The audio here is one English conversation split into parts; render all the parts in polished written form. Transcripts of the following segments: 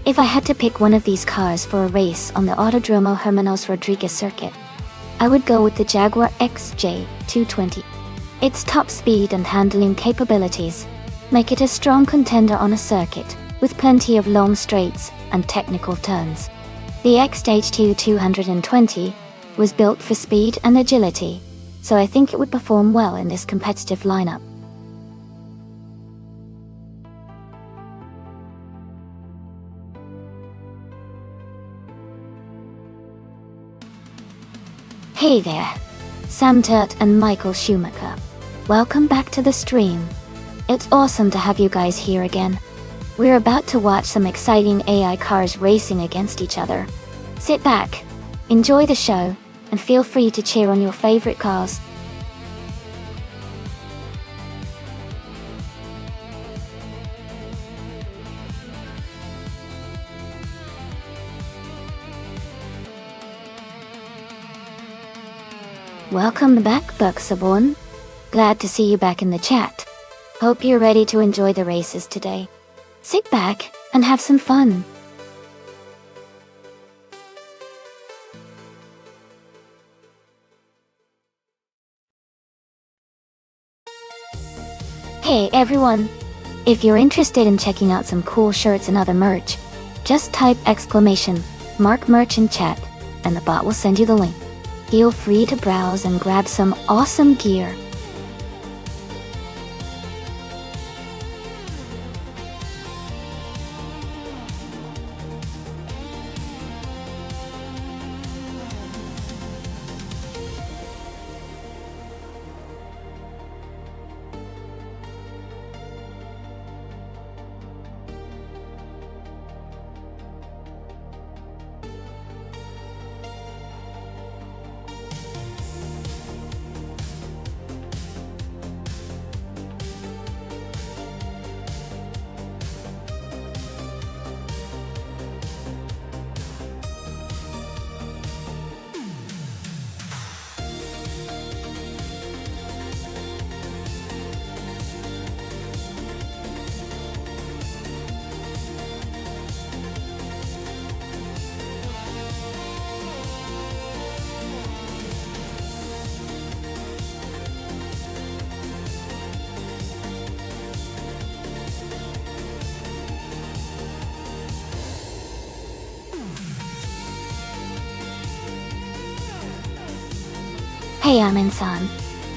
If I had to pick one of these cars for a race on the Autodromo Hermanos Rodriguez circuit, I would go with the Jaguar XJ220. Its top speed and handling capabilities make it a strong contender on a circuit, with plenty of long straights and technical turns. The XJ220 was built for speed and agility, so I think it would perform well in this competitive lineup. Hey there, Sam Turt and Michael Schumacher. Welcome back to the stream. It's awesome to have you guys here again. We're about to watch some exciting AI cars racing against each other. Sit back, enjoy the show, and feel free to cheer on your favorite cars. Welcome back, Buxaborn. Glad to see you back in the chat. Hope you're ready to enjoy the races today. Sit back and have some fun. Hey everyone! If you're interested in checking out some cool shirts and other merch, just type !mark merch in chat and the bot will send you the link. Feel free to browse and grab some awesome gear. Hey Amin-san,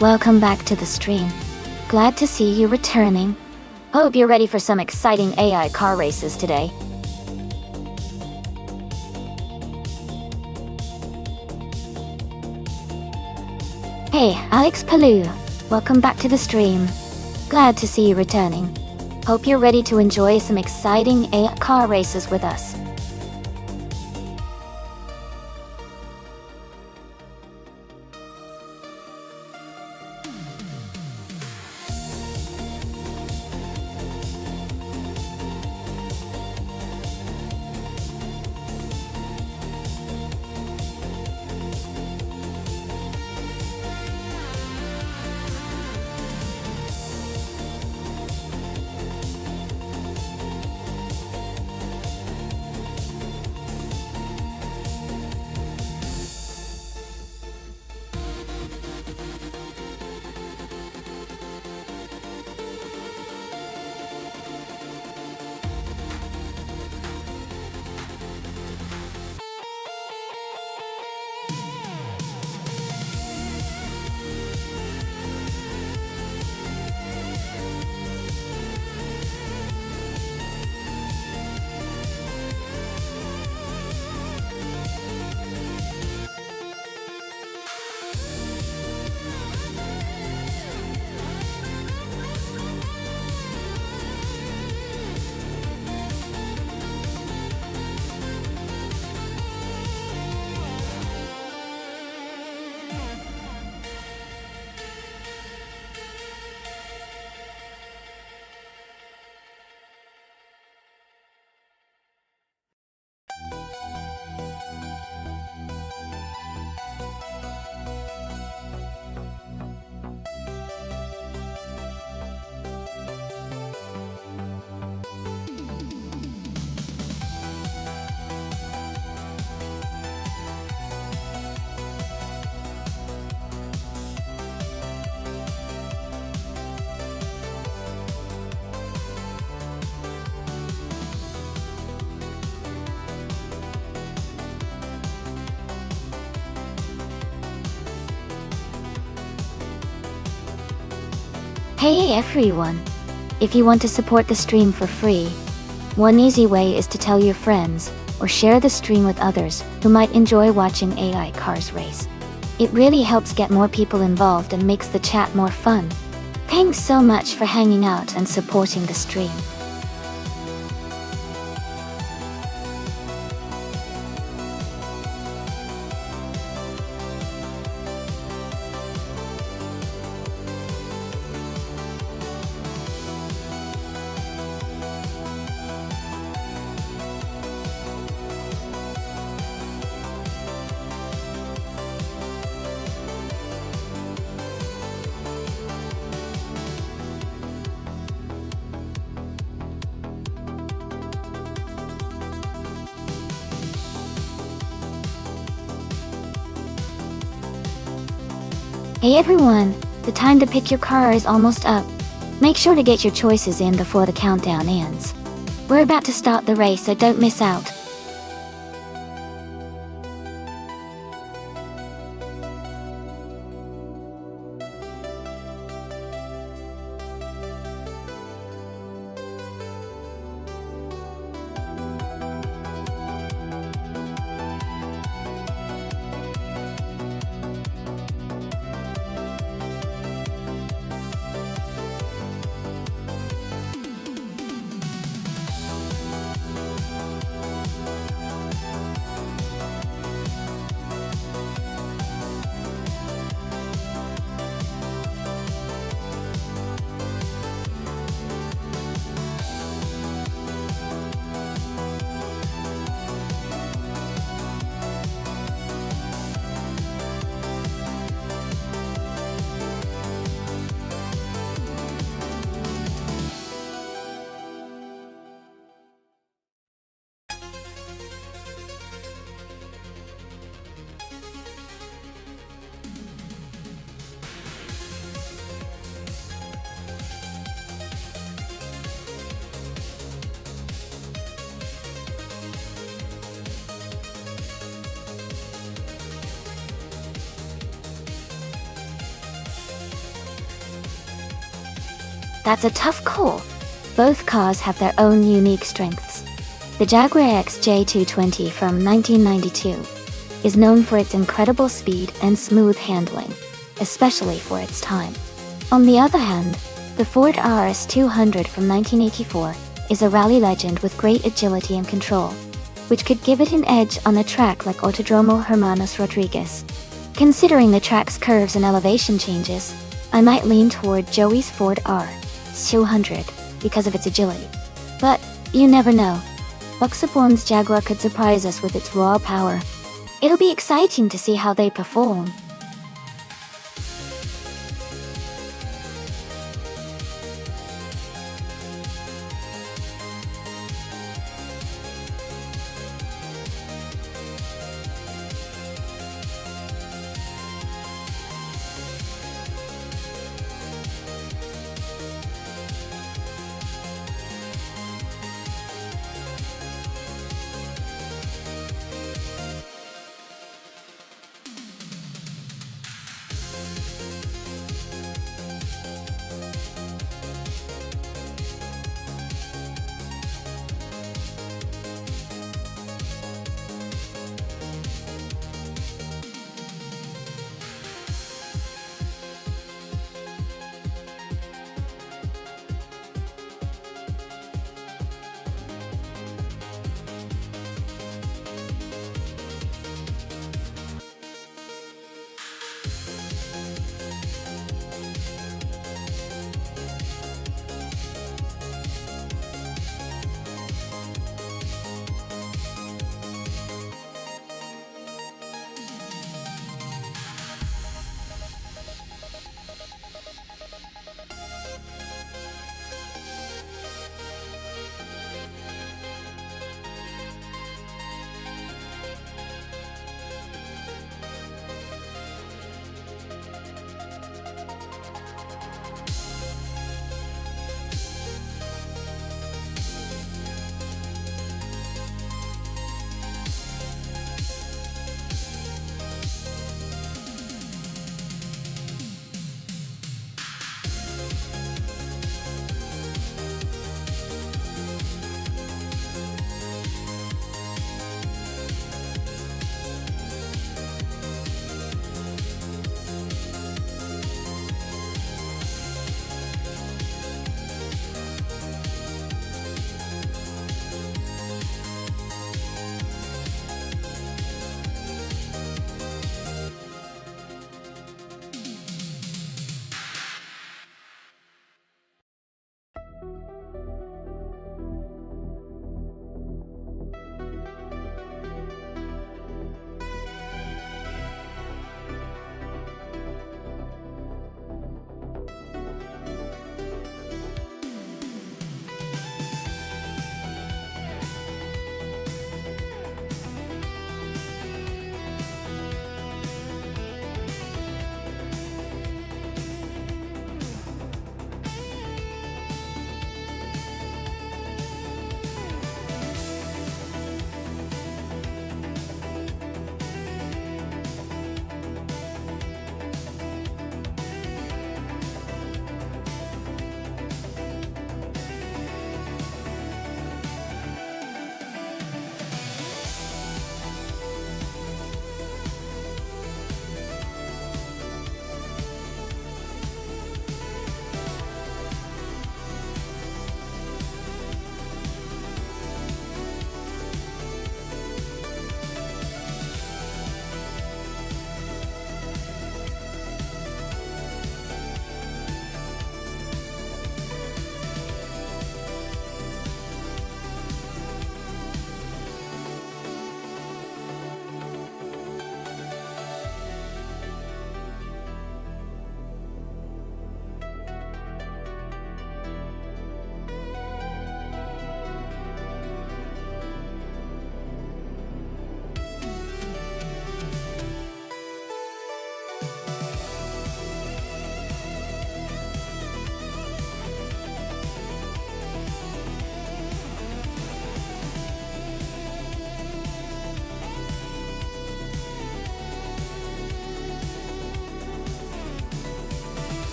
welcome back to the stream. Glad to see you returning. Hope you're ready for some exciting AI car races today. Hey Alex Palou, welcome back to the stream. Glad to see you returning. Hope you're ready to enjoy some exciting AI car races with us. Hey everyone! If you want to support the stream for free, one easy way is to tell your friends or share the stream with others who might enjoy watching AI cars race. It really helps get more people involved and makes the chat more fun. Thanks so much for hanging out and supporting the stream. Hey everyone! The time to pick your car is almost up. Make sure to get your choices in before the countdown ends. We're about to start the race, so don't miss out. That's a tough call. Both cars have their own unique strengths. The Jaguar XJ220 from 1992 is known for its incredible speed and smooth handling, especially for its time. On the other hand, the Ford RS200 from 1984 is a rally legend with great agility and control, which could give it an edge on a track like Autodromo Hermanos Rodriguez. Considering the track's curves and elevation changes, I might lean toward Joey's Ford R200 because of its agility. But you never know. Buxaborn's Jaguar could surprise us with its raw power. It'll be exciting to see how they perform.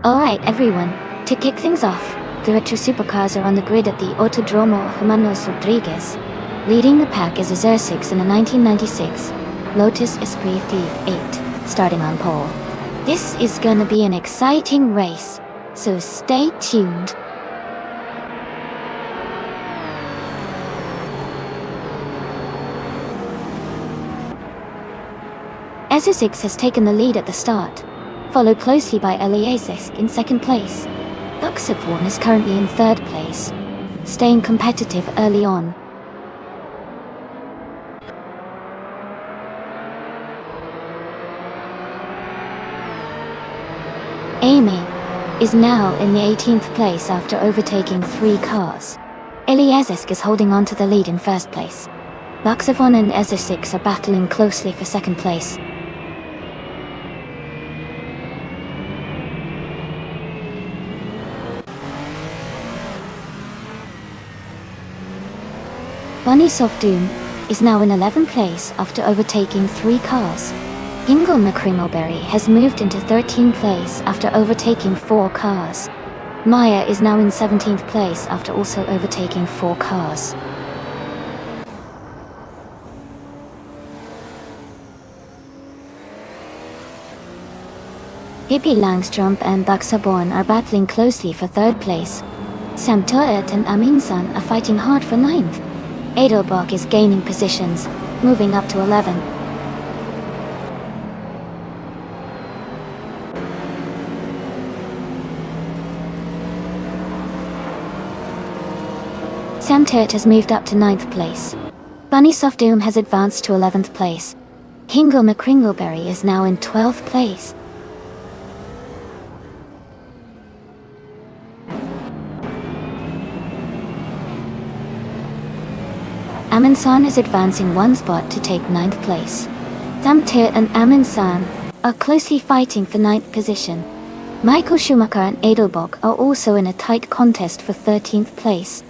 Alright everyone, to kick things off, the retro supercars are on the grid at the Autodromo Hermanos Rodriguez. Leading the pack is a Z6 in a 1996 Lotus Esprit T8, starting on pole. This is gonna be an exciting race, so stay tuned. S6 has taken the lead at the start, followed closely by Eliasisk in second place. Buxaporn is currently in third place, staying competitive early on. Amy is now in the 18th place after overtaking 3 cars. Eliasisk is holding on to the lead in first place. Buxaporn and S6 are battling closely for second place. Bunnies of Doom is now in 11th place after overtaking 3 cars. Ingle McCringleberry has moved into 13th place after overtaking 4 cars. Maya is now in 17th place after also overtaking 4 cars. Hippie Langstrom and Buxaborn are battling closely for 3rd place. Sam Toet and Aminsan are fighting hard for 9th. Edelbach is gaining positions, moving up to 11. Sam Toet has moved up to 9th place. Bunny Soft Doom has advanced to 11th place. Hingle McCringleberry is now in 12th place. Aminsan is advancing 1 spot to take 9th place. Samtir and Aminsan are closely fighting for 9th position. Michael Schumacher and Edelbach are also in a tight contest for 13th place.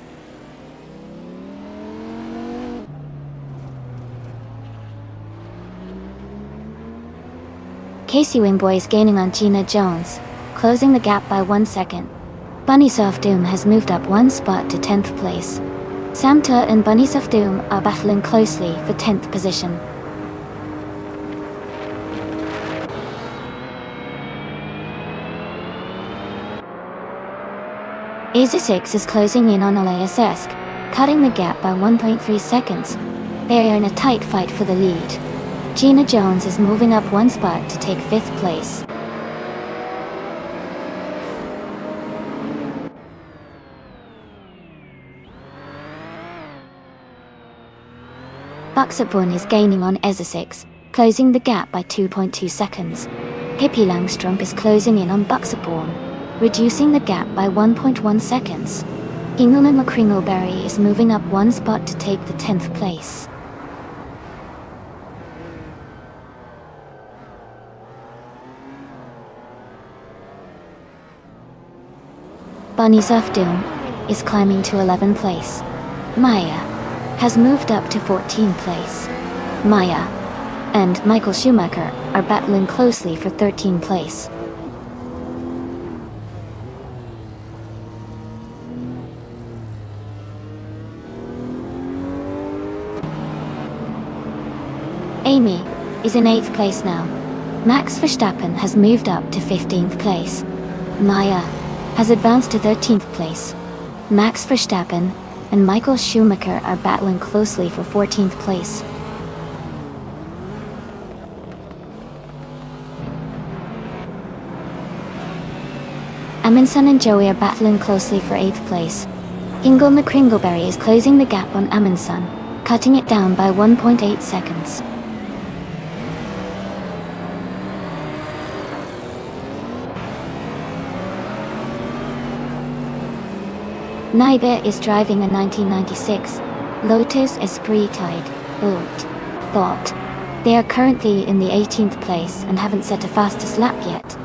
Casey Wingboy is gaining on Gina Jones, closing the gap by 1 second. Bunny Soft Doom has moved up 1 spot to 10th place. Samta and Bunnies of Doom are battling closely for 10th position. AZ6 is closing in on Eliasisk, cutting the gap by 1.3 seconds. They are in a tight fight for the lead. Gina Jones is moving up 1 spot to take 5th place. Buxaborn is gaining on Ezesix, closing the gap by 2.2 seconds. Hippie Langstrom is closing in on Buxaborn, reducing the gap by 1.1 seconds. England McCringleberry is moving up 1 spot to take the 10th place. Bunnies of Doom is climbing to 11th place. Maya has moved up to 14th place. Maya and Michael Schumacher are battling closely for 13th place. Amy is in 8th place now. Max Verstappen has moved up to 15th place. Maya has advanced to 13th place. Max Verstappen and Michael Schumacher are battling closely for 14th place. Amundsen and Joey are battling closely for 8th place. Ingle McCringleberry is closing the gap on Amundsen, cutting it down by 1.8 seconds. Naibe is driving a 1996 Lotus Esprit Thought. They are currently in the 18th place and haven't set a fastest lap yet.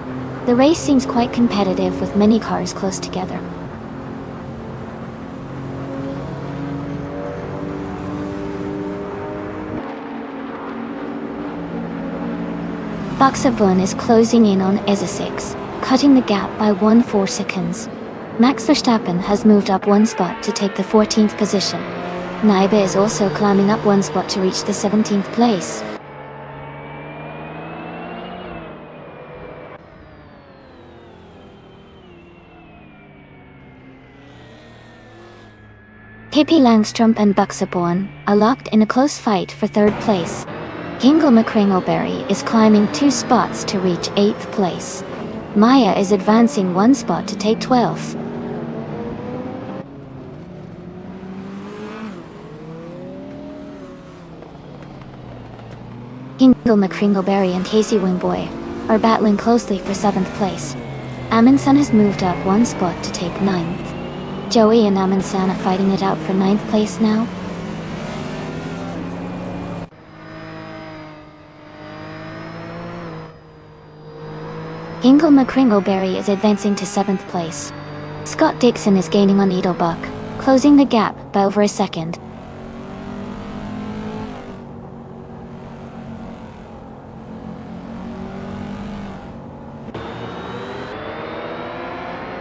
The race seems quite competitive with many cars close together. Buxaborn is closing in on Ezesix, cutting the gap by 1.4 seconds. Max Verstappen has moved up one spot to take the 14th position. Naiba is also climbing up one spot to reach the 17th place. Pippi Langstrup and Buxaborn are locked in a close fight for third place. Hingle McCringleberry is climbing 2 spots to reach 8th place. Maya is advancing 1 spot to take 12th. Hingle McCringleberry and Casey Wingboy are battling closely for 7th place. Amundsen has moved up 1 spot to take 9th. Joey and Amundsen are fighting it out for 9th place now. Hingle McCringleberry is advancing to 7th place. Scott Dixon is gaining on Edelbuck, closing the gap by over a second.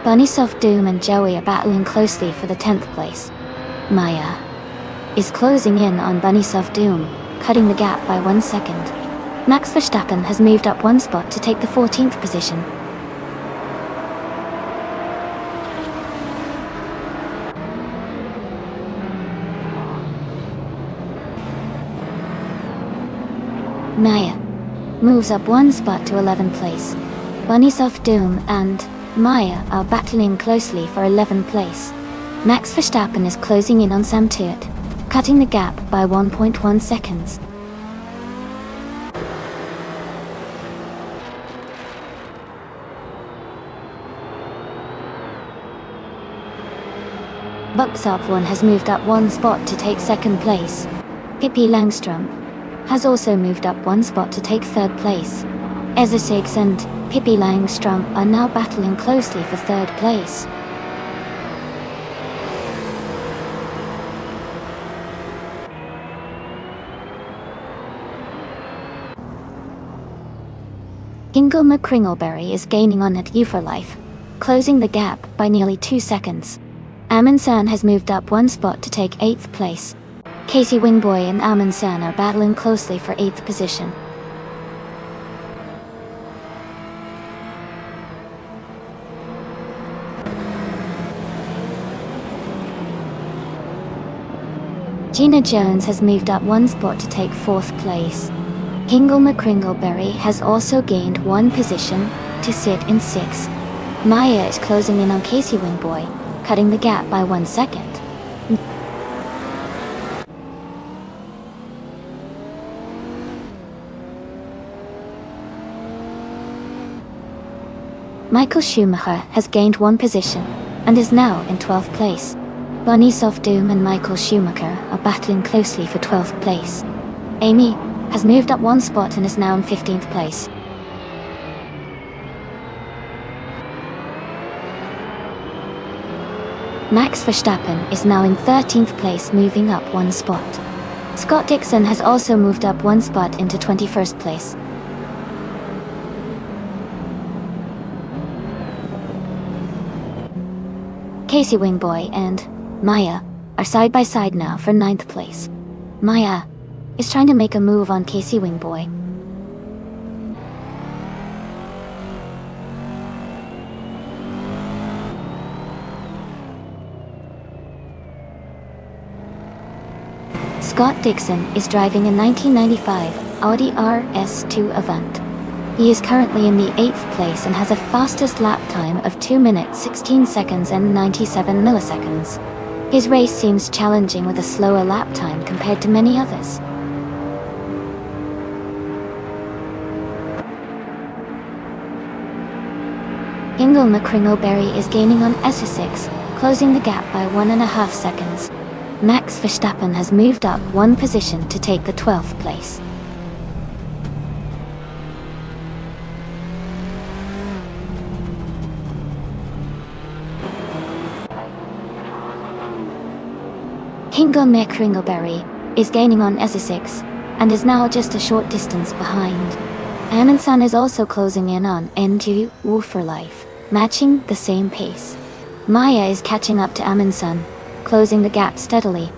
Bunnysoft Doom and Joey are battling closely for the 10th place. Maya is closing in on Bunnysoft Doom, cutting the gap by 1 second. Max Verstappen has moved up 1 spot to take the 14th position. Maya moves up 1 spot to 11th place. Bunnysoft Doom and Maya are battling closely for 11th place. Max Verstappen is closing in on Sam Tuert, cutting the gap by 1.1 seconds. Buxaborn has moved up 1 spot to take 2nd place. Pippi Langstrup has also moved up 1 spot to take 3rd place. Ezesix and Pippi Langstrup are now battling closely for 3rd place. Hingle McCringleberry is gaining on at U for Life, closing the gap by nearly 2 seconds. Amundsen has moved up 1 spot to take 8th place. Casey Wingboy and Amundsen are battling closely for 8th position. Gina Jones has moved up 1 spot to take 4th place. Hingle McCringleberry has also gained 1 position to sit in 6th. Maya is closing in on Casey Wingboy, cutting the gap by 1 second. Michael Schumacher has gained 1 position and is now in 12th place. Bunnysoft Doom and Michael Schumacher are battling closely for 12th place. Amy has moved up 1 spot and is now in 15th place. Max Verstappen is now in 13th place, moving up 1 spot. Scott Dixon has also moved up 1 spot into 21st place. Casey Wingboy and Maya are side by side now for 9th place. Maya is trying to make a move on Casey Wingboy. Scott Dixon is driving a 1995 Audi RS2 Avant. He is currently in the 8th place and has a fastest lap time of 2 minutes 16 seconds and 97 milliseconds. His race seems challenging with a slower lap time compared to many others. Hingle McCringleberry is gaining on Essex, closing the gap by 1.5 seconds. Max Verstappen has moved up 1 position to take the 12th place. Hingle McCringleberry is gaining on Essex and is now just a short distance behind. Amundsen is also closing in on N2 for life, matching the same pace. Maya is catching up to Amundsen, closing the gap steadily.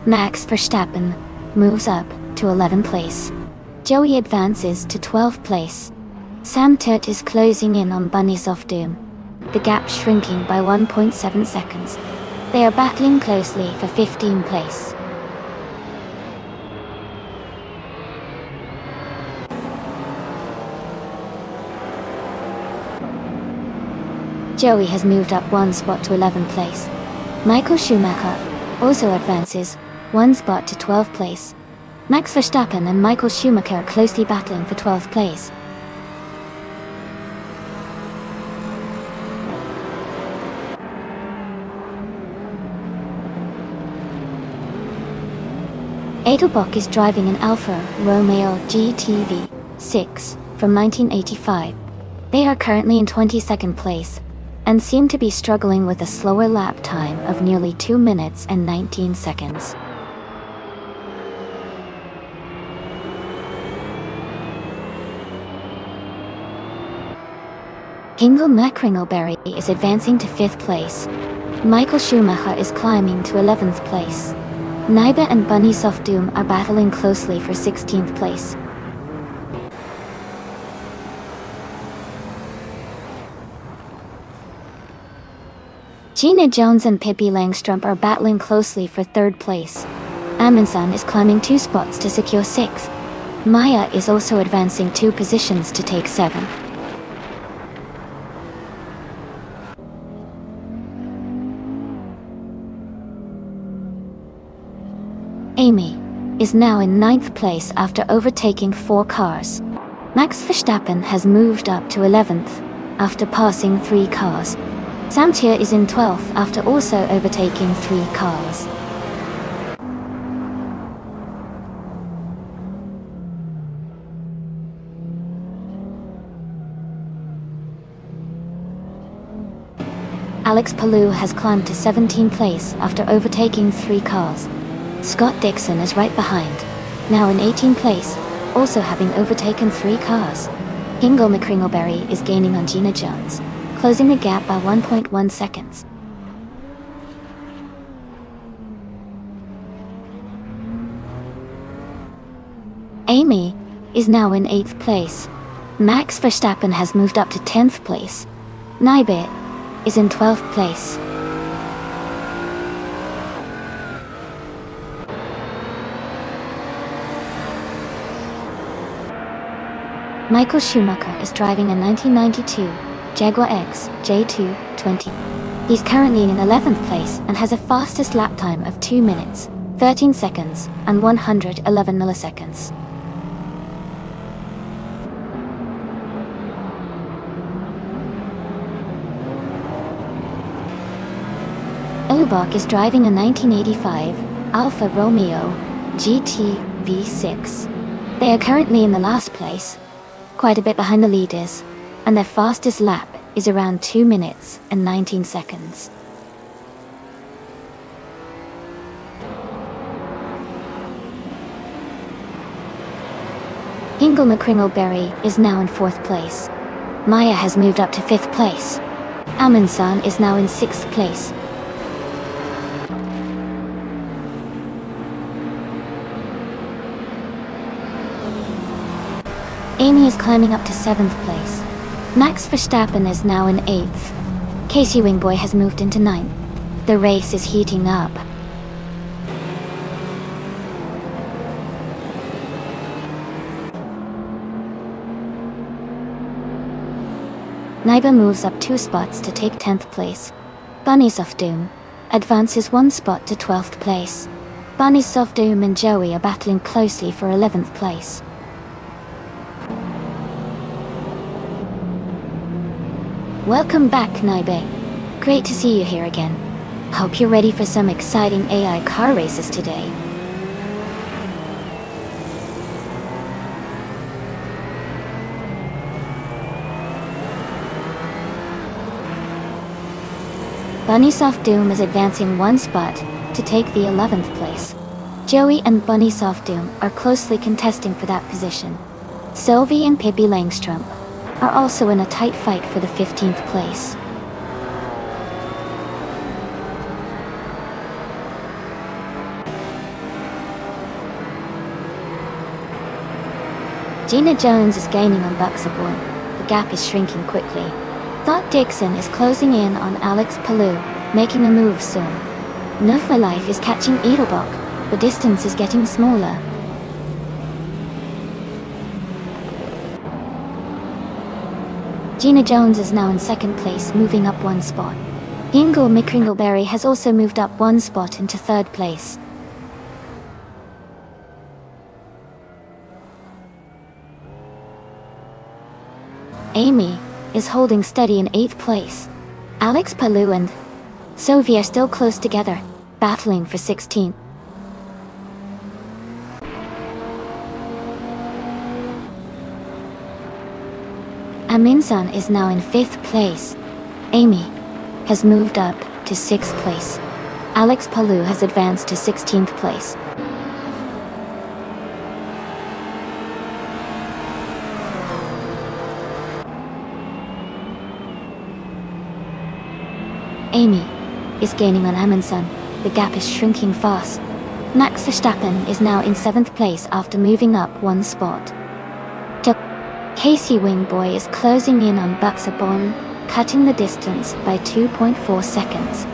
Max Verstappen moves up to 11th place. Joey advances to 12th place. Sam Turt is closing in on Bunnies of Doom, the gap shrinking by 1.7 seconds. They are battling closely for 15th place. Joey has moved up one spot to 11th place. Michael Schumacher also advances one spot to 12th place. Max Verstappen and Michael Schumacher are closely battling for 12th place. Edelbach is driving an Alfa Romeo GTV 6 from 1985. They are currently in 22nd place and seem to be struggling with a slower lap time of nearly 2 minutes and 19 seconds. Hingle McCringleberry is advancing to 5th place. Michael Schumacher is climbing to 11th place. Naiba and Bunnies of Doom are battling closely for 16th place. Gina Jones and Pippi Langstrup are battling closely for 3rd place. Amundsen is climbing 2 spots to secure 6th. Maya is also advancing 2 positions to take 7th. Amy is now in 9th place after overtaking 4 cars. Max Verstappen has moved up to 11th after passing 3 cars. Sam Turt is in 12th after also overtaking 3 cars. Alex Palou has climbed to 17th place after overtaking 3 cars. Scott Dixon is right behind, now in 18th place, also having overtaken 3 cars. Hingle McCringleberry is gaining on Gina Jones, closing the gap by 1.1 seconds. Amy is now in 8th place. Max Verstappen has moved up to 10th place. Naibe is in 12th place. Michael Schumacher is driving a 1992 Jaguar X J220. He's currently in 11th place and has a fastest lap time of 2 minutes, 13 seconds, and 111 milliseconds. Edelbach is driving a 1985 Alfa Romeo GT V6. They are currently in the last place, quite a bit behind the leaders, and their fastest lap is around 2 minutes and 19 seconds. Hingle McCringleberry is now in 4th place. Maya has moved up to 5th place. Amundsen is now in 6th place. Amy is climbing up to 7th place. Max Verstappen is now in 8th. Casey Wingboy has moved into 9th. The race is heating up. Naiba moves up 2 spots to take 10th place. Bunnies of Doom advances 1 spot to 12th place. Bunnies of Doom and Joey are battling closely for 11th place. Welcome back, Naibe. Great to see you here again. Hope you're ready for some exciting AI car races today. Bunnysoft Doom is advancing one spot to take the 11th place. Joey and Bunnysoft Doom are closely contesting for that position. Sylvie and Pippi Langstrump are also in a tight fight for the 15th place. Gina Jones is gaining on Buxaborn. The gap is shrinking quickly. Thought Dixon is closing in on Alex Palou, making a move soon. No for Life is catching Edelbach. The distance is getting smaller. Gina Jones is now in second place, moving up one spot. Hingle McCringleberry has also moved up one spot into third place. Amy is holding steady in 8th place. Alex Palou and Sylvie are still close together, battling for 16th. Aminsan is now in 5th place. Amy has moved up to 6th place. Alex Palou has advanced to 16th place. Amy is gaining on Amundsen. The gap is shrinking fast. Max Verstappen is now in 7th place after moving up one spot. Casey Wingboy is closing in on Buxaborn, cutting the distance by 2.4 seconds.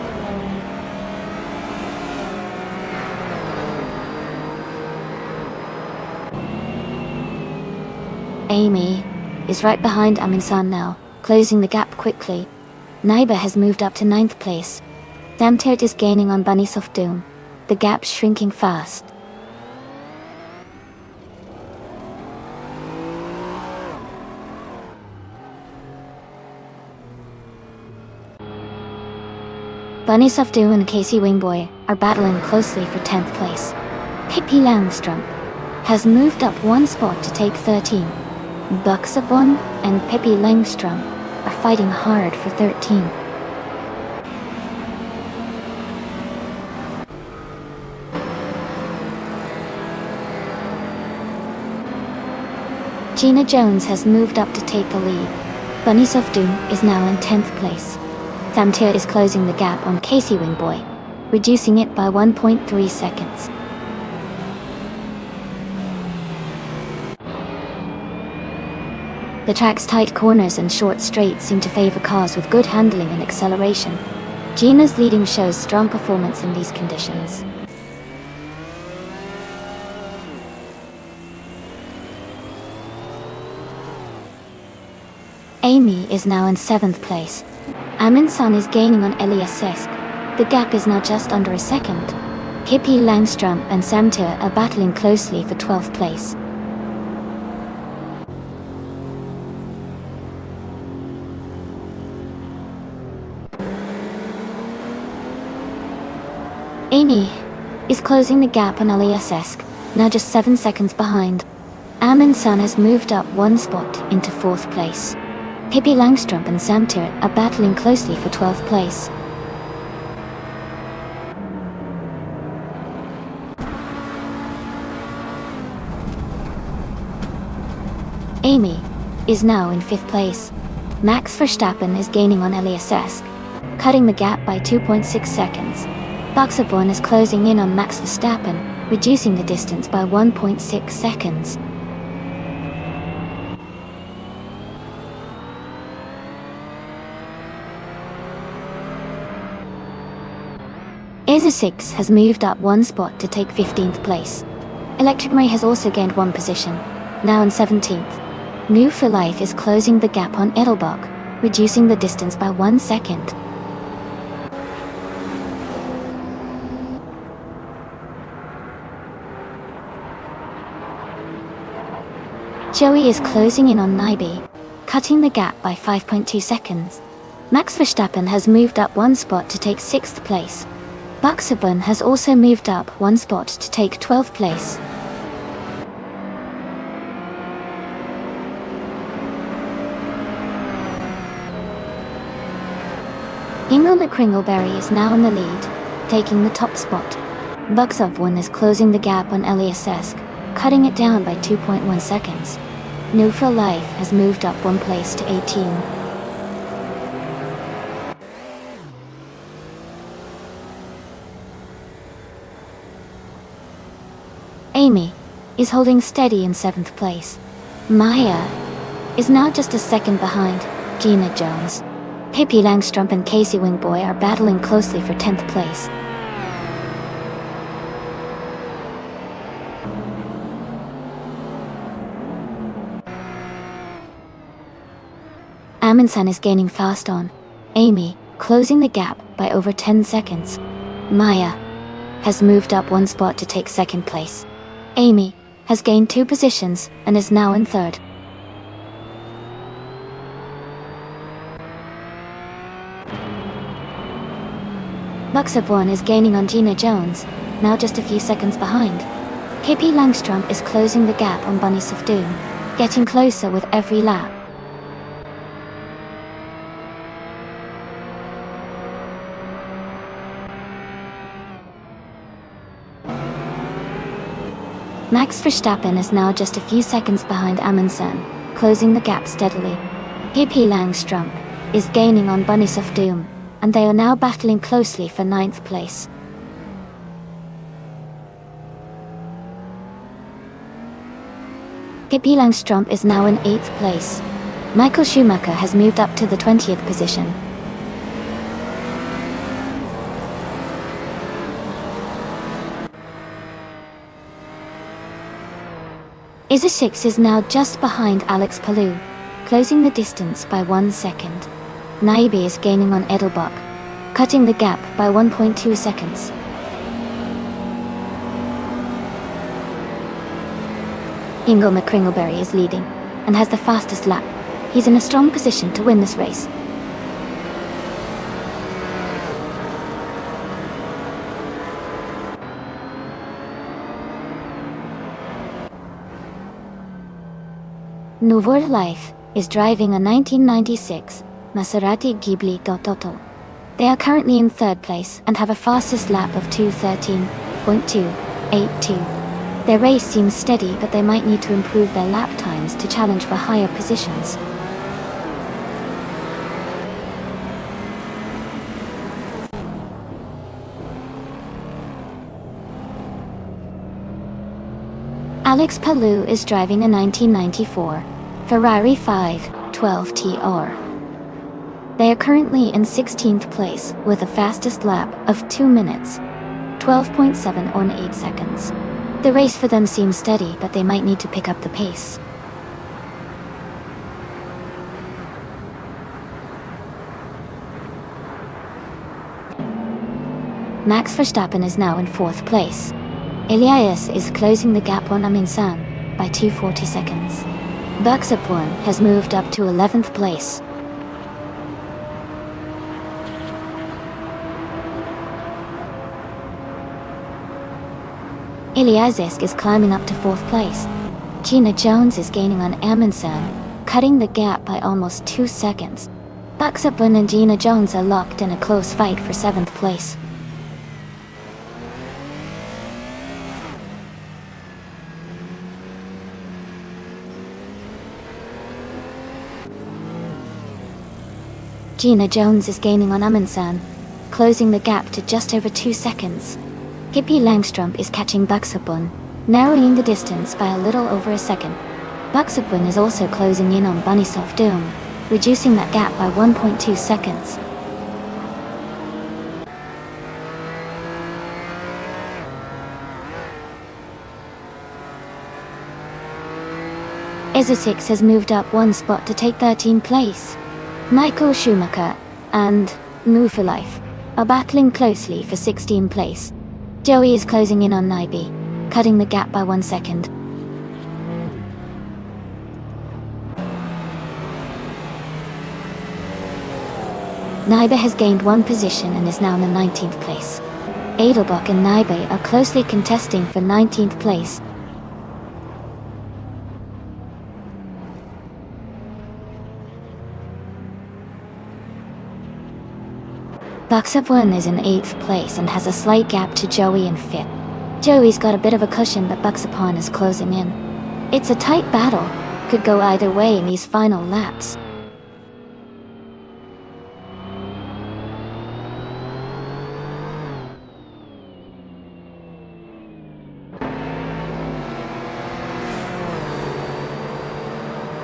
Amy is right behind Amundsen now, closing the gap quickly. Naiba has moved up to 9th place. Samtert is gaining on Bunnysoft Doom. The gap's shrinking fast. Bunnysoft Doom and Casey Wingboy are battling closely for 10th place. Pippi Langstrump has moved up one spot to take 13. Buxaborn and Pippi Langstrump are fighting hard for 13. Gina Jones has moved up to take the lead. Bunnysoft Doom is now in 10th place. Samtir is closing the gap on Casey Wingboy, reducing it by 1.3 seconds. The track's tight corners and short straights seem to favor cars with good handling and acceleration. Gina's leading shows strong performance in these conditions. Amy is now in 7th place. Amundsen is gaining on Elias Sesk. The gap is now just under a second. Pippi Langstrump and Samtir are battling closely for 12th place. Amy is closing the gap on Elias Sesk, now just 7 seconds behind. Amundsen has moved up one spot into 4th place. Pippi Langstrump and Samtir are battling closely for 12th place. Amy is now in 5th place. Max Verstappen is gaining on Elias Sesk, cutting the gap by 2.6 seconds. Buxaborn is closing in on Max Verstappen, reducing the distance by 1.6 seconds. Isa6 has moved up one spot to take 15th place. Electric Ray has also gained one position, now in 17th. New for Life is closing the gap on Edelbach, reducing the distance by 1 second. Joey is closing in on Naibi, cutting the gap by 5.2 seconds. Max Verstappen has moved up one spot to take 6th place. Buxaborn has also moved up one spot to take 12th place. Ingo McCringleberry is now in the lead, taking the top spot. Bugs of One is closing the gap on Elias Esk, cutting it down by 2.1 seconds. New for Life has moved up 1 place to 18. Amy is holding steady in 7th place. Maya is now just a second behind Gina Jones. Pippi Langstrup and Casey Wingboy are battling closely for 10th place. Amundsen is gaining fast on Amy, closing the gap by over 10 seconds. Maya has moved up 1 spot to take 2nd place. Amy has gained 2 positions and is now in 3rd. Bugs of One is gaining on Gina Jones, now just a few seconds behind. Pippi Langstrup is closing the gap on Bunnies of Doom, getting closer with every lap. Max Verstappen is now just a few seconds behind Amundsen, closing the gap steadily. Pippi Langstrup is gaining on Bunnies of Doom, and they are now battling closely for 9th place. Pippi Langstrup is now in 8th place. Michael Schumacher has moved up to the 20th position. Isa 6 is now just behind Alex Palou, closing the distance by 1 second. Naibi is gaining on Edelbach, cutting the gap by 1.2 seconds. Ingo McCringleberry is leading, and has the fastest lap. He's in a strong position to win this race. Nouveau Life is driving a 1996 Maserati Ghibli Gototto. They are currently in 3rd place and have a fastest lap of 2:13.282. Their race seems steady, but they might need to improve their lap times to challenge for higher positions. Alex Palou is driving a 1994 Ferrari 512 TR. They are currently in 16th place with a fastest lap of 2 minutes, 12.718 seconds. The race for them seems steady, but they might need to pick up the pace. Max Verstappen is now in 4th place. Elias is closing the gap on Amundsen by 240 seconds. Bugs of One has moved up to 11th place. Elias is climbing up to 4th place. Gina Jones is gaining on Amundsen, cutting the gap by almost 2 seconds. Bugs of One and Gina Jones are locked in a close fight for 7th place. Gina Jones is gaining on Amundsen, closing the gap to just over 2 seconds. Pippi Langstrup is catching Bugs of One, narrowing the distance by a little over a second. Bugs of One is also closing in on Bunnies of Doom, reducing that gap by 1.2 seconds. Isa 6 has moved up 1 spot to take 13th place. Michael Schumacher and Move for Life are battling closely for 16th place. Joey is closing in on Naibi, cutting the gap by 1 second. Naibe has gained 1 position and is now in the 19th place. Edelbach and Naibe are closely contesting for 19th place. Buxabourne is in 8th place and has a slight gap to Joey in 5th. Joey's got a bit of a cushion, but Buxabourne is closing in. It's a tight battle, could go either way in these final laps.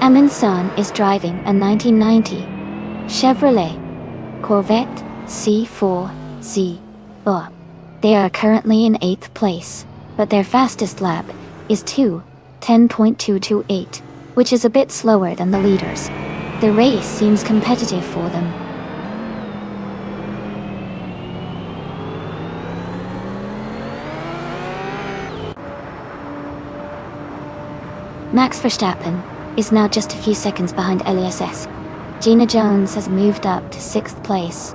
Amundsen is driving a 1990 Chevrolet Corvette C4Z. They are currently in 8th place, but their fastest lap is 2:10.228, which is a bit slower than the leaders. The race seems competitive for them. Max Verstappen is now just a few seconds behind LSS. Gina Jones has moved up to 6th place.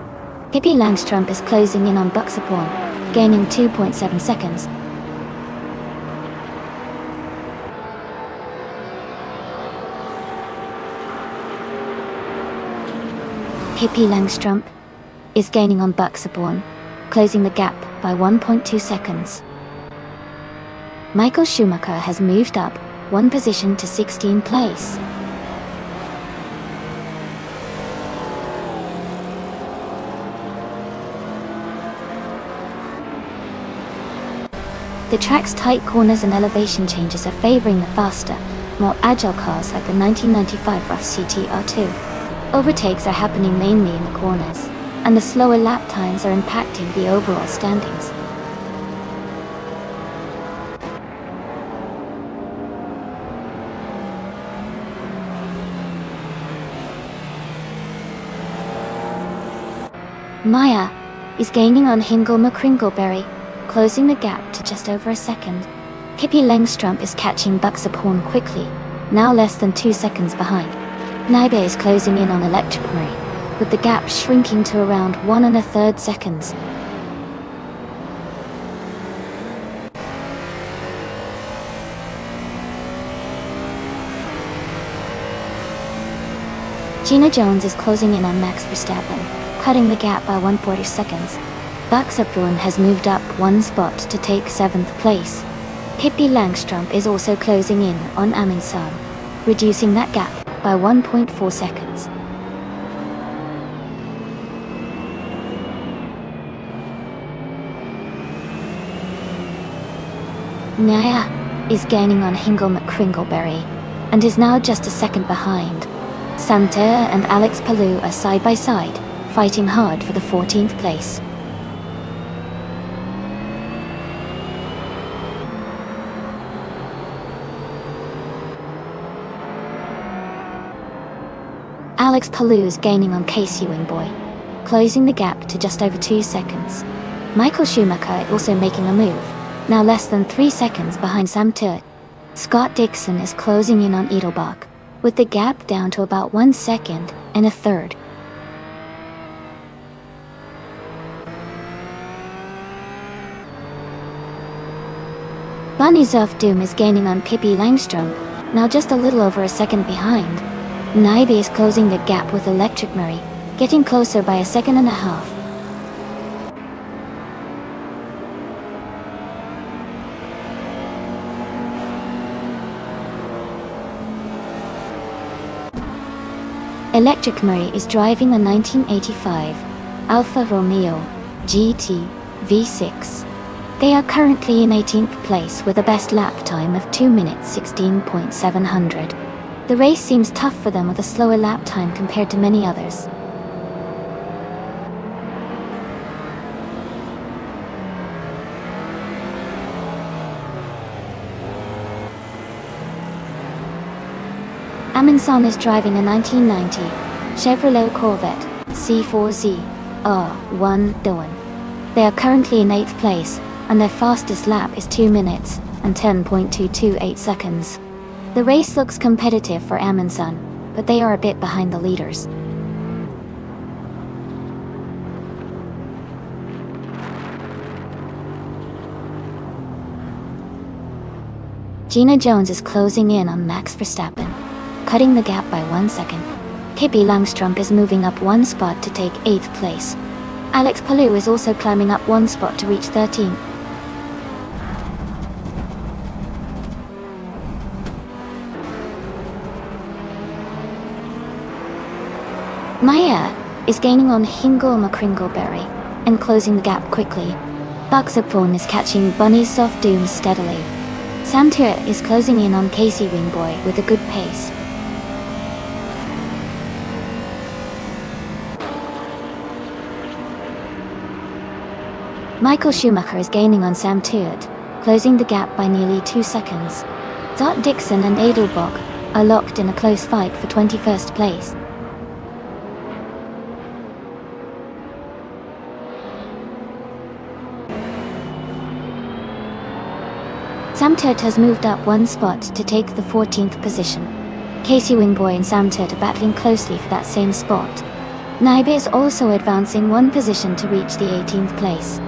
Pippi Langstrup is closing in on Buxabourne, gaining 2.7 seconds. Pippi Langstrup is gaining on Buxabourne, closing the gap by 1.2 seconds. Michael Schumacher has moved up one position to 16th place. The track's tight corners and elevation changes are favoring the faster, more agile cars like the 1995 Rough CTR2. Overtakes are happening mainly in the corners, and the slower lap times are impacting the overall standings. Maya is gaining on Hingle McCringleberry, closing the gap to just over a second. Pippi Langstrup is catching Buxabourne quickly, now less than 2 seconds behind. Nybe is closing in on Electric Marie, with the gap shrinking to around 1 1/3 seconds. Gina Jones is closing in on Max Verstappen, cutting the gap by 1/40 seconds. Buxabourne has moved up one spot to take 7th place. Pippi Langstrup is also closing in on Amundsen, reducing that gap by 1.4 seconds. Naya is gaining on Hingle McCringleberry, and is now just a second behind. Santerre and Alex Palou are side by side, fighting hard for the 14th place. Alex Palou is gaining on Casey Wingboy, closing the gap to just over 2 seconds. Michael Schumacher also making a move, now less than 3 seconds behind Santerre. Scott Dixon is closing in on Edelbach, with the gap down to about 1 second and a third. Bunny Doom is gaining on Pippi Langstrup, now just a little over a second behind. Nybe is closing the gap with Electric Marie, getting closer by 1.5 seconds. Electric Marie is driving a 1985 Alfa Romeo GT V6. They are currently in 18th place with a best lap time of 2 minutes 16.700. The race seems tough for them with a slower lap time compared to many others. Amundsen is driving a 1990 Chevrolet Corvette C4Z R1 Dawn. They are currently in 8th place, and their fastest lap is 2 minutes and 10.228 seconds. The race looks competitive for Amundsen, but they are a bit behind the leaders. Gina Jones is closing in on Max Verstappen, cutting the gap by 1 second. Pippi Langstrup is moving up one spot to take 8th place. Alex Palou is also climbing up one spot to reach 13th. Maya is gaining on Hingle McCringleberry and closing the gap quickly. Buxapone is catching Bunny's Soft Dooms steadily. Sam Tyrrell is closing in on Casey Wingboy with a good pace. Michael Schumacher is gaining on Sam Tyrrell, closing the gap by nearly 2 seconds. Dot Dixon and Adelbach are locked in a close fight for 21st place. Sam Tyrrell has moved up one spot to take the 14th position. Casey Wingboy and Sam Tyrrell are battling closely for that same spot. Naibe is also advancing one position to reach the 18th place.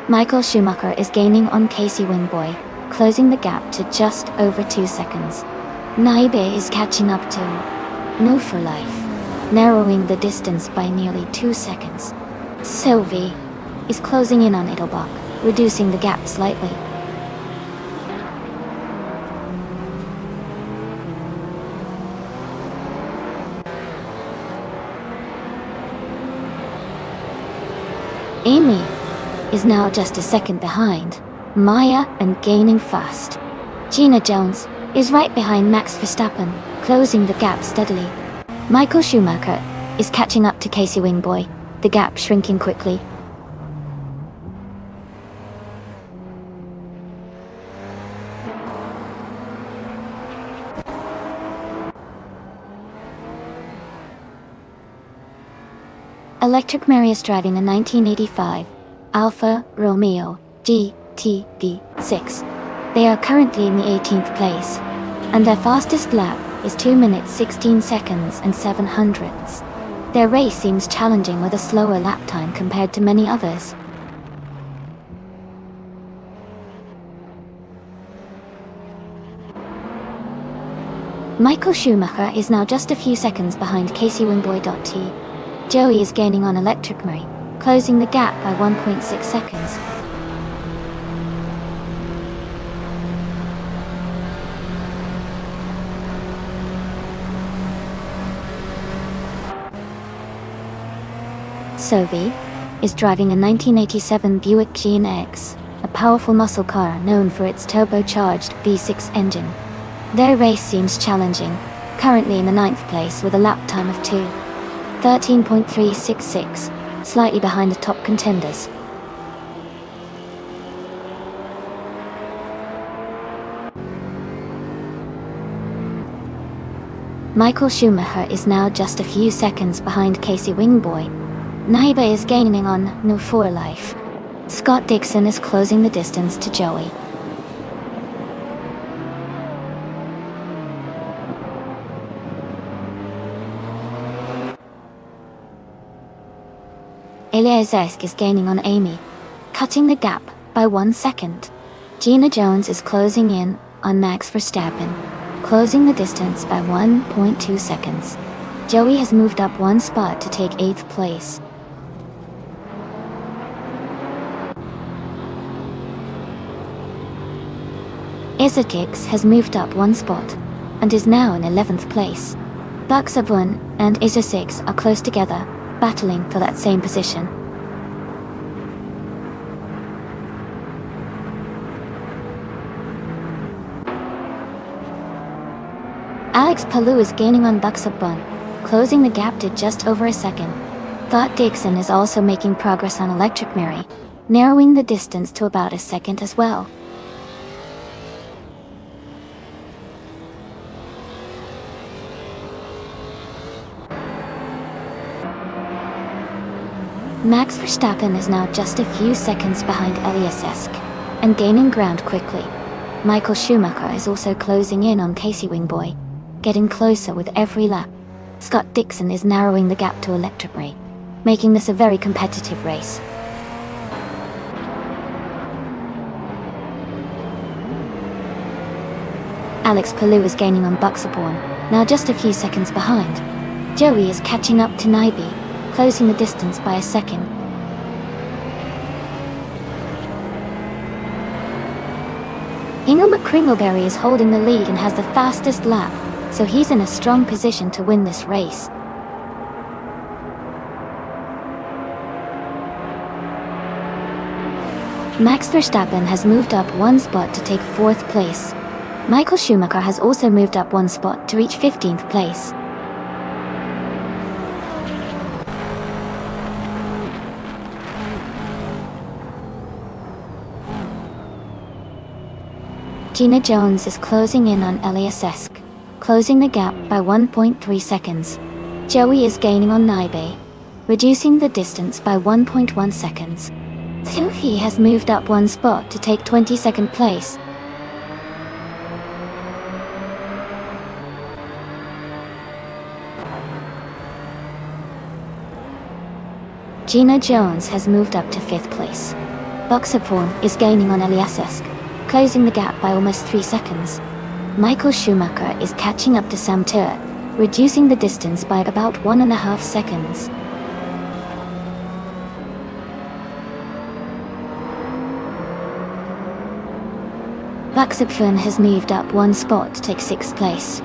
Michael Schumacher is gaining on Casey Wingboy, closing the gap to just over 2 seconds. Naibe is catching up to No for Life, narrowing the distance by nearly 2 seconds. Sylvie is closing in on Edelbach, reducing the gap slightly. Amy is now just a second behind Maya and gaining fast. Gina Jones is right behind Max Verstappen, closing the gap steadily. Michael Schumacher is catching up to Casey Wingboy, the gap shrinking quickly. Electric Mary is driving a 1985 Alfa Romeo GTD6. They are currently in the 18th place, and their fastest lap is 2 minutes 16 seconds and 7 hundredths. Their race seems challenging with a slower lap time compared to many others. Michael Schumacher is now just a few seconds behind Casey Wingboy. Joey is gaining on Electric Mary, closing the gap by 1.6 seconds. Sophie is driving a 1987 Buick GNX, a powerful muscle car known for its turbocharged V6 engine. Their race seems challenging, currently in the 9th place with a lap time of 2:13.366, slightly behind the top contenders. Michael Schumacher is now just a few seconds behind Casey Wingboy. Naibe is gaining on No for Life. Scott Dixon is closing the distance to Joey. Eliazesk is gaining on Amy, cutting the gap by 1 second. Gina Jones is closing in on Max Verstappen, closing the distance by 1.2 seconds. Joey has moved up one spot to take 8th place. Isakix has moved up one spot, and is now in 11th place. Buxabun and Isakix are close together, battling for that same position. Alex Palou is gaining on Buxabun, closing the gap to just over a second. Thought Dixon is also making progress on Electric Mary, narrowing the distance to about a second as well. Max Verstappen is now just a few seconds behind Eliazesk, and gaining ground quickly. Michael Schumacher is also closing in on Casey Wingboy, getting closer with every lap. Scott Dixon is narrowing the gap to Electric Mary, making this a very competitive race. Alex Palou is gaining on Buxaborn, now just a few seconds behind. Joey is catching up to Naibi, closing the distance by a second. Hingle McCringleberry is holding the lead and has the fastest lap, so he's in a strong position to win this race. Max Verstappen has moved up one spot to take 4th place. Michael Schumacher has also moved up one spot to reach 15th place. Gina Jones is closing in on Elias Esk, closing the gap by 1.3 seconds. Joey is gaining on Naibe, reducing the distance by 1.1 seconds. Tuhi has moved up one spot to take 22nd place. Gina Jones has moved up to 5th place. Buxaborn is gaining on Elias Esk, closing the gap by almost 3 seconds. Michael Schumacher is catching up to Sam Tur, reducing the distance by about 1.5 seconds. Buxaborn has moved up one spot to take 6th place.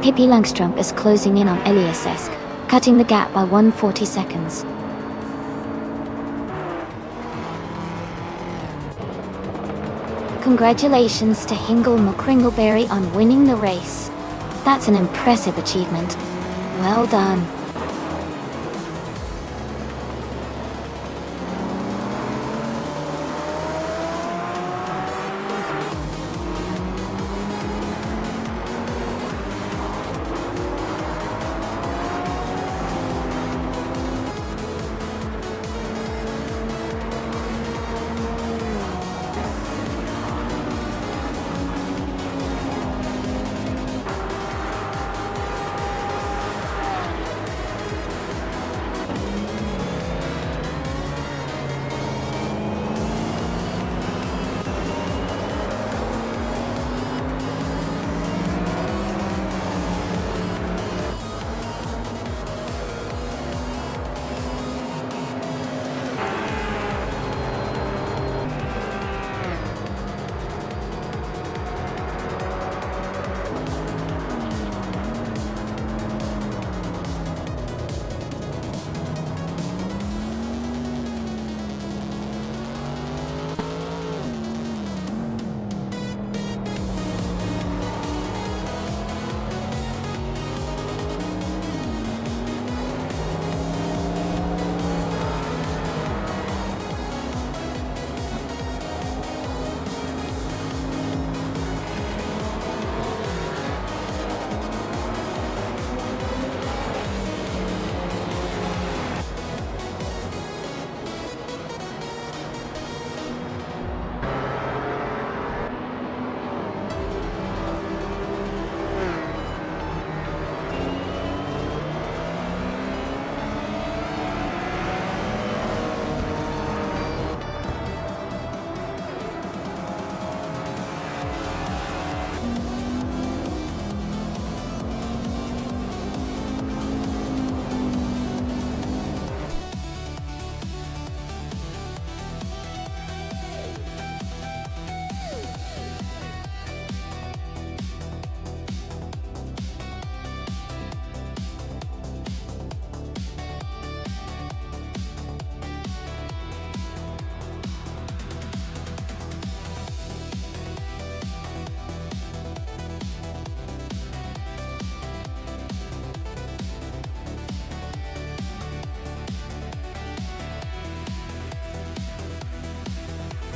Pippi Langstrup is closing in on Elias Esk, cutting the gap by 140 seconds. Congratulations to Hingle McCringleberry on winning the race. That's an impressive achievement. Well done.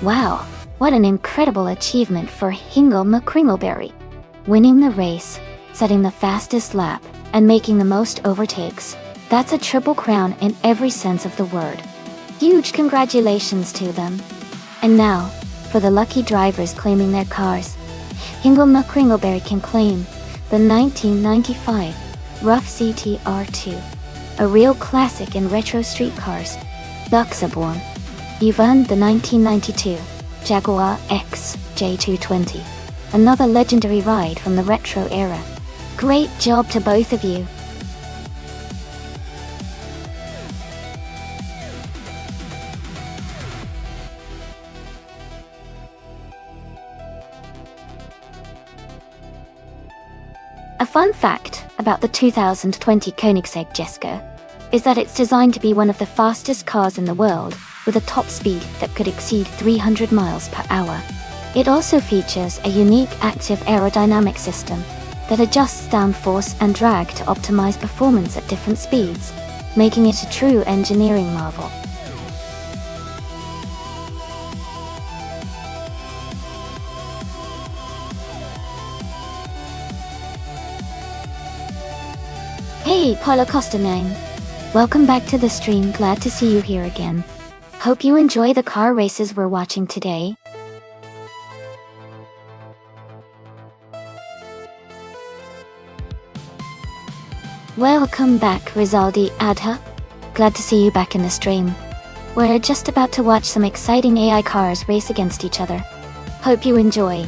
Wow, what an incredible achievement for Hingle McCringleberry. Winning the race, setting the fastest lap, and making the most overtakes. That's a triple crown in every sense of the word. Huge congratulations to them. And now, for the lucky drivers claiming their cars. Hingle McCringleberry can claim the 1995 Rough CTR2, a real classic in retro street cars. Buxaborn, you've earned the 1992 Jaguar XJ220. Another legendary ride from the retro era. Great job to both of you. A fun fact about the 2020 Koenigsegg Jesker is that it's designed to be one of the fastest cars in the world, with a top speed that could exceed 300 miles per hour. It also features a unique active aerodynamic system that adjusts downforce and drag to optimize performance at different speeds, making it a true engineering marvel. Hey, Paulo Costa 9. Welcome back to the stream, glad to see you here again. Hope you enjoy the car races we're watching today. Welcome back, Rizaldi Adha. Glad to see you back in the stream. We're just about to watch some exciting AI cars race against each other. Hope you enjoy.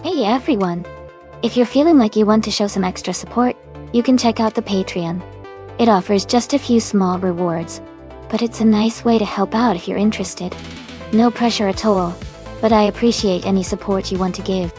Hey everyone! If you're feeling like you want to show some extra support, you can check out the Patreon. It offers just a few small rewards, but it's a nice way to help out if you're interested. No pressure at all, but I appreciate any support you want to give.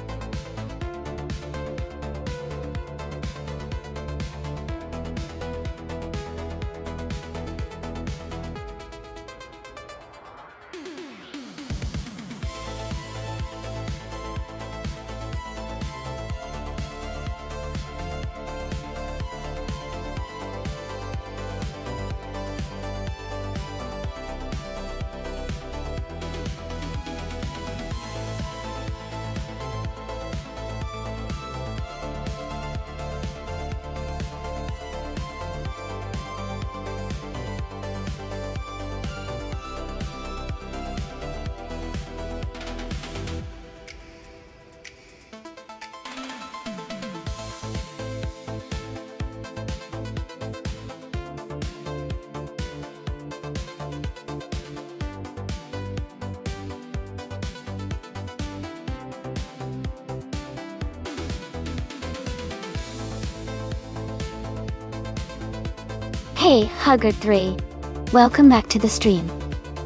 Hey, Hugger3. Welcome back to the stream.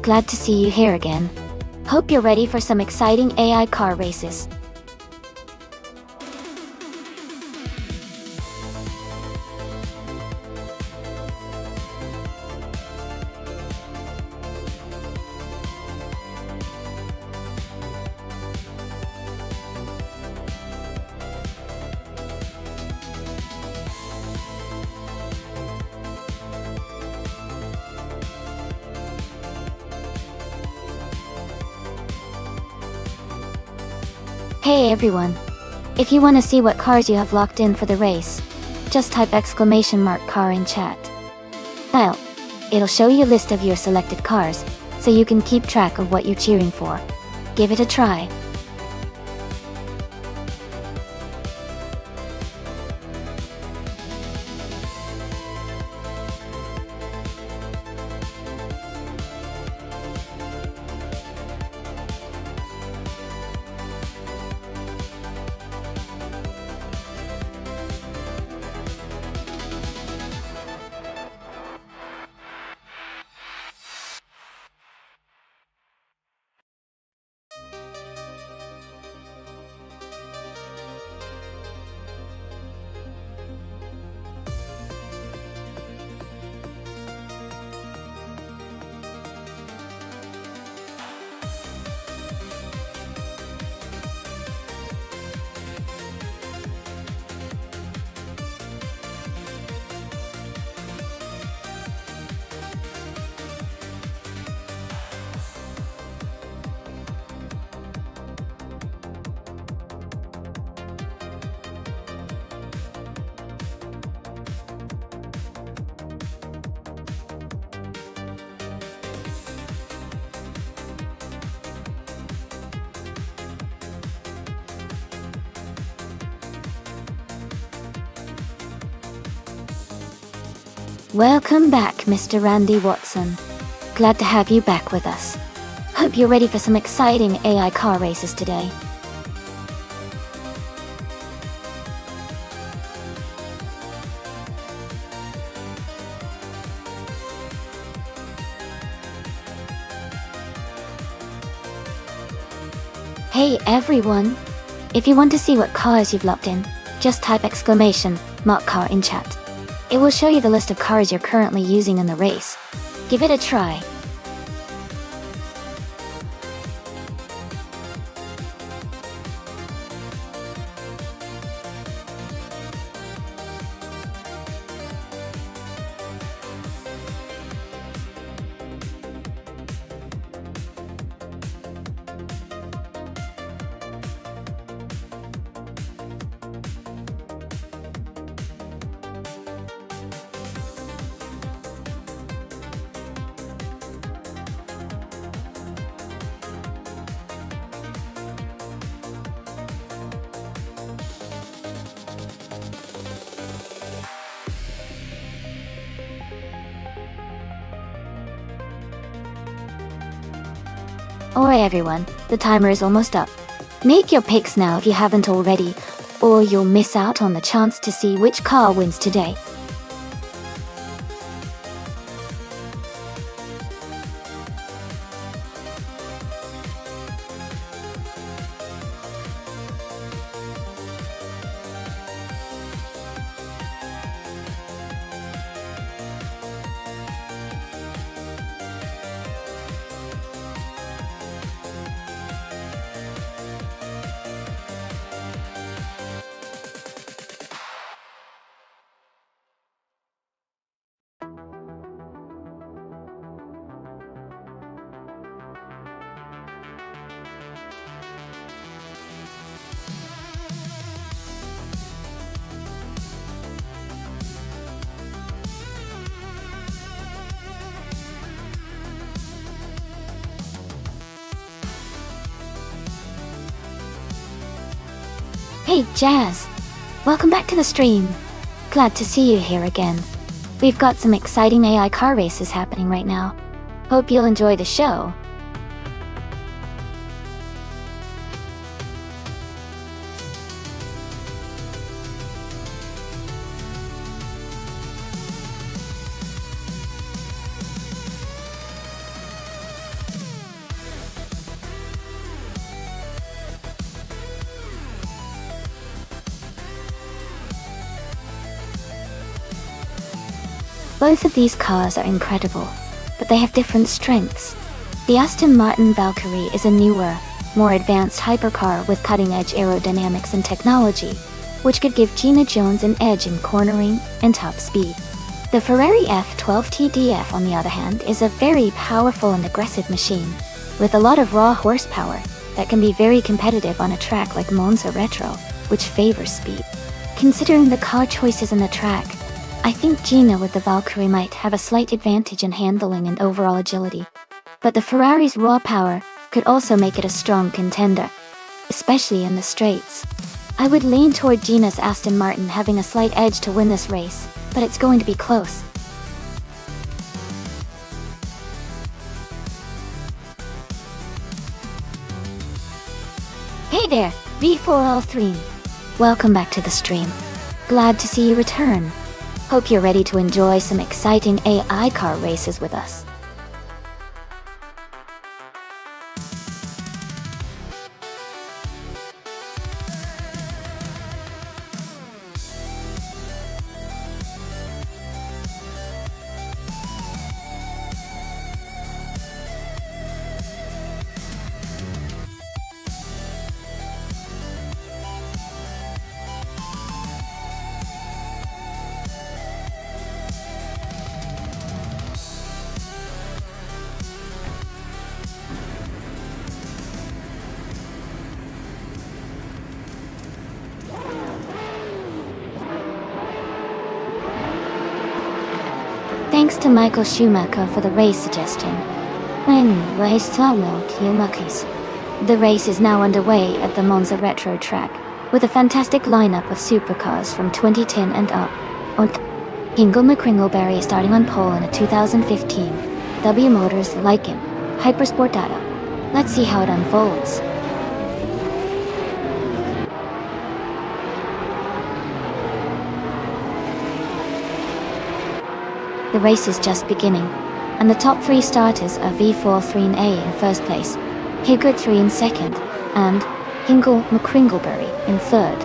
Glad to see you here again. Hope you're ready for some exciting AI car races. Hey everyone! If you want to see what cars you have locked in for the race, just type !car in chat. Well, it'll show you a list of your selected cars, so you can keep track of what you're cheering for. Give it a try. Welcome back, Mr. Randy Watson. Glad to have you back with us. Hope you're ready for some exciting AI car races today. Hey everyone! If you want to see what cars you've locked in, just type !Mark car in chat. It will show you the list of cars you're currently using in the race. Give it a try. Alright everyone, the timer is almost up. Make your picks now if you haven't already, or you'll miss out on the chance to see which car wins today. Hey Jazz! Welcome back to the stream. Glad to see you here again. We've got some exciting AI car races happening right now. Hope you'll enjoy the show. Both of these cars are incredible, but they have different strengths. The Aston Martin Valkyrie is a newer, more advanced hypercar with cutting-edge aerodynamics and technology, which could give Gina Jones an edge in cornering and top speed. The Ferrari F12 TDF, on the other hand, is a very powerful and aggressive machine, with a lot of raw horsepower that can be very competitive on a track like Monza Retro, which favors speed. Considering the car choices in the track, I think Gina with the Valkyrie might have a slight advantage in handling and overall agility. But the Ferrari's raw power could also make it a strong contender, especially in the straights. I would lean toward Gina's Aston Martin having a slight edge to win this race, but it's going to be close. Hey there, V4L3. Welcome back to the stream. Glad to see you return. Hope you're ready to enjoy some exciting AI car races with us. Thanks to Michael Schumacher for the race suggestion. The race is now underway at the Monza Retro track, with a fantastic lineup of supercars from 2010 and up. Hingle McCringleberry is starting on pole in a 2015 W Motors Lycan Hypersport Data. Let's see how it unfolds. The race is just beginning, and the top 3 starters are V43A in first place, Higgood 3 in second, and Hingle McCringleberry in third.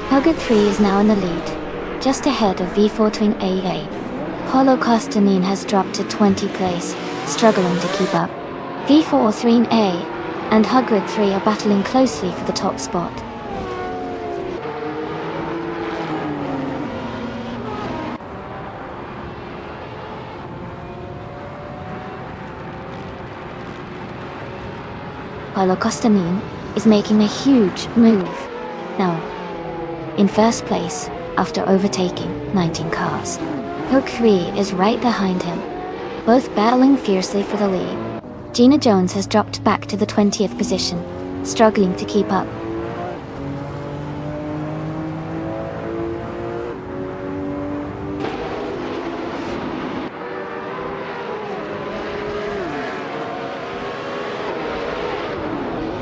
Higgood 3 is now in the lead, just ahead of V43AA. Paulo Costanin has dropped to 20th place, struggling to keep up. V43A and Higgood 3 are battling closely for the top spot. Paulo Costanin is making a huge move now, in first place after overtaking 19 cars. Hook 3 is right behind him, both battling fiercely for the lead. Gina Jones has dropped back to the 20th position, struggling to keep up.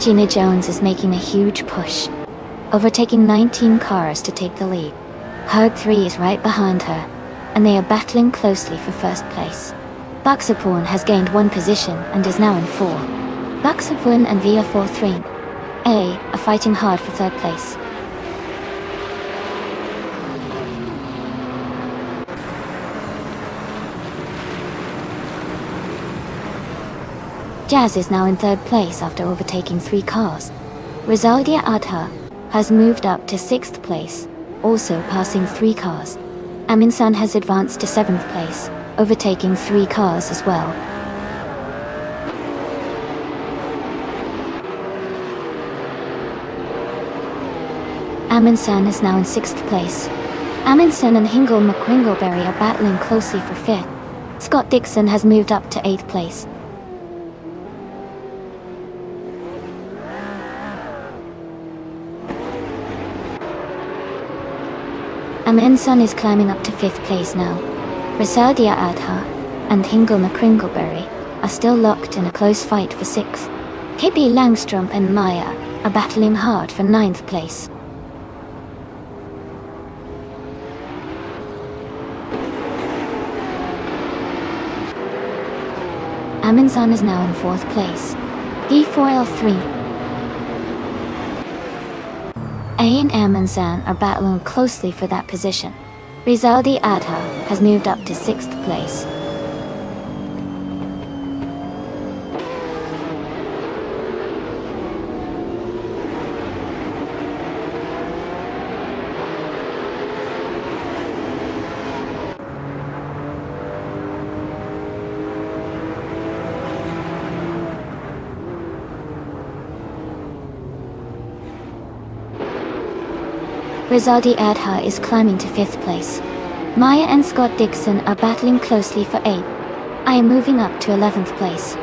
Gina Jones is making a huge push, overtaking 19 cars to take the lead. Hug 3 is right behind her, and they are battling closely for first place. Buxapone has gained 1 position and is now in 4. Buxapone and VF43A are fighting hard for third place. Jazz is now in third place after overtaking 3 cars. Rizaldia Adha has moved up to 6th place, also passing 3 cars. Aminsan has advanced to 7th place, overtaking 3 cars as well. Aminsan is now in 6th place. Aminsan and Hingle McCringleberry are battling closely for 5th. Scott Dixon has moved up to 8th place. Aminsan is climbing up to 5th place now. Rizaldia Adha and Hingle McCringleberry are still locked in a close fight for 6th. KP Langstrom and Maya are battling hard for 9th place. Aminsan is now in 4th place. D4L3 A and Aminsan are battling closely for that position. Rizaldi Adha has moved up to 6th place. Rizaldi Adha is climbing to 5th place. Maya and Scott Dixon are battling closely for 8th. I am moving up to 11th place.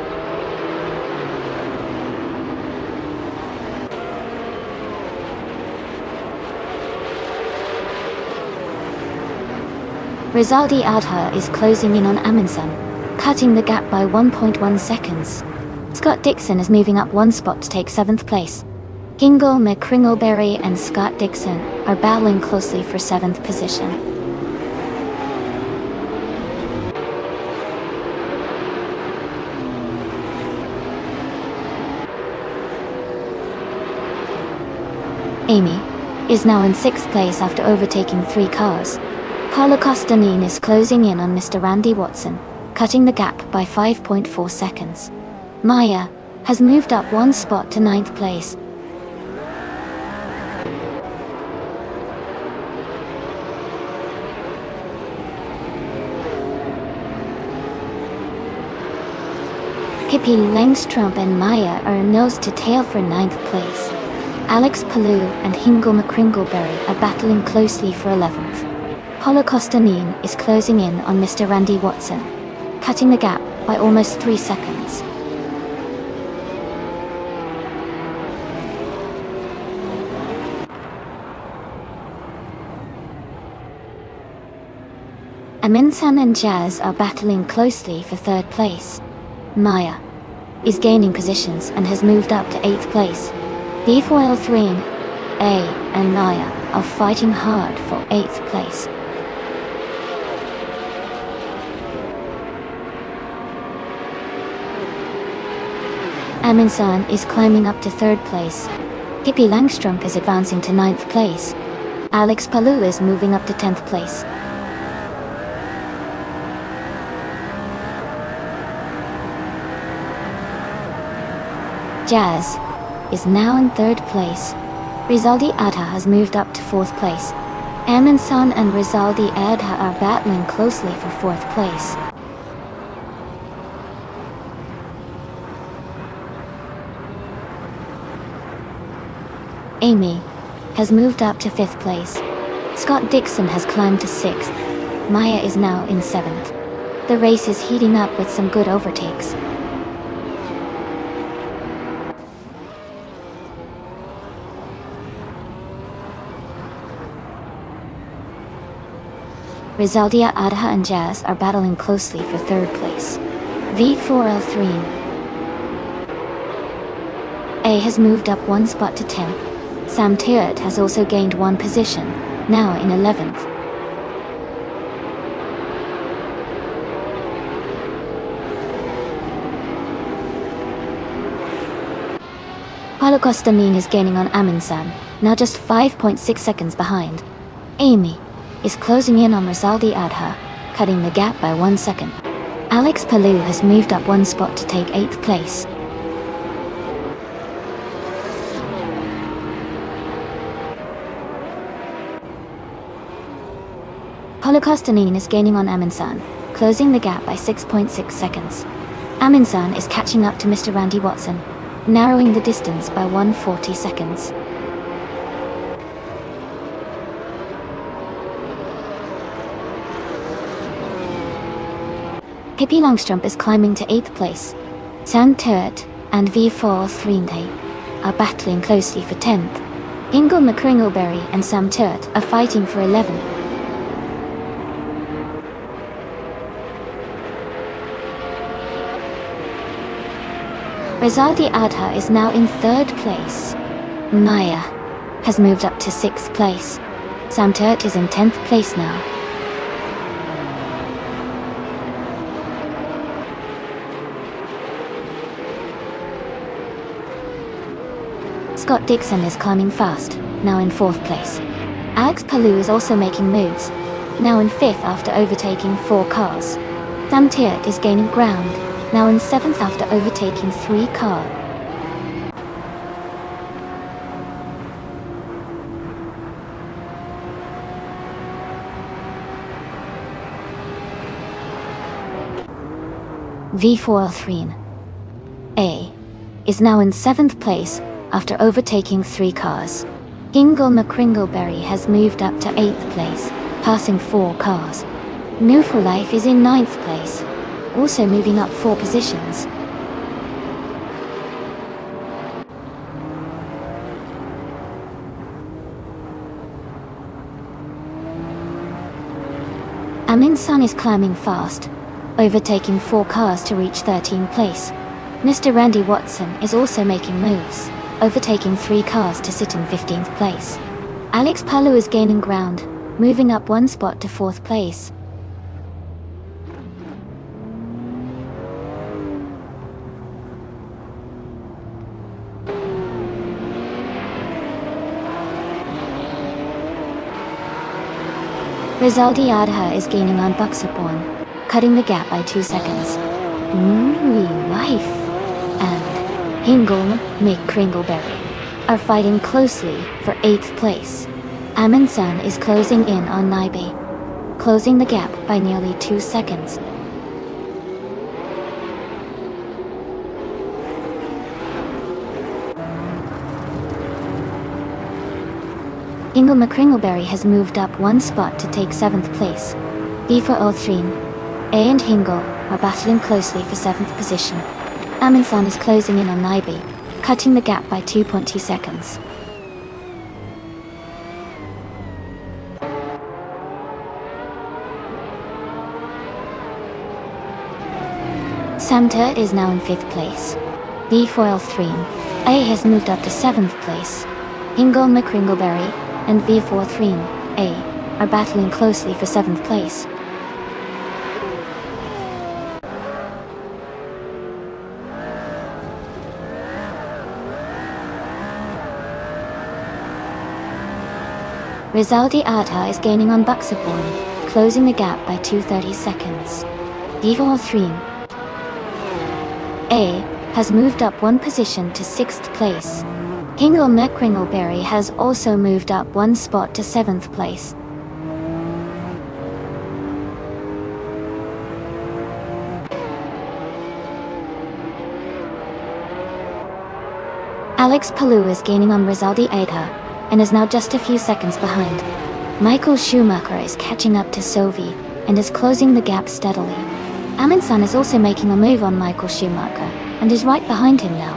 Rizaldi Adha is closing in on Aminsan, cutting the gap by 1.1 seconds. Scott Dixon is moving up 1 spot to take 7th place. Hingle McCringleberry and Scott Dixon are battling closely for 7th position. Amy is now in 6th place after overtaking 3 cars. Paulo Costanin is closing in on Mr. Randy Watson, cutting the gap by 5.4 seconds. Maya has moved up 1 spot to 9th place. Pippi Langstrom and Maya are nose to tail for 9th place. Alex Palou and Hingle McCringleberry are battling closely for 11th. Paulo Costanin is closing in on Mr. Randy Watson, cutting the gap by almost 3 seconds. Aminsan and Jazz are battling closely for 3rd place. Maya is gaining positions and has moved up to 8th place. V4L3, A and Naya are fighting hard for 8th place. Aminsan is climbing up to 3rd place. Pippi Langstrumpf is advancing to 9th place. Alex Palou is moving up to 10th place. Jazz is now in 3rd place. Rizaldi Adha has moved up to 4th place. Aminsan and Rizaldi Adha are battling closely for 4th place. Amy has moved up to 5th place. Scott Dixon has climbed to 6th. Maya is now in 7th. The race is heating up with some good overtakes. Rizaldia Adha and Jazz are battling closely for 3rd place. V4L3 A has moved up 1 spot to 10th. Sam Teart has also gained 1 position, now in 11th. Paulo Costamin is gaining on Aminsan, now just 5.6 seconds behind. Amy is closing in on Rizaldi Adha, cutting the gap by 1 second. Alex Palou has moved up 1 spot to take 8th place. Paulo Costamin is gaining on Aminsan, closing the gap by 6.6 seconds. Aminsan is catching up to Mr. Randy Watson, narrowing the distance by 140 seconds. Pippi Langstrumpf is climbing to 8th place. Sam Teart and V4L3 are battling closely for 10th. Ingo McCringleberry and Sam Teart are fighting for 11th. Rizaldi Adha is now in 3rd place. Maya has moved up to 6th place. Sam Teart is in 10th place now. Scott Dixon is climbing fast, now in 4th place. Alex Palou is also making moves, now in 5th after overtaking 4 cars. Sam Teart is gaining ground, now in 7th after overtaking 3 cars. V4L3 A is now in 7th place after overtaking 3 cars. Ingo McCringleberry has moved up to 8th place, passing 4 cars. New for Life is in 9th place, also moving up 4 positions. Aminsan is climbing fast, overtaking 4 cars to reach 13th place. Mr. Randy Watson is also making moves, overtaking 3 cars to sit in 15th place. Alex Palou is gaining ground, moving up 1 spot to 4th place. Rizaldi Adha is gaining on Buxaborn, cutting the gap by 2 seconds. Life and Ingo McCringleberry are fighting closely for 8th place. Aminsan is closing in on Naibe, closing the gap by nearly 2 seconds. Ingo McCringleberry has moved up 1 spot to take 7th place. V4L3 A and Hingle are battling closely for 7th position. Aminsan is closing in on Naibe, cutting the gap by 2.2 seconds. Samtert is now in 5th place. V4L3 A has moved up to 7th place. Ingol McCringleberry and V43 A are battling closely for 7th place. Rizaldi Adha is gaining on Buxaborn, closing the gap by 230 seconds. V43 A has moved up 1 position to 6th place. Ingol McCringleberry has also moved up 1 spot to 7th place. Alex Palou is gaining on Rizaldi Adha and is now just a few seconds behind. Michael Schumacher is catching up to Sovi and is closing the gap steadily. Amundsen is also making a move on Michael Schumacher and is right behind him now.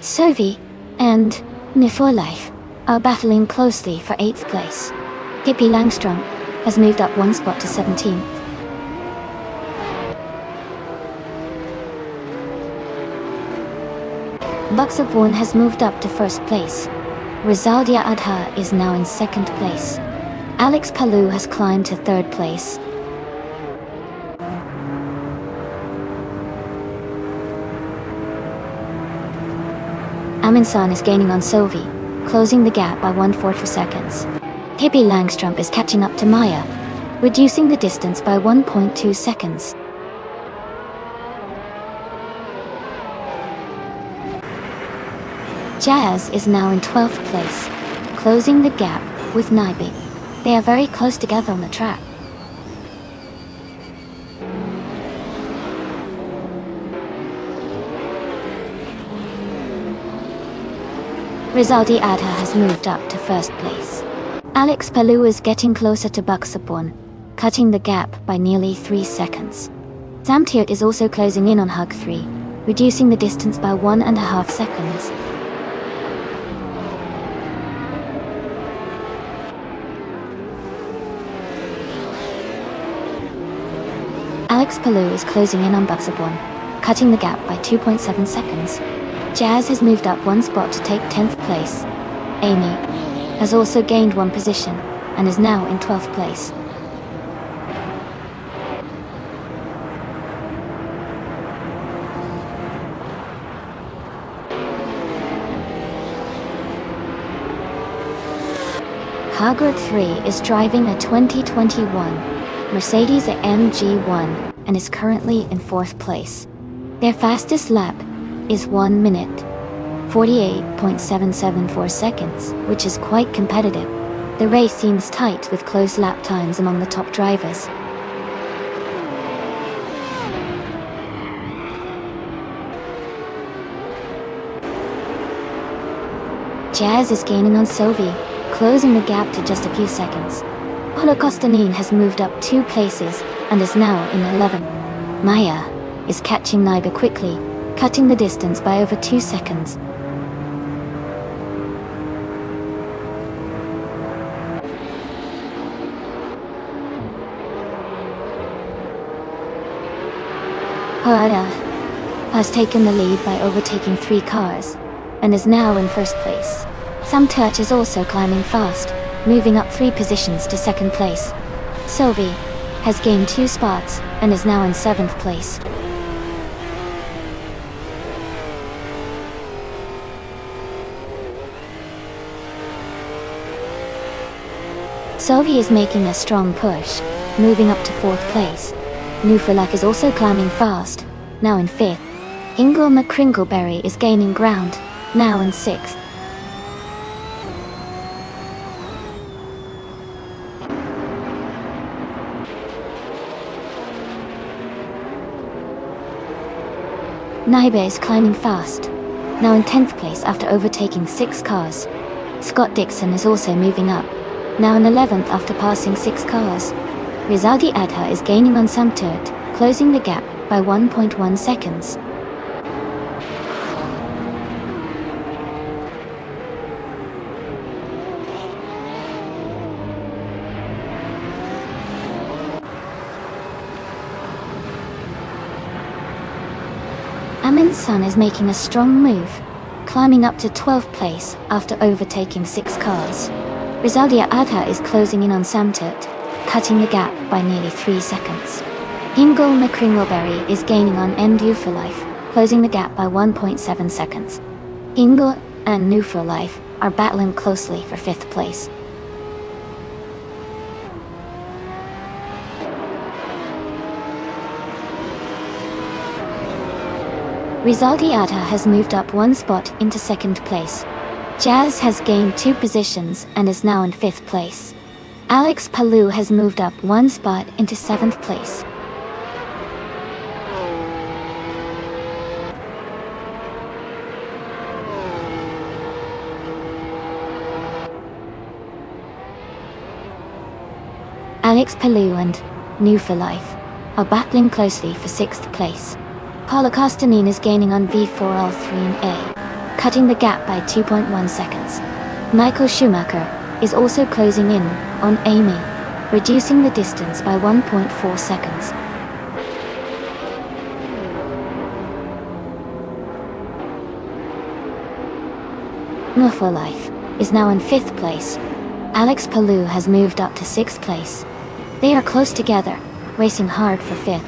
Sovi and Niforlife are battling closely for 8th place. Pippi Langstrom has moved up 1 spot to 17th. Buxaborn has moved up to 1st place. Rizaldi Adha is now in 2nd place. Alex Palou has climbed to 3rd place. Amundsen is gaining on Sovi, closing the gap by 1/4 seconds. Pippi Langstrom is catching up to Maya, reducing the distance by 1.2 seconds. Jazz is now in 12th place, closing the gap with Naibi. They are very close together on the track. Rizaldi Adha has moved up to 1st place. Alex Palou is getting closer to Buxaborn, cutting the gap by nearly 3 seconds. Samtert is also closing in on Hug 3, reducing the distance by 1.5 seconds. Alex Palou is closing in on Buxaborn, cutting the gap by 2.7 seconds. Jazz has moved up 1 spot to take 10th place. Amy has also gained 1 position and is now in 12th place. Hagrid 3 is driving a 2021 Mercedes AMG1 and is currently in 4th place. Their fastest lap is 1 minute, 48.774 seconds, which is quite competitive. The race seems tight with close lap times among the top drivers. Jazz is gaining on Sovi, closing the gap to just a few seconds. Holocostanine has moved up 2 places and is now in 11th. Maya is catching Naiba quickly, cutting the distance by over 2 seconds. Hoada has taken the lead by overtaking 3 cars and is now in 1st place. Samtert is also climbing fast, moving up 3 positions to 2nd place. Sovi has gained 2 spots and is now in 7th place. Sovi is making a strong push, moving up to 4th place. Nufalak is also climbing fast, now in 5th. Ingol McCringleberry is gaining ground, now in 6th. Naibe is climbing fast, now in 10th place after overtaking 6 cars. Scott Dixon is also moving up, now in 11th after passing 6 cars. Rizaldi Adha is gaining on Samtert, closing the gap by 1.1 seconds. Amundsen is making a strong move, climbing up to 12th place after overtaking 6 cars. Rizaldia Adha is closing in on Samtut, cutting the gap by nearly 3 seconds. Ingol McCringleberry is gaining on Endu for Life, closing the gap by 1.7 seconds. Ingol and New for Life are battling closely for 5th place. Rizaldi Adha has moved up 1 spot into 2nd place. Jazz has gained 2 positions and is now in 5th place. Alex Palou has moved up 1 spot into 7th place. Alex Palou and New for Life are battling closely for 6th place. Paula Costanin is gaining on V4L3A, cutting the gap by 2.1 seconds. Michael Schumacher is also closing in on Amy, reducing the distance by 1.4 seconds. New for Life is now in 5th place. Alex Palou has moved up to 6th place. They are close together, racing hard for 5th.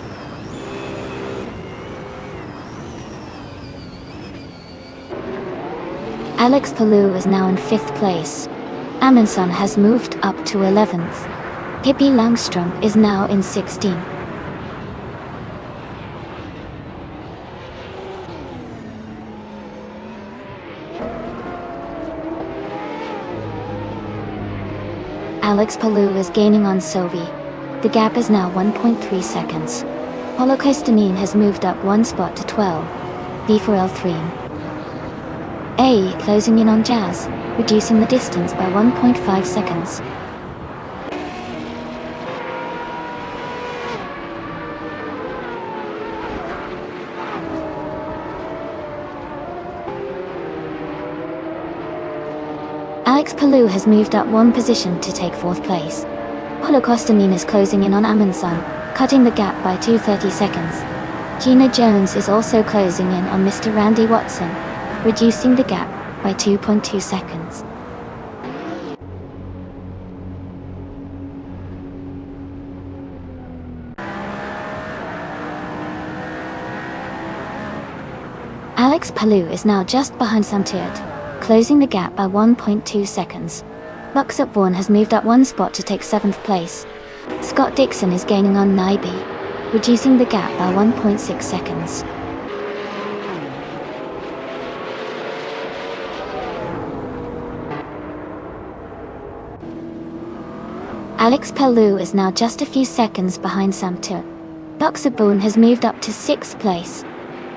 Alex Palou is now in 5th place. Amundsen has moved up to 11th. Pippi Langstrom is now in 16th. Alex Palou is gaining on Sovi. The gap is now 1.3 seconds. Paulo Costanin has moved up 1 spot to 12. V4L3. A closing in on Jazz, reducing the distance by 1.5 seconds. Alex Palou has moved up 1 position to take 4th place. Paulo Costanin is closing in on Amundsen, cutting the gap by 2.30 seconds. Gina Jones is also closing in on Mr. Randy Watson, reducing the gap by 2.2 seconds. Alex Palou is now just behind Samtiert, closing the gap by 1.2 seconds. Luxup Vaughan has moved up 1 spot to take 7th place. Scott Dixon is gaining on Naibi, reducing the gap by 1.6 seconds. Alex Palou is now just a few seconds behind Samtiert. Luxup Vaughan has moved up to 6th place.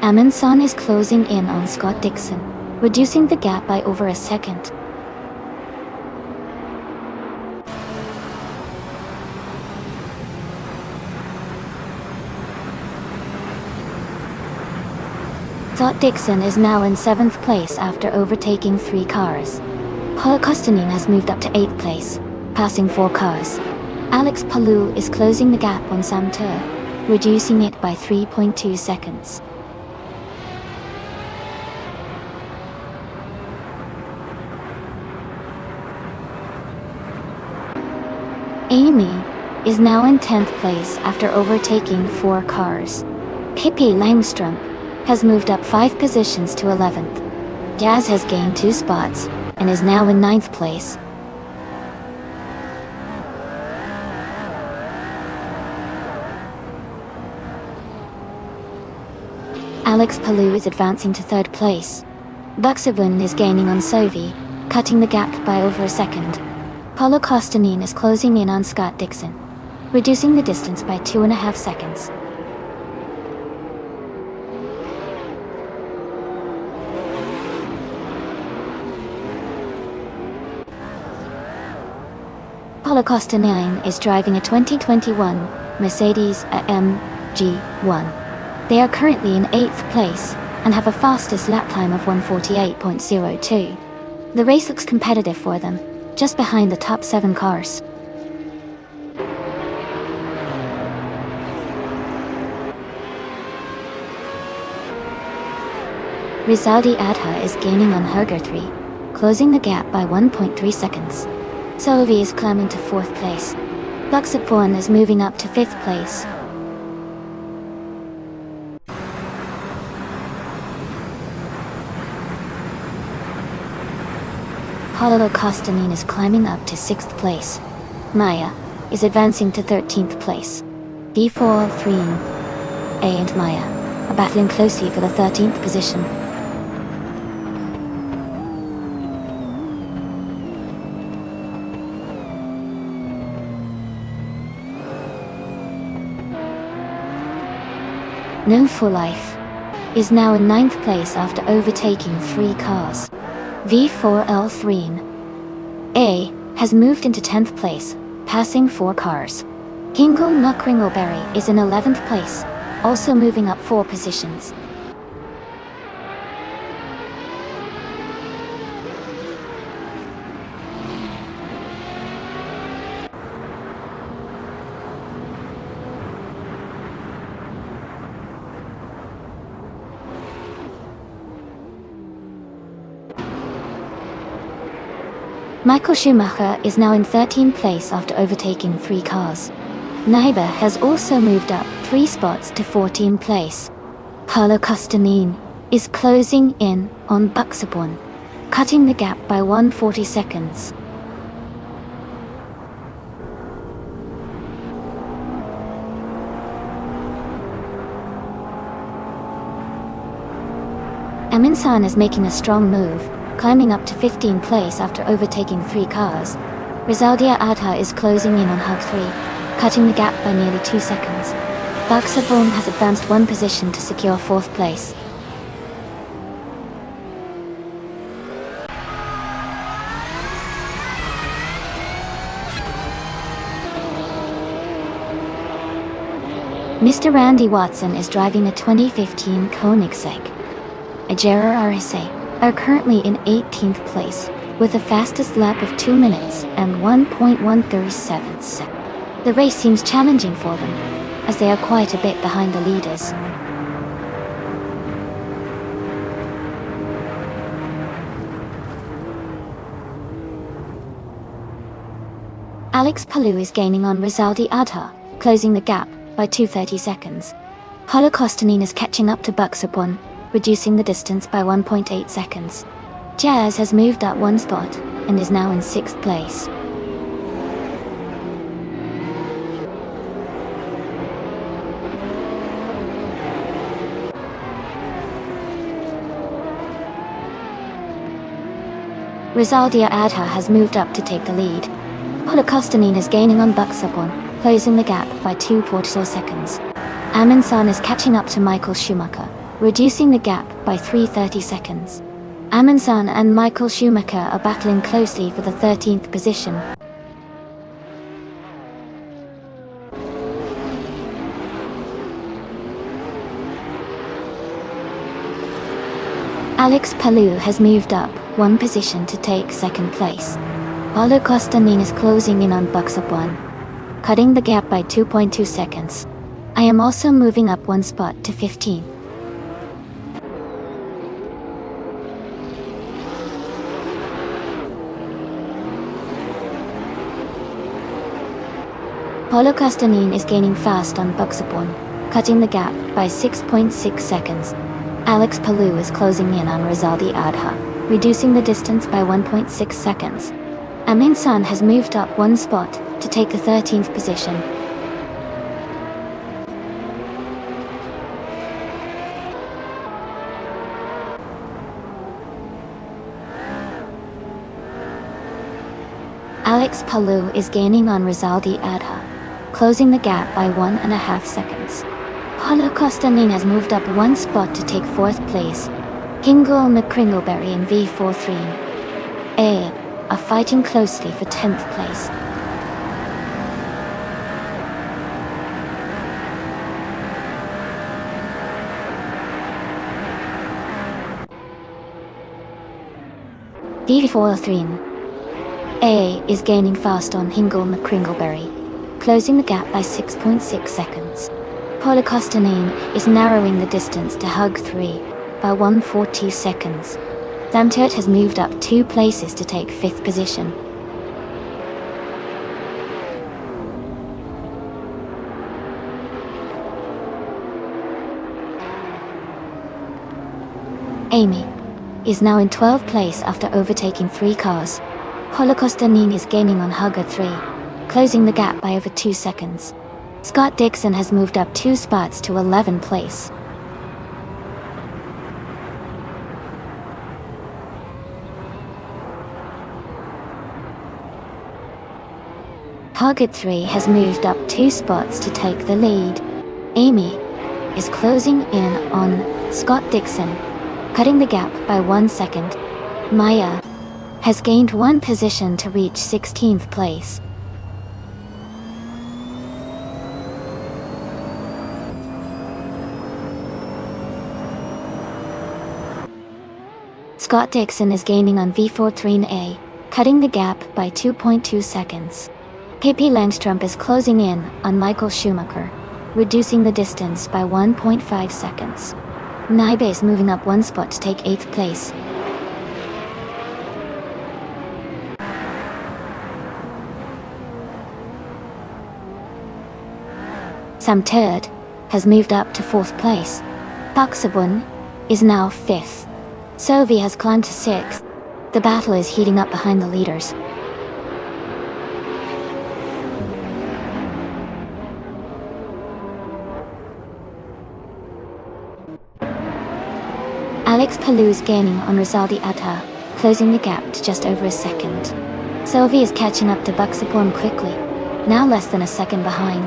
Amundsen is closing in on Scott Dixon, reducing the gap by over a second. Scott Dixon is now in 7th place after overtaking 3 cars. Paul Costanin has moved up to 8th place, passing 4 cars. Alex Palou is closing the gap on Samtiert, reducing it by 3.2 seconds. Amy is now in 10th place after overtaking 4 cars. Pippi Langstrom has moved up 5 positions to 11th. Jazz has gained 2 spots and is now in 9th place. Alex Palou is advancing to 3rd place. Buxabun is gaining on Sovi, cutting the gap by over a second. Paulo Costanin is closing in on Scott Dixon, reducing the distance by 2.5 seconds. Paulo Costanin is driving a 2021 Mercedes AMG 1. They are currently in 8th place and have a fastest lap time of 1:48.02. The race looks competitive for them, just behind the top 7 cars. Rizaldi Adha is gaining on Hugger 3, closing the gap by 1.3 seconds. Solvi is climbing to 4th place. Buxaporn is moving up to 5th place. Paulo Costanin is climbing up to 6th place. Maya is advancing to 13th place. V4, 3, A and Maya are battling closely for the 13th position. No For Life is now in 9th place after overtaking 3 cars. V4L3 A has moved into 10th place, passing 4 cars. Hingle Muckringleberry is in 11th place, also moving up 4 positions. Michael Schumacher is now in 13th place after overtaking 3 cars. Naiba has also moved up 3 spots to 14th place. Paulo Costanin is closing in on Buxaporn, cutting the gap by 140 seconds. Aminsan is making a strong move, climbing up to 15th place after overtaking 3 cars. Rizaldi Adha is closing in on Hug 3, cutting the gap by nearly 2 seconds. Buxaporn has advanced 1 position to secure 4th place. Mr. Randy Watson is driving a 2015 Koenigsegg. Ajera RSA are currently in 18th place, with the fastest lap of 2 minutes and 1.137 seconds. The race seems challenging for them, as they are quite a bit behind the leaders. Alex Palou is gaining on Rizaldi Adha, closing the gap by 230 seconds. Paulo Costanin is catching up to Buxaporn, reducing the distance by 1.8 seconds. Jazz has moved up 1 spot and is now in 6th place. Rizaldi Adha has moved up to take the lead. Paulo Costanin is gaining on Buxaporn, closing the gap by 2.4 seconds. Aminsan is catching up to Michael Schumacher, reducing the gap by 330 seconds. Aminsan and Michael Schumacher are battling closely for the 13th position. Alex Palou has moved up 1 position to take 2nd place. Paulo Costanin is closing in on Buxaporn, cutting the gap by 2.2 seconds. I am also moving up 1 spot to 15. Paulo Costanin is gaining fast on Buxaporn, cutting the gap by 6.6 seconds. Alex Palou is closing in on Rizaldi Adha, reducing the distance by 1.6 seconds. Aminsan has moved up 1 spot to take the 13th position. Alex Palou is gaining on Rizaldi Adha, closing the gap by 1.5 seconds. Paulo Costanin has moved up 1 spot to take 4th place. Hingle McCringleberry and V43 A are fighting closely for 10th place. V43 A is gaining fast on Hingle McCringleberry, closing the gap by 6.6 seconds. Paulo Costanin is narrowing the distance to Hug 3 by 1:42 seconds. Sam Turt has moved up 2 places to take 5th position. Amy is now in 12th place after overtaking 3 cars. Holocaustin is gaining on Hugger 3, closing the gap by over 2 seconds. Scott Dixon has moved up 2 spots to 11th place. Target 3 has moved up 2 spots to take the lead. Amy is closing in on Scott Dixon, cutting the gap by 1 second. Maya has gained 1 position to reach 16th place. Scott Dixon is gaining on V43A, cutting the gap by 2.2 seconds. KP Langstrup is closing in on Michael Schumacher, reducing the distance by 1.5 seconds. Naibe is moving up 1 spot to take 8th place. Sam Turt has moved up to 4th place. Park Sabun is now 5th. Sovi has climbed to 6th. The battle is heating up behind the leaders. Alex Palou is gaining on Rizaldi Adha, closing the gap to just over a second. Sovi is catching up to Buxapom quickly, now less than a second behind.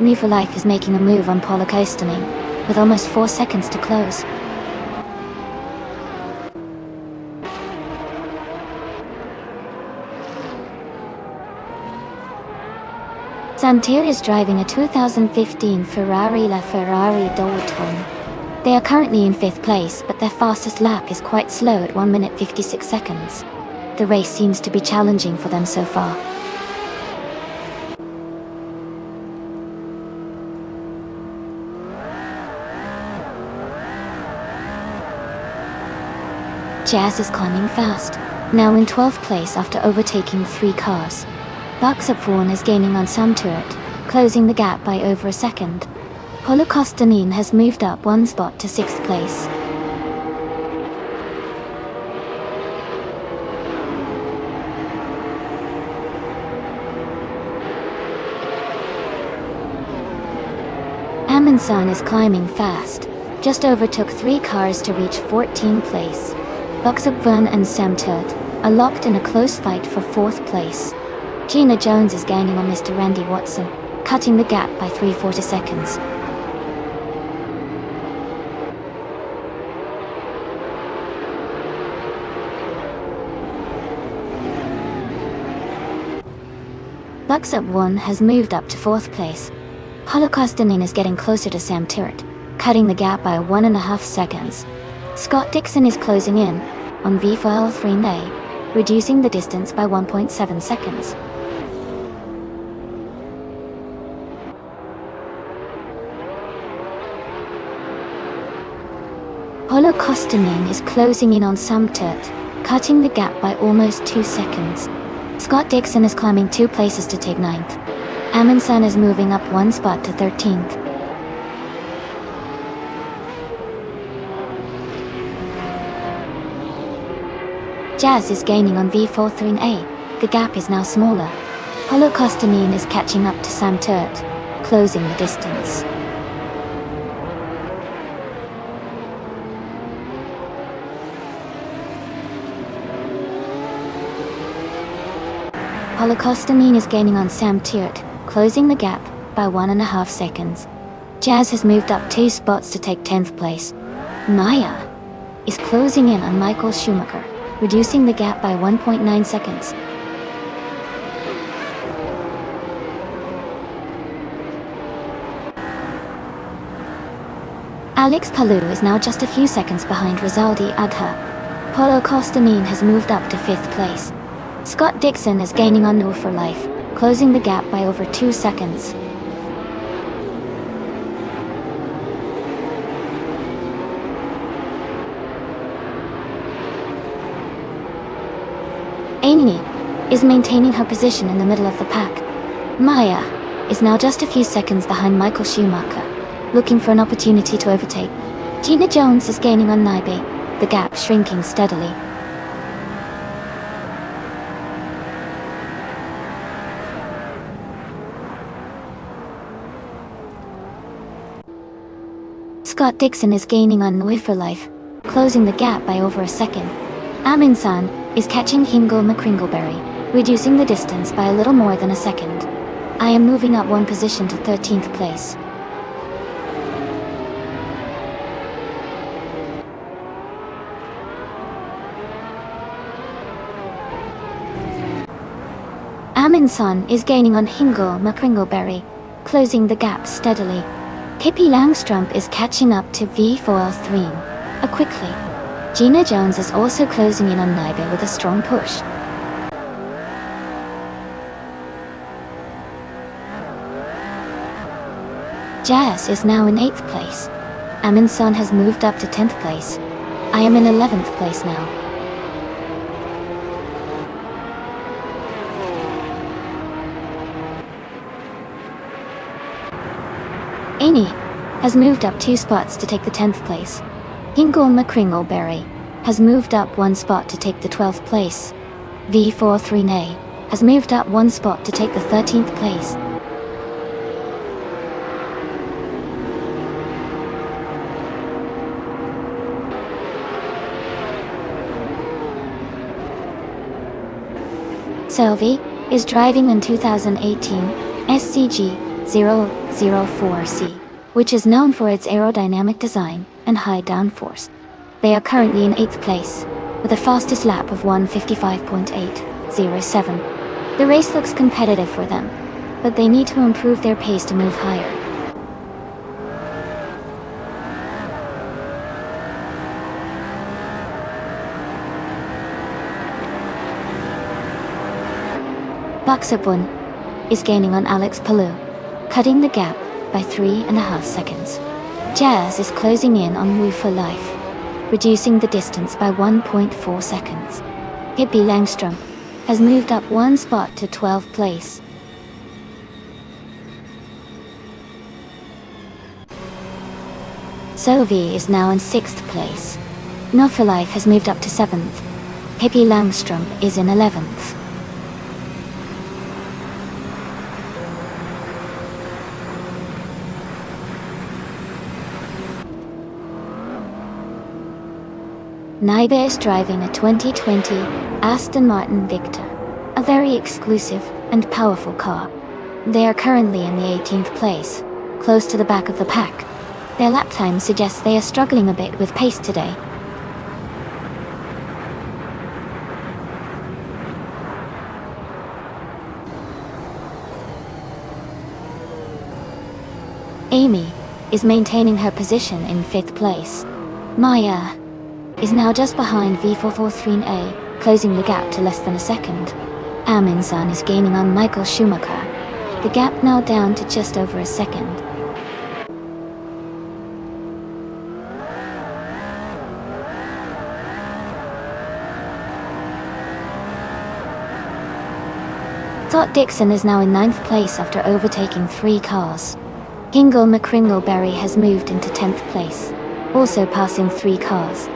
New for Life is making a move on Holocaustin, with almost 4 seconds to close. Sam Turt is driving a 2015 Ferrari LaFerrari Daytona. They are currently in 5th place, but their fastest lap is quite slow at 1 minute 56 seconds. The race seems to be challenging for them so far. Jazz is climbing fast, now in 12th place after overtaking 3 cars. Buxapom is gaining on Sam Turt, closing the gap by over a second. Holocaustin has moved up 1 spot to 6th place. Amundsen is climbing fast, just overtook 3 cars to reach 14th place. Buxapom and Sam Turt are locked in a close fight for 4th place. Gina Jones is gaining on Mr. Randy Watson, cutting the gap by 3/4 seconds. Buxapom has moved up to 4th place. Holocaustin is getting closer to Sam Turt, cutting the gap by 1.5 seconds. Scott Dixon is closing in on V43A, reducing the distance by 1.7 seconds. Holocaustin is closing in on Sam Turt, cutting the gap by almost 2 seconds. Scott Dixon is climbing 2 places to take 9th. Amundsen is moving up 1 spot to 13th. Jazz is gaining on V43A. The gap is now smaller. Holocaustin is catching up to Sam Turt, closing the distance. Holocaustin is gaining on Sam Turt, closing the gap by 1.5 seconds. Jazz has moved up 2 spots to take 10th place. Maya is closing in on Michael Schumacher, reducing the gap by 1.9 seconds. Alex Palou is now just a few seconds behind Rizaldi Adha. Holocaustin has moved up to 5th place. Scott Dixon is gaining on New for Life, closing the gap by over 2 seconds. is maintaining her position in the middle of the pack. Maya is now just a few seconds behind Michael Schumacher, looking for an opportunity to overtake. Gina Jones is gaining on Naibe, the gap shrinking steadily. Scott Dixon is gaining on Nui for Life, closing the gap by over a second. Amin-san is catching Hingle McCringleberry, reducing the distance by a little more than a second. I am moving up one position to 13th place. Amin-san is gaining on Hingle McCringleberry, closing the gap steadily. Pippi Langstrumpf is catching up to V4L3 quickly. Gina Jones is also closing in on Naibe with a strong push. Jazz is now in 8th place. Amin-san has moved up to 10th place. I am in 11th place now. Amy has moved up 2 spots to take the 10th place. Hingle McCringleberry has moved up 1 spot to take the 12th place. V43 has moved up 1 spot to take the 13th place. Sylvie is driving in 2018 SCG 004C, which is known for its aerodynamic design and high downforce. They are currently in 8th place, with a fastest lap of 1:55.807. The race looks competitive for them, but they need to improve their pace to move higher. Buxabun is gaining on Alex Palou, cutting the gap by 3.5 seconds. Jazz is closing in on Wu for Life, reducing the distance by 1.4 seconds. Pippi Langstrumpf has moved up 1 spot to 12th place. Sylvie is now in 6th place. No for Life has moved up to 7th. Pippi Langstrumpf is in 11th. Naibe is driving a 2020 Aston Martin Victor, a very exclusive and powerful car. They are currently in the 18th place, close to the back of the pack. Their lap time suggests they are struggling a bit with pace today. Amy is maintaining her position in 5th place. Maya is now just behind V443A, closing the gap to less than a second. Amin-san is gaining on Michael Schumacher. The gap now down to just over a second. Scott Dixon is now in 9th place after overtaking 3 cars. Hingle McCringleberry has moved into 10th place, also passing 3 cars.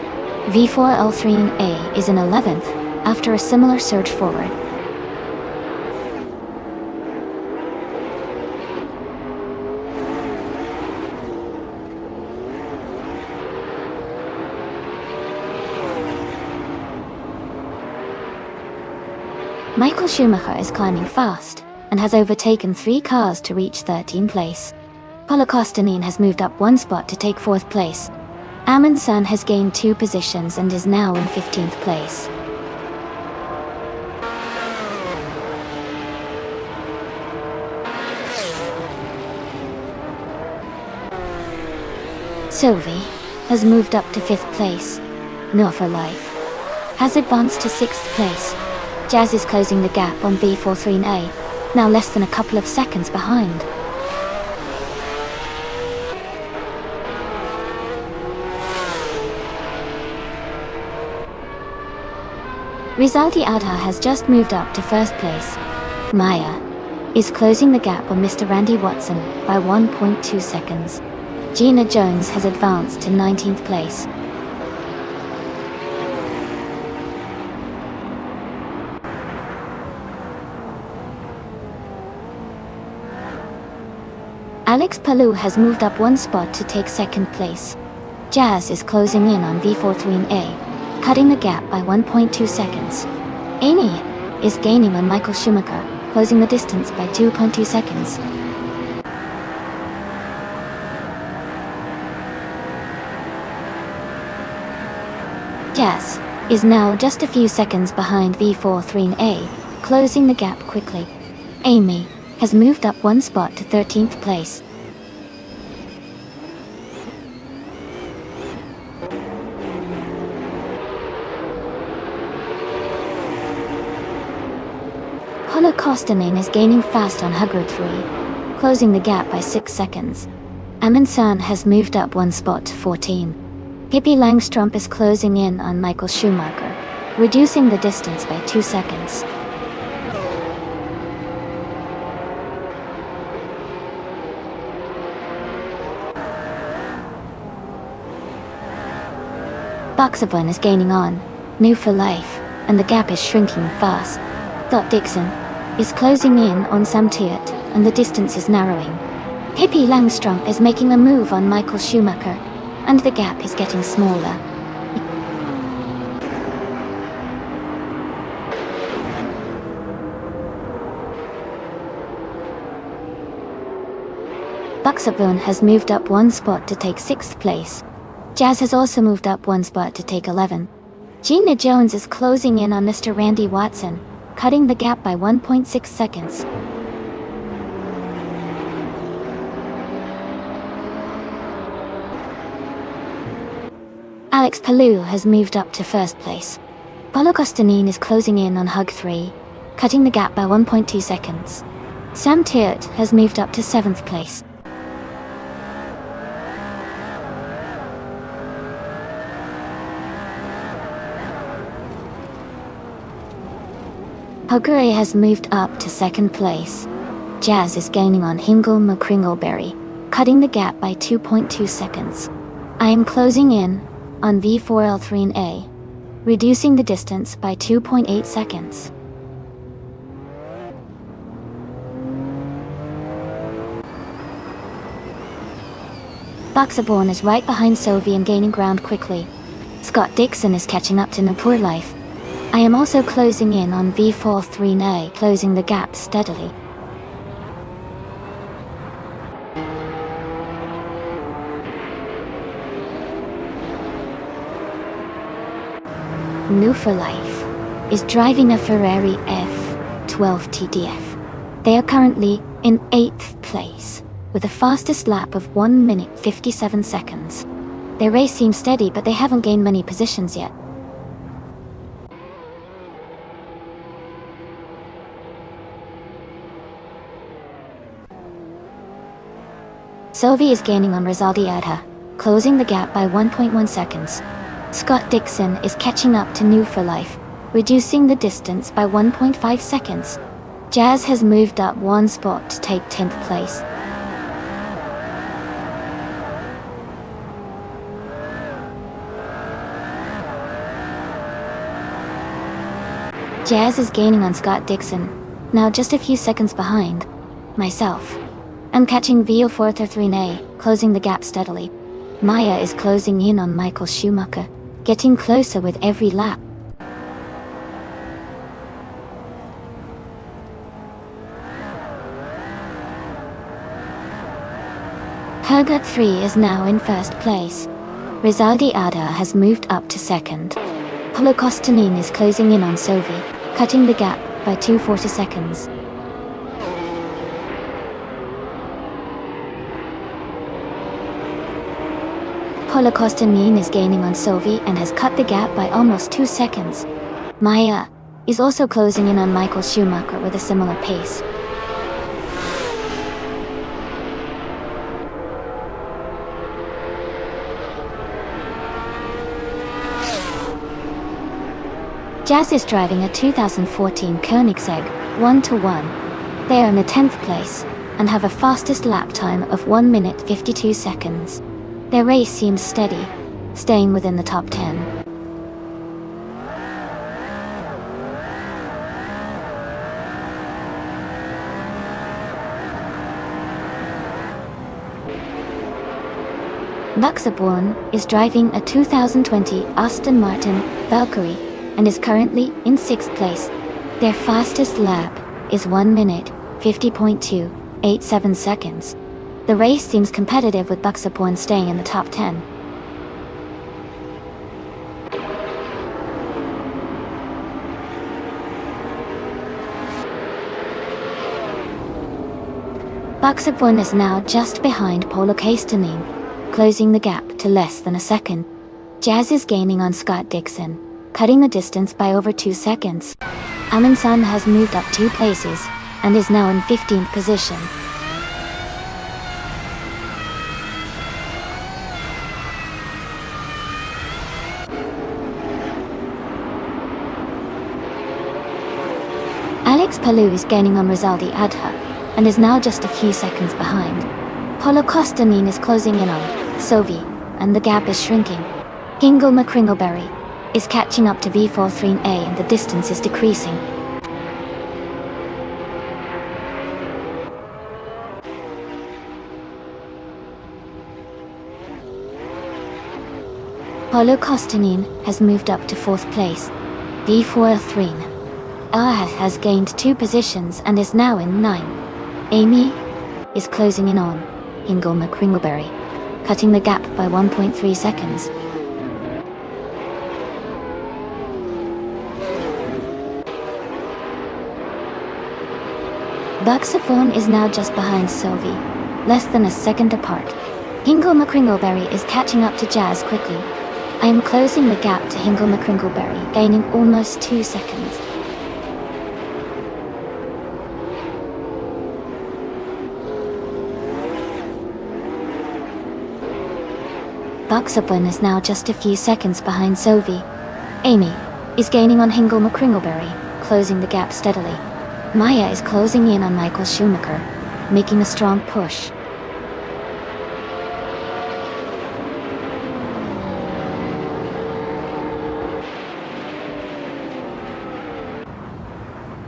V4L3A is in 11th, after a similar surge forward. Michael Schumacher is climbing fast, and has overtaken 3 cars to reach 13th place. Paula Kostanin has moved up 1 spot to take 4th place. Amin-san has gained 2 positions and is now in 15th place. Sylvie has moved up to 5th place. No for Life has advanced to 6th place. Jazz is closing the gap on V43A, now less than a couple of seconds behind. Rizaldi Adha has just moved up to first place. Maya is closing the gap on Mr. Randy Watson by 1.2 seconds. Gina Jones has advanced to 19th place. Alex Palou has moved up one spot to take second place. Jazz is closing in on V43A, cutting the gap by 1.2 seconds. Amy is gaining on Michael Schumacher, closing the distance by 2.2 seconds. Jazz is now just a few seconds behind V43A, closing the gap quickly. Amy has moved up one spot to 13th place. Paula Kostanen is gaining fast on Hugger 3, closing the gap by 6 seconds. Amundsen has moved up one spot to 14. Pippi Langstrup is closing in on Michael Schumacher, reducing the distance by 2 seconds. Buxaburn is gaining on New for Life, and the gap is shrinking fast. Dot Dixon is closing in on Sam Tiat, and the distance is narrowing. Pippi Langstrup is making a move on Michael Schumacher, and the gap is getting smaller. Buxaburn has moved up one spot to take 6th place. Jazz has also moved up one spot to take 11. Gina Jones is closing in on Mr. Randy Watson, cutting the gap by 1.6 seconds. Alex Palou has moved up to first place. Paolo Costanin is closing in on Hug 3, cutting the gap by 1.2 seconds. Sam Tiat has moved up to 7th place. Hoguri has moved up to 2nd place. Jazz is gaining on Hingle McCringleberry, cutting the gap by 2.2 seconds. I am closing in on V4L3A, reducing the distance by 2.8 seconds. Buxaborn is right behind Sophie and gaining ground quickly. Scott Dixon is catching up to Nupur Life. I am also closing in on V43A, closing the gap steadily. New for Life is driving a Ferrari F12 TDF. They are currently in 8th place, with the fastest lap of 1 minute 57 seconds. Their race seems steady, but they haven't gained many positions yet. Sophie is gaining on Rizaldi Adha, closing the gap by 1.1 seconds. Scott Dixon is catching up to New for Life, reducing the distance by 1.5 seconds. Jazz has moved up one spot to take 10th place. Jazz is gaining on Scott Dixon, now just a few seconds behind myself. I'm catching V4L3A, closing the gap steadily. Maya is closing in on Michael Schumacher, getting closer with every lap. Hergert 3 is now in 1st place. Rizaldi Adha has moved up to 2nd. Paolo Costanin is closing in on Sophie, cutting the gap by 2.40 seconds. Paolo Costanin is gaining on Sophie and has cut the gap by almost 2 seconds. Maya is also closing in on Michael Schumacher with a similar pace. Jazz is driving a 2014 Koenigsegg 1-1. They are in the 10th place and have a fastest lap time of 1 minute 52 seconds. Their race seems steady, staying within the top 10. Luxembourg is driving a 2020 Aston Martin Valkyrie and is currently in 6th place. Their fastest lap is 1 minute 50.287 seconds. The race seems competitive with Luxembourg staying in the top 10. Luxembourg is now just behind Polo Kastanin, closing the gap to less than a second. Jazz is gaining on Scott Dixon, cutting the distance by over 2 seconds. Amundsen has moved up 2 places and is now in 15th position. Alex Palou is gaining on Rizaldi Adha and is now just a few seconds behind. Polo Kostanin is closing in on Sovi, and the gap is shrinking. Hingle McCringleberry is catching up to V43A and the distance is decreasing. Polo Kostanin has moved up to 4th place. V43 has gained 2 positions and is now in 9. Amy is closing in on Hingle McCringleberry, cutting the gap by 1.3 seconds. Luxembourg is now just behind Sovi, less than a second apart. Hingle McCringleberry is catching up to Jazz quickly. I am closing the gap to Hingle McCringleberry, gaining almost 2 seconds. Luxembourg is now just a few seconds behind Sovi. Amy is gaining on Hingle McCringleberry, closing the gap steadily. Maya is closing in on Michael Schumacher, making a strong push.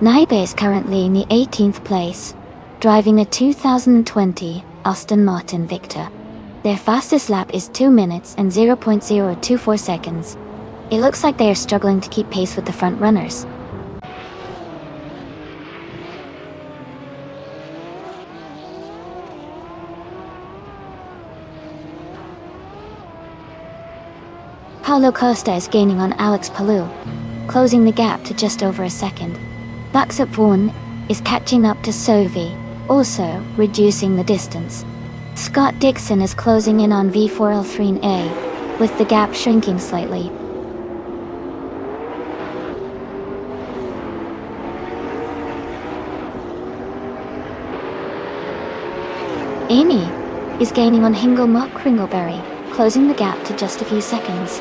Naibe is currently in the 18th place, driving a 2020 Aston Martin Victor. Their fastest lap is 2 minutes and 0.024 seconds. It looks like they are struggling to keep pace with the front runners. Paulo Costa is gaining on Alex Palou, closing the gap to just over a second. Luxembourg is catching up to Sovi, also reducing the distance. Scott Dixon is closing in on V4L3A, with the gap shrinking slightly. Amy is gaining on Hingle McCringleberry, closing the gap to just a few seconds.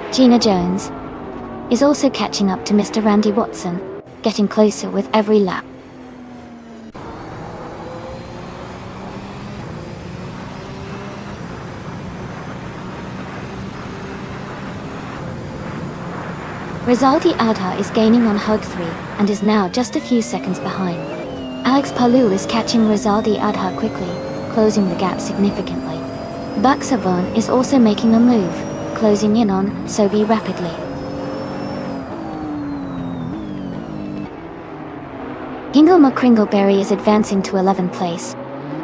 Gina Jones is also catching up to Mr. Randy Watson, getting closer with every lap. Rizaldi Adha is gaining on Hug 3 and is now just a few seconds behind. Alex Palou is catching Rizaldi Adha quickly, closing the gap significantly. Luxembourg is also making a move, closing in on Sovi rapidly. Hingle McCringleberry is advancing to 11th place.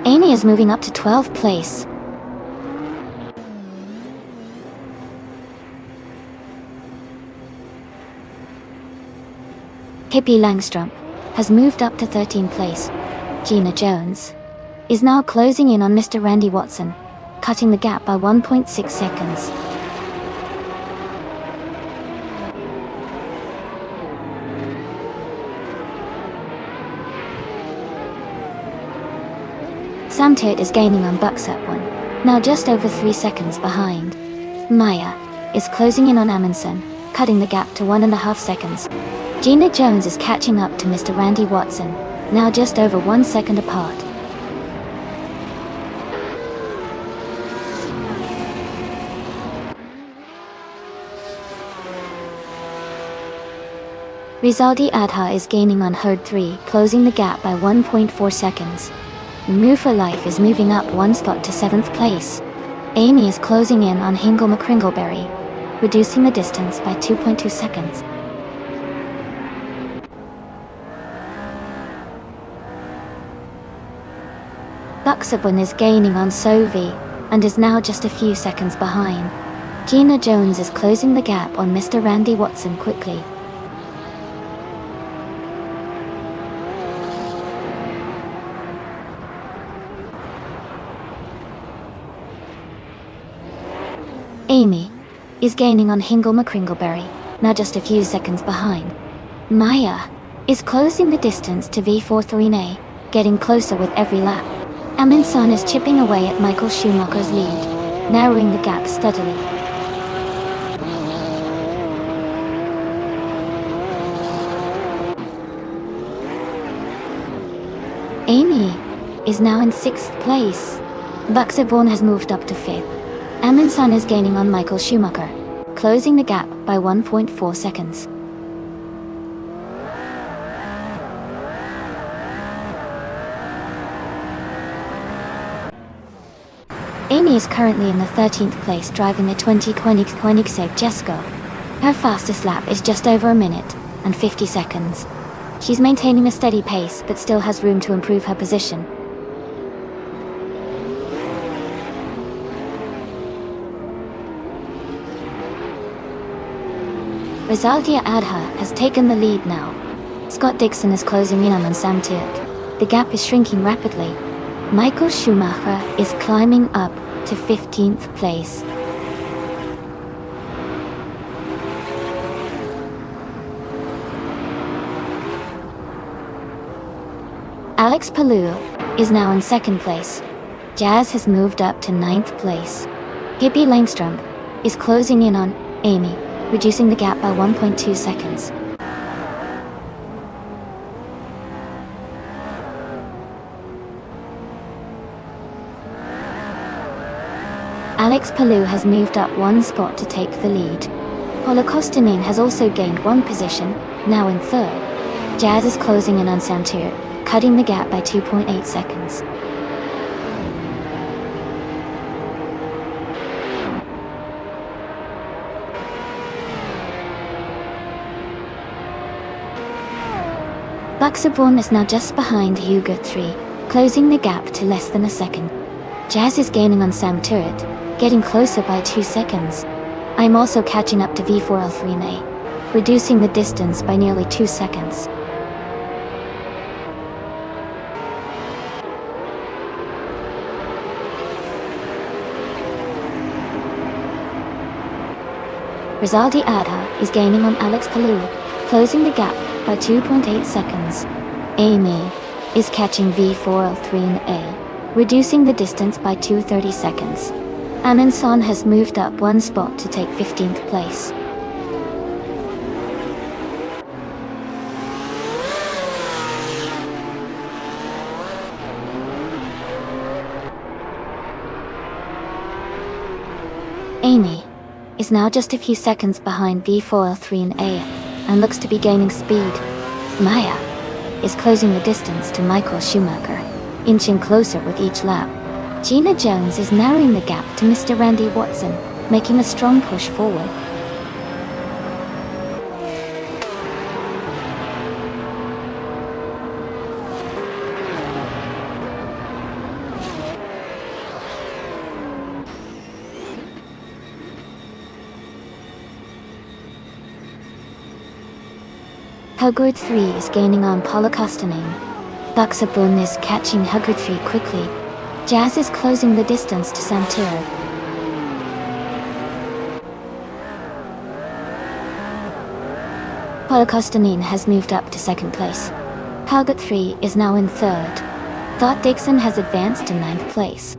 Amy is moving up to 12th place. Pippi Langström has moved up to 13th place. Gina Jones is now closing in on Mr. Randy Watson, cutting the gap by 1.6 seconds. Samtet is gaining on Buxup1, now just over 3 seconds behind. Maya is closing in on Amundsen, cutting the gap to 1.5 seconds. Gina Jones is catching up to Mr. Randy Watson, now just over 1 second apart. Rizaldi Adha is gaining on herd 3, closing the gap by 1.4 seconds. Move for Life is moving up 1 spot to 7th place. Amy is closing in on Hingle McCringleberry, reducing the distance by 2.2 seconds. Buxabun is gaining on Sovi, and is now just a few seconds behind. Gina Jones is closing the gap on Mr. Randy Watson quickly. Amy is gaining on Hingle McCringleberry, now just a few seconds behind. Maya is closing the distance to V43A, getting closer with every lap. Aminsan is chipping away at Michael Schumacher's lead, narrowing the gap steadily. Amy is now in 6th place. Buxaborn has moved up to 5th. Aminsan is gaining on Michael Schumacher, closing the gap by 1.4 seconds. Amy is currently in the 13th place driving the 2020 Koenigsegg Jesko. Her fastest lap is just over a minute and 50 seconds. She's maintaining a steady pace but still has room to improve her position. Rizaldia Adha has taken the lead now. Scott Dixon is closing in on Sam Turt. The gap is shrinking rapidly. Michael Schumacher is climbing up to 15th place. Alex Palou is now in 2nd place. Jazz has moved up to 9th place. Hippie Langstrom is closing in on Amy, reducing the gap by 1.2 seconds. Alex Palou has moved up 1 spot to take the lead. Holokostanin has also gained 1 position, now in 3rd. Jazz is closing in on Santur, cutting the gap by 2.8 seconds. Buxaborn is now just behind Hugo 3, closing the gap to less than a second. Jazz is gaining on Sam Turret, getting closer by 2 seconds. I'm also catching up to V4L3A, reducing the distance by nearly 2 seconds. Rizaldi Adha is gaining on Alex Palou, closing the gap by 2.8 seconds. Amy is catching V4L3A, reducing the distance by 2:30 seconds. Aminsan has moved up 1 spot to take 15th place. Amy is now just a few seconds behind V4L3A and looks to be gaining speed. Maya is closing the distance to Michael Schumacher, inching closer with each lap. Gina Jones is narrowing the gap to Mr. Randy Watson, making a strong push forward. Hugard 3 is gaining on Polokostanin. Buxabun is catching Hugard 3 quickly. Jazz is closing the distance to Santur. Polokostanin has moved up to 2nd place. Hugard 3 is now in 3rd. Thought Dixon has advanced to 9th place.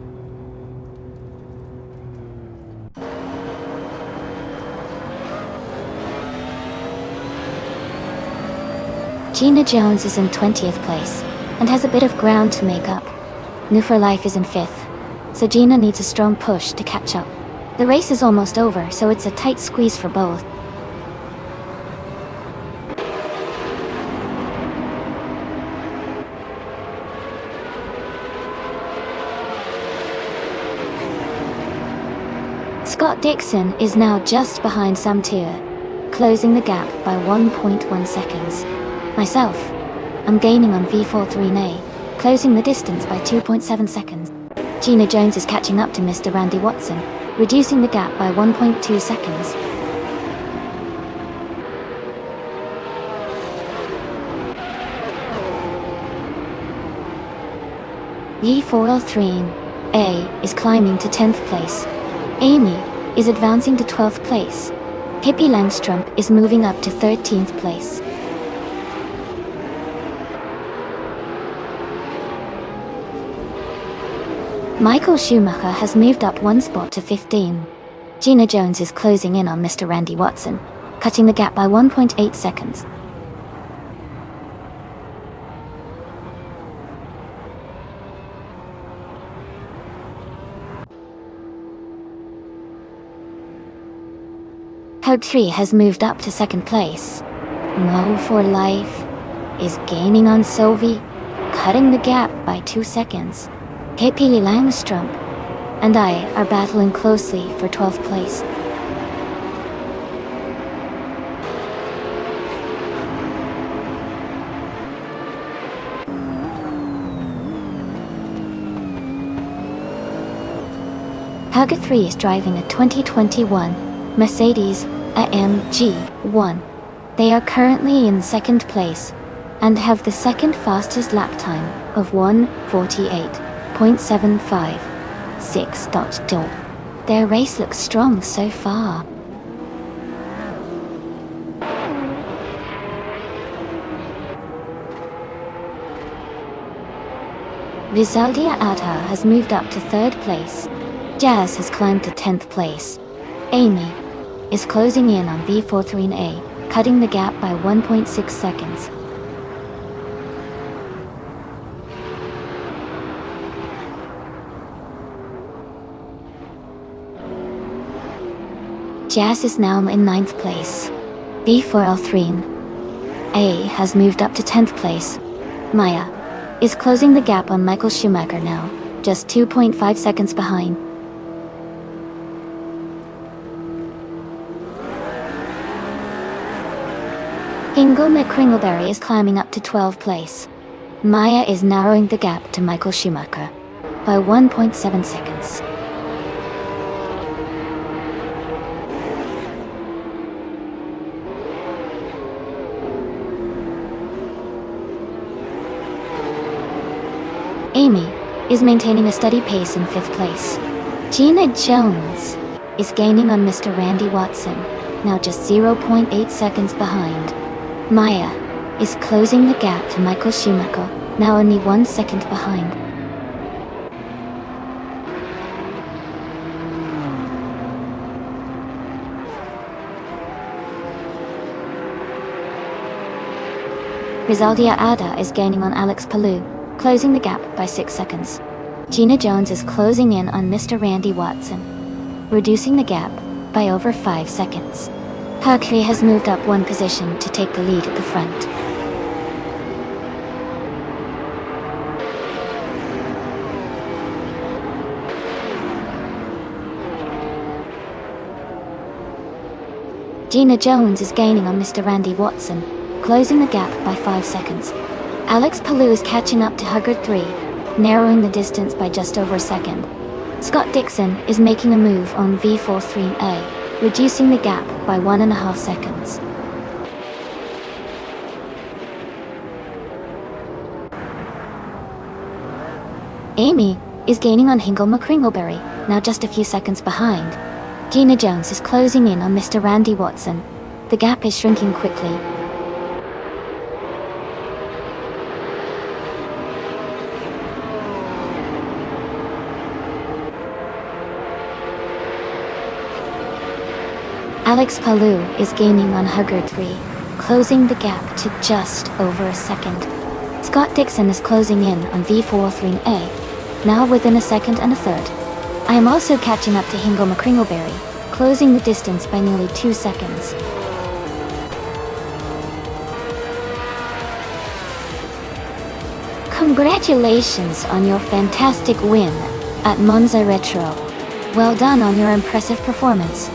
Gina Jones is in 20th place, and has a bit of ground to make up. New for Life is in 5th, so Gina needs a strong push to catch up. The race is almost over, so it's a tight squeeze for both. Scott Dixon is now just behind Sam Tua, closing the gap by 1.1 seconds. Myself, I'm gaining on V43A, closing the distance by 2.7 seconds. Gina Jones is catching up to Mr. Randy Watson, reducing the gap by 1.2 seconds. V4L3A is climbing to 10th place. Amy is advancing to 12th place. Pippi Langstrup is moving up to 13th place. Michael Schumacher has moved up one spot to 15. Gina Jones is closing in on Mr. Randy Watson, cutting the gap by 1.8 seconds. Code 3 has moved up to 2nd place. Mo for Life is gaining on Sylvie, cutting the gap by 2 seconds. Pippi Langstrup and I are battling closely for 12th place. Target 3 is driving a 2021 Mercedes AMG 1. They are currently in 2nd place and have the 2nd fastest lap time of 1:48.756. Their race looks strong so far. Rizaldia Adha has moved up to 3rd place. Jazz has climbed to 10th place. Amy is closing in on V43A, cutting the gap by 1.6 seconds. Jazz is now in 9th place. V4L3A has moved up to 10th place. Maya is closing the gap on Michael Schumacher now, just 2.5 seconds behind. Ingo McCringleberry is climbing up to 12th place. Maya is narrowing the gap to Michael Schumacher by 1.7 seconds. Amy is maintaining a steady pace in 5th place. Gina Jones is gaining on Mr. Randy Watson, now just 0.8 seconds behind. Maya is closing the gap to Michael Schumacher, now only 1 second behind. Rizaldia Ada is gaining on Alex Palou, closing the gap by 6 seconds. Gina Jones is closing in on Mr. Randy Watson, reducing the gap by over 5 seconds. Hercules has moved up 1 position to take the lead at the front. Gina Jones is gaining on Mr. Randy Watson, closing the gap by 5 seconds. Alex Palou is catching up to Huggard 3, narrowing the distance by just over a second. Scott Dixon is making a move on V43A, reducing the gap by 1.5 seconds. Amy is gaining on Hingle McCringleberry, now just a few seconds behind. Gina Jones is closing in on Mr. Randy Watson. The gap is shrinking quickly. Alex Palou is gaining on Huggard 3, closing the gap to just over a second. Scott Dixon is closing in on V4-3A, now within a second and a third. I am also catching up to Hingo McCringleberry, closing the distance by nearly 2 seconds. Congratulations on your fantastic win at Monza Retro. Well done on your impressive performance.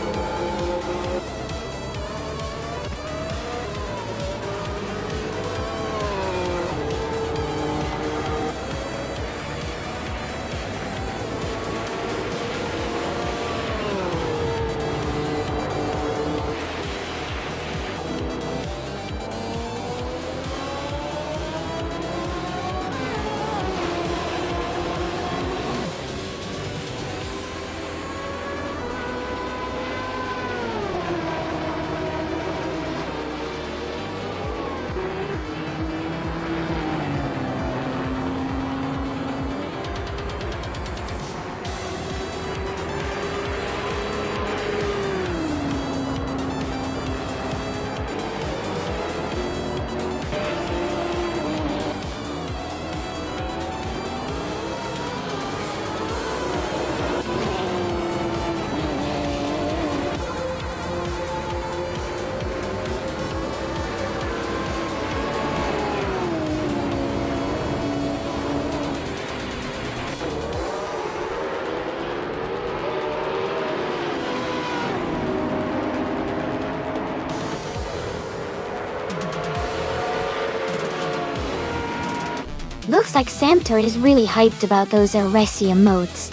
Looks like Samter is really hyped about those Eresium modes.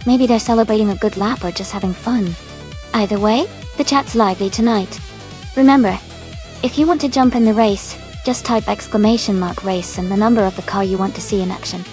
Maybe they're celebrating a good lap or just having fun. Either way, the chat's lively tonight. Remember, if you want to jump in the race, just type !race and the number of the car you want to see in action.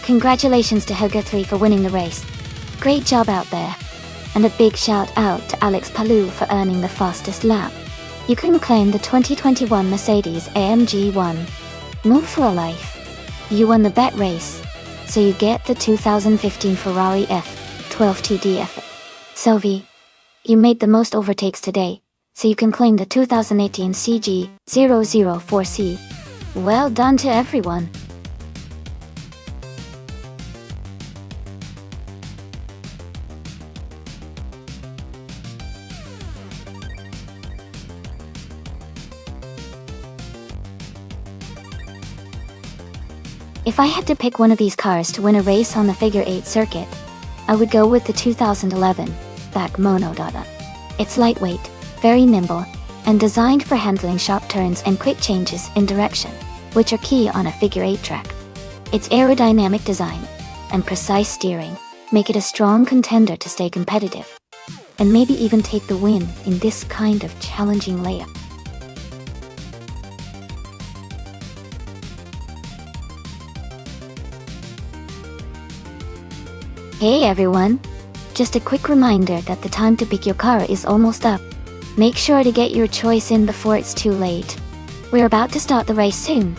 Congratulations to Helga3 for winning the race. Great job out there. And a big shout out to Alex Palou for earning the fastest lap. You can claim the 2021 Mercedes AMG 1. Move for life. You won the bet race, so you get the 2015 Ferrari F12 Sylvie, you made the most overtakes today, so you can claim the 2018 CG004C. Well done to everyone. If I had to pick one of these cars to win a race on the Figure 8 circuit, I would go with the 2011 back Mono Dada. It's lightweight, very nimble, and designed for handling sharp turns and quick changes in direction, which are key on a Figure 8 track. Its aerodynamic design and precise steering make it a strong contender to stay competitive, and maybe even take the win in this kind of challenging layup. Hey everyone! Just a quick reminder that the time to pick your car is almost up. Make sure to get your choice in before it's too late. We're about to start the race soon.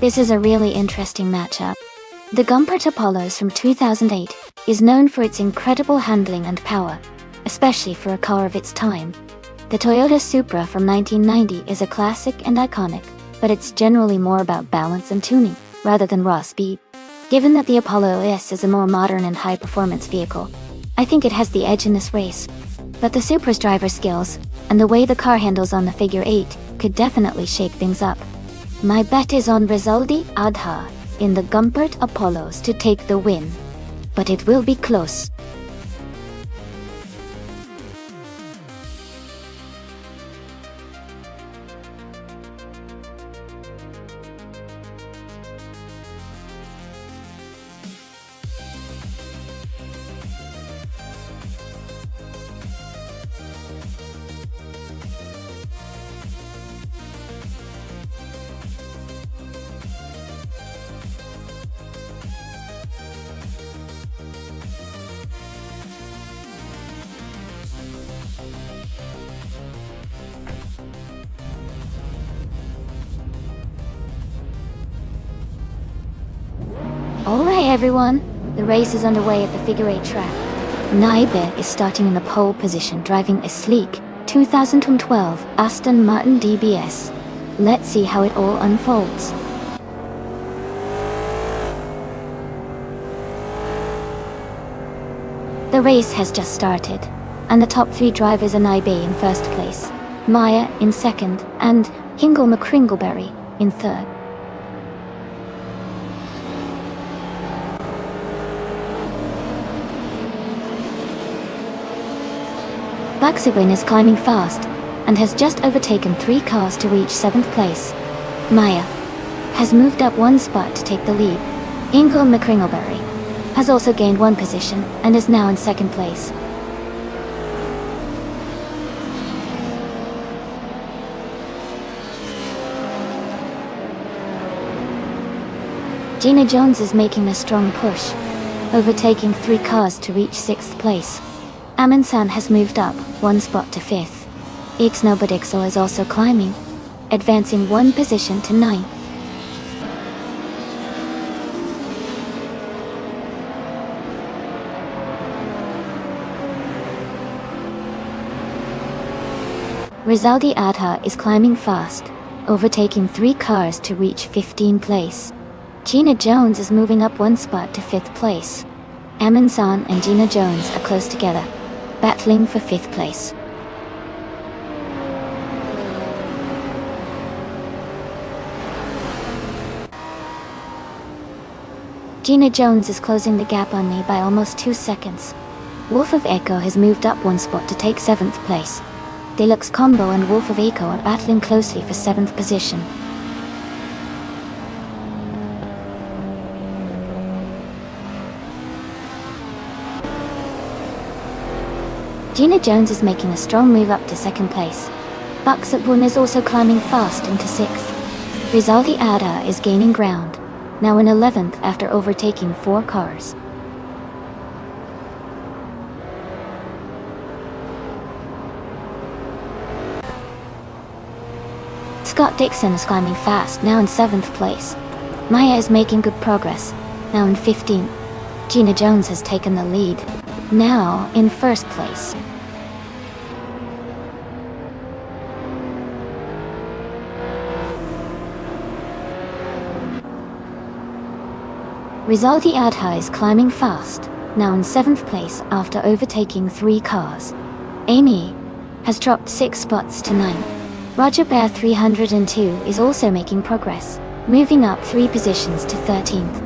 This is a really interesting matchup. The Gumpert Apollos from 2008 is known for its incredible handling and power, especially for a car of its time. The Toyota Supra from 1990 is a classic and iconic, but it's generally more about balance and tuning, rather than raw speed. Given that the Apollo S is a more modern and high-performance vehicle, I think it has the edge in this race. But the Supra's driver skills, and the way the car handles on the Figure 8, could definitely shake things up. My bet is on Rizaldi Adha in the Gumpert Apollos to take the win. But it will be close. Alright everyone, the race is underway at the Figure 8 track. Naibe is starting in the pole position, driving a sleek 2012 Aston Martin DBS. Let's see how it all unfolds. The race has just started, and the top 3 drivers are Naibe in first place, Maya in second, and Hingle McCringleberry in third. Baxibin is climbing fast, and has just overtaken 3 cars to reach 7th place. Maya has moved up 1 spot to take the lead. Hingle McCringleberry has also gained 1 position, and is now in 2nd place. Gina Jones is making a strong push, overtaking 3 cars to reach 6th place. Amin-san has moved up 1 spot to 5th. Ixnobadixo is also climbing, advancing 1 position to 9th. Rizaldi Adha is climbing fast, overtaking 3 cars to reach 15th place. Gina Jones is moving up 1 spot to 5th place. Amin-san and Gina Jones are close together, battling for 5th place. Gina Jones is closing the gap on me by almost 2 seconds. Wolf of Echo has moved up 1 spot to take 7th place. Deluxe Combo and Wolf of Echo are battling closely for 7th position. Gina Jones is making a strong move up to 2nd place. Buxapun is also climbing fast into 6th. Rizaldi Ada is gaining ground, now in 11th after overtaking 4 cars. Scott Dixon is climbing fast, now in 7th place. Maya is making good progress, now in 15th. Gina Jones has taken the lead, now in 1st place. Rizaldi Adha is climbing fast, now in 7th place after overtaking 3 cars. Amy has dropped 6 spots to 9th. Roger Bear 302 is also making progress, moving up 3 positions to 13th.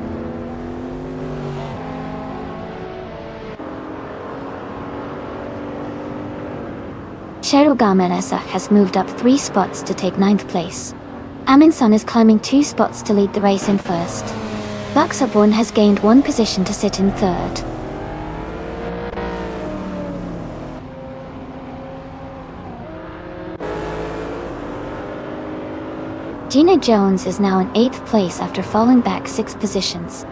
Cheryl Gamanesa has moved up 3 spots to take 9th place. Amin-san is climbing 2 spots to lead the race in 1st. Buxaborn has gained 1 position to sit in 3rd. Gina Jones is now in 8th place after falling back 6 positions.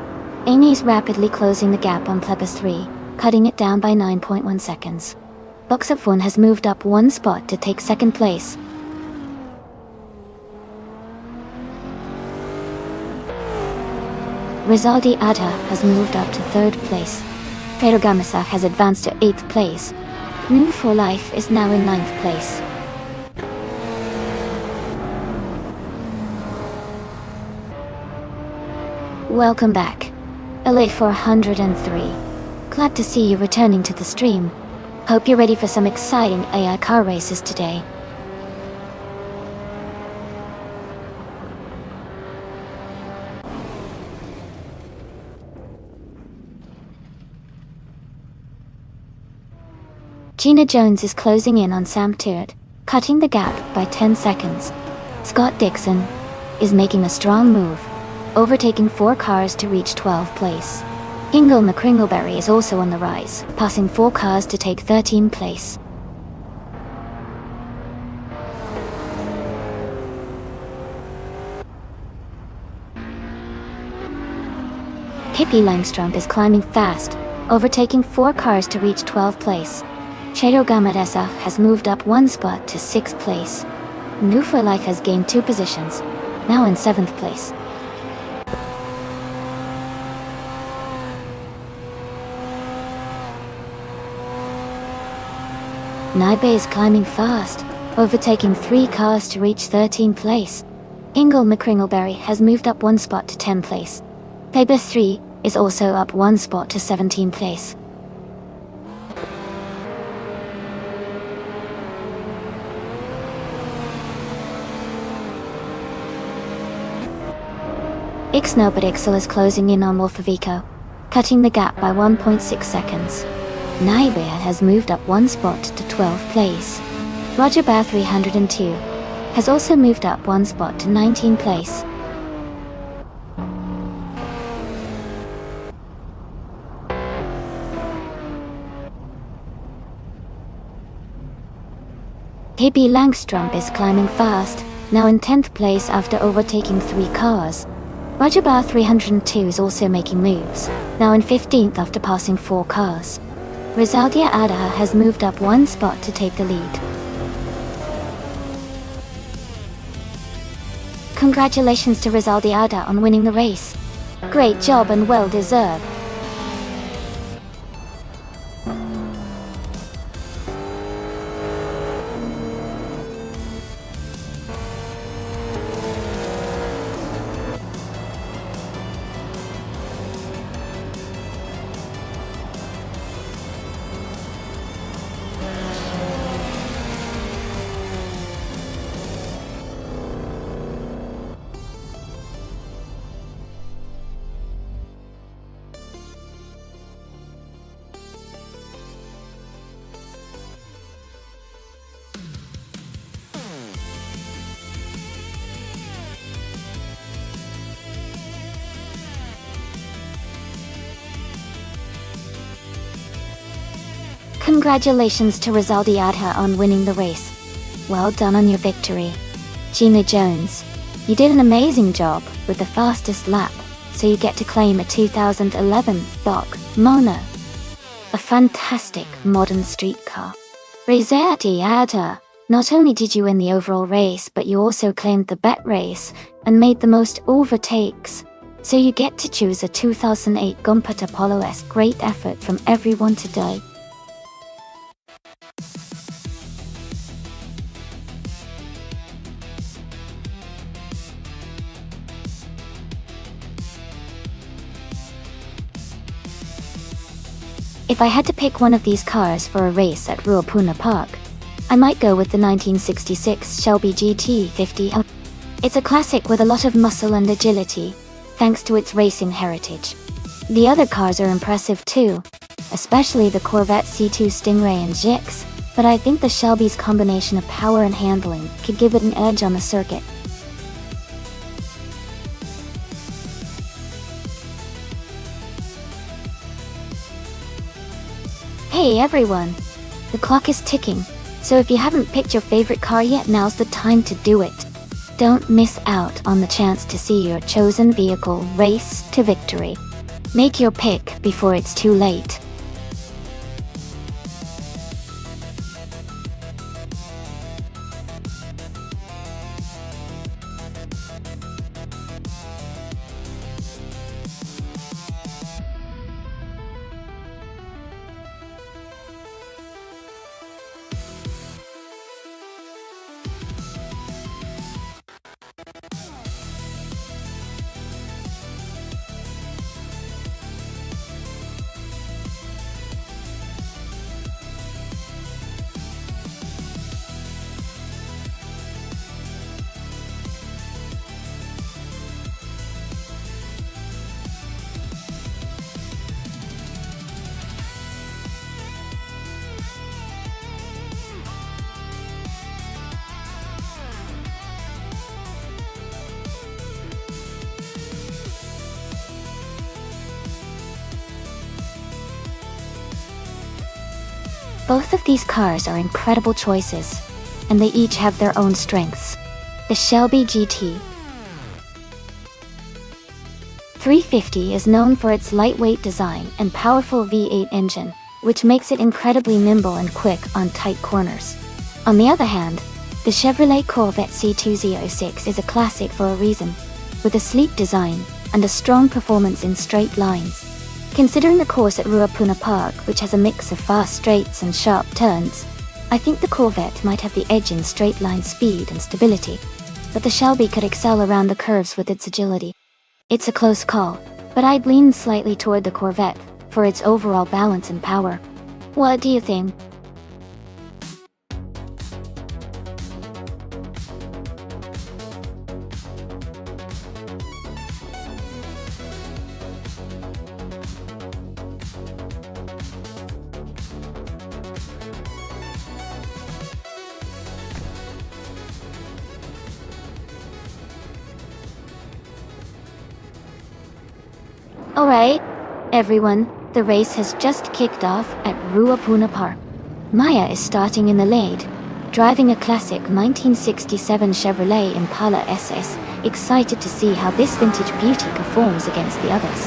Amy is rapidly closing the gap on Plebis 3, cutting it down by 9.1 seconds. Buxaborn has moved up 1 spot to take 2nd place. Rizaldi Adha has moved up to 3rd place. Ferogamasa has advanced to 8th place. New for Life is now in 9th place. Welcome back. Elite 403. Glad to see you returning to the stream. Hope you're ready for some exciting AI car races today. Gina Jones is closing in on Sam Tyrrell, cutting the gap by 10 seconds. Scott Dixon is making a strong move, overtaking 4 cars to reach 12th place. Ingle McCringleberry is also on the rise, passing 4 cars to take 13th place. Pippi Langstrom is climbing fast, overtaking 4 cars to reach 12th place. Chedo Gamadesa has moved up 1 spot to 6th place. New for Life has gained 2 positions, now in 7th place. Naibe is climbing fast, overtaking 3 cars to reach 13th place. Ingle McCringleberry has moved up 1 spot to 10th place. Paper 3 is also up 1 spot to 17th place. Ixnobadixel is closing in on Wolfavico, cutting the gap by 1.6 seconds. Naibea has moved up 1 spot to 12th place. Roger Bear 302 has also moved up 1 spot to 19th place. Pippi Langstrom is climbing fast, now in 10th place after overtaking 3 cars. Roger Bar 302 is also making moves, now in 15th after passing 4 cars. Rizaldia Adaha has moved up 1 spot to take the lead. Congratulations to Rizaldia Ada on winning the race. Great job and well deserved. Congratulations to Rizaldi Adha on winning the race. Well done on your victory. Gina Jones, you did an amazing job with the fastest lap, so you get to claim a 2011 Doc Mona. A fantastic modern street car. Rizaldi Adha, not only did you win the overall race, but you also claimed the bet race and made the most overtakes. So you get to choose a 2008 Gumpert Apollo S. Great effort from everyone today. If I had to pick one of these cars for a race at Ruapuna Park, I might go with the 1966 Shelby GT50. It's a classic with a lot of muscle and agility, thanks to its racing heritage. The other cars are impressive too, especially the Corvette C2 Stingray and Gix, but I think the Shelby's combination of power and handling could give it an edge on the circuit. Hey everyone! The clock is ticking, so if you haven't picked your favorite car yet, now's the time to do it. Don't miss out on the chance to see your chosen vehicle race to victory. Make your pick before it's too late. Both of these cars are incredible choices, and they each have their own strengths. The Shelby GT 350 is known for its lightweight design and powerful V8 engine, which makes it incredibly nimble and quick on tight corners. On the other hand, the Chevrolet Corvette C206 is a classic for a reason, with a sleek design and a strong performance in straight lines. Considering the course at Ruapuna Park, which has a mix of fast straights and sharp turns, I think the Corvette might have the edge in straight line speed and stability, but the Shelby could excel around the curves with its agility. It's a close call, but I'd lean slightly toward the Corvette for its overall balance and power. What do you think? Alright, everyone, the race has just kicked off at Ruapuna Park. Maya is starting in the lead, driving a classic 1967 Chevrolet Impala SS, excited to see how this vintage beauty performs against the others.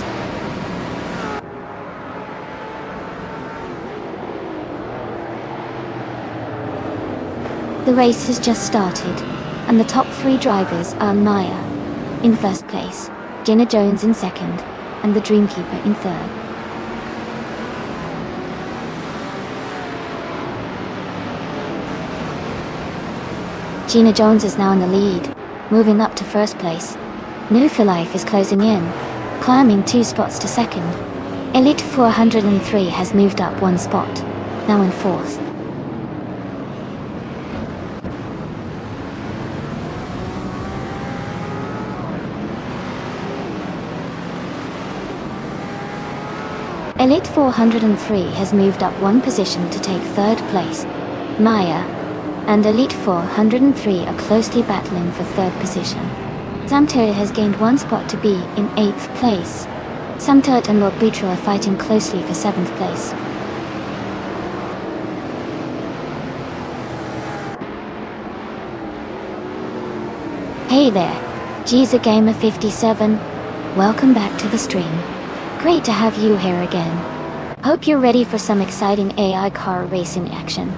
The race has just started, and the top three drivers are Maya in first place, Gina Jones in second, and the Dreamkeeper in third. Gina Jones is now in the lead, moving up to first place. New for Life is closing in, climbing 2 spots to second. Elite 403 has moved up 1 spot, now in fourth. Elite 403 has moved up 1 position to take third place. Maya and Elite 403 are closely battling for third position. Samtert has gained 1 spot to be in 8th place. Samtert and Lord Butro are fighting closely for 7th place. Hey there, Giza Gamer 57. Welcome back to the stream. Great to have you here again. Hope you're ready for some exciting AI car racing action.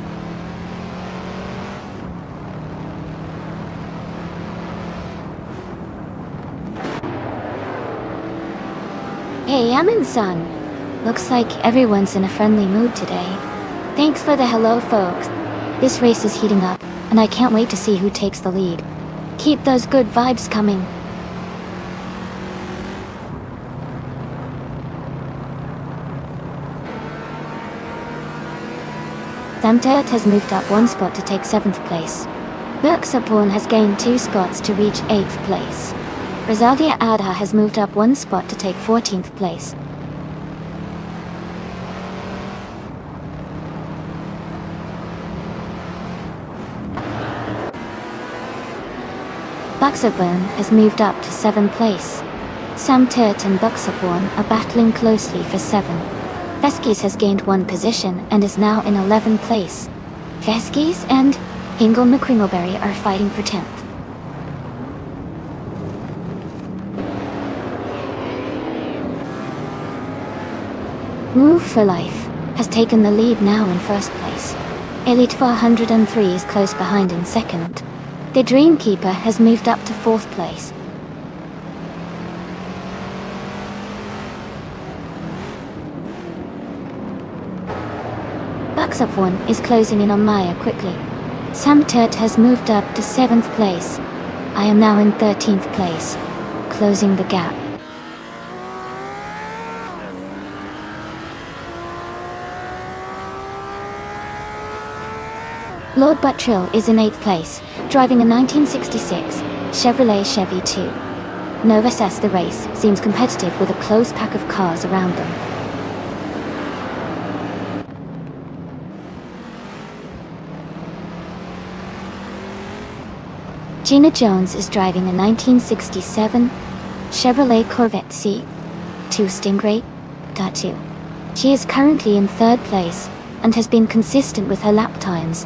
Hey, Amin-san. Looks like everyone's in a friendly mood today. Thanks for the hello, folks. This race is heating up, and I can't wait to see who takes the lead. Keep those good vibes coming. Samtert has moved up 1 spot to take 7th place. Berksapon has gained 2 spots to reach 8th place. Rosalia Adha has moved up 1 spot to take 14th place. Buxaburn has moved up to 7th place. Samtert and Buxaburn are battling closely for 7. Veskis has gained 1 position and is now in 11th place. Veskis and Hingle McCringleberry are fighting for 10th. Move for Life has taken the lead now in first place. Elite 403 is close behind in second. The Dreamkeeper has moved up to 4th place. Buxaporn is closing in on Maya quickly. Samtert has moved up to 7th place. I am now in 13th place, closing the gap. Lord Buttrill is in 8th place, driving a 1966 Chevrolet Chevy 2. Nova says the race seems competitive with a close pack of cars around them. Gina Jones is driving a 1967 Chevrolet Corvette C2 Stingray 2. She is currently in 3rd place and has been consistent with her lap times.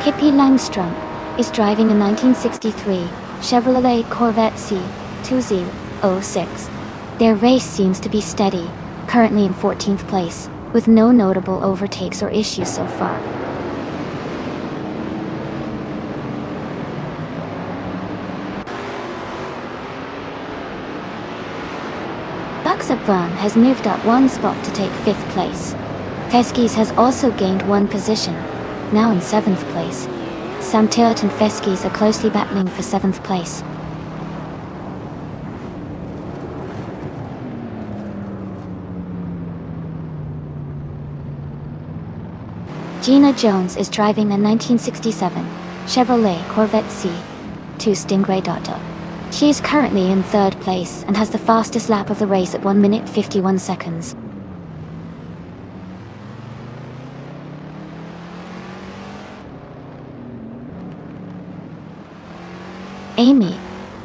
Pippi Langstrom is driving a 1963 Chevrolet Corvette C2006. Their race seems to be steady, currently in 14th place, with no notable overtakes or issues so far. Van has moved up one spot to take 5th place. Feskis has also gained one position, now in 7th place. Samtirt and Feskis are closely battling for 7th place. Gina Jones is driving a 1967 Chevrolet Corvette C2 Stingray Dotto. She is currently in 3rd place and has the fastest lap of the race at 1 minute 51 seconds. Amy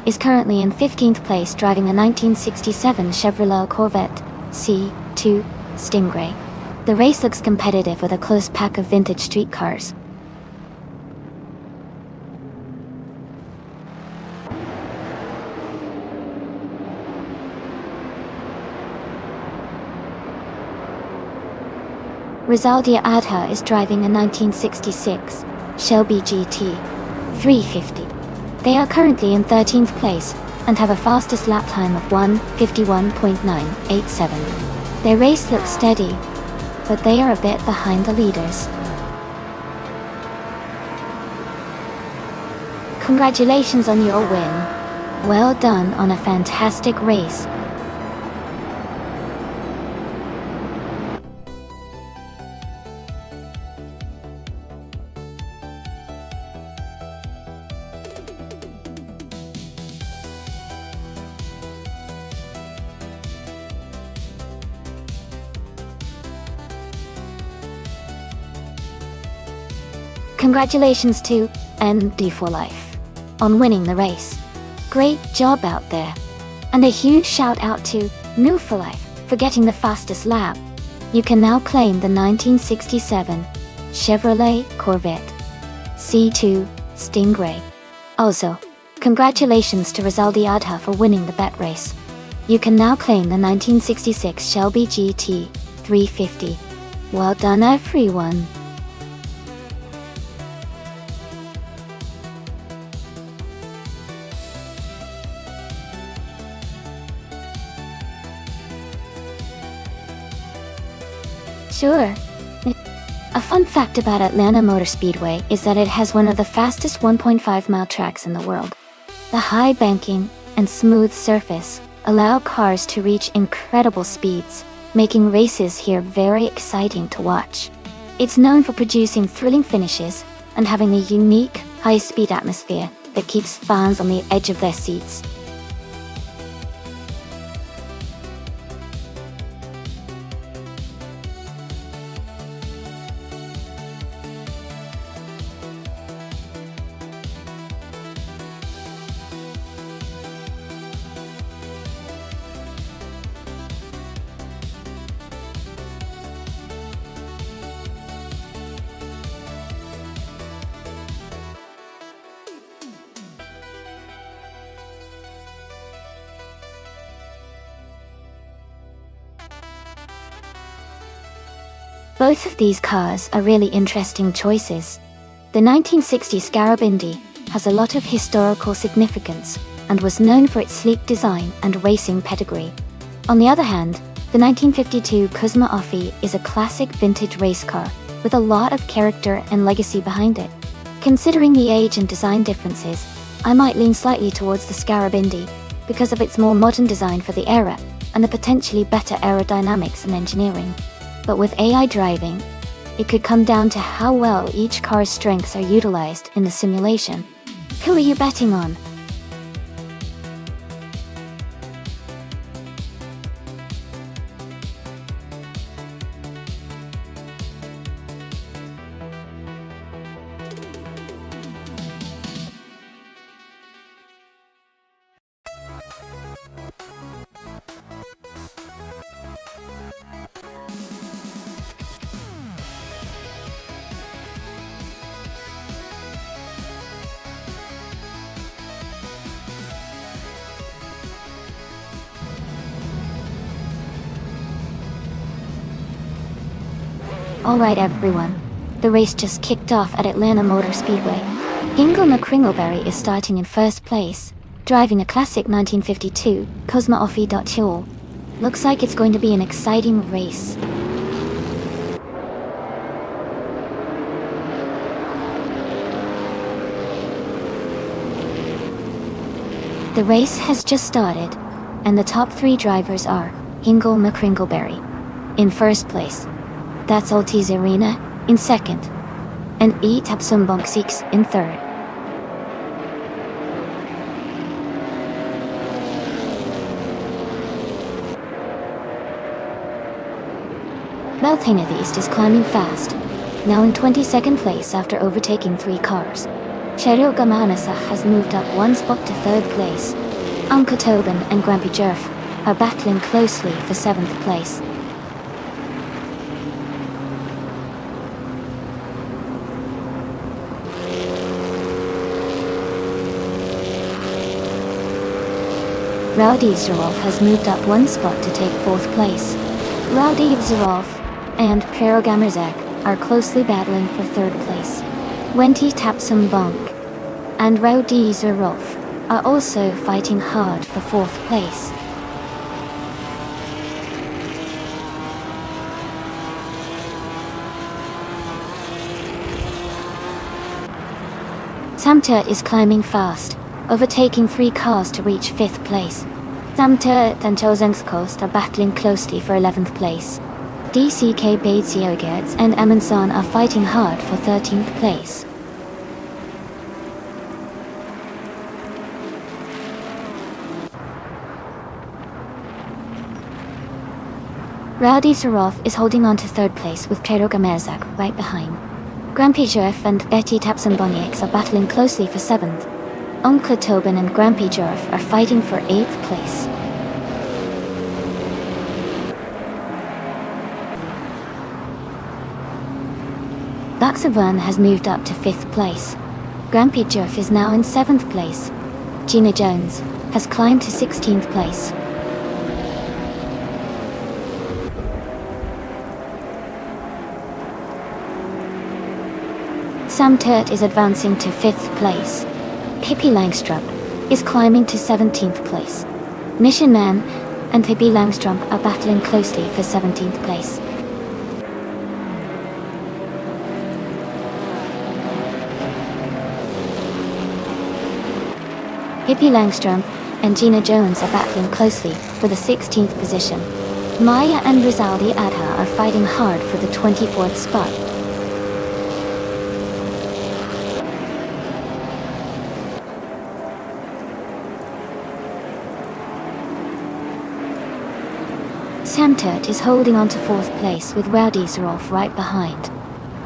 is currently in 15th place driving a 1967 Chevrolet Corvette C2 Stingray. The race looks competitive with a close pack of vintage street cars. Rizaldia Adha is driving a 1966 Shelby GT 350. They are currently in 13th place and have a fastest lap time of 1:51.987. Their race looks steady, but they are a bit behind the leaders. Congratulations on your win. Well done on a fantastic race. Congratulations to ND for Life on winning the race. Great job out there. And a huge shout out to New for Life for getting the fastest lap. You can now claim the 1967 Chevrolet Corvette C2 Stingray. Also, congratulations to Rizaldi Adha for winning the bet race. You can now claim the 1966 Shelby GT 350. Well done everyone. Sure. A fun fact about Atlanta Motor Speedway is that it has one of the fastest 1.5-mile tracks in the world. The high banking and smooth surface allow cars to reach incredible speeds, making races here very exciting to watch. It's known for producing thrilling finishes and having a unique, high-speed atmosphere that keeps fans on the edge of their seats. Both of these cars are really interesting choices. The 1960 Scarab Indy has a lot of historical significance and was known for its sleek design and racing pedigree. On the other hand, the 1952 Cosma Offie is a classic vintage race car with a lot of character and legacy behind it. Considering the age and design differences, I might lean slightly towards the Scarab Indy because of its more modern design for the era and the potentially better aerodynamics and engineering. But with AI driving, it could come down to how well each car's strengths are utilized in the simulation. Who are you betting on? Alright everyone, the race just kicked off at Atlanta Motor Speedway. Ingo McCringleberry is starting in first place, driving a classic 1952 Cosmo Offie. Looks like it's going to be an exciting race. The race has just started, and the top 3 drivers are Ingo McCringleberry in first place, that's Altiz Arena in second, and E. Tapsumbonksix in third. Belthanetheast is climbing fast, now in 22nd place after overtaking 3 cars. Cheryl Gamanasa has moved up 1 spot to 3rd place. Uncle Tobin and Grampy Jerf are battling closely for 7th place. Rowdy Zarov has moved up 1 spot to take 4th place. Rowdy Zarov and Pero Gamerzak are closely battling for 3rd place. Wenty Tapsumbonk and Rowdy Zarov are also fighting hard for 4th place. Samtert is climbing fast, overtaking 3 cars to reach 5th place. Samtert and Chosenskost are battling closely for 11th place. DCK Baitsiogerts and Amundsen are fighting hard for 13th place. Rowdy Zarov is holding on to 3rd place with Kero Gamerzak right behind. Grampy Jerf and Betty Tapsumboniaks are battling closely for 7th. Uncle Tobin and Grampy Jerf are fighting for 8th place. Baxavan has moved up to 5th place. Grampy Jerf is now in 7th place. Gina Jones has climbed to 16th place. Sam Turt is advancing to 5th place. Pippi Langstrup is climbing to 17th place. Mission Man and Pippi Langstrup are battling closely for 17th place. Pippi Langstrom and Gina Jones are battling closely for the 16th position. Maya and Rizaldi Adha are fighting hard for the 24th spot. Samtert is holding on to 4th place with Rowdy Zarov right behind.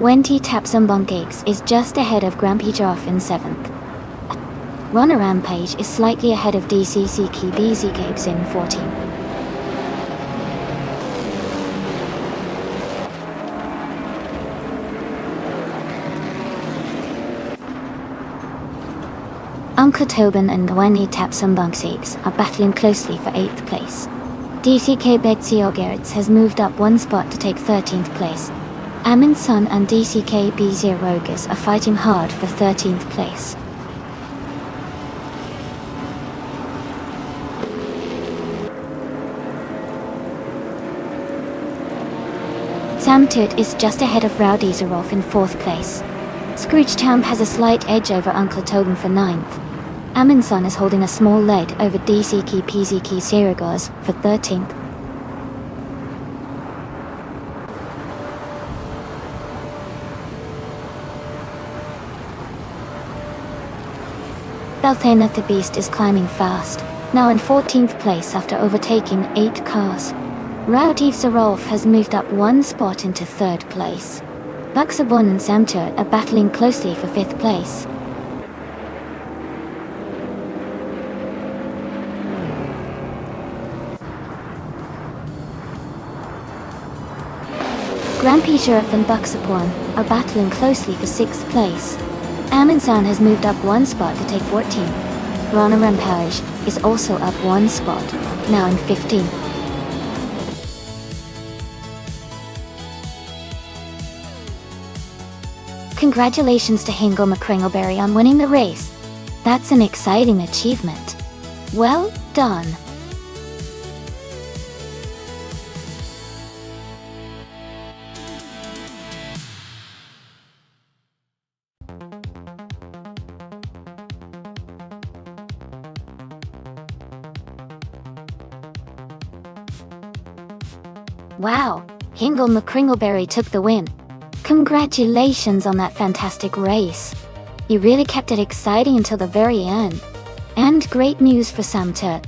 Wendy Tapsumbongates is just ahead of Grampy Jarf in 7th. Runner Rampage is slightly ahead of DCC BZ Gabes in 14. Uncle Tobin and Wendy Tapsumbongates are battling closely for 8th place. DCK Betsiogerts has moved up 1 spot to take 13th place. Amundsen and DCK BZ Rogas are fighting hard for 13th place. Samtut is just ahead of Rowdy Zarov in 4th place. Scrooge Champ has a slight edge over Uncle Tobin for 9th. Amundsen is holding a small lead over DCK PZK Sirigos for 13th. Belthana the Beast is climbing fast, now in 14th place after overtaking 8 cars. Rowdy Zarov has moved up 1 spot into 3rd place. Buxabon and Samtur are battling closely for 5th place. Grampy Sheriff and Buxapon are battling closely for 6th place. Amundsen has moved up 1 spot to take 14th. Rana Rampage is also up 1 spot, now in 15th. Congratulations to Hingle McCringleberry on winning the race. That's an exciting achievement. Well done. Wow, Hingle McCringleberry took the win. Congratulations on that fantastic race. You really kept it exciting until the very end. And great news for Sam too.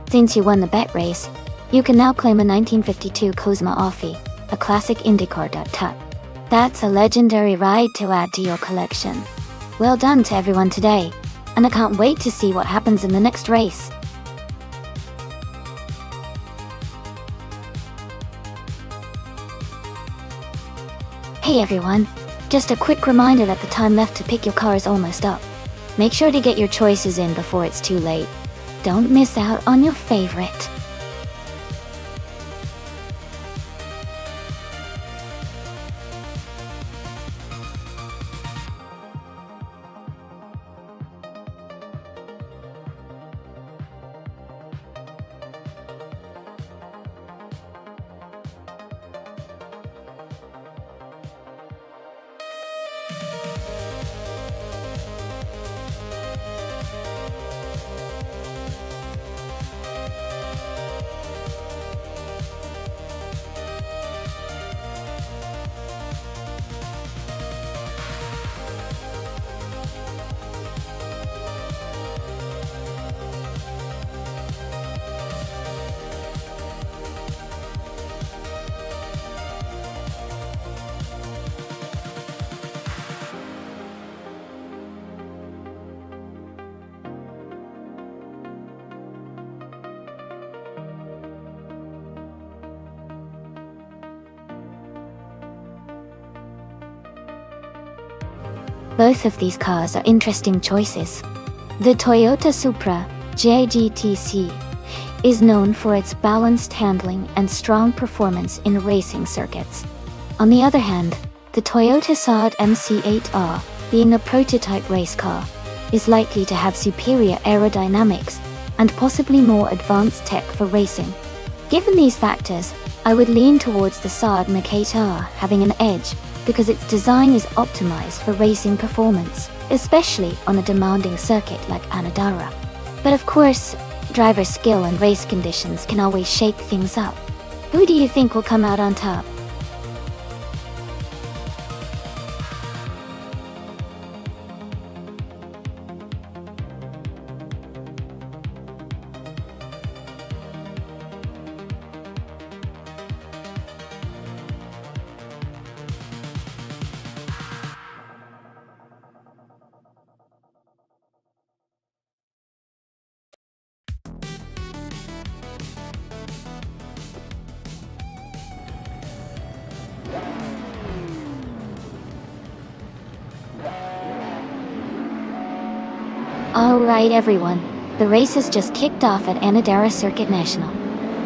Since you won the bet race, you can now claim a 1952 Cosma Offie, a classic IndyCar dirt type. That's a legendary ride to add to your collection. Well done to everyone today, and I can't wait to see what happens in the next race. Hey everyone, just a quick reminder that the time left to pick your car is almost up. Make sure to get your choices in before it's too late. Don't miss out on your favorite. Both of these cars are interesting choices. The Toyota Supra JGTC is known for its balanced handling and strong performance in racing circuits. On the other hand, the Toyota Saab MC8R, being a prototype race car, is likely to have superior aerodynamics and possibly more advanced tech for racing. Given these factors, I would lean towards the Saab MC8R having an edge because its design is optimized for racing performance, especially on a demanding circuit like Anadara. But of course, driver skill and race conditions can always shake things up. Who do you think will come out on top? Alright everyone, the race has just kicked off at Anadara Circuit National.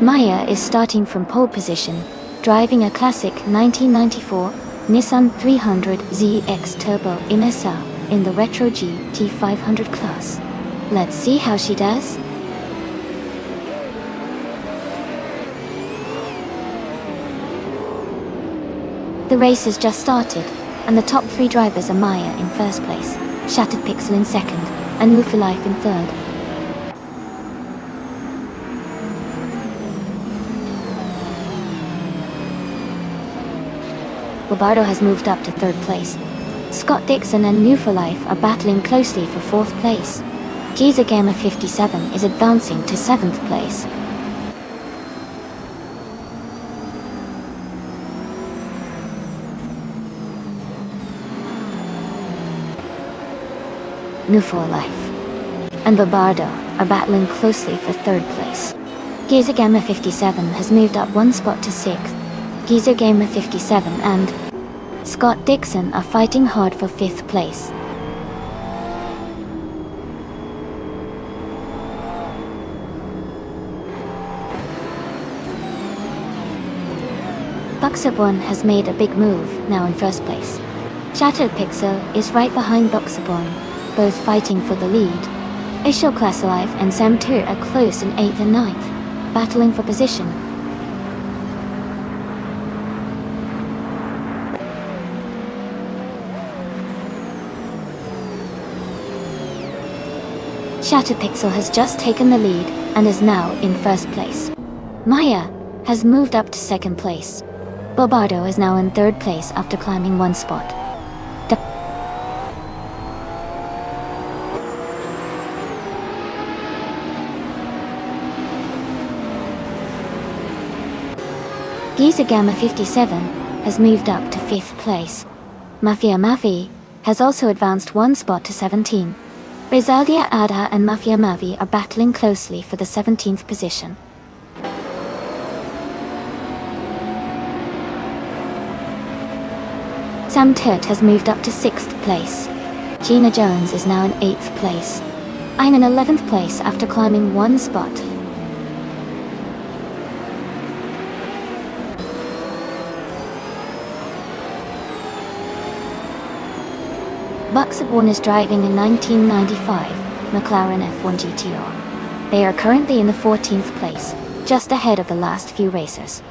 Maya is starting from pole position, driving a classic 1994 Nissan 300ZX Turbo MSR in the Retro GT 500 class. Let's see how she does. The race has just started, and the top three drivers are Maya in first place, Shattered Pixel in second, and Luffy Life in third. Roberto has moved up to third place. Scott Dixon and New for Life are battling closely for fourth place. Giza Gamer 57 is advancing to seventh place. New for Life and Roberto are battling closely for third place. Giza Gamer 57 has moved up one spot to sixth. Giza Gamer 57 and Scott Dixon are fighting hard for fifth place. Buxer1 has made a big move, now in first place. Shattered Pixel is right behind Buxaborn, both fighting for the lead. Official Class Alive and Sam Tur are close in 8th and 9th, battling for position. Shattered Pixel has just taken the lead and is now in 1st place. Maya has moved up to 2nd place. Bobardo is now in 3rd place after climbing 1 spot. Giza Gamma 57 has moved up to 5th place. Mafia Mavi has also advanced 1 spot to 17. Rizaldia Ada and Mafia Mavi are battling closely for the 17th position. Sam Turt has moved up to 6th place. Gina Jones is now in 8th place. I'm in 11th place after climbing 1 spot. Buxaborn is driving a 1995 McLaren F1 GTR. They are currently in the 14th place, just ahead of the last few racers.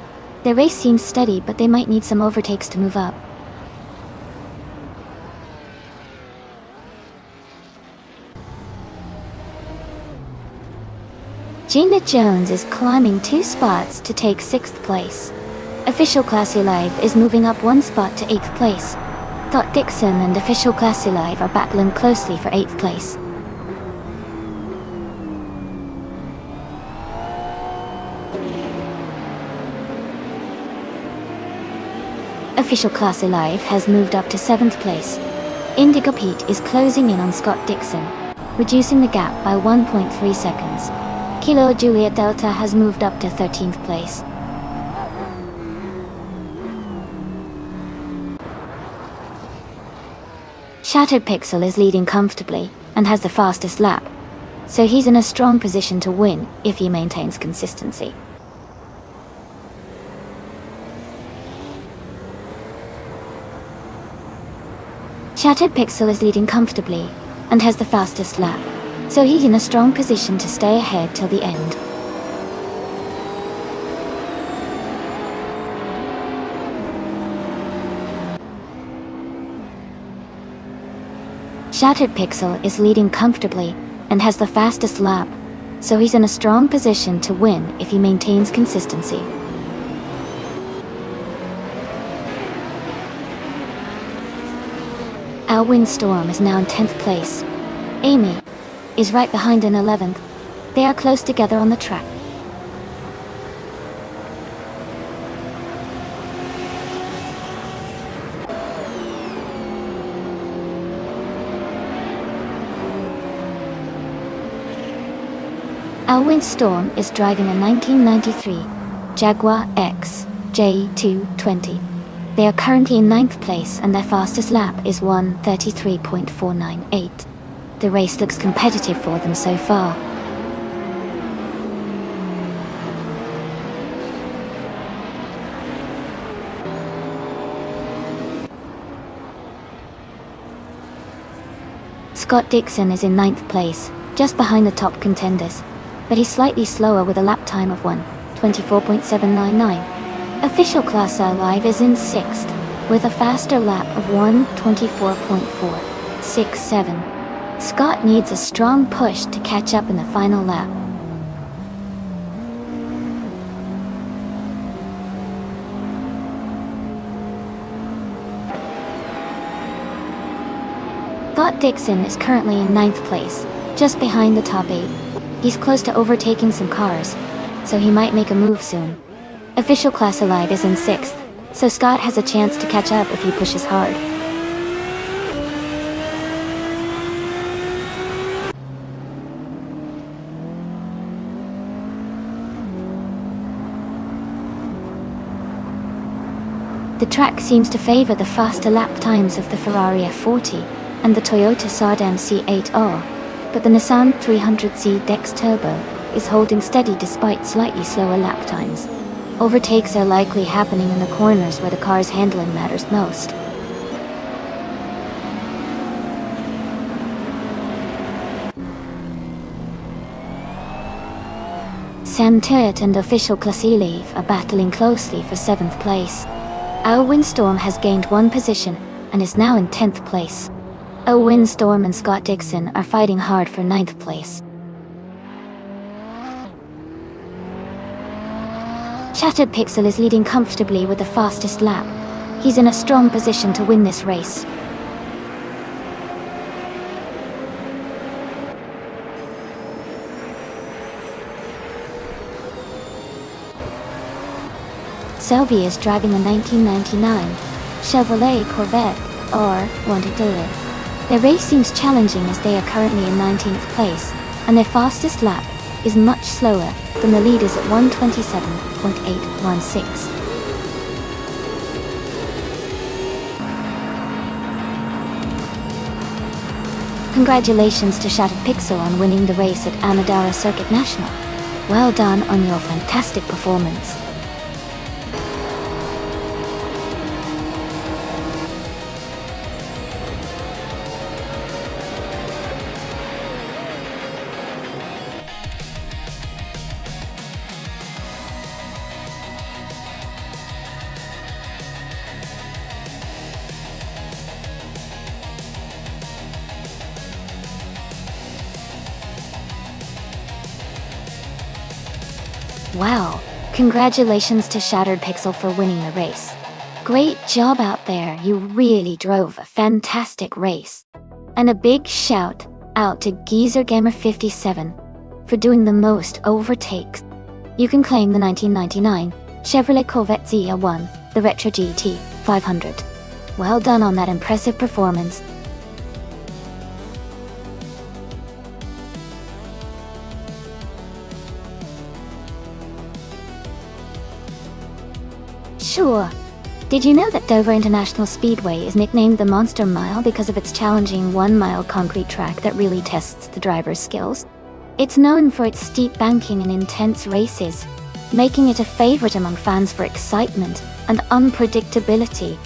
Their race seems steady, but they might need some overtakes to move up. Gina Jones is climbing 2 spots to take 6th place. Official Classy Live is moving up 1 spot to 8th place. Thought Dixon and Official Classy Live are battling closely for 8th place. Official Classy Live has moved up to 7th place. Indigo Pete is closing in on Scott Dixon, reducing the gap by 1.3 seconds. Kilo Juliet Delta has moved up to 13th place. Shattered Pixel is leading comfortably and has the fastest lap, so he's in a strong position to win if he maintains consistency. Shattered Pixel is leading comfortably and has the fastest lap, so he's in a strong position to stay ahead till the end. Shattered Pixel is leading comfortably and has the fastest lap, so he's in a strong position to win if he maintains consistency. Our Windstorm is now in 10th place. Amy is right behind in 11th. They are close together on the track. Our Windstorm is driving a 1993 Jaguar X J220. They are currently in 9th place and their fastest lap is 1:33.498. The race looks competitive for them so far. Scott Dixon is in 9th place, just behind the top contenders, but he's slightly slower with a lap time of 1:24.799. Official Class Live is in 6th, with a faster lap of 1:24.467. Scott needs a strong push to catch up in the final lap. Scott Dixon is currently in 9th place, just behind the top 8. He's close to overtaking some cars, so he might make a move soon. Official Class Alive is in 6th, so Scott has a chance to catch up if he pushes hard. The track seems to favor the faster lap times of the Ferrari F40 and the Toyota Sardam C8R, but the Nissan 300Z Dex Turbo is holding steady despite slightly slower lap times. Overtakes are likely happening in the corners where the car's handling matters most. Sam Turret and official Klasilev are battling closely for 7th place. Our Windstorm has gained 1 position and is now in 10th place. Our Windstorm and Scott Dixon are fighting hard for 9th place. Shattered Pixel is leading comfortably with the fastest lap. He's in a strong position to win this race. Selby is driving a 1999 Chevrolet Corvette, or wanted to live. Their race seems challenging as they are currently in 19th place, and their fastest lap is much slower than the leaders at 1:27.816. Congratulations to Shattered Pixel on winning the race at Amadora Circuit National. Well done on your fantastic performance. Wow, congratulations to Shattered Pixel for winning the race. Great job out there, you really drove a fantastic race. And a big shout out to GeezerGamer57 for doing the most overtakes. You can claim the 1999 Chevrolet Corvette ZL1, the Retro GT 500. Well done on that impressive performance. Sure. Did you know that Dover International Speedway is nicknamed the Monster Mile because of its challenging 1-mile concrete track that really tests the driver's skills? It's known for its steep banking and intense races, making it a favorite among fans for excitement and unpredictability.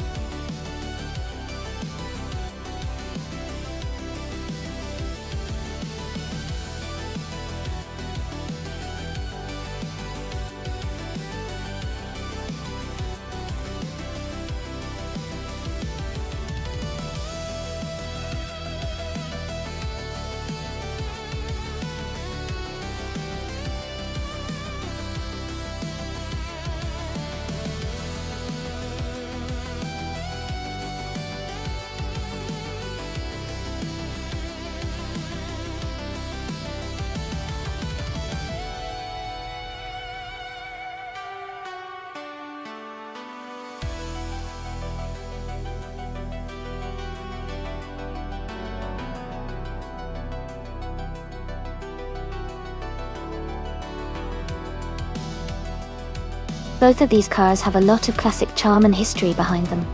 Both of these cars have a lot of classic charm and history behind them.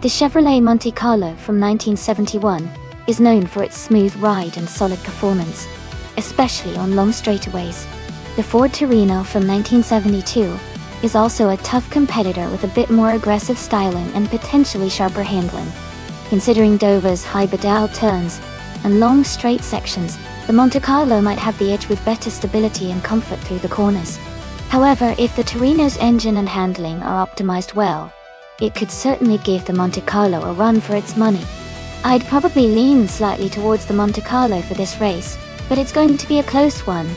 The Chevrolet Monte Carlo from 1971 is known for its smooth ride and solid performance, especially on long straightaways. The Ford Torino from 1972 is also a tough competitor with a bit more aggressive styling and potentially sharper handling. Considering Dover's high pedal turns and long straight sections, the Monte Carlo might have the edge with better stability and comfort through the corners. However, if the Torino's engine and handling are optimized well, it could certainly give the Monte Carlo a run for its money. I'd probably lean slightly towards the Monte Carlo for this race, but it's going to be a close one.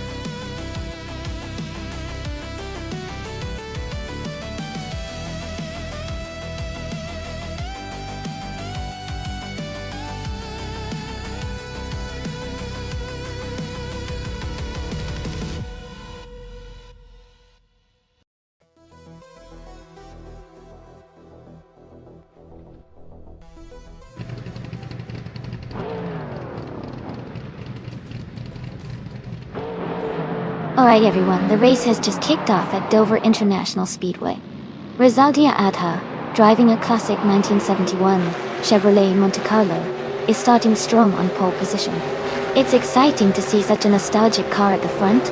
Alright everyone, the race has just kicked off at Dover International Speedway. Razaldia Adha, driving a classic 1971 Chevrolet Monte Carlo, is starting strong on pole position. It's exciting to see such a nostalgic car at the front.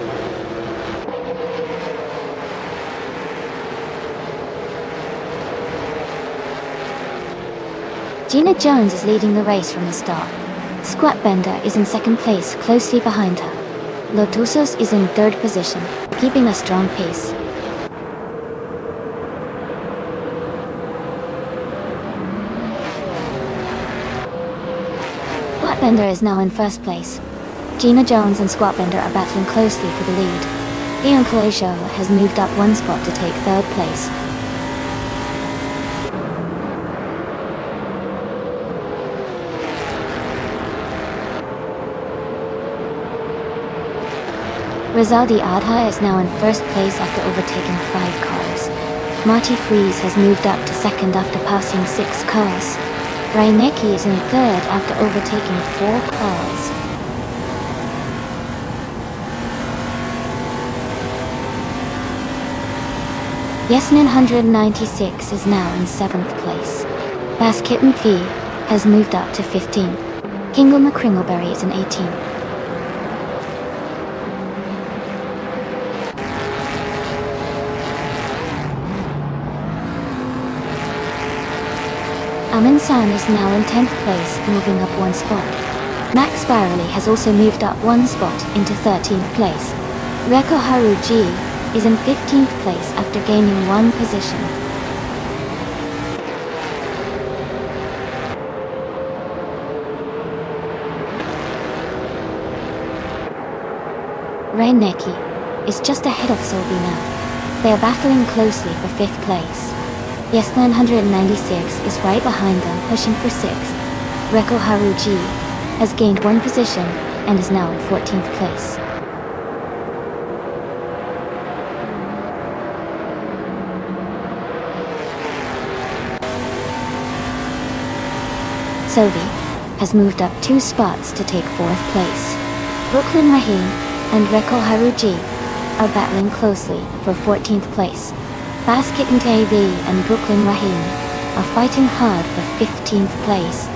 Gina Jones is leading the race from the start. Squat Bender is in second place, closely behind her. Lotusos is in third position. keeping a strong pace. Squatbender is now in first place. Gina Jones and Squatbender are battling closely for the lead. Leon Colascio has moved up one spot to take third place. Rizaldi Adha is now in first place after overtaking 5 cars. Marty Freeze has moved up to second after passing 6 cars. Reinecke is in third after overtaking 4 cars. Yesnin 196 is now in 7th place. Baskitten Fee has moved up to 15. Kingle McCringleberry is in 18. Amin San is now in 10th place, moving up one spot. Max Barley has also moved up one spot into 13th place. Reko Haruji is in 15th place after gaining one position. Reinecke is just ahead of Solby now. They are battling closely for 5th place. Yes 996 is right behind them, pushing for 6th. Reko Haruji has gained one position and is now in 14th place. Sovi has moved up 2 spots to take 4th place. Brooklyn Rahim and Reko Haruji are battling closely for 14th place. Baskitten TV and Brooklyn Rahim are fighting hard for 15th place.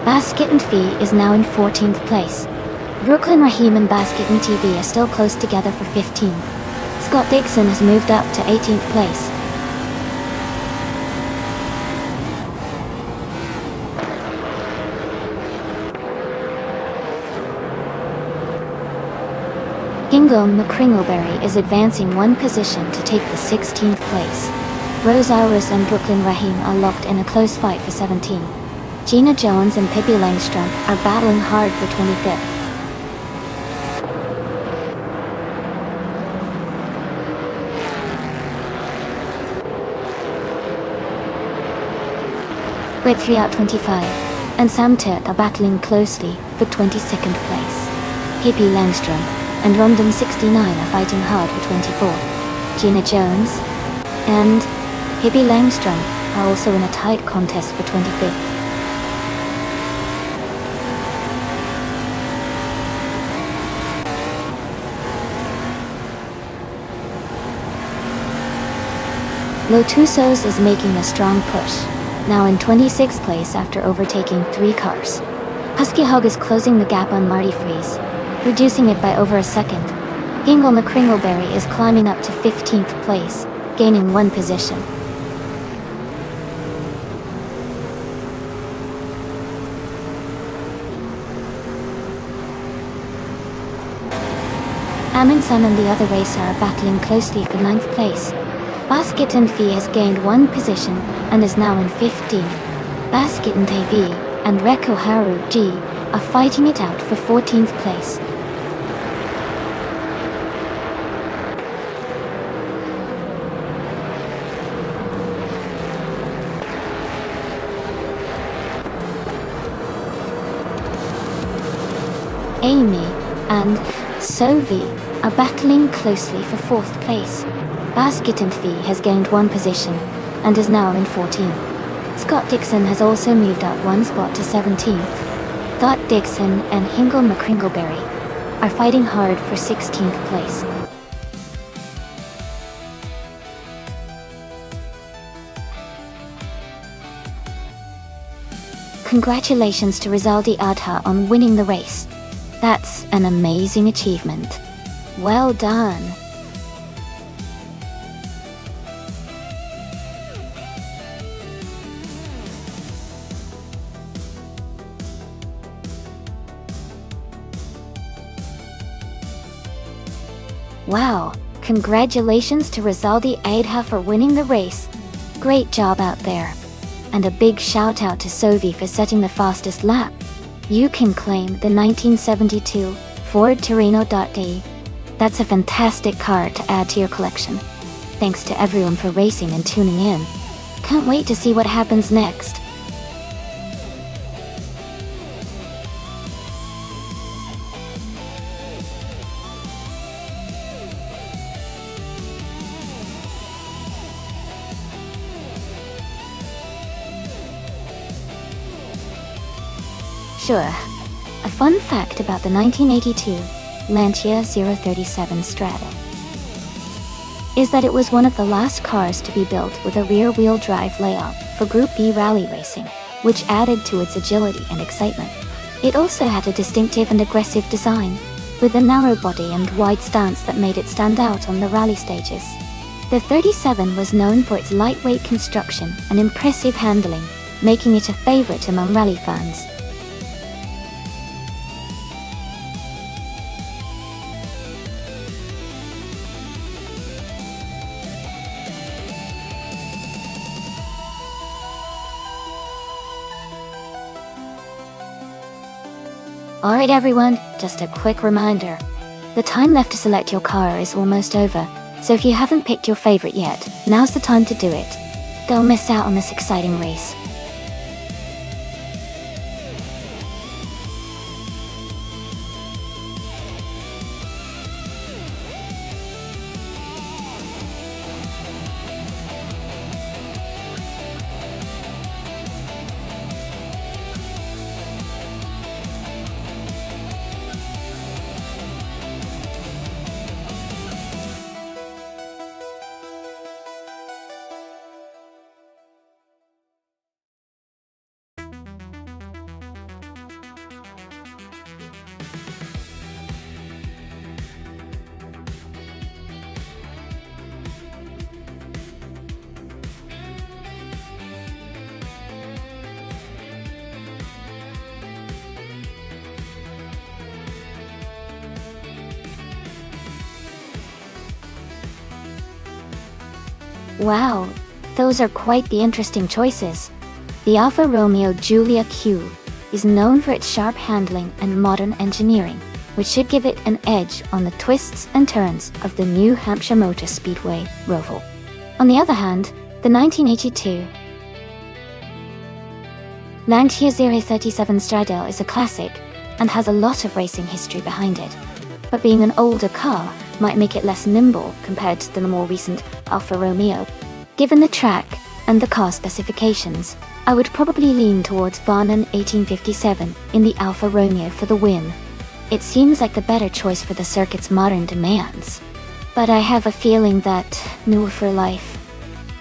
Baskitten Fee is now in 14th place. Brooklyn Rahim and Baskitten TV are still close together for 15th. Scott Dixon has moved up to 18th place. Kingo McCringleberry is advancing one position to take the 16th place. Rose Iris and Brooklyn Rahim are locked in a close fight for 17. Gina Jones and Pippi Langstrom are battling hard for 25th. With 3 out 25, and Sam Turk are battling closely for 22nd place. Pippi Langstrom and Rondon 69 are fighting hard for 24. Gina Jones and Pippi Langstrom are also in a tight contest for 25th. Lotusos is making a strong push, now in 26th place after overtaking 3 cars. Husky Hog is closing the gap on Marty Freeze, reducing it by over a second. Kingle McCringleberry is climbing up to 15th place, gaining one position. Amundsen and the other racer are battling closely for 9th place. Baskitten Fee has gained one position and is now in 15. Baskitten TV and Reko Haruji are fighting it out for 14th place. Amy and Sovi are battling closely for 4th place. Baskitten Fee has gained one position and is now in 14. Scott Dixon has also moved up one spot to 17th. Scott Dixon and Hingle McCringleberry are fighting hard for 16th place. Congratulations to Rizaldi Adha on winning the race. That's an amazing achievement. Well done. Wow, congratulations to Rizaldi Aidha for winning the race. Great job out there. And a big shout out to Sovi for setting the fastest lap. You can claim the 1972 Ford Torino.D. That's a fantastic car to add to your collection. Thanks to everyone for racing and tuning in. Can't wait to see what happens next. Sure. A fun fact about the 1982 Lancia 037 Strada is that it was one of the last cars to be built with a rear-wheel drive layout for Group B rally racing, which added to its agility and excitement. It also had a distinctive and aggressive design, with a narrow body and wide stance that made it stand out on the rally stages. The 37 was known for its lightweight construction and impressive handling, making it a favorite among rally fans. Alright everyone, just a quick reminder. The time left to select your car is almost over, so if you haven't picked your favorite yet, now's the time to do it. Don't miss out on this exciting race. Wow, those are quite the interesting choices. The Alfa Romeo Giulia Q is known for its sharp handling and modern engineering, which should give it an edge on the twists and turns of the New Hampshire Motor Speedway Roval. On the other hand, the 1982 Lancia 037 Stradale is a classic and has a lot of racing history behind it, but being an older car might make it less nimble compared to the more recent Alfa Romeo. Given the track and the car specifications, I would probably lean towards Varnon 1857 in the Alfa Romeo for the win. It seems like the better choice for the circuit's modern demands. But I have a feeling that New for Life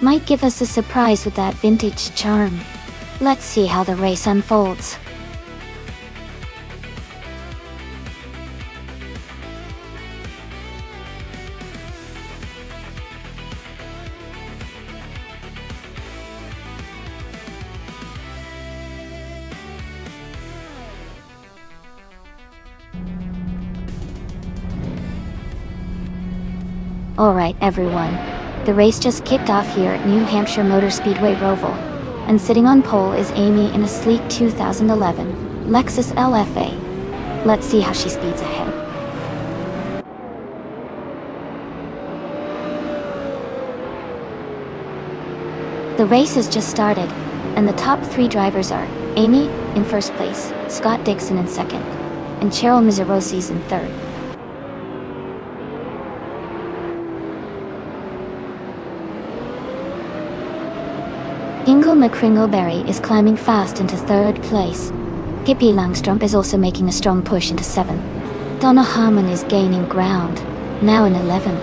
might give us a surprise with that vintage charm. Let's see how the race unfolds. Alright everyone, the race just kicked off here at New Hampshire Motor Speedway Roval, and sitting on pole is Amy in a sleek 2011 Lexus LFA. Let's see how she speeds ahead. The race has just started, and the top three drivers are Amy in first place, Scott Dixon in second, and Cheryl Miseroses in third. Ingo McCringleberry is climbing fast into third place. Pippi Langstrup is also making a strong push into seventh. Donna Harmon is gaining ground, now in 11th.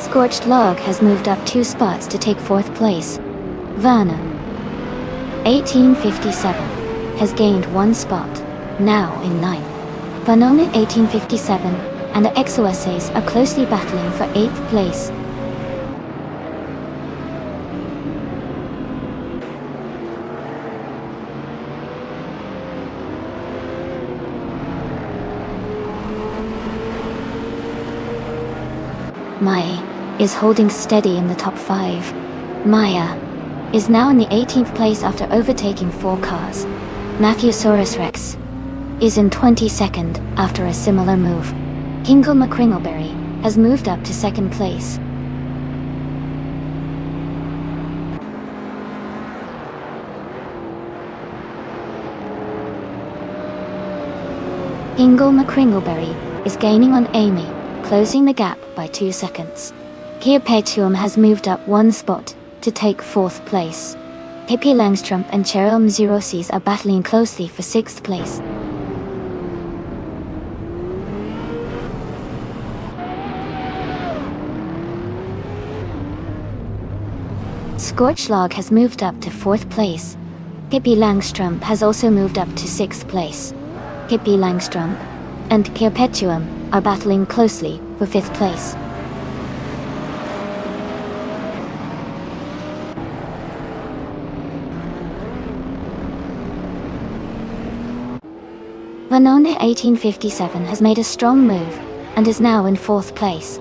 Scorched Log has moved up 2 spots to take 4th place. Vernon 1857 has gained 1 spot, now in 9th. Vanone 1857 and the XOSAs are closely battling for 8th place. Maya is holding steady in the top 5. Maya is now in the 18th place after overtaking 4 cars. Matthewsaurus Rex is in 22nd after a similar move. Hingle McCringleberry has moved up to 2nd place. Hingle McCringleberry is gaining on Amy, closing the gap by 2 seconds. Cleopatium has moved up 1 spot to take 4th place. Pippi Langstrumpf and Cheryl Mziroses are battling closely for 6th place. Scorchlog has moved up to 4th place. Pippi Langstrumpf has also moved up to 6th place. Pippi Langstrumpf and Cleopatium are battling closely for 5th place. Vanona 1857 has made a strong move and is now in 4th place.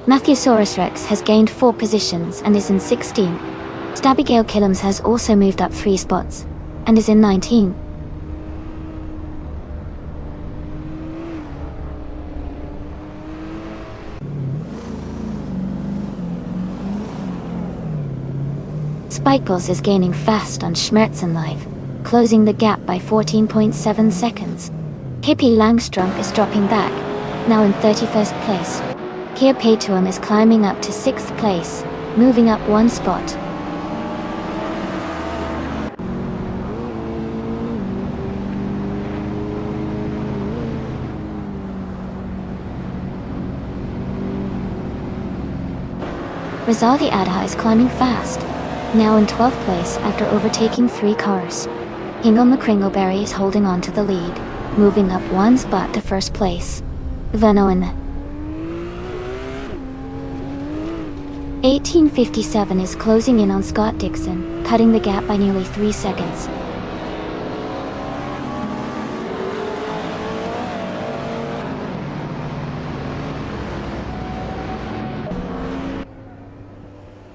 Matthewsaurus Rex has gained 4 positions and is in 16th. Stabigale Killams has also moved up 3 spots and is in 19th. Spikebulls is gaining fast on Schmerzenlife, closing the gap by 14.7 seconds. Pippi Langstrumpf is dropping back, now in 31st place. Cleopatium is climbing up to 6th place, moving up 1 spot. Rizaldi Adha is climbing fast, now in 12th place after overtaking 3 cars. Hingle McCringleberry is holding on to the lead, moving up 1 spot to 1st place. Vanoan 1857 is closing in on Scott Dixon, cutting the gap by nearly 3 seconds.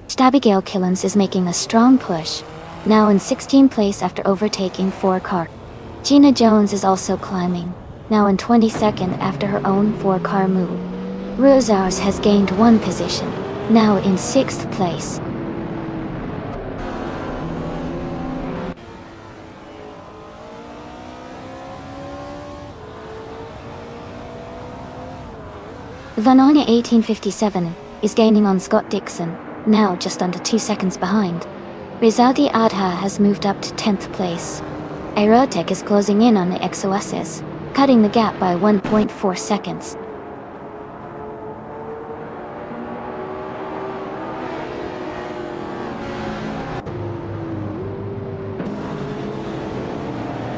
Stabigale Killens is making a strong push, now in 16th place after overtaking 4 cars. Gina Jones is also climbing, now in 22nd after her own 4-car move. Rosars has gained 1 position, now in 6th place. Vanona 1857 is gaining on Scott Dixon, now just under 2 seconds behind. Rizaldi Adha has moved up to 10th place. Aerotech is closing in on the XOSs, cutting the gap by 1.4 seconds.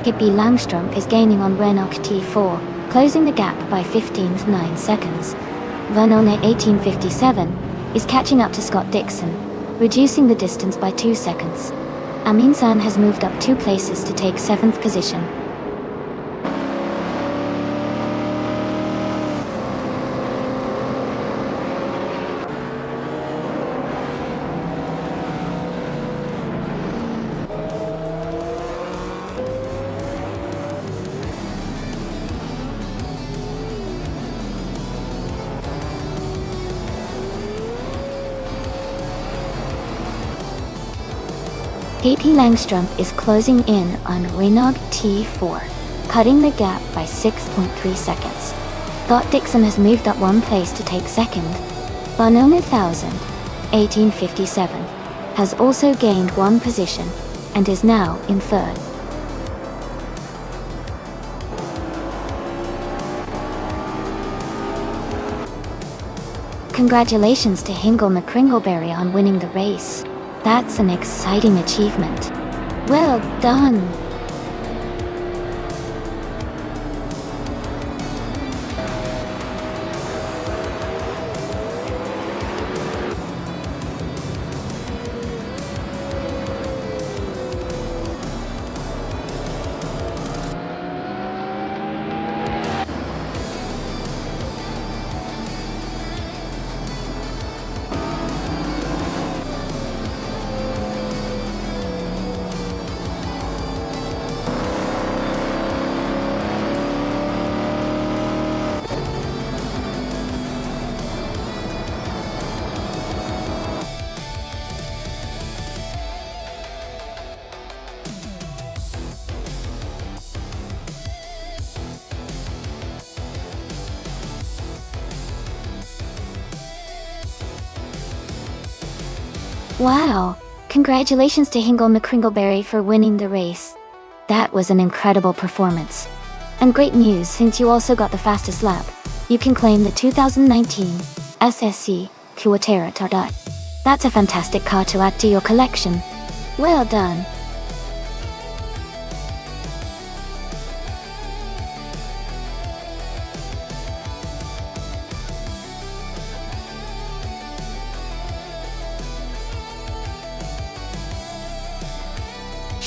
Pippi Langstrumpf is gaining on Renok T4, closing the gap by 15.9 seconds. Vanona 1857 is catching up to Scott Dixon, reducing the distance by 2 seconds. Amin-san has moved up 2 places to take 7th position. Pippi Langstrumpf is closing in on Renog T4, cutting the gap by 6.3 seconds. Scott Dixon has moved up 1 place to take 2nd. Vanona 1857 has also gained 1 position and is now in 3rd. Congratulations to Hingle McCringleberry on winning the race. That's an exciting achievement. Well done! Wow! Congratulations to Hingle McCringleberry for winning the race. That was an incredible performance. And great news since you also got the fastest lap. You can claim the 2019 SSC Quattera Tardai. That's a fantastic car to add to your collection. Well done.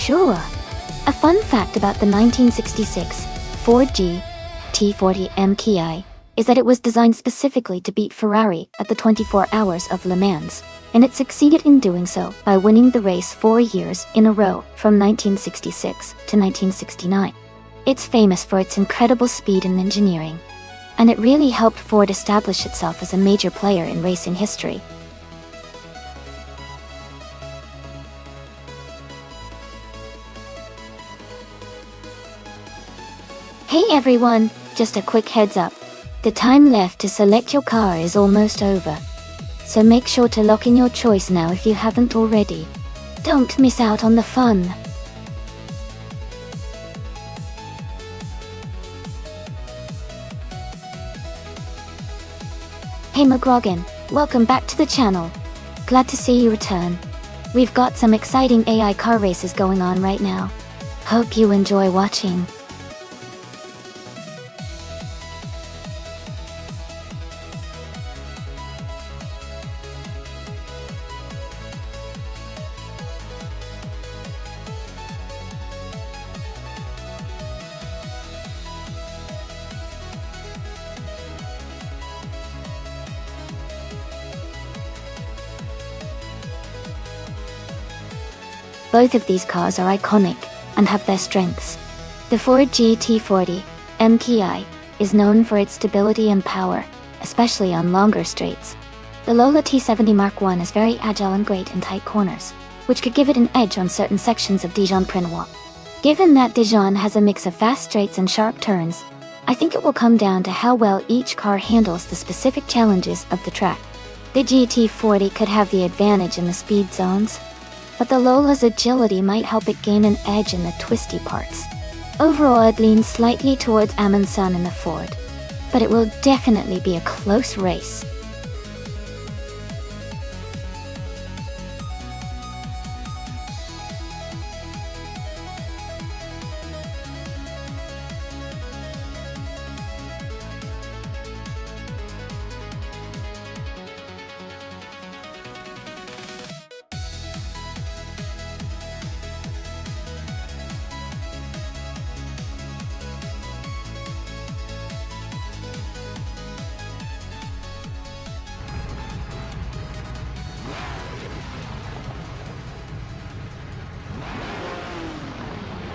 Sure. A fun fact about the 1966 Ford GT40 MKI is that it was designed specifically to beat Ferrari at the 24 Hours of Le Mans, and it succeeded in doing so by winning the race 4 years in a row from 1966 to 1969. It's famous for its incredible speed and engineering, and it really helped Ford establish itself as a major player in racing history. Hey everyone, just a quick heads up. The time left to select your car is almost over. So make sure to lock in your choice now if you haven't already. Don't miss out on the fun. Hey McGrogan, welcome back to the channel. Glad to see you return. We've got some exciting AI car races going on right now. Hope you enjoy watching. Both of these cars are iconic and have their strengths. The Ford GT40 MKI is known for its stability and power, especially on longer straights. The Lola T70 Mark I is very agile and great in tight corners, which could give it an edge on certain sections of Dijon-Prenois. Given that Dijon has a mix of fast straights and sharp turns, I think it will come down to how well each car handles the specific challenges of the track. The GT40 could have the advantage in the speed zones, but the Lola's agility might help it gain an edge in the twisty parts. Overall, I'd lean slightly towards Amundsen in the Ford, but it will definitely be a close race.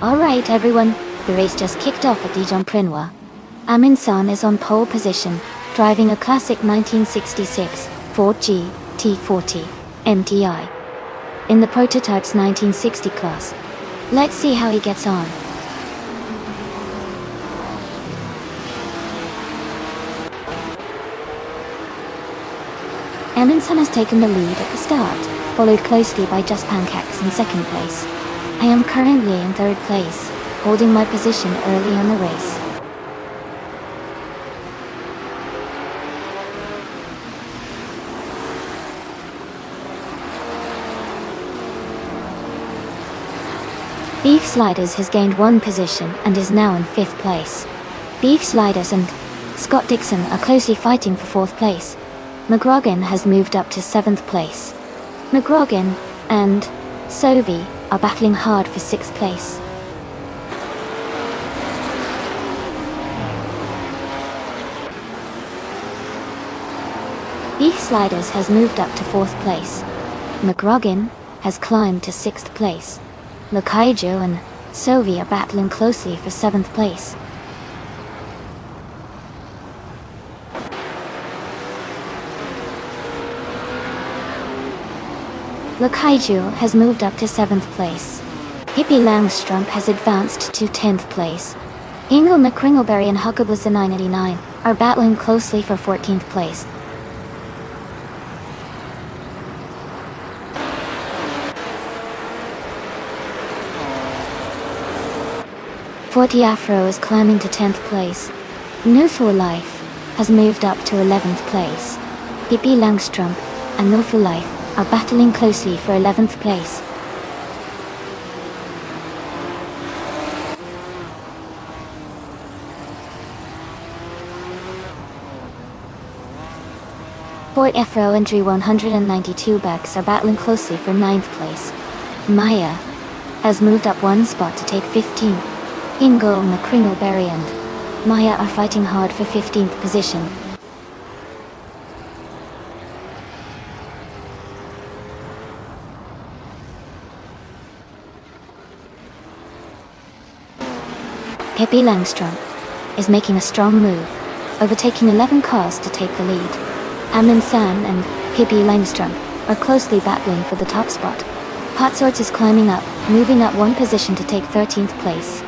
Alright everyone, the race just kicked off at Dijon-Prenois. Amundsen is on pole position, driving a classic 1966 Ford GT40 MTI in the prototype's 1960 class. Let's see how he gets on. Amundsen has taken the lead at the start, followed closely by Just Pancakes in second place. I am currently in third place, holding my position early in the race. Beef Sliders has gained one position and is now in fifth place. Beef Sliders and Scott Dixon are closely fighting for fourth place. McGrogan has moved up to seventh place. McGrogan and Sovi are battling hard for sixth place. Beef Sliders has moved up to fourth place. McGrogan has climbed to sixth place. Lakaiju and Sovi are battling closely for seventh place. Lakaiju has moved up to 7th place. Hippie Langstrump has advanced to 10th place. Ingo McCringleberry and Huckleblissa 989 are battling closely for 14th place. 40 Afro is climbing to 10th place. No for Life has moved up to 11th place. Pippi Langstrump and No for Life are battling closely for 11th place. Fort Afro and 192 backs are battling closely for 9th place. Maya has moved up one spot to take 15th. Ingo and McCringleberry and Maya are fighting hard for 15th position. Pippi Langstrump is making a strong move, overtaking 11 cars to take the lead. Amin San and Pippi Langstrump are closely battling for the top spot. Potsorts is climbing up, moving up one position to take 13th place.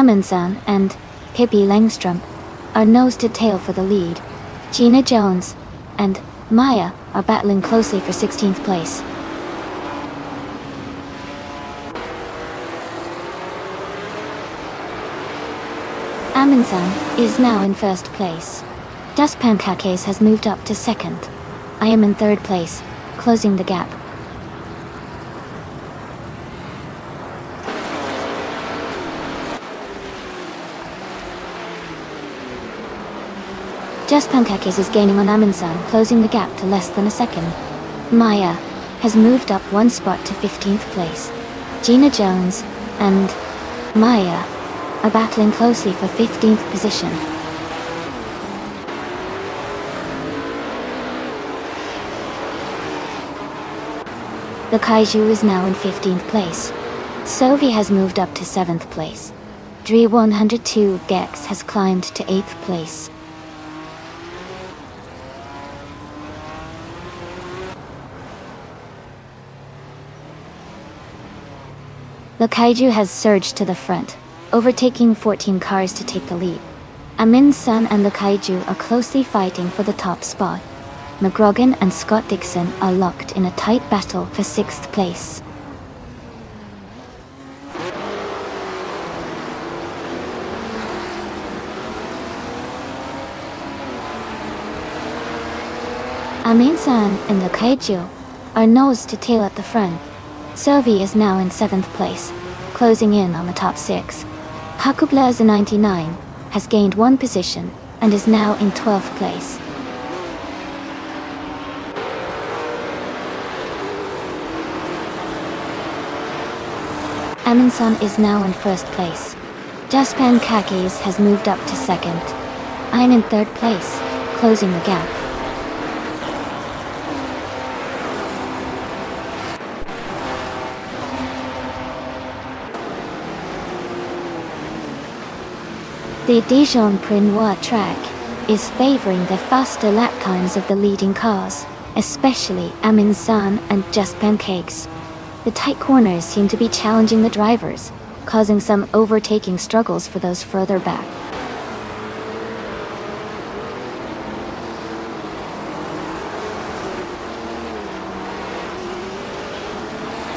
Amin San and Pippi Langstrump are nose to tail for the lead. Gina Jones and Maya are battling closely for 16th place. Amin San is now in first place. Das Pankakes has moved up to second. I am in third place, closing the gap. Just Pankakes is gaining on Amin San, closing the gap to less than a second. Maya has moved up one spot to 15th place. Gina Jones and Maya are battling closely for 15th position. The Kaiju is now in 15th place. Sovi has moved up to 7th place. Dre 102 Gex has climbed to 8th place. The Kaiju has surged to the front, overtaking 14 cars to take the lead. Amin San and the Kaiju are closely fighting for the top spot. McGrogan and Scott Dixon are locked in a tight battle for 6th place. Amin San and the Kaiju are nose to tail at the front. Sovi is now in 7th place, closing in on the top 6. Hakublaza 99 has gained one position and is now in 12th place. Amin San is now in first place. Jaspan Kakis has moved up to second. I'm in third place, closing the gap. The Dijon-Prenois track is favoring the faster lap times of the leading cars, especially Amin San and Just Pancakes. The tight corners seem to be challenging the drivers, causing some overtaking struggles for those further back.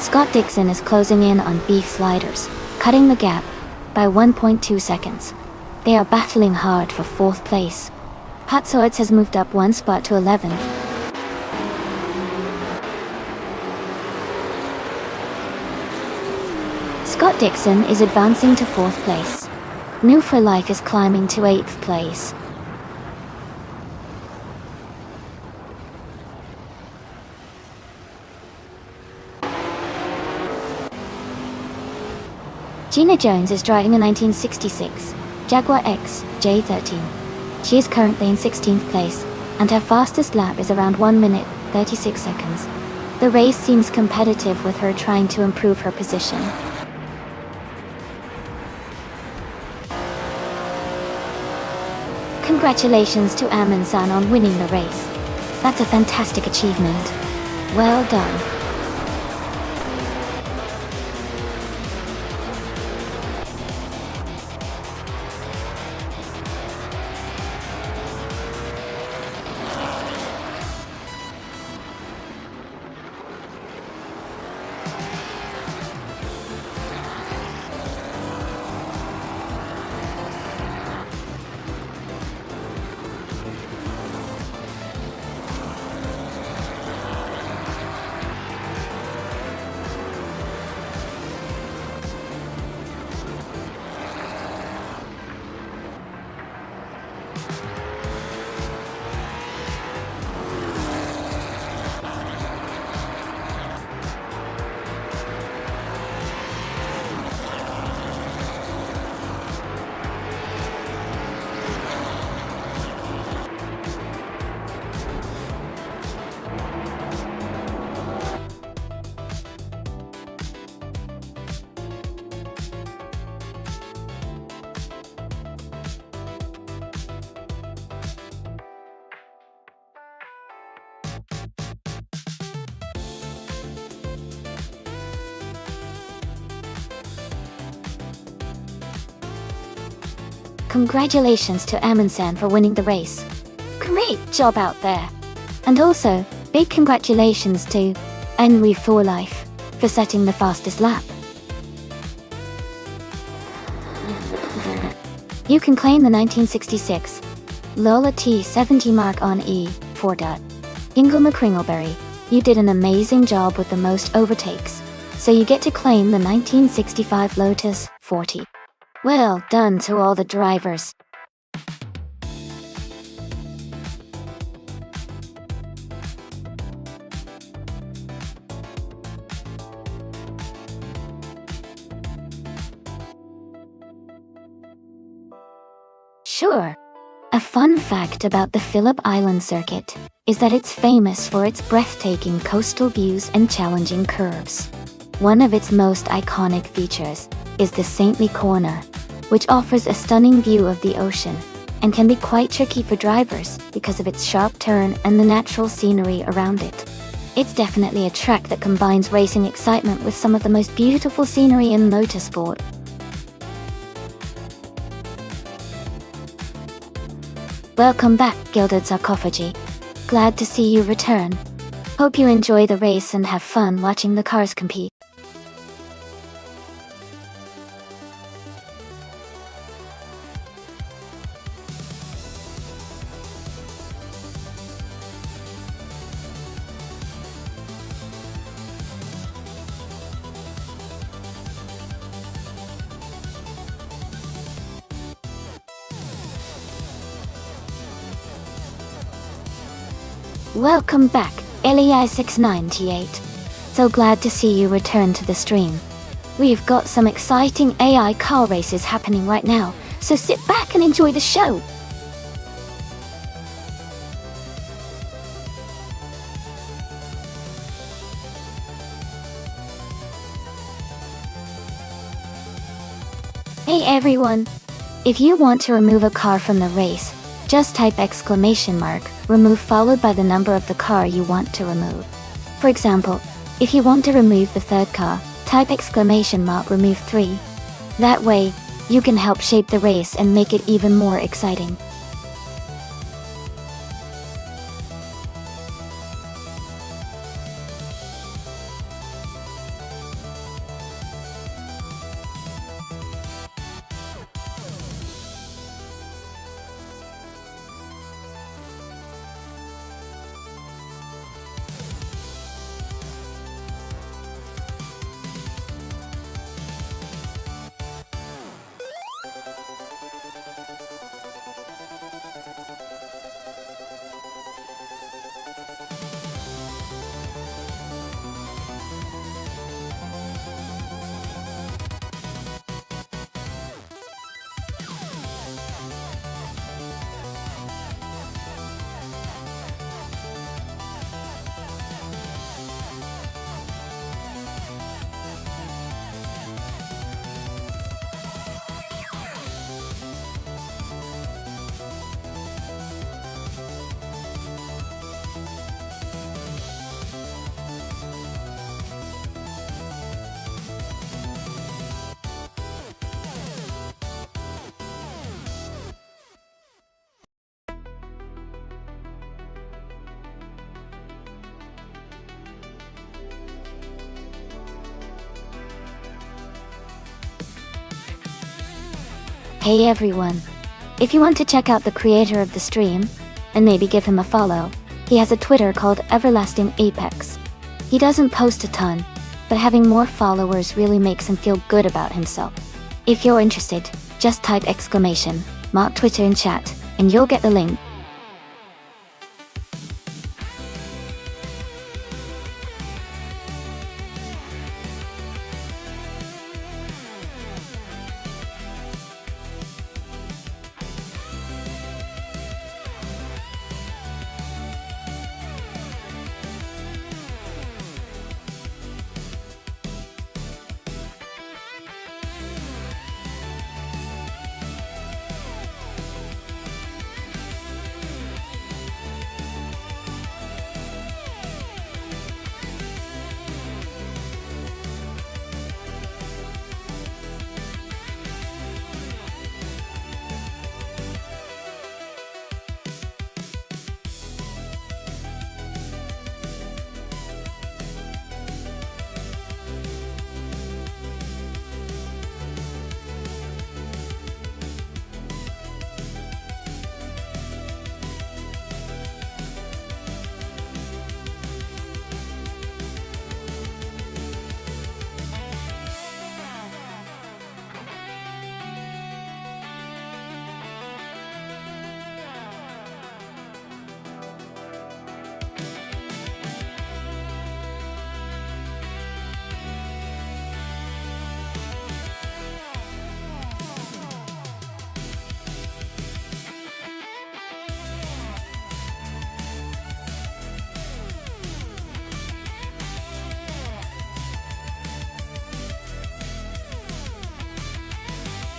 Scott Dixon is closing in on Beef Sliders, cutting the gap by 1.2 seconds. They are battling hard for 4th place. Potsorts has moved up one spot to 11th. Scott Dixon is advancing to 4th place. New for Life is climbing to 8th place. Gina Jones is driving a 1966 Jaguar X J13. She is currently in 16th place, and her fastest lap is around 1 minute, 36 seconds. The race seems competitive with her trying to improve her position. Congratulations to Amin San on winning the race. That's a fantastic achievement. Well done. Congratulations to Amundsen for winning the race. Great job out there. And also, big congratulations to Henry for Life for setting the fastest lap. You can claim the 1966 Lola T70 mark on E4. Ingle McCringleberry, you did an amazing job with the most overtakes, so you get to claim the 1965 Lotus 40. Well done to all the drivers. Sure. A fun fact about the Phillip Island circuit is that it's famous for its breathtaking coastal views and challenging curves. One of its most iconic features is the Saintly Corner, which offers a stunning view of the ocean and can be quite tricky for drivers because of its sharp turn and the natural scenery around it. It's definitely a track that combines racing excitement with some of the most beautiful scenery in motorsport. Welcome back, Gilded Sarcophagy. Glad to see you return. Hope you enjoy the race and have fun watching the cars compete. Welcome back, LEI698. So glad to see you return to the stream. We've got some exciting AI car races happening right now, so sit back and enjoy the show. Hey everyone! If you want to remove a car from the race, just type !remove followed by the number of the car you want to remove. For example, if you want to remove the third car, type !remove 3. That way, you can help shape the race and make it even more exciting. Hey everyone! If you want to check out the creator of the stream, and maybe give him a follow, he has a Twitter called Everlasting Apex. He doesn't post a ton, but having more followers really makes him feel good about himself. If you're interested, just type !, mock Twitter in chat, and you'll get the link.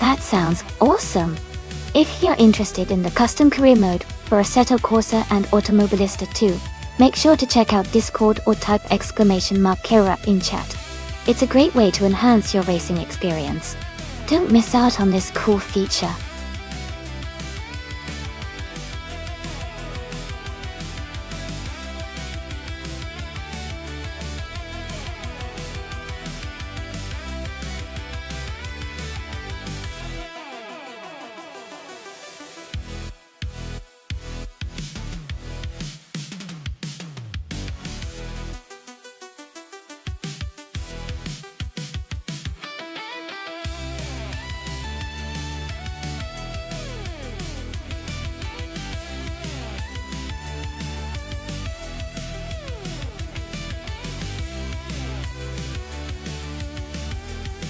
That sounds awesome! If you're interested in the custom career mode for Assetto Corsa and Automobilista 2, make sure to check out Discord or type !Kara in chat. It's a great way to enhance your racing experience. Don't miss out on this cool feature.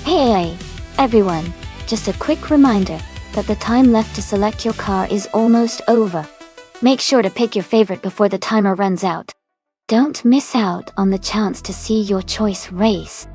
Hey everyone, just a quick reminder that the time left to select your car is almost over. Make sure to pick your favorite before the timer runs out. Don't miss out on the chance to see your choice race.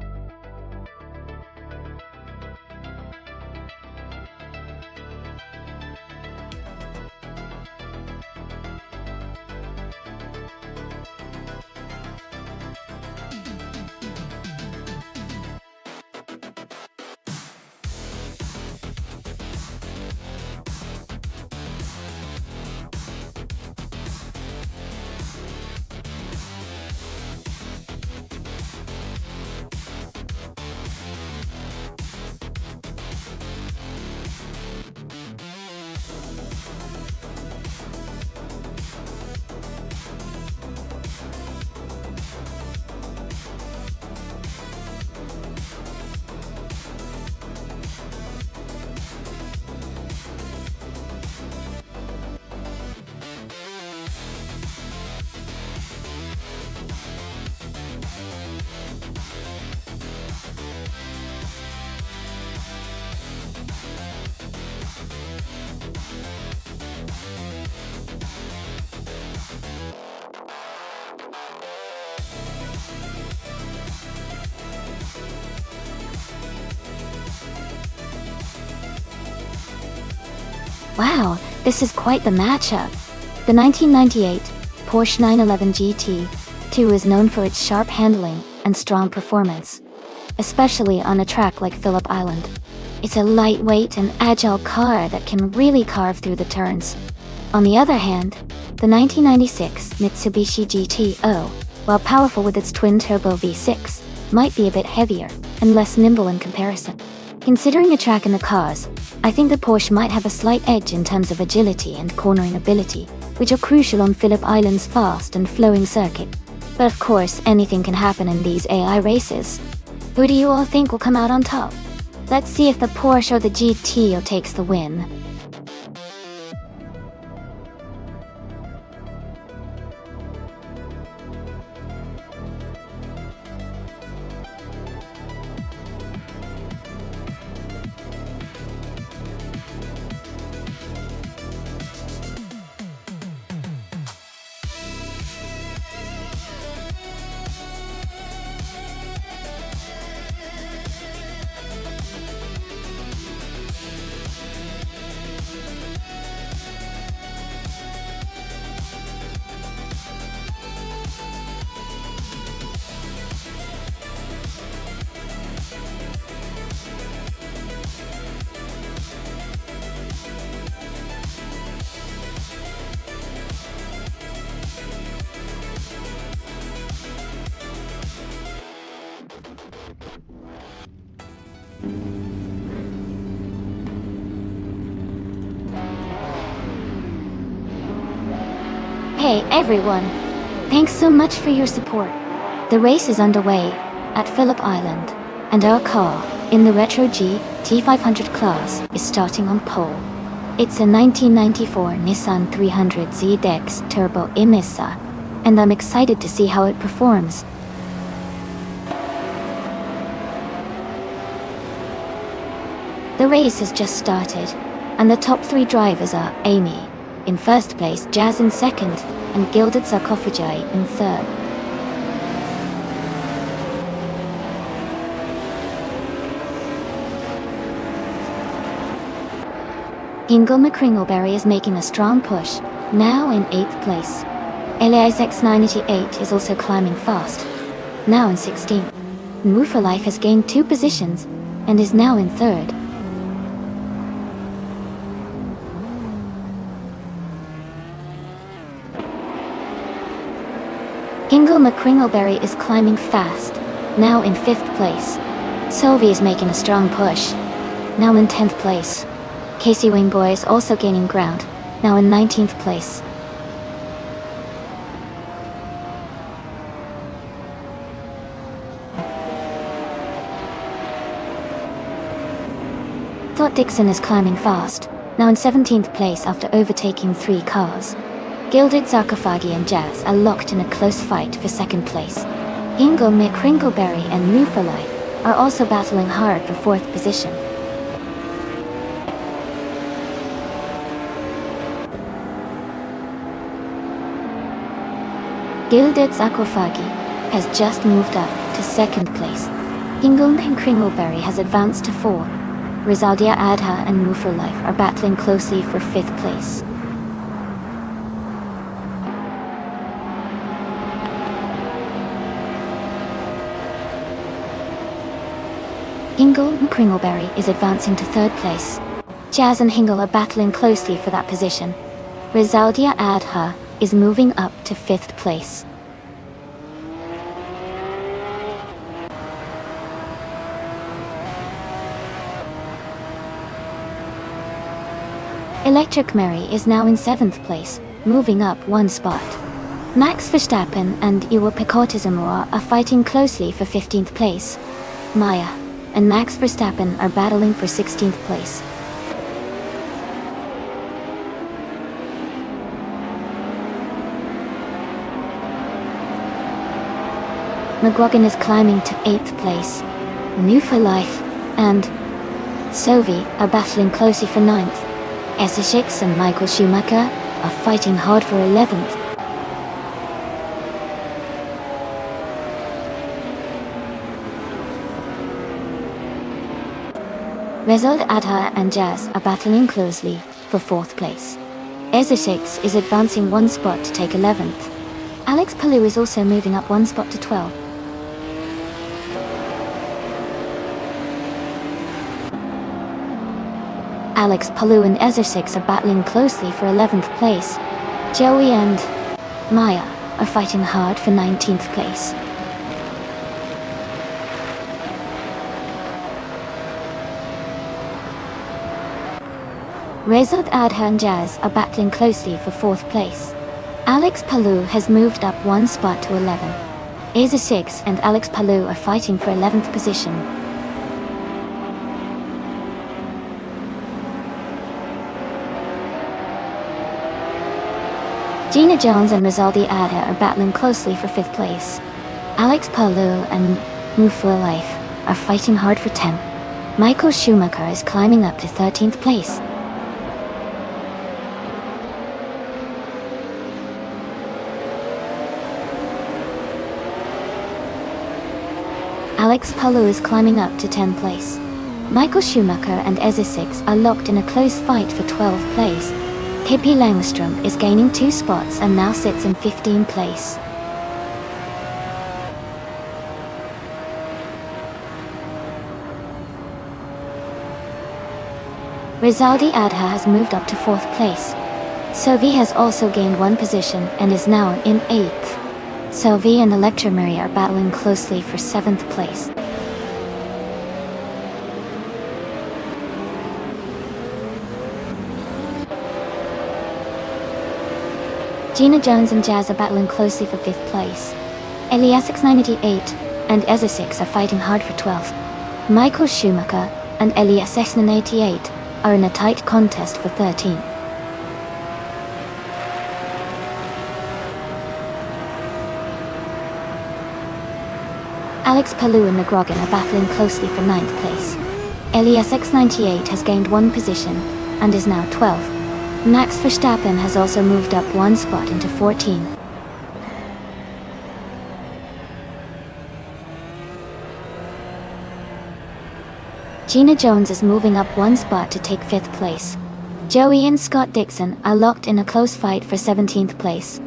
Wow, this is quite the matchup. The 1998 Porsche 911 GT2 is known for its sharp handling and strong performance, especially on a track like Phillip Island. It's a lightweight and agile car that can really carve through the turns. On the other hand, the 1996 Mitsubishi GTO, while powerful with its twin-turbo V6, might be a bit heavier and less nimble in comparison. Considering the track and the cars, I think the Porsche might have a slight edge in terms of agility and cornering ability, which are crucial on Phillip Island's fast and flowing circuit. But of course, anything can happen in these AI races. Who do you all think will come out on top? Let's see if the Porsche or the GTO takes the win. Hey everyone! Thanks so much for your support. The race is underway at Phillip Island, and our car, in the Retro G T500 class, is starting on pole. It's a 1994 Nissan 300Z Dex Turbo Imisa, and I'm excited to see how it performs. The race has just started, and the top 3 drivers are Amy in first place, Jazz in second, and Gilded Sarcophagi in third. Ingle McCringleberry is making a strong push, now in 8th place. Elias X988 is also climbing fast, now in 16th. Move for Life has gained 2 positions, and is now in 3rd. Ingle McCringleberry is climbing fast, now in 5th place. Sylvie is making a strong push, now in 10th place. Casey Wingboy is also gaining ground, now in 19th place. Thought Dixon is climbing fast, now in 17th place after overtaking 3 cars. Gilded Sarcophagi and Jazz are locked in a close fight for 2nd place. Ingle McCringleberry and Move for Life are also battling hard for 4th position. Gilded Sarcophagi has just moved up to 2nd place. Ingle McCringleberry has advanced to 4. Rizaldia Adha and Move for Life are battling closely for 5th place. Ingle McCringleberry is advancing to 3rd place. Jazz and Hingle are battling closely for that position. Rizaldia Adha is moving up to 5th place. Electric Mary is now in 7th place, moving up 1 spot. Max Verstappen and Iwa Pecotizimura are fighting closely for 15th place. Maya and Max Verstappen are battling for 16th place. McGuigan is climbing to 8th place. New for Life and Sovi are battling closely for 9th. Essex and Michael Schumacher are fighting hard for 11th. Rezald Adha and Jazz are battling closely for 4th place. Essex is advancing 1 spot to take 11th. Alex Palou is also moving up 1 spot to 12th. Alex Palou and Essex are battling closely for 11th place. Joey and Maya are fighting hard for 19th place. Rezad Adha and Jazz are battling closely for 4th place. Alex Palou has moved up 1 spot to 11. Essex and Alex Palou are fighting for 11th position. Gina Jones and Rizaldi Adha are battling closely for 5th place. Alex Palou and Move for Life are fighting hard for 10th. Michael Schumacher is climbing up to 13th place. Alex Palou is climbing up to 10th place. Michael Schumacher and Essex are locked in a close fight for 12th place. Pippi Langstrom is gaining 2 spots and now sits in 15th place. Rizaldi Adha has moved up to 4th place. Sovi has also gained 1 position and is now in 8th. Sovi and Electra Mary are battling closely for 7th place. Gina Jones and Jazz are battling closely for 5th place. Eliasix 988 and Ezra6 are fighting hard for 12th. Michael Schumacher and Eliasix 988 are in a tight contest for 13th. Alex Palou and McGrogan are battling closely for 9th place. Eliasix 98 has gained 1 position and is now 12th. Max Verstappen has also moved up 1 spot into 14th. Gina Jones is moving up 1 spot to take 5th place. Joey and Scott Dixon are locked in a close fight for 17th place.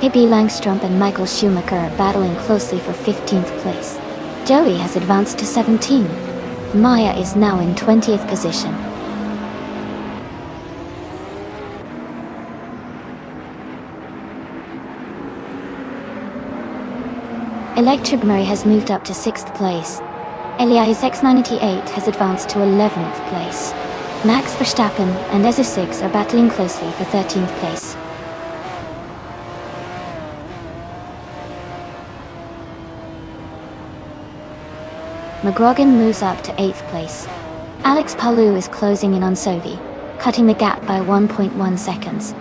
Pippi Langstrom and Michael Schumacher are battling closely for 15th place. Joey has advanced to 17. Maya is now in 20th position. Electric Murray has moved up to 6th place. Elias X98 has advanced to 11th place. Max Verstappen and Ezra6 are battling closely for 13th place. McGrogan moves up to 8th place. Alex Palou is closing in on Sophie, cutting the gap by 1.1 seconds.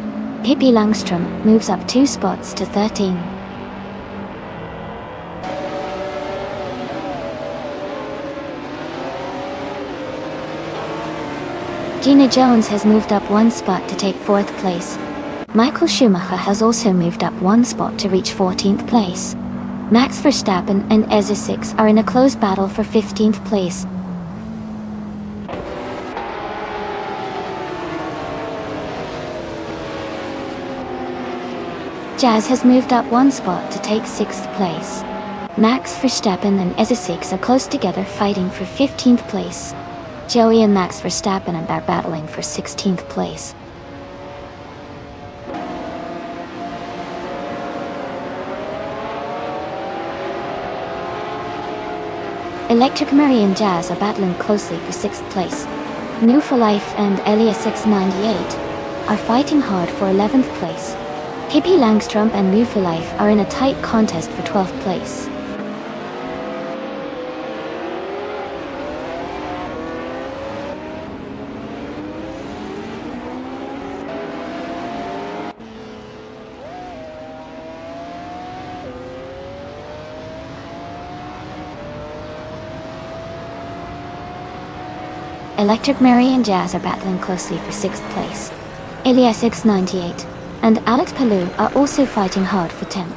Pippi Langstrom moves up 2 spots to 13. Gina Jones has moved up 1 spot to take 4th place. Michael Schumacher has also moved up 1 spot to reach 14th place. Max Verstappen and Ezra6 are in a close battle for 15th place. Jazz has moved up 1 spot to take 6th place. Max Verstappen and Ezra6 are close together fighting for 15th place. Joey and Max Verstappen are battling for 16th place. Electric Murray and Jazz are battling closely for 6th place. New for Life and Elias698 are fighting hard for 11th place. Pippi Langstrom and New for Life are in a tight contest for 12th place. Electric Murray and Jazz are battling closely for 6th place. Eliasix98 and Alex Palou are also fighting hard for 10th.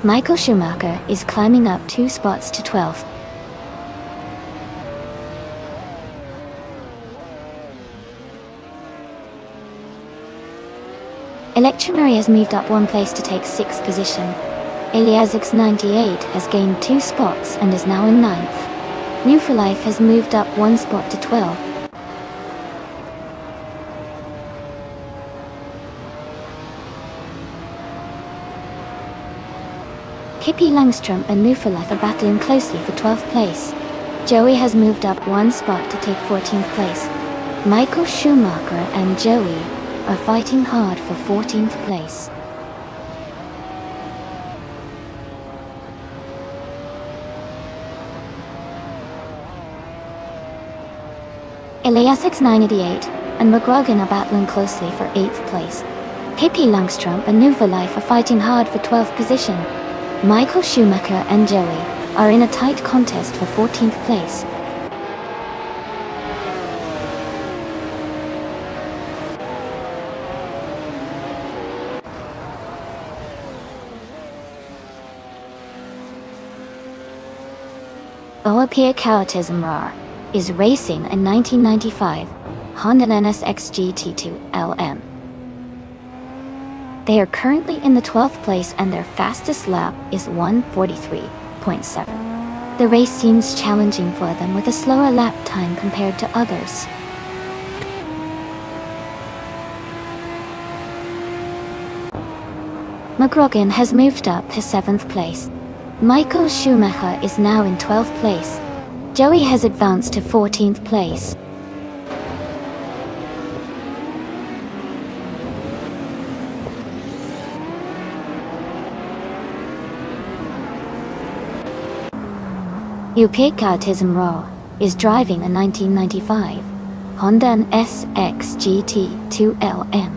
Michael Schumacher is climbing up 2 spots to 12th. Electric Murray has moved up 1 place to take 6th position. Eliasix98 has gained 2 spots and is now in 9th. New for Life has moved up 1 spot to 12th. Pippi Langstrom and New for Life are battling closely for 12th place. Joey has moved up 1 spot to take 14th place. Michael Schumacher and Joey are fighting hard for 14th place. Eliasix988 and McGrogan are battling closely for 8th place. Pippi Langstrom and New for Life are fighting hard for 12th position. Michael Schumacher and Joey are in a tight contest for 14th place. Oapia Kautismrar is racing a 1995 Honda NSX GT2 LM. They are currently in the 12th place and their fastest lap is 1:43.7. The race seems challenging for them with a slower lap time compared to others. McGrogan has moved up to 7th place. Michael Schumacher is now in 12th place. Joey has advanced to 14th place. Autism Raw is driving a 1995 Honda SX GT 2LM.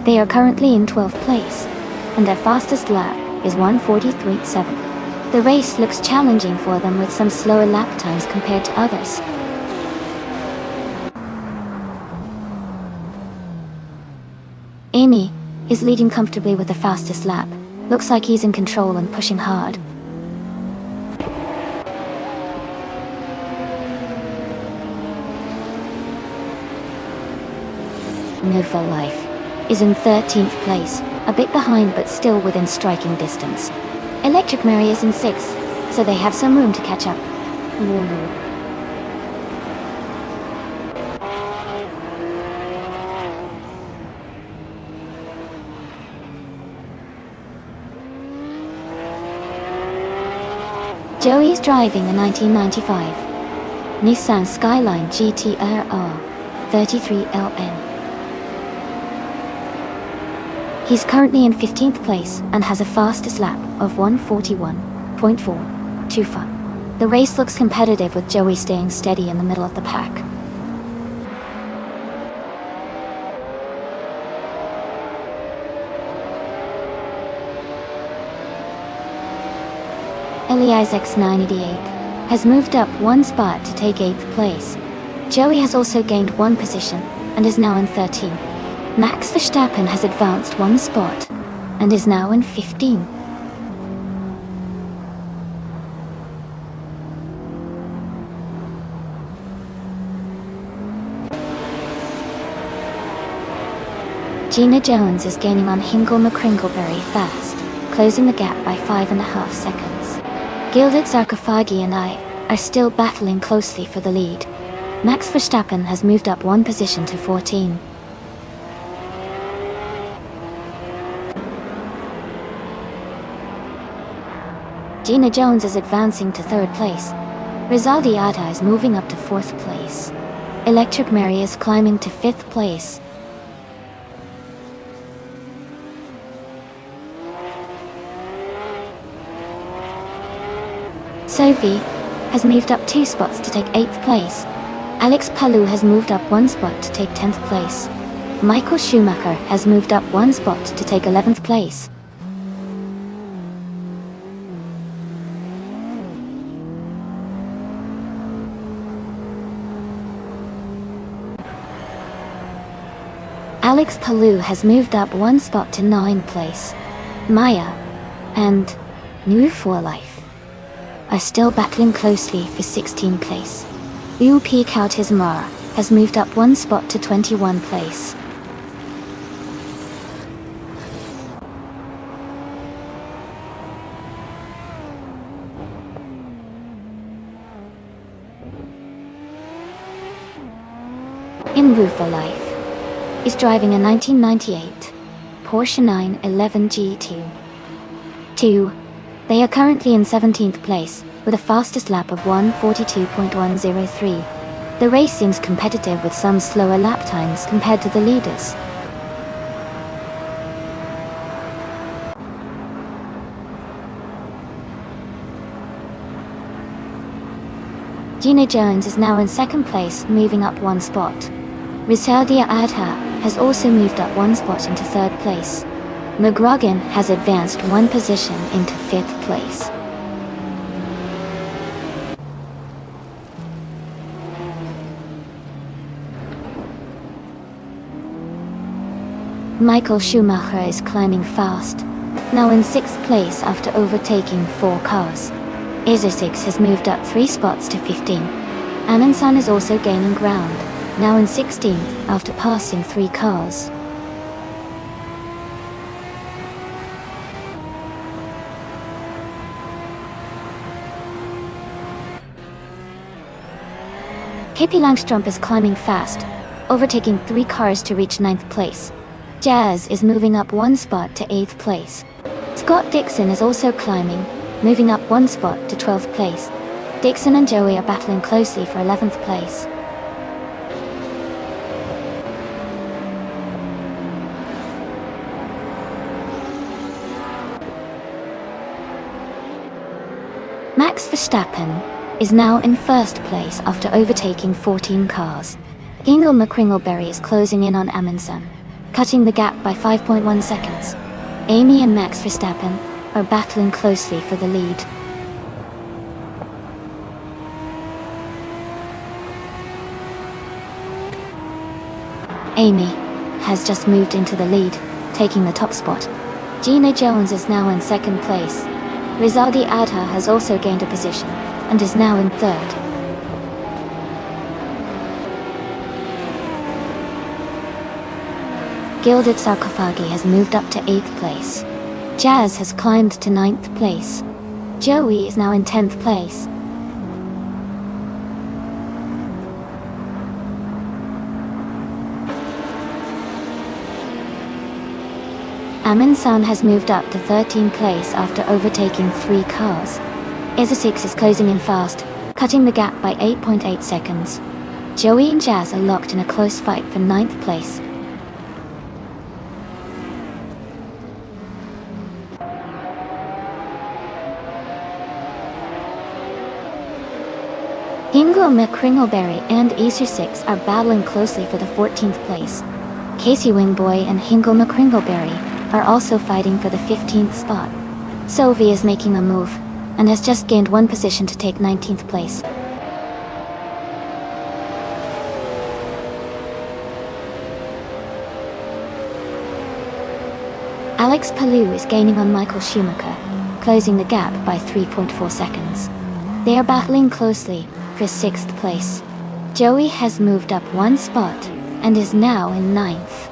They are currently in 12th place, and their fastest lap is 1:43.7. The race looks challenging for them with some slower lap times compared to others. Amy is leading comfortably with the fastest lap. Looks like he's in control and pushing hard. Move for Life is in 13th place, a bit behind but still within striking distance. Electric Mary is in 6th, so they have some room to catch up. Joey is driving a 1995 Nissan Skyline GT-RR 33LN. He's currently in 15th place and has a fastest lap of 1:41.425. The race looks competitive with Joey staying steady in the middle of the pack. Elias X988 has moved up one spot to take 8th place. Joey has also gained one position and is now in 13th. Max Verstappen has advanced one spot and is now in 15. Gina Jones is gaining on Hingle McCringle very fast, closing the gap by 5.5 seconds. Gilded Sarcophagi and I are still battling closely for the lead. Max Verstappen has moved up one position to 14. Gina Jones is advancing to 3rd place. Rizaldi Ata is moving up to 4th place. Electric Mary is climbing to 5th place. Sophie has moved up 2 spots to take 8th place. Alex Palou has moved up 1 spot to take 10th place. Michael Schumacher has moved up 1 spot to take 11th place. Alex Palou has moved up 1 spot to 9th place. Maya and New for Life are still battling closely for 16th place. Autism Raw has moved up 1 spot to 21st place. In for Life is driving a 1998 Porsche 911 G2. They are currently in 17th place with a fastest lap of 1:42.103. The race seems competitive with some slower lap times compared to the leaders. Gina Jones is now in 2nd place, moving up 1 spot. Rizaldi Ata has also moved up 1 spot into 3rd place. McGrogan has advanced 1 position into 5th place. Michael Schumacher is climbing fast, now in 6th place after overtaking 4 cars. Isosix has moved up 3 spots to 15. Amundsen is also gaining ground, now in 16th after passing 3 cars. Pippi Langstrup is climbing fast, overtaking 3 cars to reach 9th place. Jazz is moving up 1 spot to 8th place. Scott Dixon is also climbing, moving up 1 spot to 12th place. Dixon and Joey are battling closely for 11th place. Max Verstappen is now in first place after overtaking 14 cars. Hingle McCringleberry is closing in on Amundsen, cutting the gap by 5.1 seconds. Amy and Max Verstappen are battling closely for the lead. Amy has just moved into the lead, taking the top spot. Gina Jones is now in second place. Rizaldi Adha has also gained a position, and is now in third. Gilded Sarkophagi has moved up to 8th place. Jazz has climbed to 9th place. Joey is now in 10th place. Amundsen has moved up to 13th place after overtaking 3 cars. Isosix is closing in fast, cutting the gap by 8.8 seconds. Joey and Jazz are locked in a close fight for 9th place. Hingle McCringleberry and Isosix are battling closely for the 14th place. Casey Wingboy and Hingle McCringleberry are also fighting for the 15th spot. Sylvie is making a move, and has just gained 1 position to take 19th place. Alex Palou is gaining on Michael Schumacher, closing the gap by 3.4 seconds. They are battling closely for 6th place. Joey has moved up 1 spot, and is now in 9th.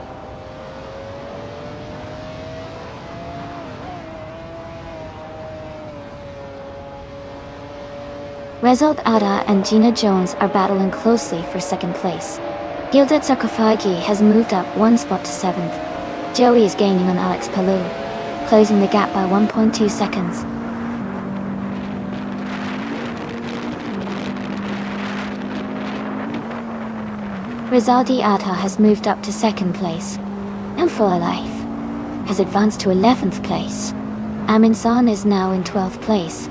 Result Ada and Gina Jones are battling closely for 2nd place. Gilded Sarkophagi has moved up 1 spot to 7th. Joey is gaining on Alex Palou, closing the gap by 1.2 seconds. Rizaldi Adha has moved up to 2nd place. And For Life has advanced to 11th place. Amundsen is now in 12th place.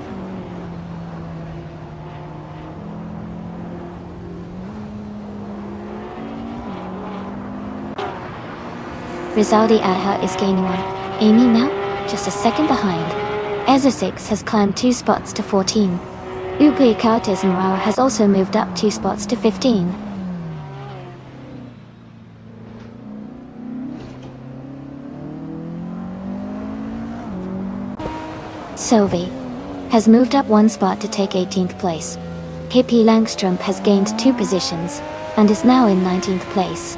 Rizaldi Adha is gaining on Amy now, just a second behind. Ezosix has climbed 2 spots to 14. Upi Kautizmrao has also moved up 2 spots to 15. Sylvie has moved up 1 spot to take 18th place. Hippie Langstrom has gained 2 positions, and is now in 19th place.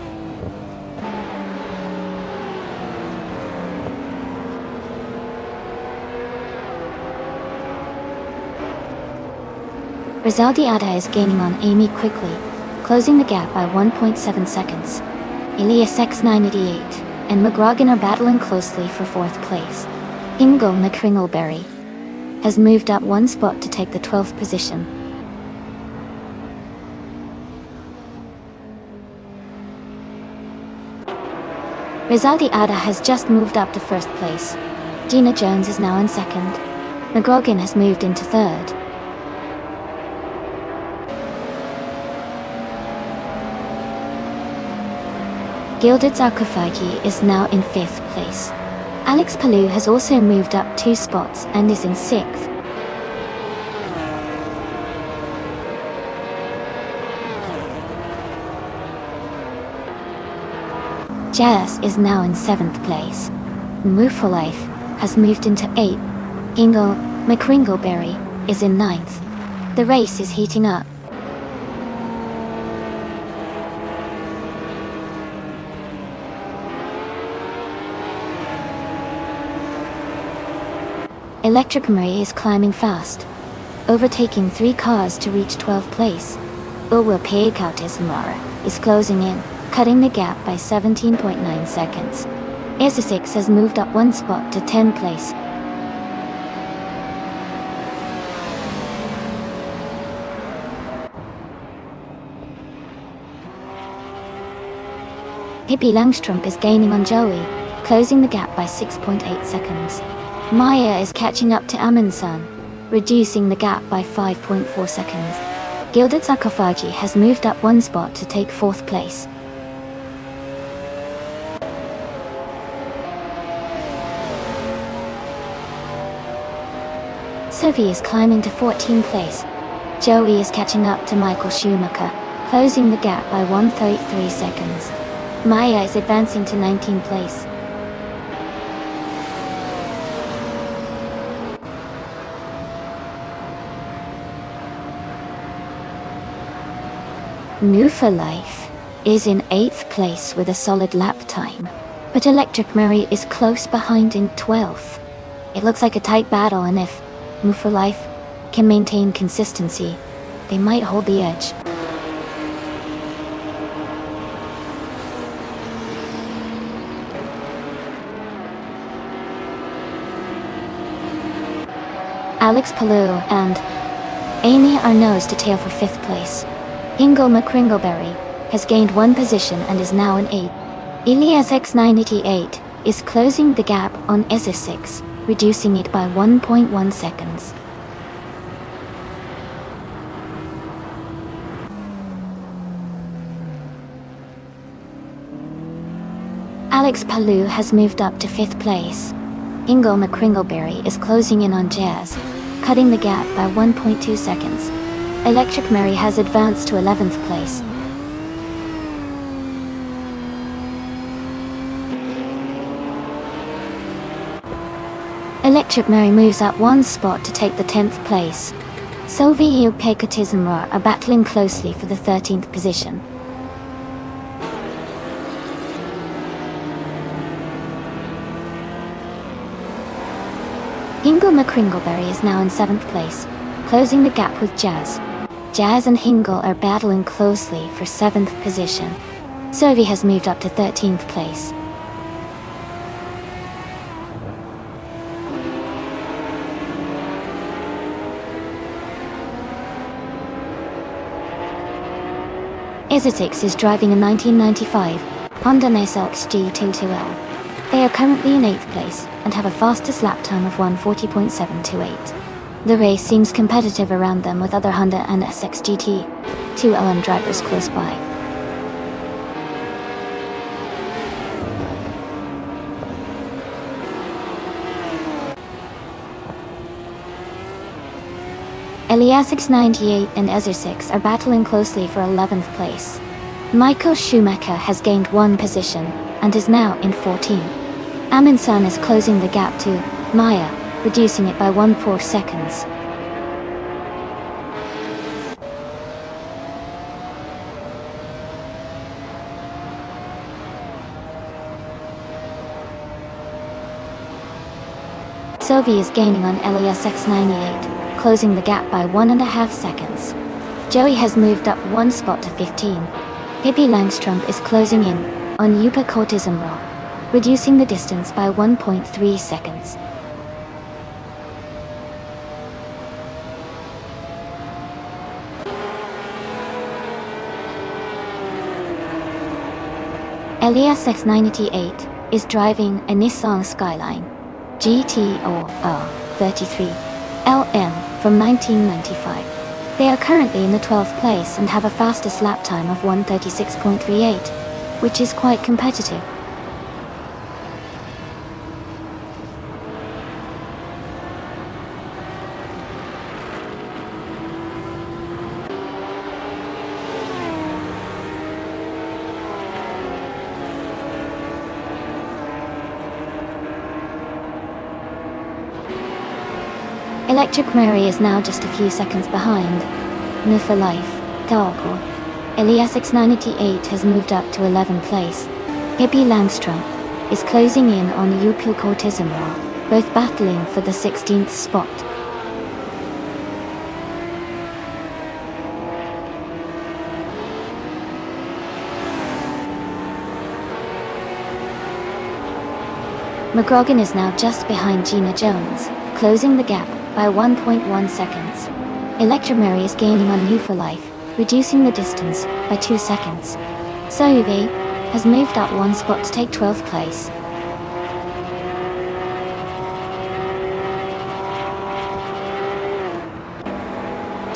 Rizaldi Adha is gaining on Amy quickly, closing the gap by 1.7 seconds. Elias X988 and McGrogan are battling closely for 4th place. Hingle McCringleberry has moved up 1 spot to take the 12th position. Rizaldi Adha has just moved up to 1st place. Gina Jones is now in 2nd. McGrogan has moved into 3rd. Gilded Sarkophagi is now in 5th place. Alex Palou has also moved up 2 spots and is in 6th. Jazz is now in 7th place. Move for Life has moved into 8th. Hingle McCringleberry is in 9th. The race is heating up. Electric Marie is climbing fast, overtaking 3 cars to reach 12th place. Ulwa Payakautismara is closing in, cutting the gap by 17.9 seconds. Isosix has moved up 1 spot to 10th place. Pippi Langstrumpf is gaining on Joey, closing the gap by 6.8 seconds. Maya is catching up to Amundsen, reducing the gap by 5.4 seconds. Gilded Sarcophagi has moved up one spot to take 4th place. Sophie is climbing to 14th place. Joey is catching up to Michael Schumacher, closing the gap by 1.33 seconds. Maya is advancing to 19th place. New for Life is in 8th place with a solid lap time, but Electric Mary is close behind in 12th. It looks like a tight battle, and if Move for Life can maintain consistency, they might hold the edge. Alex Palou and Amy are nose to tail for 5th place. Ingo McCringleberry has gained 1 position and is now in 8th. Elias X988 is closing the gap on SS6, reducing it by 1.1 seconds. Alex Palou has moved up to 5th place. Ingo McCringleberry is closing in on Jazz, cutting the gap by 1.2 seconds. Electric Mary has advanced to 11th place. Electric Mary moves up 1 spot to take the 10th place. Sophie and Pekatizmra are battling closely for the 13th position. Hingle McCringleberry is now in 7th place, closing the gap with Jazz. Jazz and Hingle are battling closely for 7th position. Sophie has moved up to 13th place. Isotix is driving a 1995 Honda NSX G22L. They are currently in 8th place and have a fastest lap time of 1:40.728. The race seems competitive around them, with other Honda and SX GT2LM drivers close by. Elias X98 and Ezra6 are battling closely for 11th place. Michael Schumacher has gained 1 position and is now in 14th. Amundsen is closing the gap to Maya, reducing it by 1.4 seconds. Sophie is gaining on Elias X98, closing the gap by 1.5 seconds. Joey has moved up 1 spot to 15. Pippi Langstrumpf is closing in on Yupa Cortizumra, reducing the distance by 1.3 seconds. Elias X98 is driving a Nissan Skyline GT-or 33 LM from 1995. They are currently in the 12th place and have a fastest lap time of 1:36.38, which is quite competitive. Electric Mary is now just a few seconds behind. New for Life, Dalgo. Elias X98 has moved up to 11th place. Pippi Langstrumpf is closing in on Yuko Cortizumra, both battling for the 16th spot. McGrogan is now just behind Gina Jones, closing the gap by 1.1 seconds. Electra Mary is gaining on New for Life, reducing the distance by 2 seconds. Sophie has moved up one spot to take 12th place.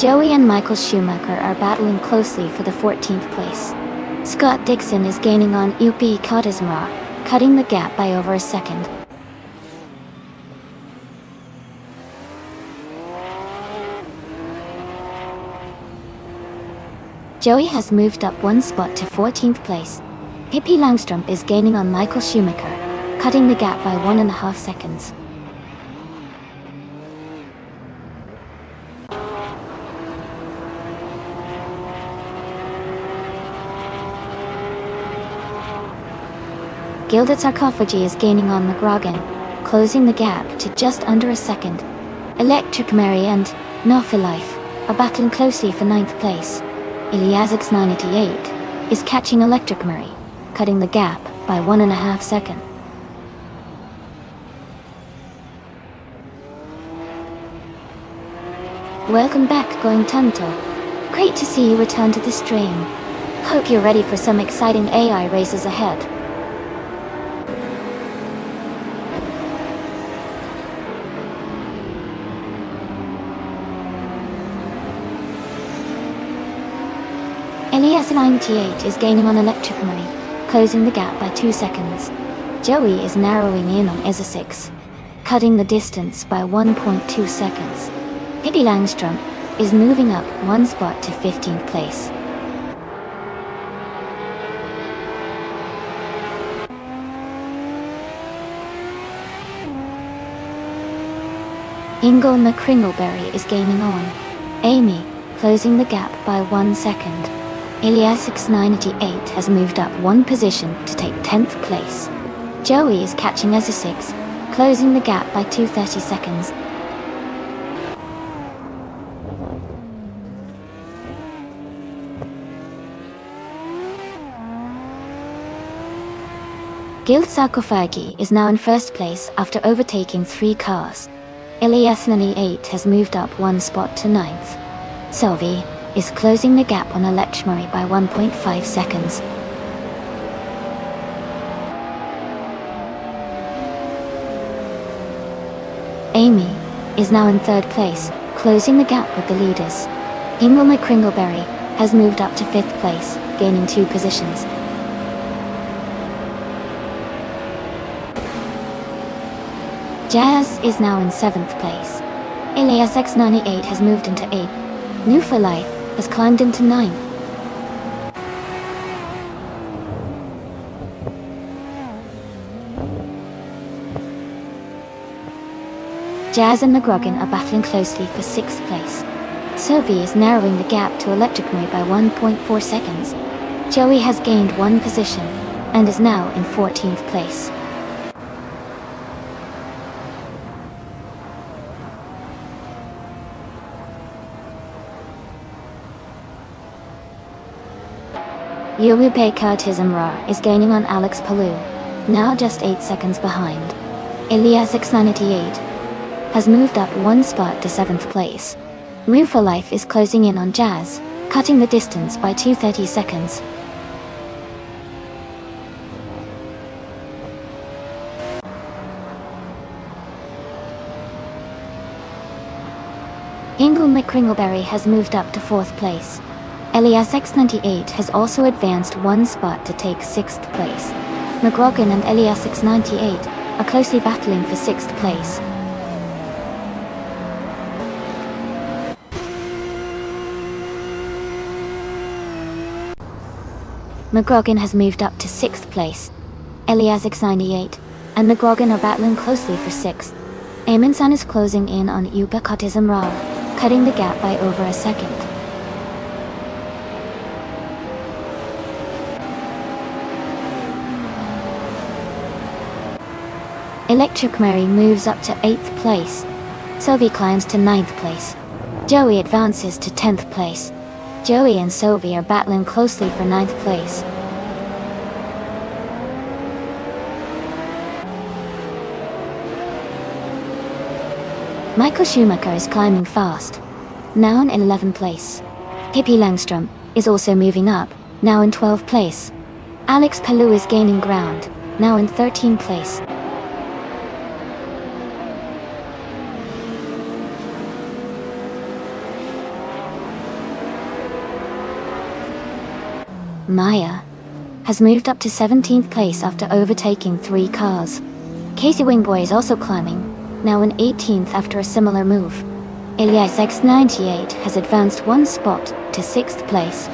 Joey and Michael Schumacher are battling closely for the 14th place. Scott Dixon is gaining on UP Katasmara, cutting the gap by over a second. Joey has moved up one spot to 14th place. Pippi Langström is gaining on Michael Schumacher, cutting the gap by 1.5 seconds. Gilded Sarcophagy is gaining on McGrogan, closing the gap to just under a second. Electric Mary and No for Life are battling closely for 9th place. Iliasix 988 is catching Electric Mary, cutting the gap by 1.5 seconds. Welcome back, Going Tunto. Great to see you return to the stream. Hope you're ready for some exciting AI races ahead. Elias 98 is gaining on Electric Mary, closing the gap by 2 seconds. Joey is narrowing in on Eza 6, cutting the distance by 1.2 seconds. Pippi Langström is moving up one spot to 15th place. Ingle McCringleberry is gaining on Amy, closing the gap by 1 second. Iliasix 988 has moved up one position to take 10th place. Joey is catching Eza 6, closing the gap by 2.30 seconds. Gild Sarcophagi is now in first place after overtaking 3 cars. Elias 98 has moved up one spot to 9th. Sylvie is closing the gap on Electric Mary by 1.5 seconds. Amy is now in 3rd place, closing the gap with the leaders. Ingle McCringleberry has moved up to 5th place, gaining 2 positions. Jazz is now in 7th place. Elias X98 has moved into 8th. New for Life has climbed into 9th. Jazz and McGrogan are battling closely for 6th place. Sophie is narrowing the gap to Electric Mary by 1.4 seconds. Joey has gained 1 position and is now in 14th place. Yulupe Kartizamra is gaining on Alex Palou, now just 8 seconds behind. Elias X98 has moved up 1 spot to 7th place. New for Life is closing in on Jazz, cutting the distance by 2.30 seconds. Ingle McCringleberry has moved up to 4th place. Elias X98 has also advanced 1 spot to take 6th place. McGrogan and Elias X98 are closely battling for 6th place. McGrogan has moved up to 6th place. Elias X98 and McGrogan are battling closely for 6th. Amundsen is closing in on Upa Kotizamra, cutting the gap by over a second. Electric Mary moves up to 8th place. Sylvie climbs to 9th place. Joey advances to 10th place. Joey and Sylvie are battling closely for 9th place. Michael Schumacher is climbing fast, now in 11th place. Pippi Langström is also moving up, now in 12th place. Alex Palou is gaining ground, now in 13th place. Maya has moved up to 17th place after overtaking 3 cars. Casey Wingboy is also climbing, now in 18th after a similar move. Elias X98 has advanced 1 spot to 6th place.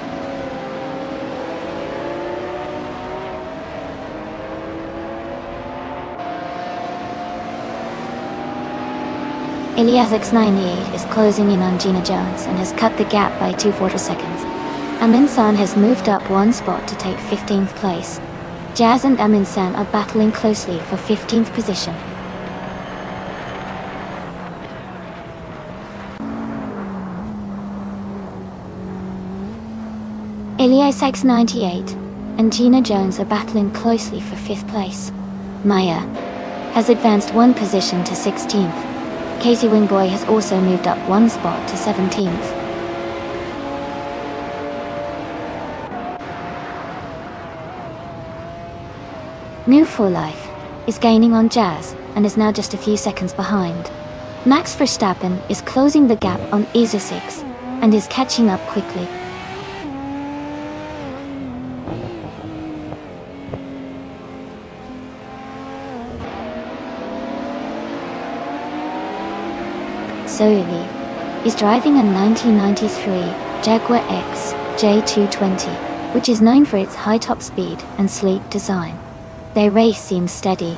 Elias X98 is closing in on Gina Jones and has cut the gap by 2/4 seconds. Amin San has moved up 1 spot to take 15th place. Jazz and Amin San are battling closely for 15th position. Elias X98 and Gina Jones are battling closely for 5th place. Maya has advanced 1 position to 16th. Casey Wingboy has also moved up 1 spot to 17th. New For Life is gaining on Jazz and is now just a few seconds behind. Max Verstappen is closing the gap on ISO 6 and is catching up quickly. Zoe is driving a 1993 Jaguar X J220, which is known for its high top speed and sleek design. Their race seems steady,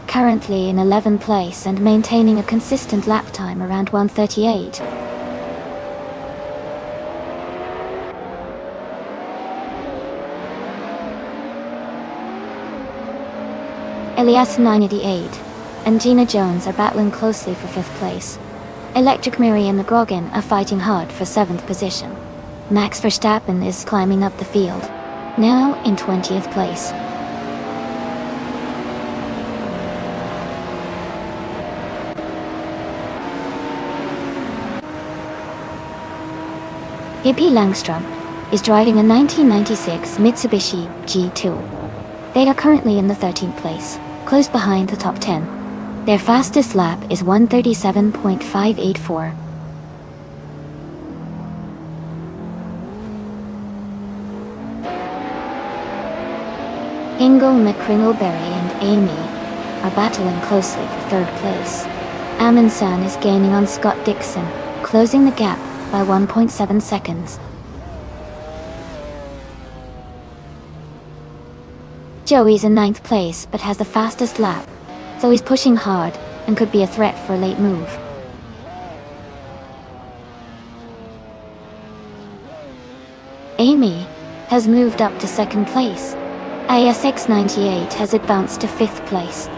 currently in 11th place and maintaining a consistent lap time around 1:38. Elias 988 and Gina Jones are battling closely for 5th place. Electric Miri and McGrogan are fighting hard for 7th position. Max Verstappen is climbing up the field, now in 20th place. Hippie Langstrom is driving a 1996 Mitsubishi G2. They are currently in the 13th place, close behind the top 10. Their fastest lap is 1:37.584. Ingo McCringleberry and Amy are battling closely for 3rd place. Amin San is gaining on Scott Dixon, closing the gap by 1.7 seconds. Joey's in 9th place but has the fastest lap, so he's pushing hard and could be a threat for a late move. Amy has moved up to 2nd place. ASX98 has advanced to 5th place.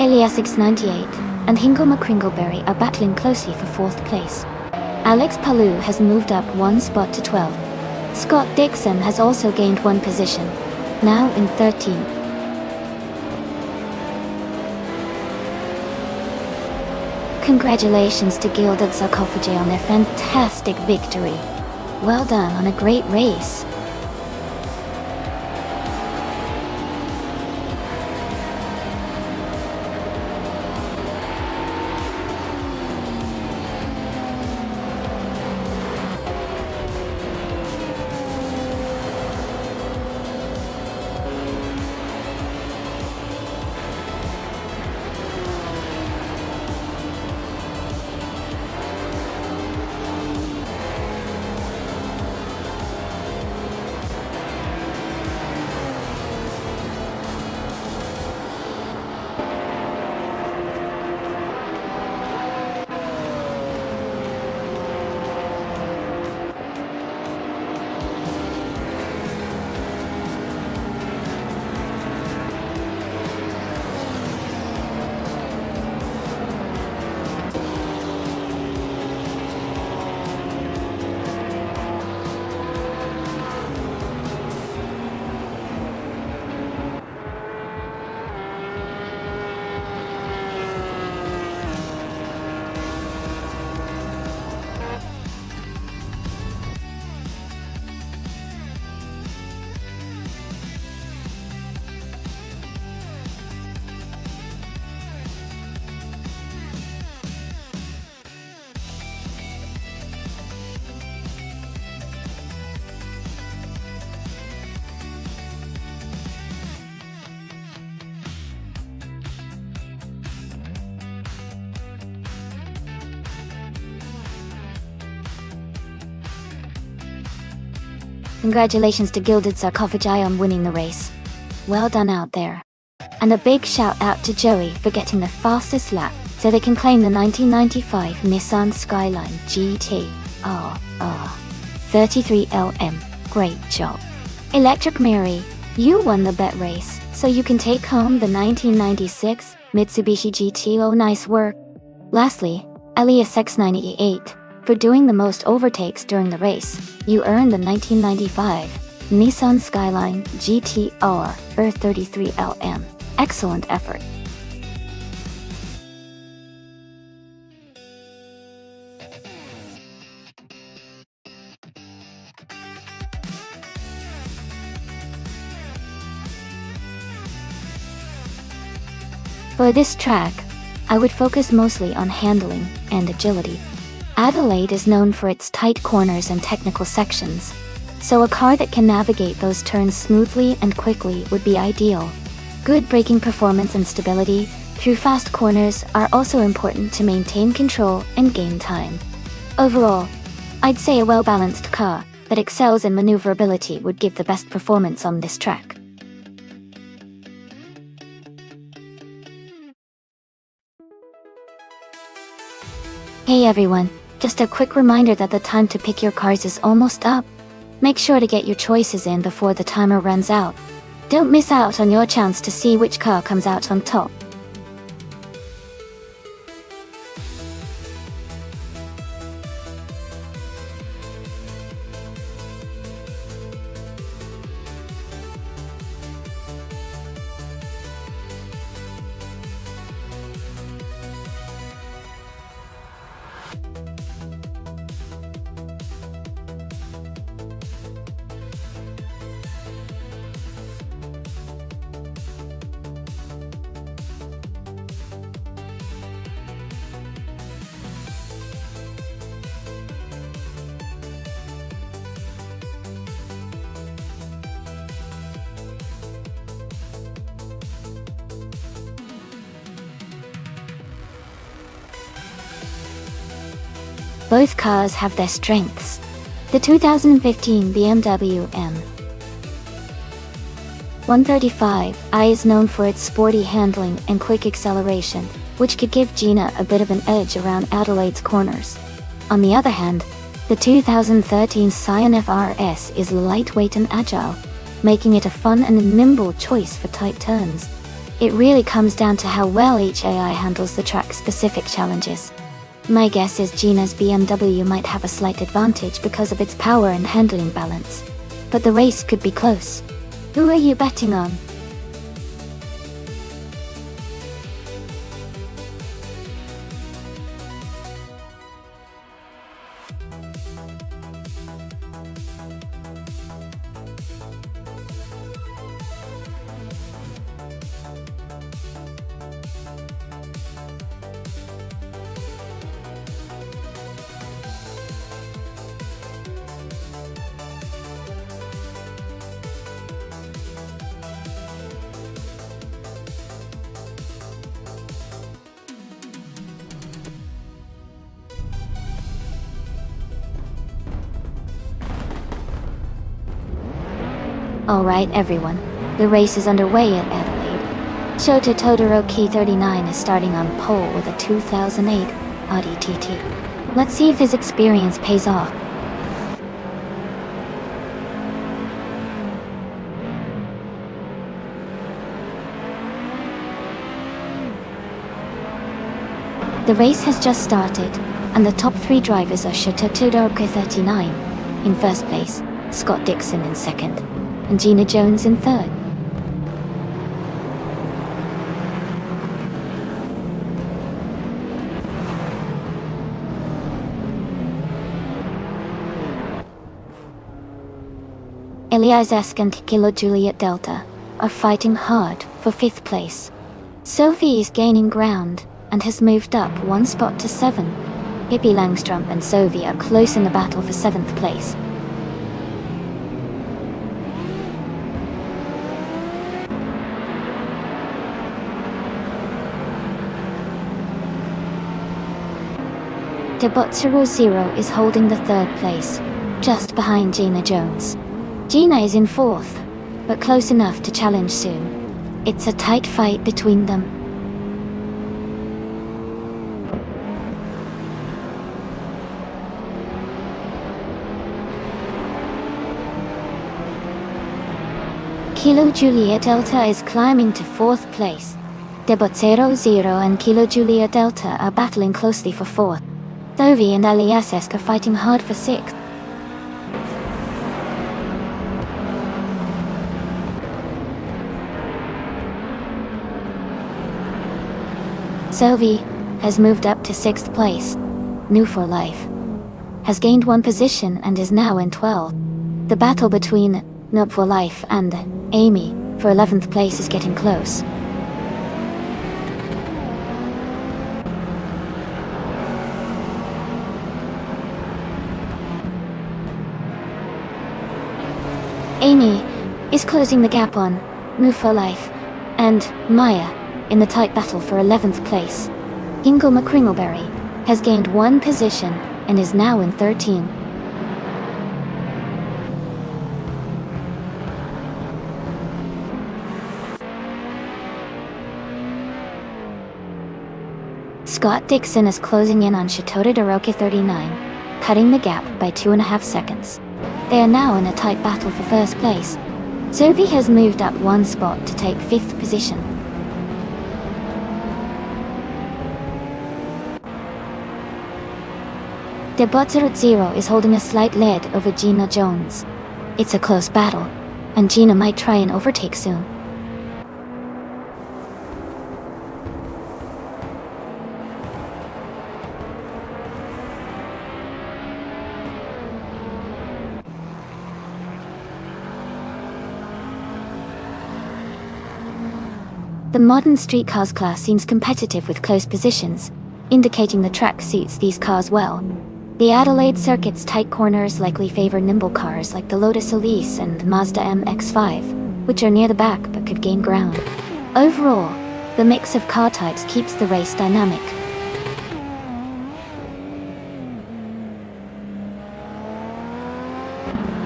Elias 698 and Hinko McCringleberry are battling closely for 4th place. Alex Palou has moved up 1 spot to 12th. Scott Dixon has also gained 1 position, now in 13th. Congratulations to Gilded Sarcophagi on their fantastic victory. Well done on a great race. Congratulations to Gilded Sarcophagi on winning the race. Well done out there. And a big shout out to Joey for getting the fastest lap, so they can claim the 1995 Nissan Skyline GT. 33 LM. Great job. Electric Mary, you won the bet race, so you can take home the 1996 Mitsubishi GT. Nice work. Lastly, Elias X98, for doing the most overtakes during the race, you earned the 1995 Nissan Skyline GT-R 33 LM. Excellent effort. For this track, I would focus mostly on handling and agility. Adelaide is known for its tight corners and technical sections, so a car that can navigate those turns smoothly and quickly would be ideal. Good braking performance and stability through fast corners are also important to maintain control and gain time. Overall, I'd say a well-balanced car that excels in maneuverability would give the best performance on this track. Hey everyone, just a quick reminder that the time to pick your cars is almost up. Make sure to get your choices in before the timer runs out. Don't miss out on your chance to see which car comes out on top. Both cars have their strengths. The 2015 BMW M 135i is known for its sporty handling and quick acceleration, which could give Gina a bit of an edge around Adelaide's corners. On the other hand, the 2013 Scion FRS is lightweight and agile, making it a fun and nimble choice for tight turns. It really comes down to how well each AI handles the track-specific challenges. My guess is Gina's BMW might have a slight advantage because of its power and handling balance. But the race could be close. Who are you betting on? Alright everyone, the race is underway at Adelaide. Shota Todoroki 39 is starting on pole with a 2008 Audi TT. Let's see if his experience pays off. The race has just started, and the top three drivers are Shota Todoroki 39 in first place, Scott Dixon in second, and Gina Jones in third. Elias and Kilo Juliet Delta are fighting hard for fifth place. Sophie is gaining ground and has moved up one spot to 7. Pippi Langstrom and Sophie are close in the battle for 7th place. Debotsuro Zero is holding the 3rd place, just behind Gina Jones. Gina is in 4th, but close enough to challenge soon. It's a tight fight between them. Kilo Juliet Delta is climbing to 4th place. Debot 00 and Kilo Juliet Delta are battling closely for 4th. Dovi and Aliasesk are fighting hard for 6th. Sovi has moved up to 6th place. New for Life has gained 1 position and is now in 12th. The battle between Noob for Life and Amy for 11th place is getting close. Amy is closing the gap on Noob for Life and Maya in the tight battle for 11th place. Ingle McCringleberry has gained 1 position and is now in 13th. Scott Dixon is closing in on Shitoda Daroka 39, cutting the gap by 2.5 seconds. They are now in a tight battle for 1st place. Sophie has moved up 1 spot to take 5th position. Debot 00 is holding a slight lead over Gina Jones. It's a close battle, and Gina might try and overtake soon. The modern streetcars class seems competitive with close positions, indicating the track suits these cars well. The Adelaide circuit's tight corners likely favor nimble cars like the Lotus Elise and Mazda MX-5, which are near the back but could gain ground. Overall, the mix of car types keeps the race dynamic.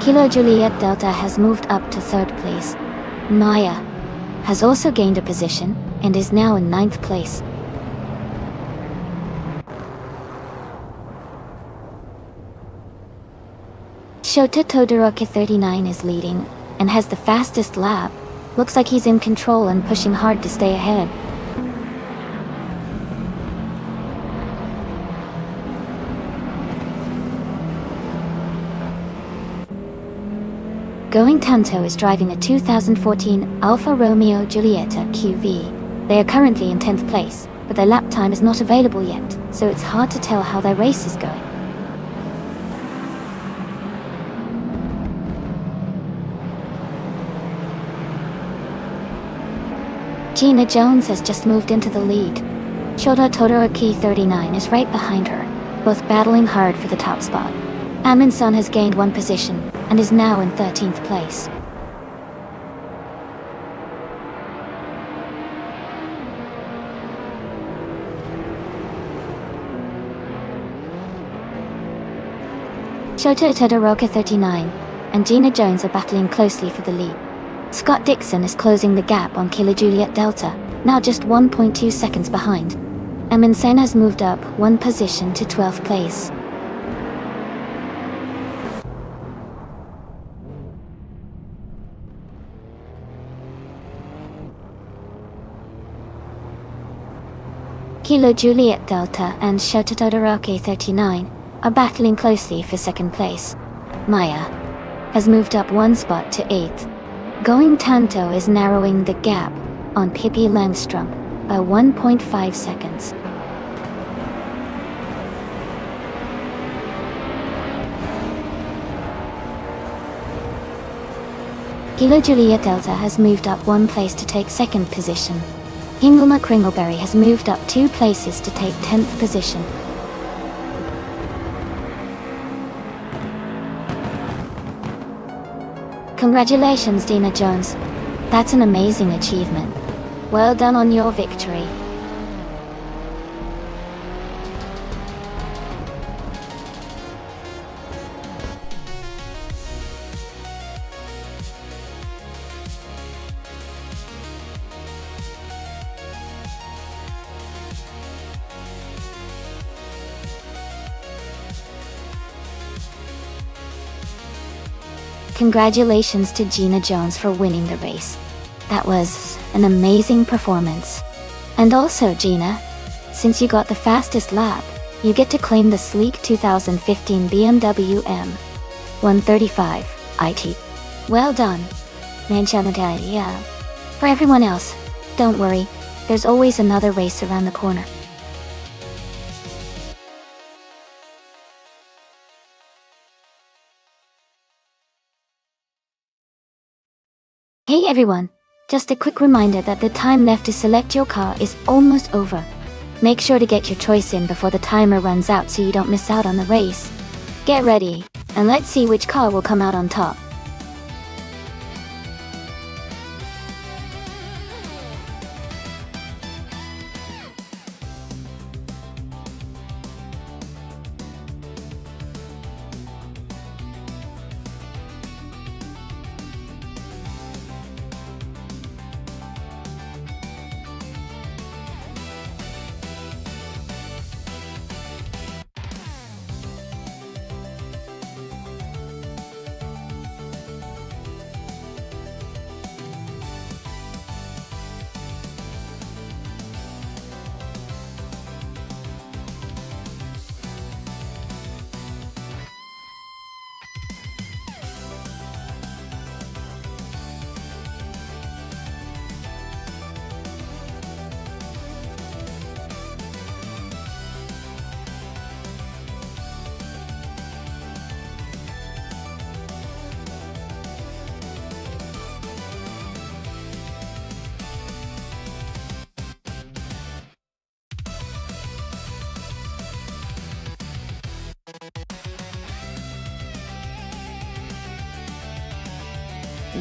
Kilo Juliet Delta has moved up to 3rd place. Maya has also gained a position and is now in 9th place. Shota Todoroki 39 is leading and has the fastest lap. Looks like he's in control and pushing hard to stay ahead. Going Tanto is driving a 2014 Alfa Romeo Giulietta QV. They are currently in 10th place, but their lap time is not available yet, so it's hard to tell how their race is going. Gina Jones has just moved into the lead. Shota Todoroki 39 is right behind her, both battling hard for the top spot. Amin-san has gained 1 position and is now in 13th place. Shota Todoroki 39 and Gina Jones are battling closely for the lead. Scott Dixon is closing the gap on Kilo Juliet Delta, now just 1.2 seconds behind. Amin-san has moved up 1 position to 12th place. Kilo Juliet Delta and Shota Todoroki 39 are battling closely for 2nd place. Maya has moved up 1 spot to 8th. Going Tanto is narrowing the gap on Pippi Langstrom by 1.5 seconds. Kilo Juliet Delta has moved up 1 place to take 2nd position. Hinglema Kringleberry has moved up 2 places to take 10th position. Congratulations, Gina Jones. That's an amazing achievement. Well done on your victory. Congratulations to Gina Jones for winning the race. That was an amazing performance. And also, Gina, since you got the fastest lap, you get to claim the sleek 2015 BMW M135 IT. Well done. Yeah. For everyone else, don't worry, there's always another race around the corner. Hey everyone, just a quick reminder that the time left to select your car is almost over. Make sure to get your choice in before the timer runs out so you don't miss out on the race. Get ready, and let's see which car will come out on top.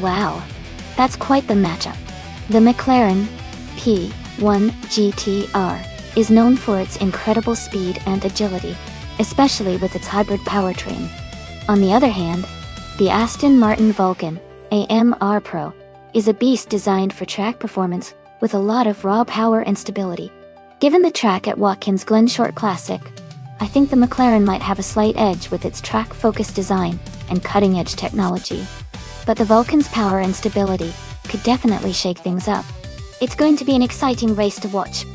Wow, that's quite the matchup. The McLaren P1 GTR is known for its incredible speed and agility, especially with its hybrid powertrain. On the other hand, the Aston Martin Vulcan AMR Pro is a beast designed for track performance with a lot of raw power and stability. Given the track at Watkins Glen Short Classic, I think the McLaren might have a slight edge with its track-focused design and cutting-edge technology. But the Vulcan's power and stability could definitely shake things up. It's going to be an exciting race to watch.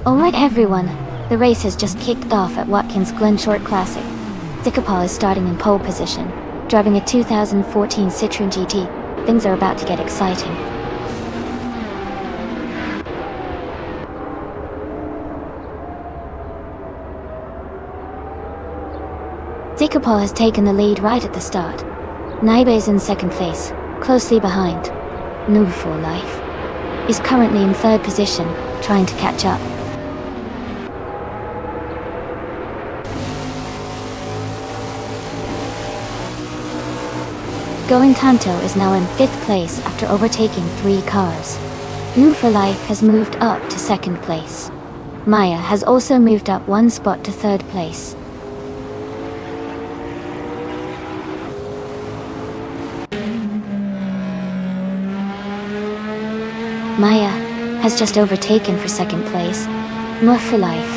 Alright everyone, the race has just kicked off at Watkins Glen Short Classic. Zikapal is starting in pole position, driving a 2014 Citroen GT. Things are about to get exciting. Zikapal has taken the lead right at the start. Naibe is in second place, closely behind. Noob for Life is currently in third position, trying to catch up. Going Tanto is now in 5th place after overtaking 3 cars. Noob for Life has moved up to 2nd place. Maya has also moved up 1 spot to 3rd place. Maya has just overtaken for 2nd place. Noob for Life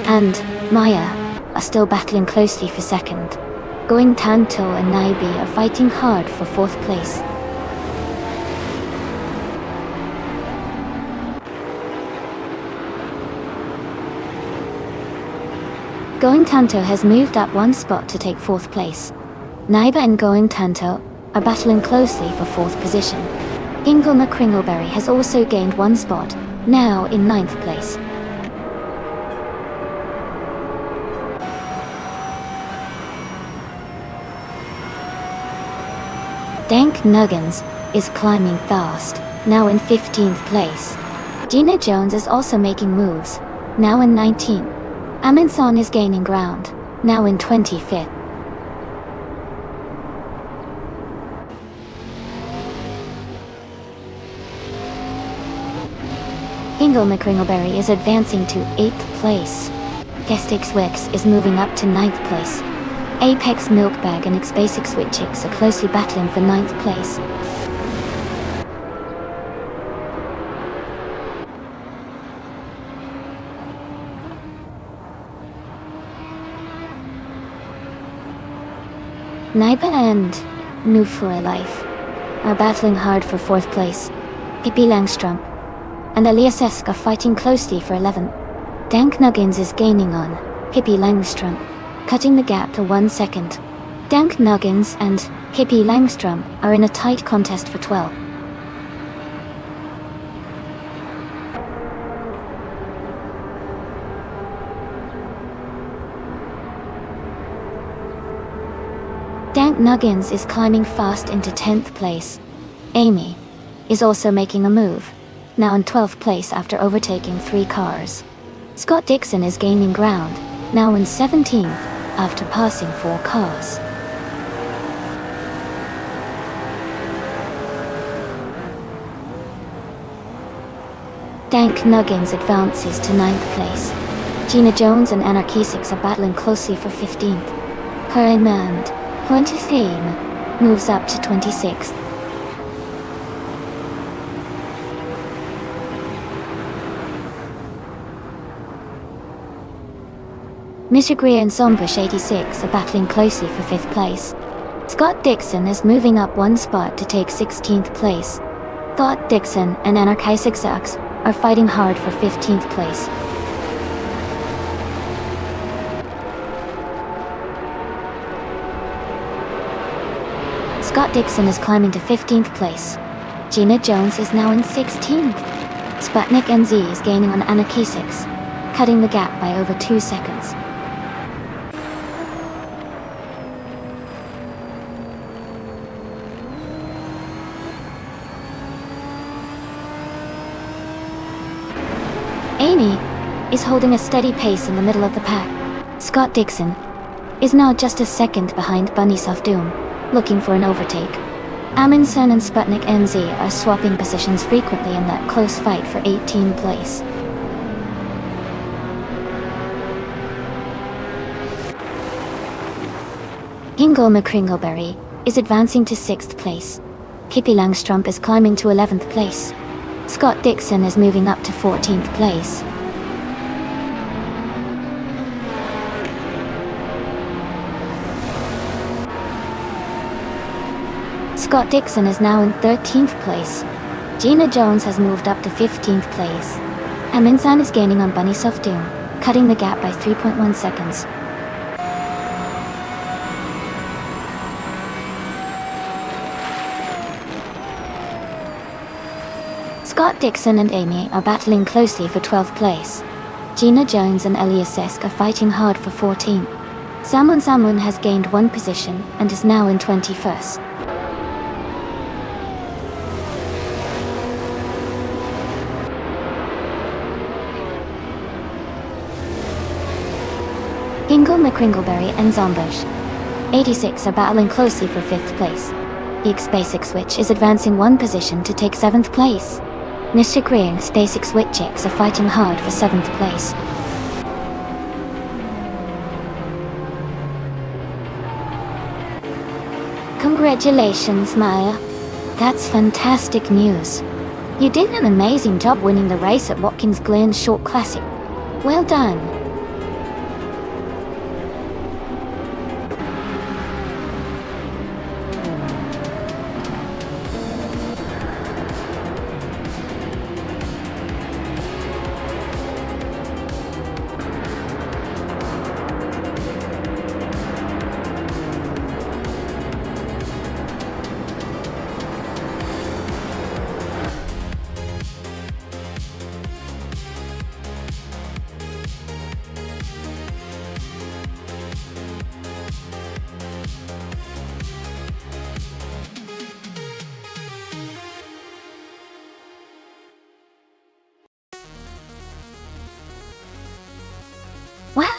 and Maya are still battling closely for 2nd. Going Tanto and Naibi are fighting hard for 4th place. Going Tanto has moved up 1 spot to take 4th place. Naiba and Going Tanto are battling closely for 4th position. Ingle McCringleberry has also gained 1 spot, now in 9th place. Dank Nuggins is climbing fast, now in 15th place. Gina Jones is also making moves, now in 19th. Aminson is gaining ground, now in 25th. Ingo McCringleberry is advancing to 8th place. Gestix Wix is moving up to 9th place. Apex Milkbag and X-Basic Switchix are closely battling for 9th place. Naiba and New for a Life are battling hard for 4th place. Pippi Langstrom and Elias Esk are fighting closely for 11th. Dank Nuggins is gaining on Pippi Langstrom, cutting the gap to 1 second. Dank Nuggins and Pippi Langstrom are in a tight contest for 12th. Dank Nuggins is climbing fast into 10th place. Amy is also making a move, now in 12th place after overtaking 3 cars. Scott Dixon is gaining ground, now in 17th after passing 4 cars. Dank Nuggins advances to 9th place. Gina Jones and Anarchisix are battling closely for 15th. Hermand Point of Fame moves up to 26th. Mr. Greer and Zombush 86 are battling closely for 5th place. Scott Dixon is moving up 1 spot to take 16th place. Scott Dixon and Anarchisix are fighting hard for 15th place. Scott Dixon is climbing to 15th place. Gina Jones is now in 16th. Sputnik NZ is gaining on Anarchisix, cutting the gap by over 2 seconds. Amy is holding a steady pace in the middle of the pack. Scott Dixon is now just a second behind Bunnies of Doom, looking for an overtake. Amundsen and Sputnik NZ are swapping positions frequently in that close fight for 18th place. Ingo McCringleberry is advancing to 6th place. Pippi Langstrom is climbing to 11th place. Scott Dixon is moving up to 14th place. Scott Dixon is now in 13th place. Gina Jones has moved up to 15th place. Aminsan is gaining on Bunny Self Doom, cutting the gap by 3.1 seconds. Scott Dixon and Amy are battling closely for 12th place. Gina Jones and Elias Esk are fighting hard for 14th. Samun has gained 1 position and is now in 21st. Ingo McCringleberry and Zombush 86 are battling closely for 5th place. The X-Basic Switch is advancing 1 position to take 7th place. Mr. Greer and Basic Switchix are fighting hard for 7th place. Congratulations, Maya. That's fantastic news. You did an amazing job winning the race at Watkins Glen Short Classic. Well done.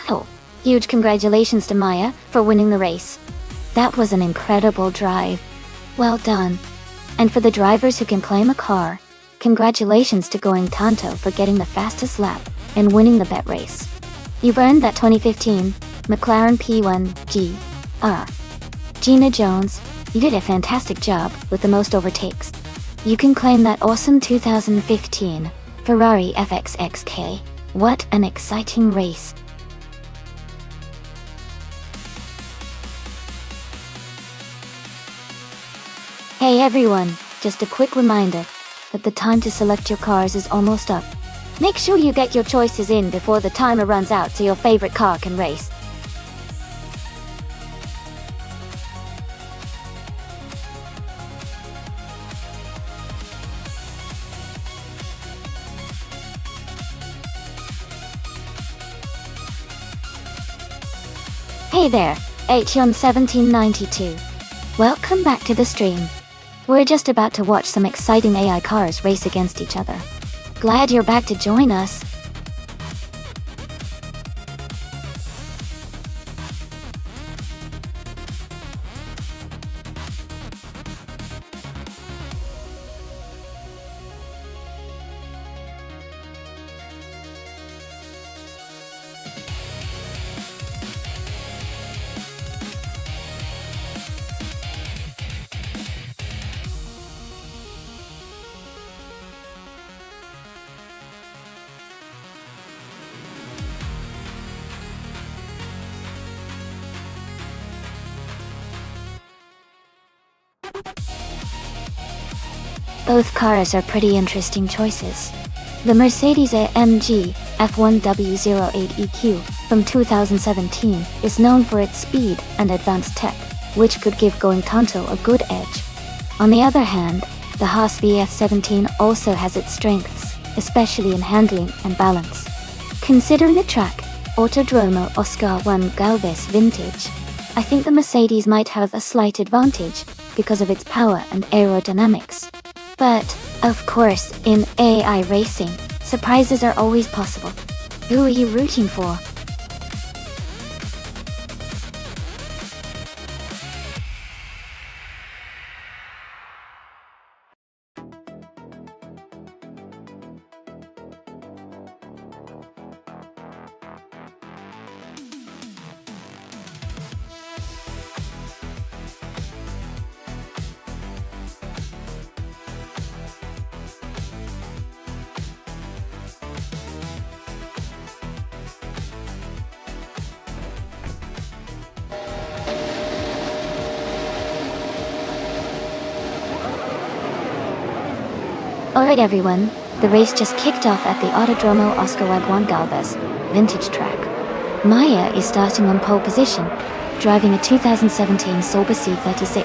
Oh, huge congratulations to Maya for winning the race. That was an incredible drive. Well done. And for the drivers who can claim a car, congratulations to Going Tanto for getting the fastest lap and winning the bet race. You've earned that 2015 McLaren P1 GR. Gina Jones, you did a fantastic job with the most overtakes. You can claim that awesome 2015 Ferrari FXXK. What an exciting race. Hey everyone, just a quick reminder that the time to select your cars is almost up. Make sure you get your choices in before the timer runs out so your favorite car can race. Hey there, Aetion1792. Welcome back to the stream. We're just about to watch some exciting AI cars race against each other. Glad you're back to join us. Both cars are pretty interesting choices. The Mercedes-AMG F1W08 from 2017 is known for its speed and advanced tech, which could give Going Tanto a good edge. On the other hand, the Haas VF17 also has its strengths, especially in handling and balance. Considering the track, Autodromo Oscar 1 Galvez Vintage, I think the Mercedes might have a slight advantage because of its power and aerodynamics. But, of course, in AI racing, surprises are always possible. Who are you rooting for? Alright everyone, the race just kicked off at the Autodromo Oscar Juan Galvez Vintage track. Maya is starting on pole position, driving a 2017 Sauber C36.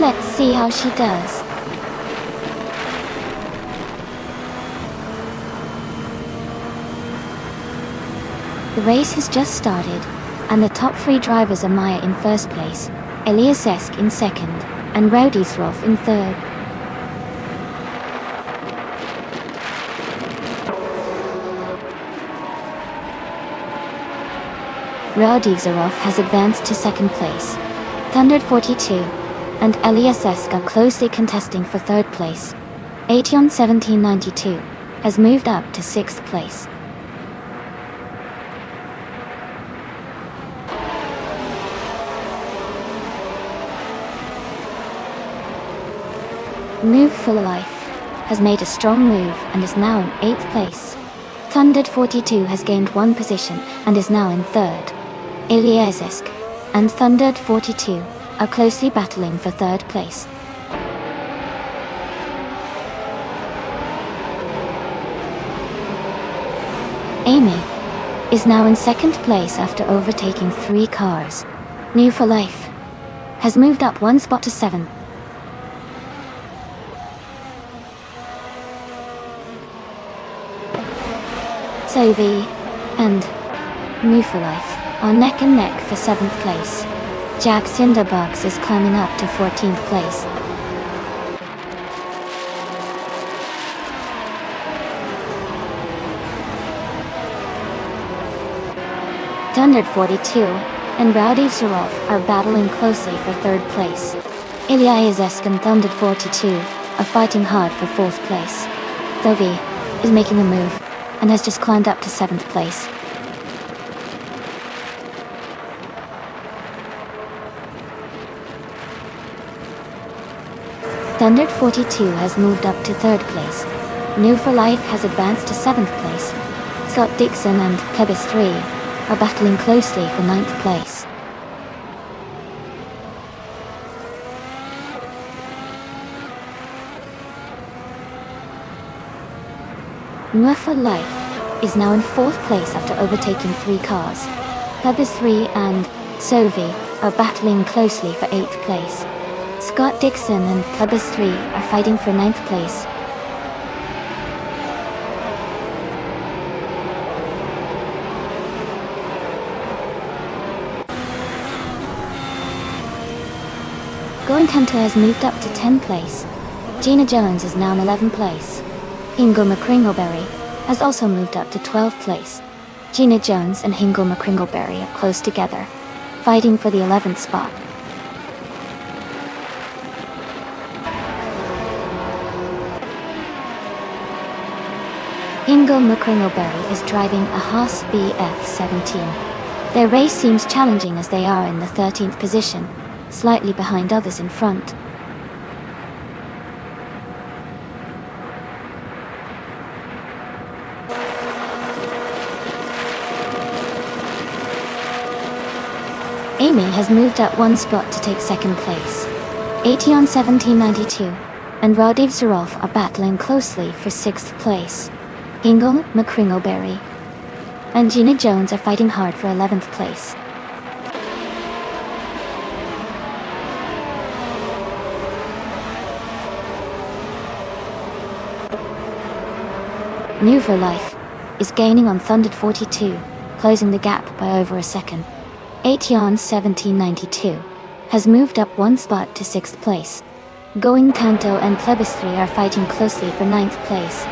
Let's see how she does. The race has just started, and the top three drivers are Maya in first place, Elias Esk in second, and Rowdy Throff in third. Rowdy Throff has advanced to second place. Thundered 42 and Elias Esk are closely contesting for third place. Aetion 1792 has moved up to sixth place. Move for Life has made a strong move and is now in 8th place. Thundered 42 has gained one position and is now in third. Elias Esk and Thundered 42 are closely battling for third place. Amy is now in second place after overtaking 3 cars. New for Life has moved up one spot to 7. Sophie and New for Life are neck and neck for 7th place. Jack Cinderbox is climbing up to 14th place. Thunder 42 and Rowdy Surov are battling closely for third place. Ilya Izesk and Thunder 42 are fighting hard for fourth place. Thovi is making a move and has just climbed up to 7th place. Thunder 42 has moved up to 3rd place. New for Life has advanced to 7th place. Scott Dixon and Kebis 3 are battling closely for 9th place. New for Life is now in 4th place after overtaking 3 cars. Kebis 3 and Sovi are battling closely for 8th place. Scott Dixon and Kebis 3 are fighting for 9th place. Going Kanto has moved up to 10th place. Gina Jones is now in 11th place. Hingo McCringleberry has also moved up to 12th place. Gina Jones and Hingo McCringleberry are close together, fighting for the 11th spot. Hingo McCringleberry is driving a Haas VF17. Their race seems challenging as they are in the 13th position, slightly behind others in front. Amy has moved up 1 spot to take 2nd place. Aetion 1792 and Radiv Zarov are battling closely for 6th place. Hingo McCringleberry and Gina Jones are fighting hard for 11th place. New for Life is gaining on Thunder 42, closing the gap by over a second. Aetion 1792 has moved up 1 spot to 6th place. Going Kanto and Plebis 3 are fighting closely for 9th place.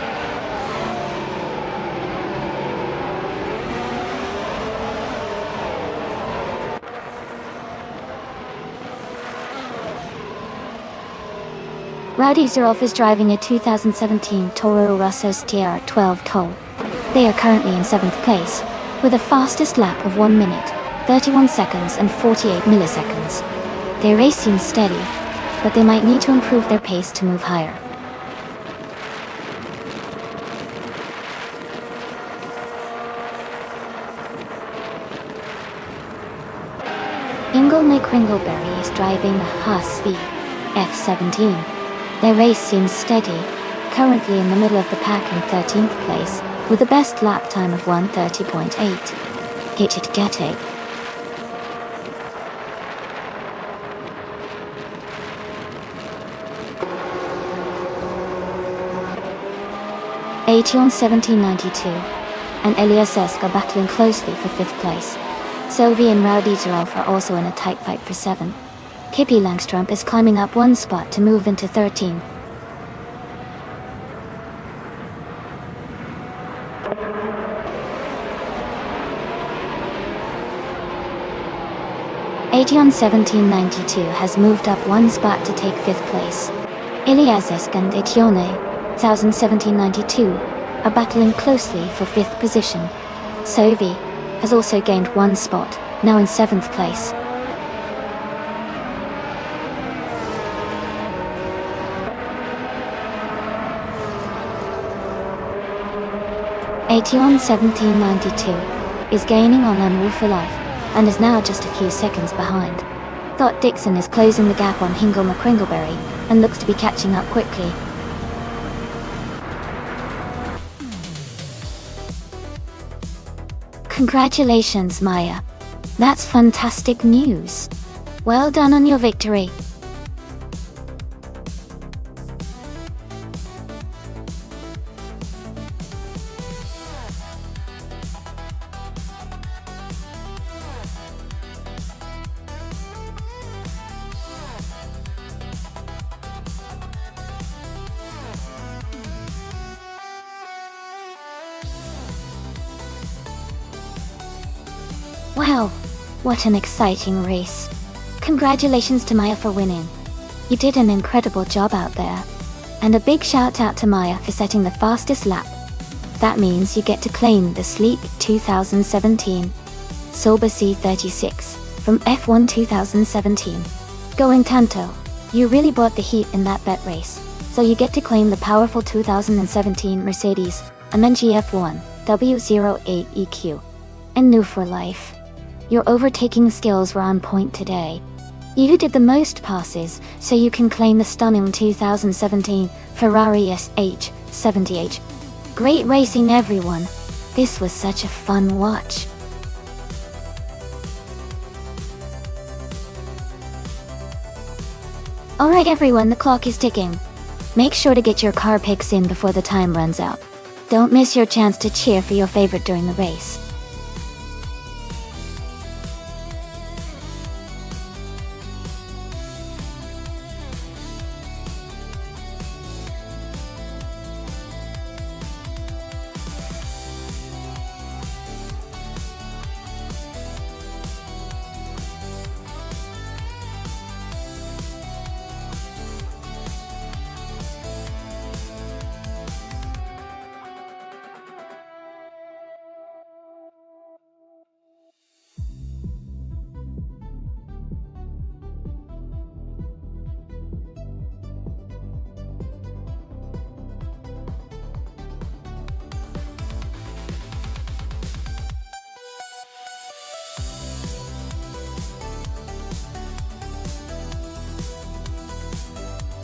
Rowdy Zarov is driving a 2017 Toro Rosso TR12 Toll. They are currently in 7th place, with a fastest lap of 1 minute, 31 seconds and 48 milliseconds. Their race seems steady, but they might need to improve their pace to move higher. Ingo McCringleberry is driving a Haas VF17. Their race seems steady, currently in the middle of the pack in 13th place, with a best lap time of 1:30.8. Get it, get it. Aetion 1792 and Elias Esk are battling closely for 5th place. Sovi and Rowdy Zarov are also in a tight fight for 7th. Kippi Langstrump is climbing up 1 spot to move into 13th. Aetion 1792 has moved up 1 spot to take 5th place. Iliazisk and Etione 1792 are battling closely for 5th position. Sovi has also gained 1 spot, now in 7th place. Aetion 1792 is gaining on Unruh for Life and is now just a few seconds behind. Thought Dixon is closing the gap on Hingo McCringleberry and looks to be catching up quickly. Congratulations, Maya. That's fantastic news. Well done on your victory. Wow, what an exciting race. Congratulations to Maya for winning. You did an incredible job out there. And a big shout out to Maya for setting the fastest lap. That means you get to claim the sleek 2017 Sauber C36 from F1 2017. Going Tanto, you really brought the heat in that bet race, so you get to claim the powerful 2017 Mercedes AMG F1 W08EQ. And new for life. Your overtaking skills were on point today. You did the most passes, so you can claim the stunning 2017 Ferrari SH70H. Great racing, everyone. This was such a fun watch. Alright everyone, the clock is ticking. Make sure to get your car picks in before the time runs out. Don't miss your chance to cheer for your favorite during the race.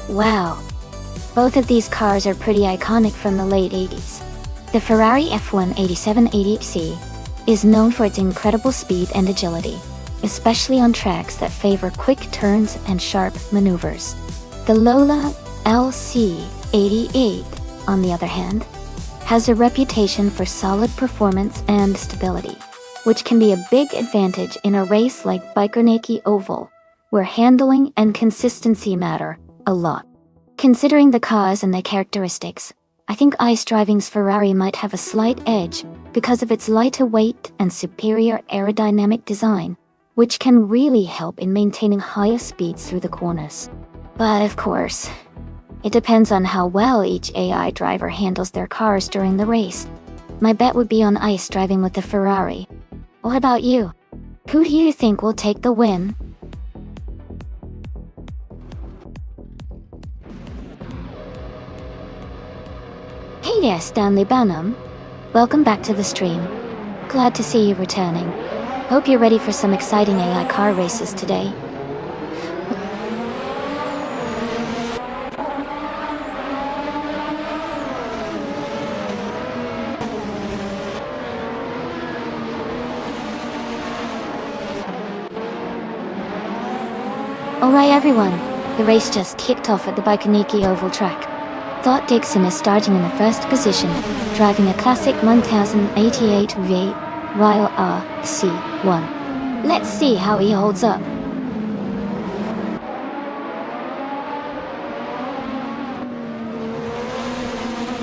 Wow. Both of these cars are pretty iconic from the late 80s. The Ferrari F1 8780C is known for its incredible speed and agility, especially on tracks that favor quick turns and sharp maneuvers. The Lola LC88, on the other hand, has a reputation for solid performance and stability, which can be a big advantage in a race like Bajkarniki Oval, where handling and consistency matter a lot. Considering the cars and their characteristics, I think Ice Driving's Ferrari might have a slight edge because of its lighter weight and superior aerodynamic design, which can really help in maintaining higher speeds through the corners. But of course, it depends on how well each AI driver handles their cars during the race. My bet would be on Ice Driving with the Ferrari. What about you? Who do you think will take the win? Hey there, Stanley Banham. Welcome back to the stream. Glad to see you returning. Hope you're ready for some exciting AI car races today. Alright everyone, the race just kicked off at the Bajkarniki Oval track. Dot Dixon is starting in the first position, driving a classic 1088 V Royal RC1. Let's see how he holds up.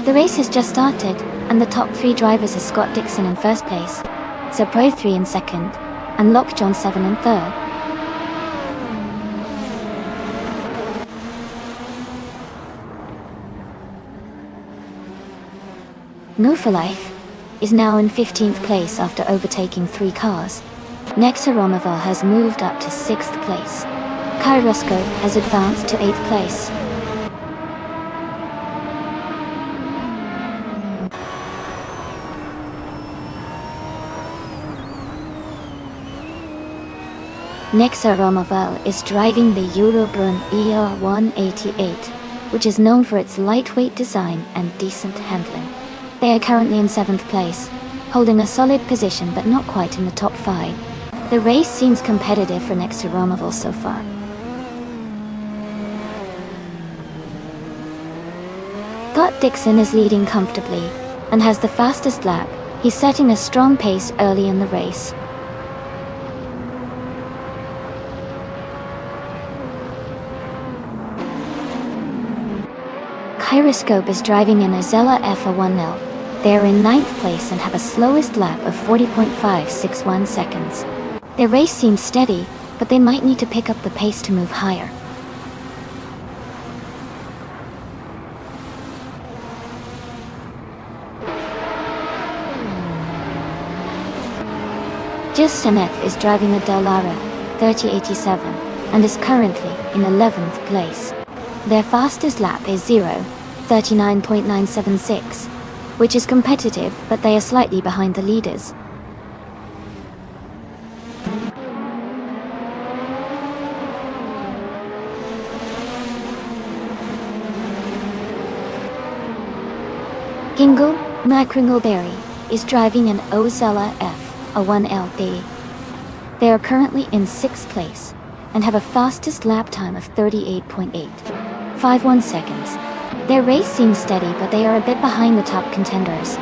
The race has just started, and the top three drivers are Scott Dixon in first place, Pro 3 in second, and Lockjohn 7 in third. New for Life is now in 15th place after overtaking 3 cars. Nexa Romaval has moved up to 6th place. Kairosko has advanced to 8th place. Nexa Romaval is driving the Eurobrunn ER188, which is known for its lightweight design and decent handling. They are currently in 7th place, holding a solid position but not quite in the top 5. The race seems competitive for Nexa Romaval so far. Scott Dixon is leading comfortably and has the fastest lap. He's setting a strong pace early in the race. Kairosko is driving in a Zella FA10. They are in 9th place and have a slowest lap of 40.561 seconds. Their race seems steady, but they might need to pick up the pace to move higher. Just MF is driving a Dallara 3087 and is currently in 11th place. Their fastest lap is 0:39.976, which is competitive, but they are slightly behind the leaders. Gingle McCringleberry is driving an Ozella F, a 1LD. They are currently in 6th place and have a fastest lap time of 38.851 seconds. Their race seems steady, but they are a bit behind the top contenders.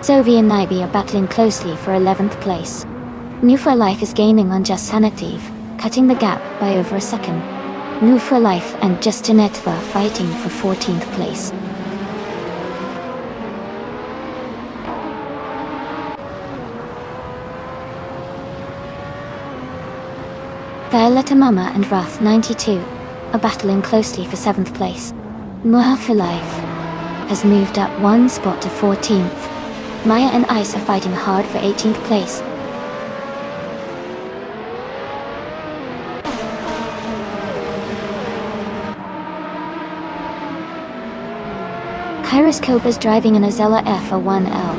Sovi and Naibi are battling closely for 11th place. New for Life is gaining on Just Sanative, cutting the gap by over a second. New for Life and Justinetva fighting for 14th place. Violetta Mama and Wrath 92 are battling closely for 7th place. Muha for Life has moved up 1 spot to 14th. Maya and Ice are fighting hard for 18th place. Kyroscope is driving an Ozella F1L.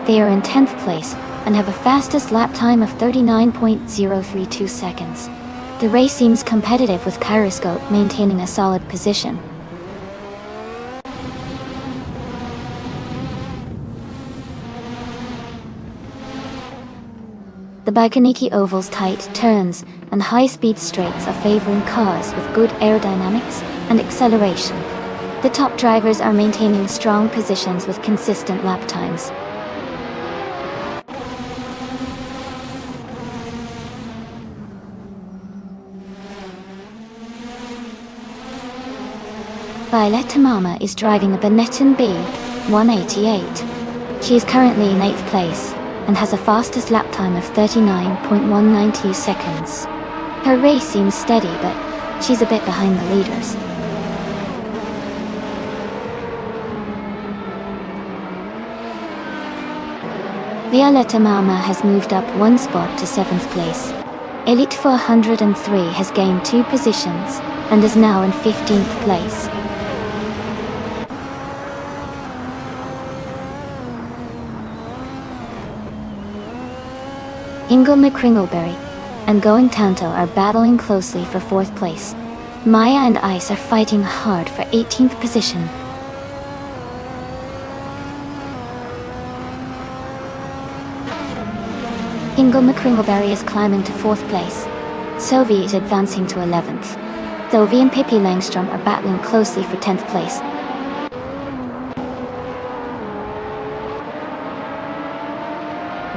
They are in 10th place and have a fastest lap time of 39.032 seconds. The race seems competitive, with Kyroscope maintaining a solid position. The Baikoniki Oval's tight turns and high-speed straights are favoring cars with good aerodynamics and acceleration. The top drivers are maintaining strong positions with consistent lap times. Violetta Mama is driving a Benetton B188. She is currently in 8th place and has a fastest lap time of 39.192 seconds. Her race seems steady, but she's a bit behind the leaders. Violetta Mama has moved up 1 spot to 7th place. Elite 403 has gained 2 positions and is now in 15th place. Ingle McCringleberry and Going Tanto are battling closely for 4th place. Maya and Ice are fighting hard for 18th position. Ingle McCringleberry is climbing to 4th place. Sovi is advancing to 11th. Thovi and Pippi Langstrom are battling closely for 10th place.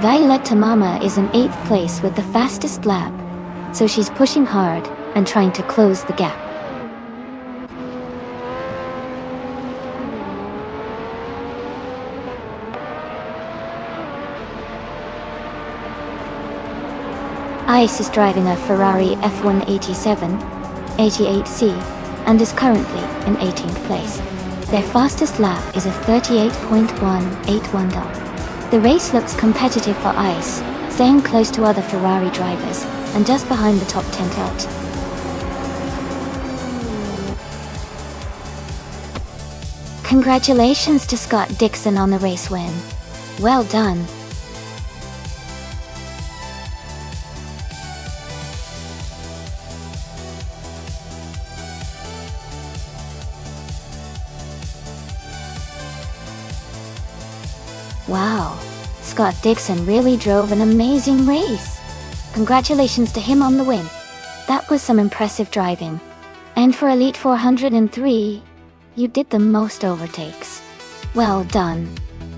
Violetta Mama is in 8th place with the fastest lap, so she's pushing hard and trying to close the gap. Ice is driving a Ferrari F187 88C and is currently in 18th place. Their fastest lap is a 38.181. The race looks competitive for Ice, staying close to other Ferrari drivers and just behind the top 10 out. Congratulations to Scott Dixon on the race win. Well done. Wow, Scott Dixon really drove an amazing race. Congratulations to him on the win. That was some impressive driving. And for Elite 403, you did the most overtakes. Well done.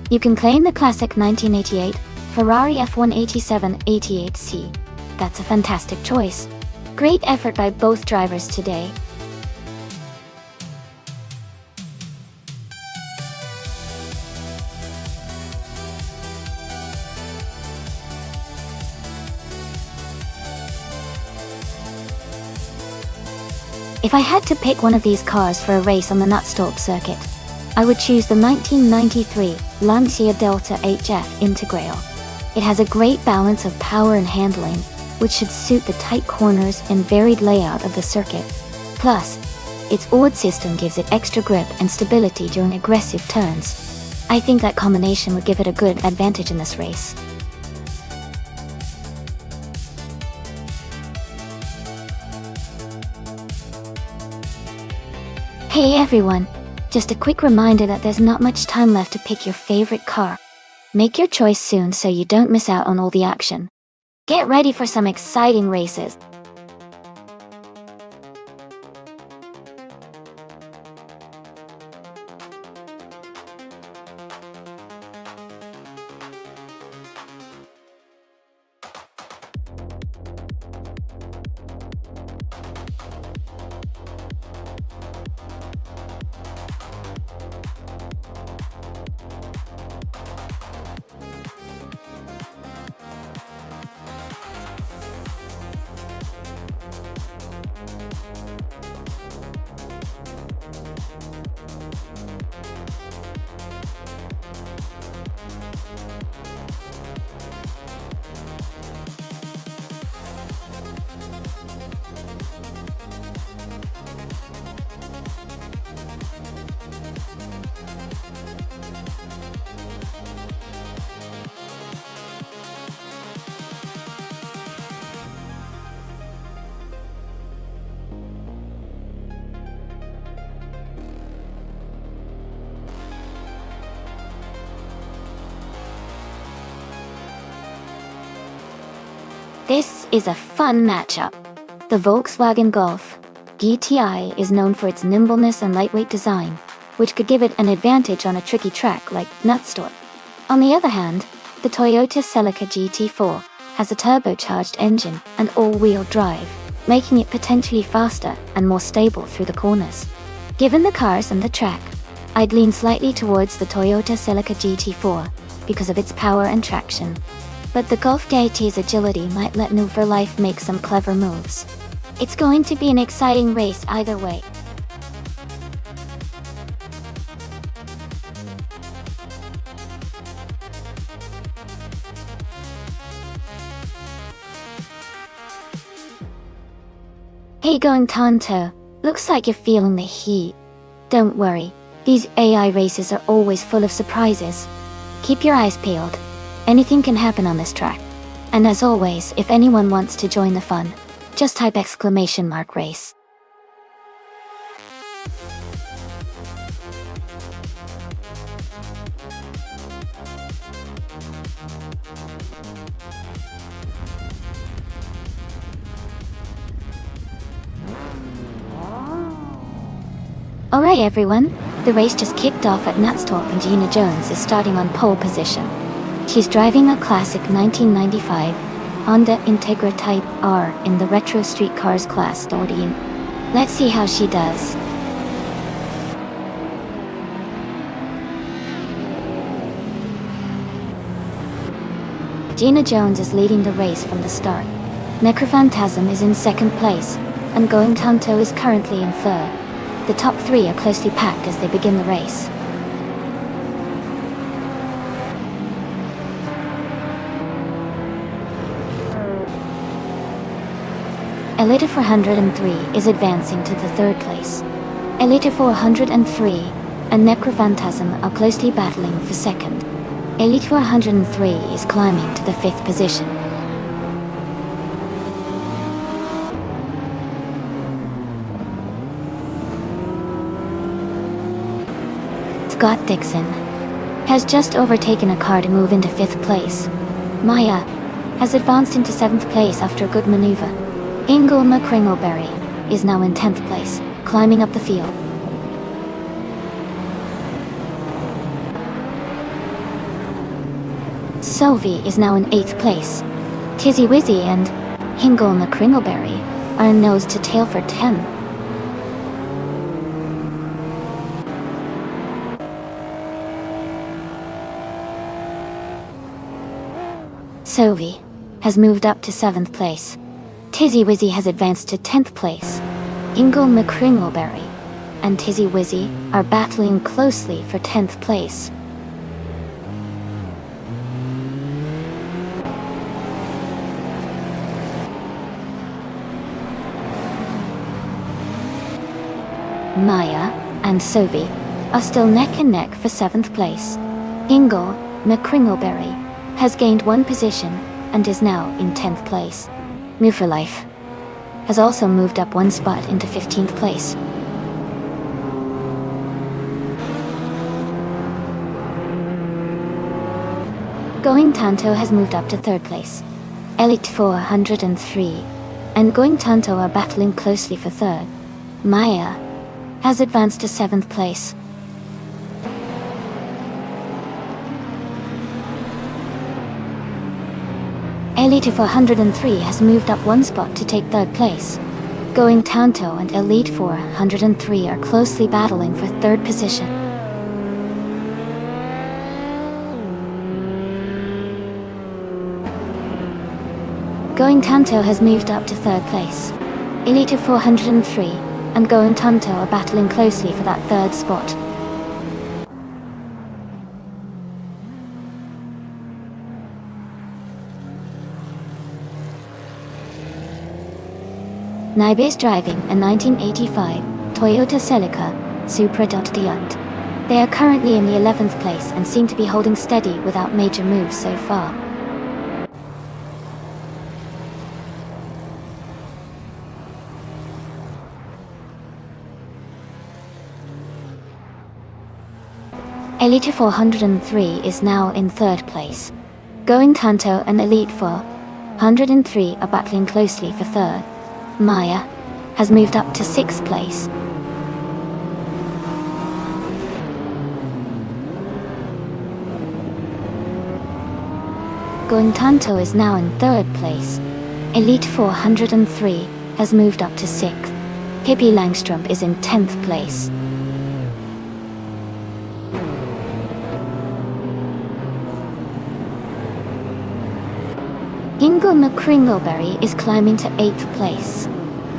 You can claim the classic 1988 Ferrari F187 88C. That's a fantastic choice. Great effort by both drivers today. If I had to pick one of these cars for a race on the Nonstop circuit, I would choose the 1993 Lancia Delta HF Integral. It has a great balance of power and handling, which should suit the tight corners and varied layout of the circuit. Plus, its odd system gives it extra grip and stability during aggressive turns. I think that combination would give it a good advantage in this race. Hey everyone! Just a quick reminder that there's not much time left to pick your favorite car. Make your choice soon so you don't miss out on all the action. Get ready for some exciting races! This is a fun matchup. The Volkswagen Golf GTI is known for its nimbleness and lightweight design, which could give it an advantage on a tricky track like Nonstop. On the other hand, the Toyota Celica GT4 has a turbocharged engine and all-wheel drive, making it potentially faster and more stable through the corners. Given the cars and the track, I'd lean slightly towards the Toyota Celica GT4 because of its power and traction. But the Golf GT's agility might let New for Life make some clever moves. It's going to be an exciting race either way. Hey going Tonto, looks like you're feeling the heat. Don't worry, these AI races are always full of surprises. Keep your eyes peeled. Anything can happen on this track. And as always, if anyone wants to join the fun, just type !race. Alright everyone, the race just kicked off at Nonstop and Gina Jones is starting on pole position. She's driving a classic 1995 Honda Integra Type R in the Retro Street Cars class Audion. Let's see how she does. Gina Jones is leading the race from the start. Necrophantasm is in second place, and Going Tonto is currently in third. The top three are closely packed as they begin the race. Elite 403 is advancing to the third place. Elite 403 and Necrophantasm are closely battling for second. Elite 403 is climbing to the fifth position. Scott Dixon has just overtaken a car to move into fifth place. Maya has advanced into seventh place after a good maneuver. Ingle McCringleberry is now in 10th place, climbing up the field. Sylvie is now in 8th place. Tizzy Wizzy and Ingle McCringleberry are in nose to tail for 10. Sylvie has moved up to 7th place. Tizzy Wizzy has advanced to 10th place. Hingle McCringleberry and Tizzy Wizzy are battling closely for 10th place. Maya and Sophie are still neck and neck for 7th place. Hingle McCringleberry has gained 1 position and is now in 10th place. Move for Life has also moved up 1 spot into 15th place. Going Tanto has moved up to 3rd place. Elite 403 and Going Tanto are battling closely for 3rd. Maya has advanced to 7th place. Elite 403 has moved up 1 spot to take 3rd place. Going Tanto and Elite 403 are closely battling for 3rd position. Going Tanto has moved up to 3rd place. Elite 403 and Going Tanto are battling closely for that 3rd spot. Naibe is driving a 1985 Toyota Celica Supra Diant. They are currently in the 11th place and seem to be holding steady without major moves so far. Elite 403 is now in 3rd place. Going Tanto and Elite 403 are battling closely for 3rd. Maya has moved up to 6th place. Going Tanto is now in 3rd place. Elite 403 has moved up to 6th. Pippi Langstrom is in 10th place. Hingle McCringleberry is climbing to 8th place.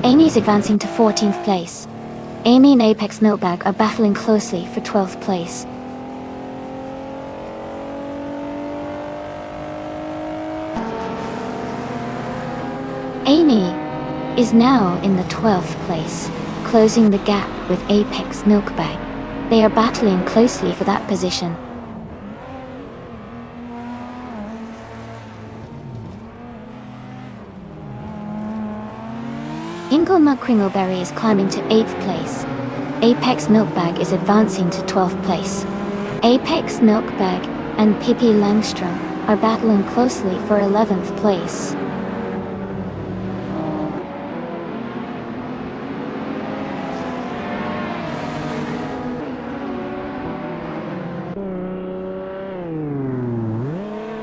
Amy is advancing to 14th place. Amy and Apex Milkbag are battling closely for 12th place. Amy is now in the 12th place, closing the gap with Apex Milkbag. They are battling closely for that position. Hingle McCringleberry is climbing to 8th place. Apex Milkbag is advancing to 12th place. Apex Milkbag and Pippi Langstrom are battling closely for 11th place.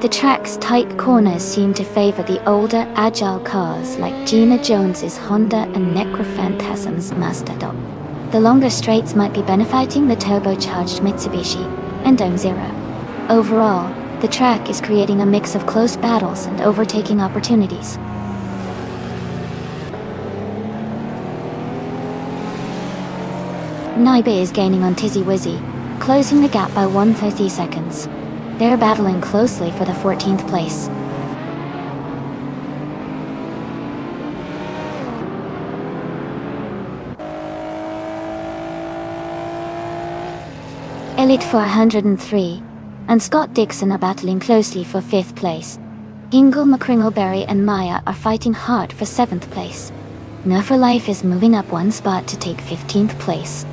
The track's tight corners seem to favor the older, agile cars like Gina Jones's Honda and Necrophantasm's Mazda. The longer straights might be benefiting the turbocharged Mitsubishi and Dome Zero. Overall, the track is creating a mix of close battles and overtaking opportunities. Naibe is gaining on Tizzy Wizzy, closing the gap by 130 seconds. They're battling closely for the 14th place. Elite 403 and Scott Dixon are battling closely for 5th place. Hingle McCringleberry and Maya are fighting hard for 7th place. No for Life is moving up 1 spot to take 15th place.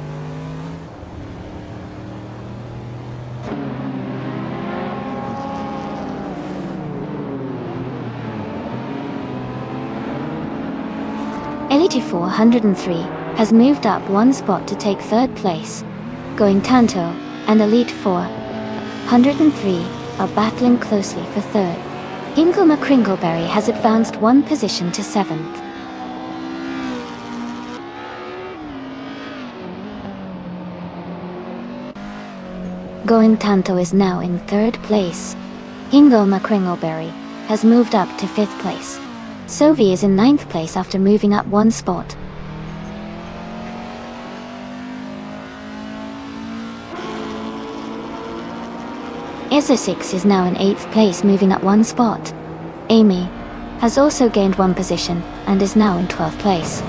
Elite 403 has moved up 1 spot to take 3rd place. Going Tanto and Elite 403 are battling closely for 3rd. Hingle McCringleberry has advanced 1 position to 7th. Going Tanto is now in 3rd place. Hingle McCringleberry has moved up to 5th place. Sophie is in 9th place after moving up 1 spot. ESO6 is now in 8th place, moving up one spot. Amy has also gained one position and is now in 12th place.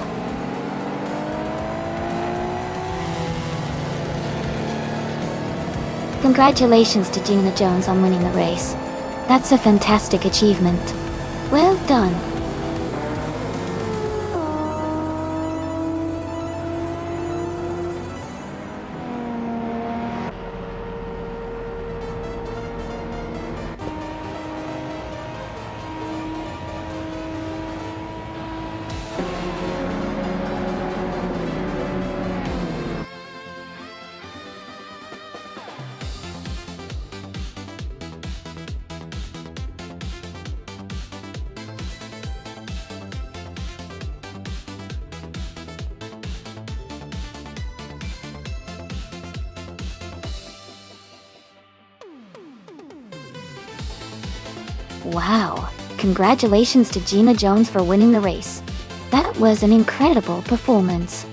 Congratulations to Gina Jones on winning the race. That's a fantastic achievement. Well done. Wow, congratulations to Gina Jones for winning the race. That was an incredible performance.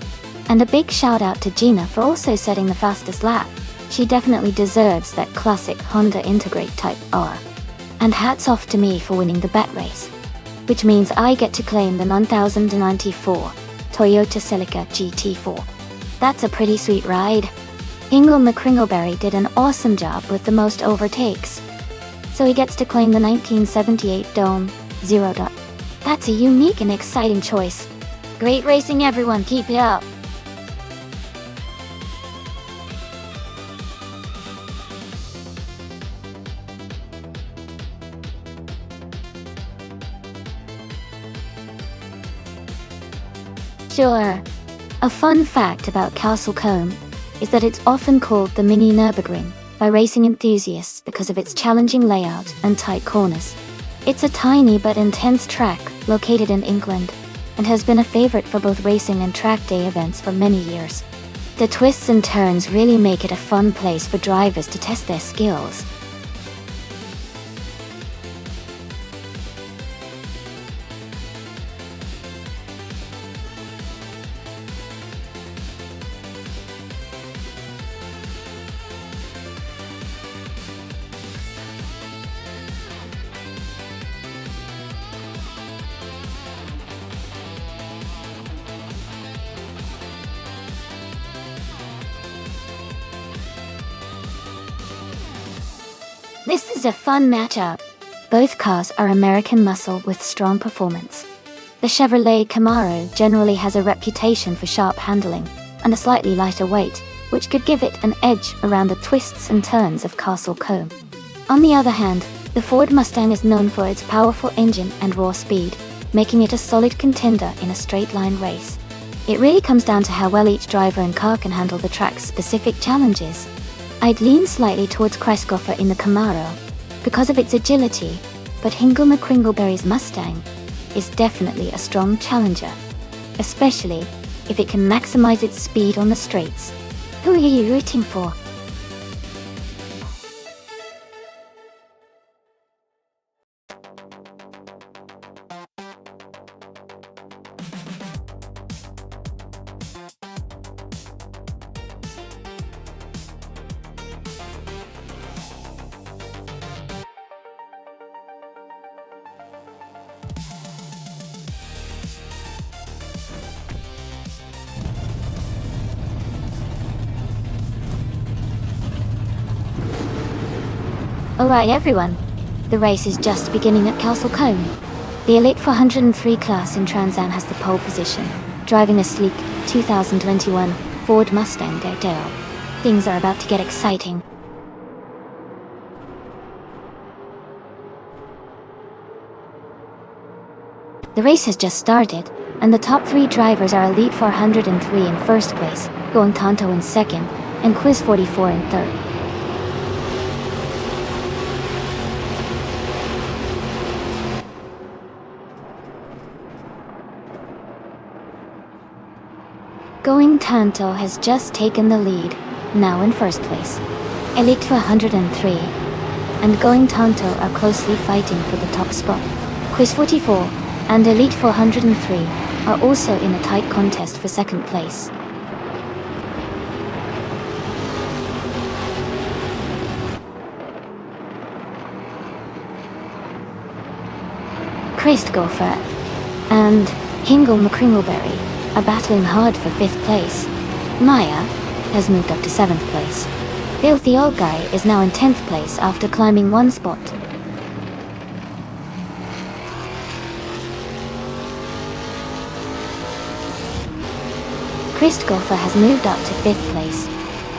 And a big shout out to Gina for also setting the fastest lap. She definitely deserves that classic Honda Integrate Type R. And hats off to me for winning the bet race. Which means I get to claim the 9094 Toyota Celica GT4. That's a pretty sweet ride. Hingle McCringleberry did an awesome job with the most overtakes. So he gets to claim the 1978 Dome 0. That's a unique and exciting choice. Great racing, everyone, keep it up. Sure. A fun fact about Castle Combe is that it's often called the mini Nürburgring by racing enthusiasts because of its challenging layout and tight corners. It's a tiny but intense track located in England and has been a favorite for both racing and track day events for many years. The twists and turns really make it a fun place for drivers to test their skills. This is a fun matchup. Both cars are American muscle with strong performance. The Chevrolet Camaro generally has a reputation for sharp handling and a slightly lighter weight, which could give it an edge around the twists and turns of Castle Combe. On the other hand, the Ford Mustang is known for its powerful engine and raw speed, making it a solid contender in a straight-line race. It really comes down to how well each driver and car can handle the track's specific challenges. I'd lean slightly towards Kreisgoffer in the Camaro because of its agility, but Hingle McCringleberry's Mustang is definitely a strong challenger, especially if it can maximize its speed on the straights. Who are you rooting for? Alright everyone, the race is just beginning at Castle Combe. The Elite 403 class in Trans Am has the pole position, driving a sleek 2021 Ford Mustang Daredevil. Things are about to get exciting. The race has just started, and the top 3 drivers are Elite 403 in first place, Going Tanto in second, and Quiz 44 in third. Going Tanto has just taken the lead, now in first place. Elite 403 and Going Tanto are closely fighting for the top spot. Quiz 44 and Elite 403 are also in a tight contest for second place. Christopher and Hingle McCringleberry are battling hard for 5th place. Maya has moved up to 7th place. Filthy Old Guy is now in 10th place after climbing 1 spot. Christopher has moved up to 5th place.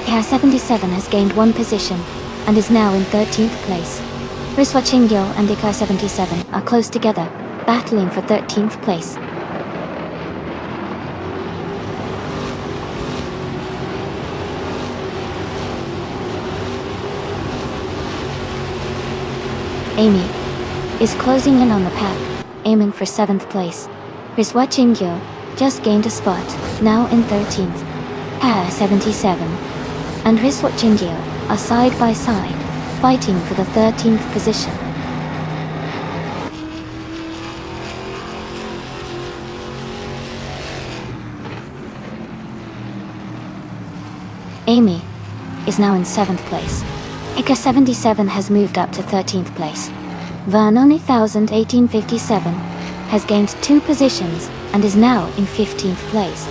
Car 77 has gained 1 position and is now in 13th place. Riswa Chingyo and Car 77 are close together, battling for 13th place. Amy is closing in on the pack, aiming for 7th place. Riswa Chingyo just gained a spot, now in 13th. Car 77 and Riswa Chingyo are side by side, fighting for the 13th position. Amy is now in 7th place. Ika 77 has moved up to 13th place. Vanoni 1857 has gained 2 positions and is now in 15th place.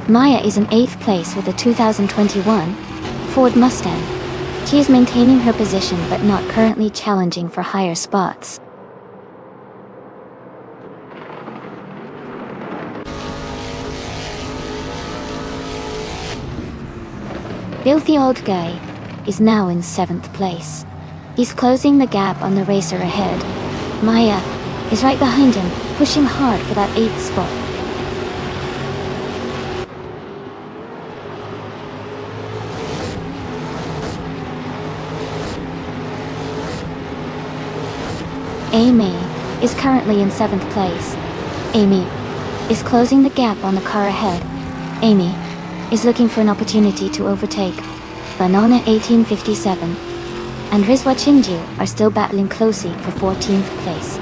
Maya is in 8th place with a 2021 Ford Mustang. She is maintaining her position but not currently challenging for higher spots. Filthy Old Guy is now in 7th place. He's closing the gap on the racer ahead. Maya is right behind him, pushing hard for that 8th spot. Amy is currently in 7th place. Amy is closing the gap on the car ahead. Amy is looking for an opportunity to overtake. Banana 1857 and Rizwa Chinju are still battling closely for 14th place.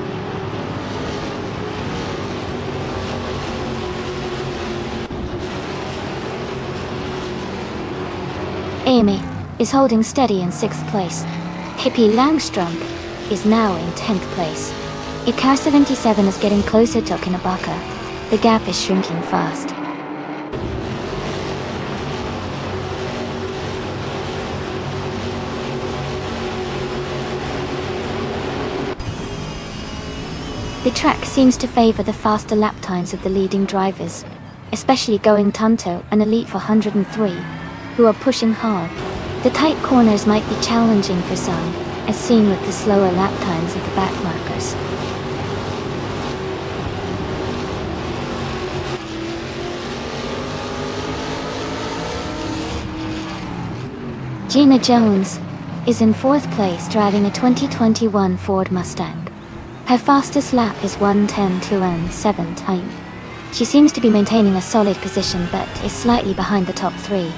Amy is holding steady in 6th place. Hippie Langstrom is now in 10th place. Car 77 is getting closer to Okinabaka. The gap is shrinking fast. The track seems to favor the faster lap times of the leading drivers, especially going Tanto and Elite 403, who are pushing hard. The tight corners might be challenging for some, as seen with the slower lap times of the backmarkers. Gina Jones is in 4th place driving a 2021 Ford Mustang. Her fastest lap is 1:10.207 time. She seems to be maintaining a solid position but is slightly behind the top 3.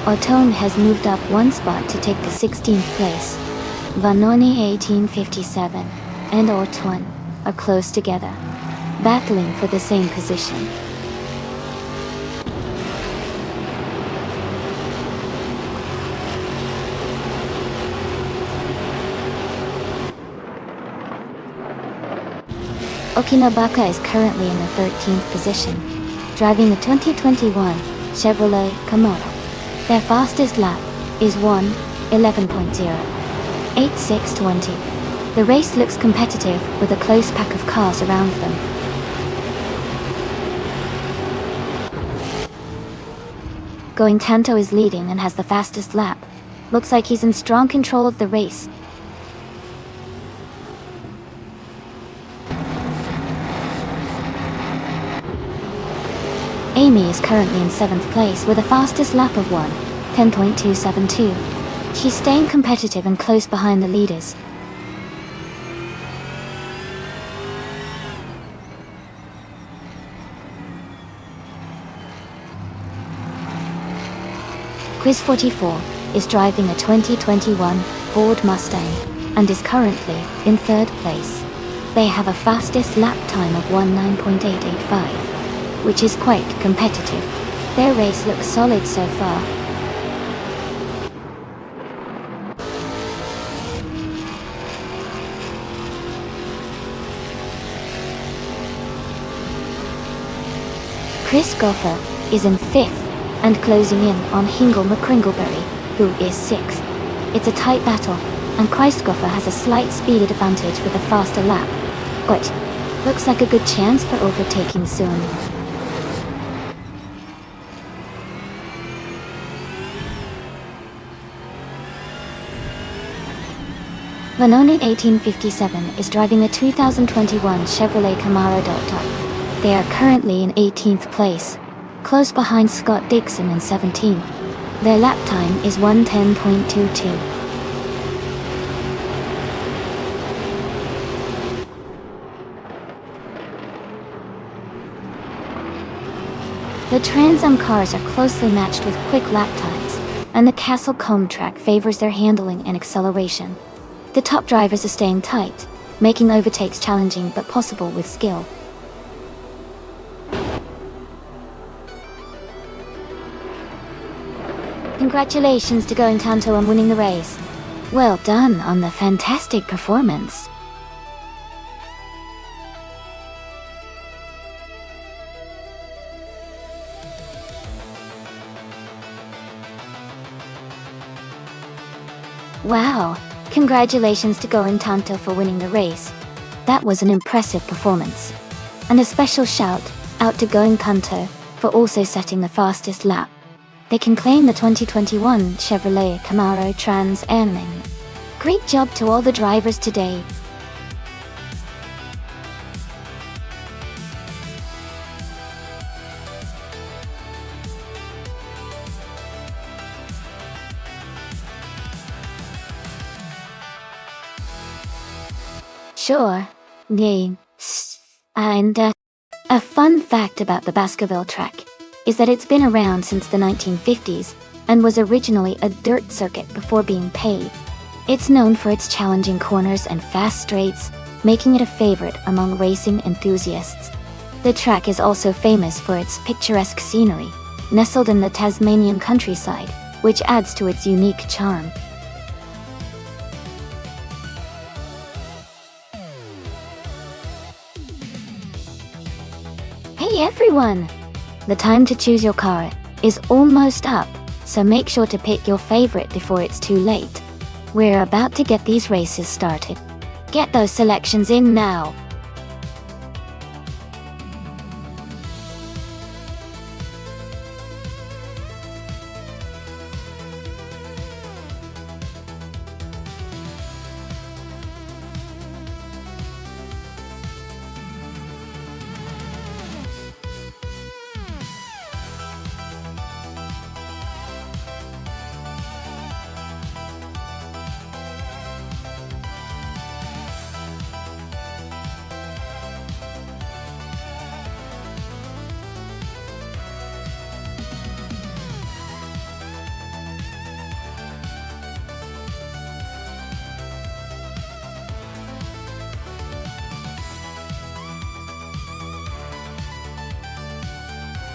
Otone has moved up 1 spot to take the 16th place. Vanoni 1857 and Otone are close together, battling for the same position. Okinabaka is currently in the 13th position, driving the 2021 Chevrolet Camaro. Their fastest lap is 1:11.0, 86:20. The race looks competitive with a close pack of cars around them. Going Tanto is leading and has the fastest lap. Looks like he's in strong control of the race. Amy is currently in 7th place with a fastest lap of 1:10.272. She's staying competitive and close behind the leaders. Quiz 44 is driving a 2021 Ford Mustang and is currently in 3rd place. They have a fastest lap time of 19.885, which is quite competitive. Their race looks solid so far. Chris Goffer is in 5th and closing in on Hingle McCringleberry, who is 6th. It's a tight battle, and Chris Goffer has a slight speed advantage with a faster lap, but looks like a good chance for overtaking soon. Vanoni 1857 is driving the 2021 Chevrolet Camaro. They are currently in 18th place, close behind Scott Dixon in 17th. Their lap time is 1:10.22. The Trans Am cars are closely matched with quick lap times, and the Castle Combe track favors their handling and acceleration. The top drivers are staying tight, making overtakes challenging but possible with skill. Congratulations to Going Tanto on winning the race. Well done on the fantastic performance. Wow, congratulations to Going Tanto for winning the race. That was an impressive performance. And a special shout out to Going Tanto for also setting the fastest lap. They can claim the 2021 Chevrolet Camaro Trans Am. Great job to all the drivers today. Sure. And a fun fact about the Baskerville track is that it's been around since the 1950s and was originally a dirt circuit before being paved. It's known for its challenging corners and fast straights, making it a favorite among racing enthusiasts. The track is also famous for its picturesque scenery, nestled in the Tasmanian countryside, which adds to its unique charm. Hey everyone! The time to choose your car is almost up, so make sure to pick your favorite before it's too late. We're about to get these races started. Get those selections in now.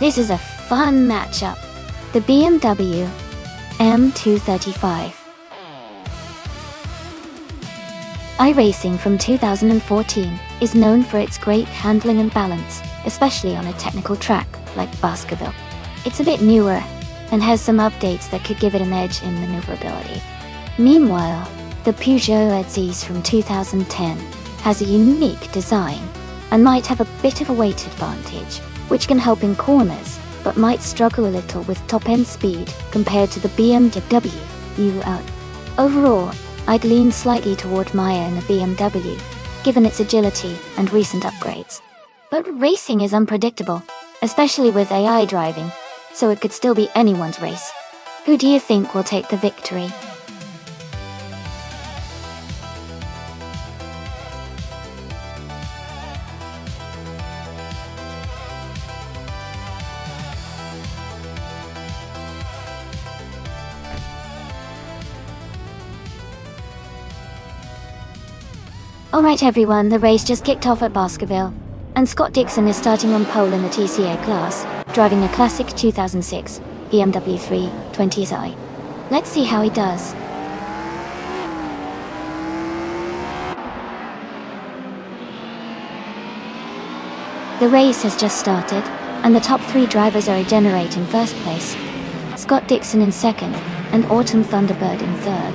This is a fun matchup. The BMW M235 iRacing from 2014 is known for its great handling and balance, especially on a technical track like Baskerville. It's a bit newer and has some updates that could give it an edge in maneuverability. Meanwhile, the Peugeot Aziz from 2010 has a unique design and might have a bit of a weight advantage, which can help in corners, but might struggle a little with top-end speed compared to the BMW U8. Overall, I'd lean slightly toward Maya in the BMW, given its agility and recent upgrades. But racing is unpredictable, especially with AI driving, so it could still be anyone's race. Who do you think will take the victory? Alright everyone, the race just kicked off at Baskerville. And Scott Dixon is starting on pole in the TCA class, driving a classic 2006 BMW 320i. Let's see how he does. The race has just started, and the top 3 drivers are regenerate in first place, Scott Dixon in second, and Autumn Thunderbird in third.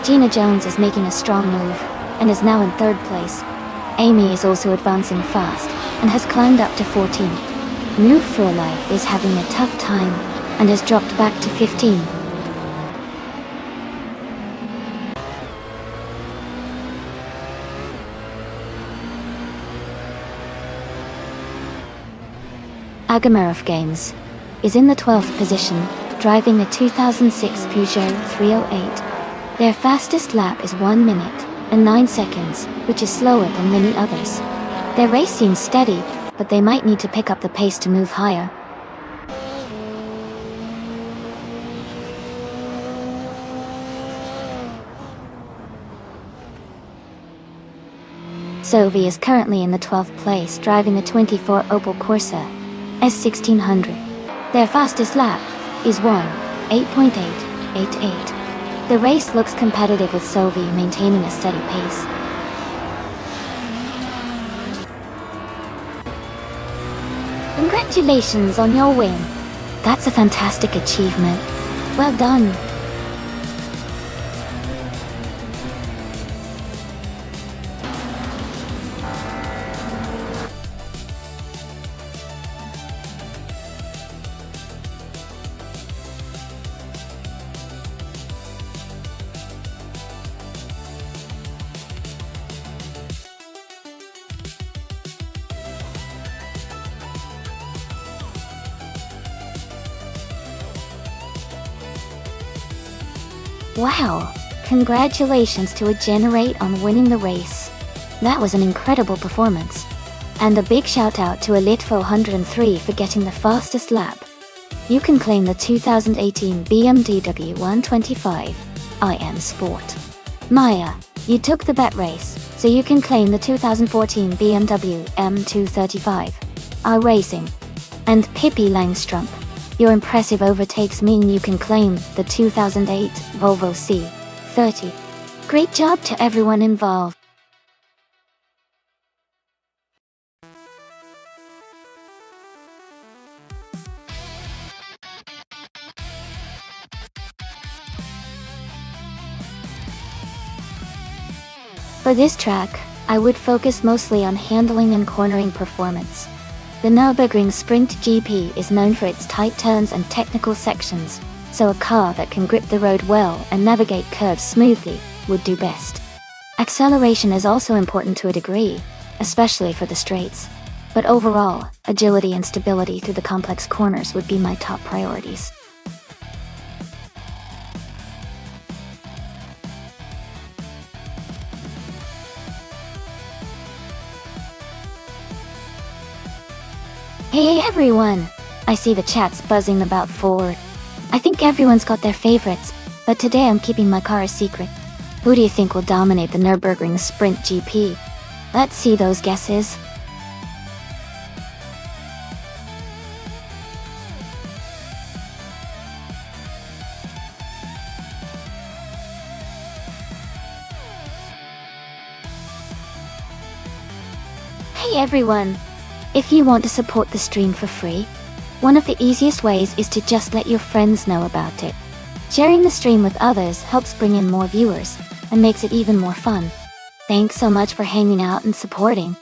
Gina Jones is making a strong move, and is now in third place. Amy is also advancing fast, and has climbed up to 14. Move for Life is having a tough time, and has dropped back to 15. Agamarov Games is in the 12th position, driving a 2006 Peugeot 308. Their fastest lap is 1 minute and 9 seconds, which is slower than many others. Their race seems steady, but they might need to pick up the pace to move higher. Sovi is currently in the 12th place, driving a 24 Opel Corsa S1600. Their fastest lap is 1:8.888. The race looks competitive with Sovi maintaining a steady pace. Congratulations on your win. That's a fantastic achievement. Well done. Wow! Congratulations to a Generate on winning the race. That was an incredible performance. And a big shout out to Elitfo 103 for getting the fastest lap. You can claim the 2018 BMW 125 IM Sport. Maya, you took the bet race, so you can claim the 2014 BMW M235 iRacing. And Pippi Langstrup, your impressive overtakes mean you can claim the 2008 Volvo C30. Great job to everyone involved. For this track, I would focus mostly on handling and cornering performance. The Nürburgring Sprint GP is known for its tight turns and technical sections, so a car that can grip the road well and navigate curves smoothly would do best. Acceleration is also important to a degree, especially for the straights, but overall, agility and stability through the complex corners would be my top priorities. Hey everyone! I see the chat's buzzing about Ford. I think everyone's got their favorites, but today I'm keeping my car a secret. Who do you think will dominate the Nürburgring Sprint GP? Let's see those guesses. Hey everyone! If you want to support the stream for free, one of the easiest ways is to just let your friends know about it. Sharing the stream with others helps bring in more viewers, and makes it even more fun. Thanks so much for hanging out and supporting.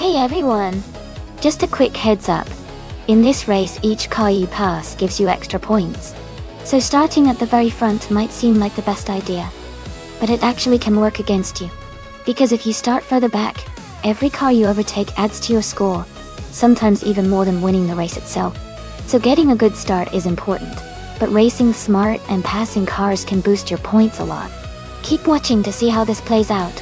Hey everyone! Just a quick heads up. In this race, each car you pass gives you extra points. So starting at the very front might seem like the best idea. But it actually can work against you. Because if you start further back, every car you overtake adds to your score, sometimes even more than winning the race itself. So getting a good start is important, but racing smart and passing cars can boost your points a lot. Keep watching to see how this plays out.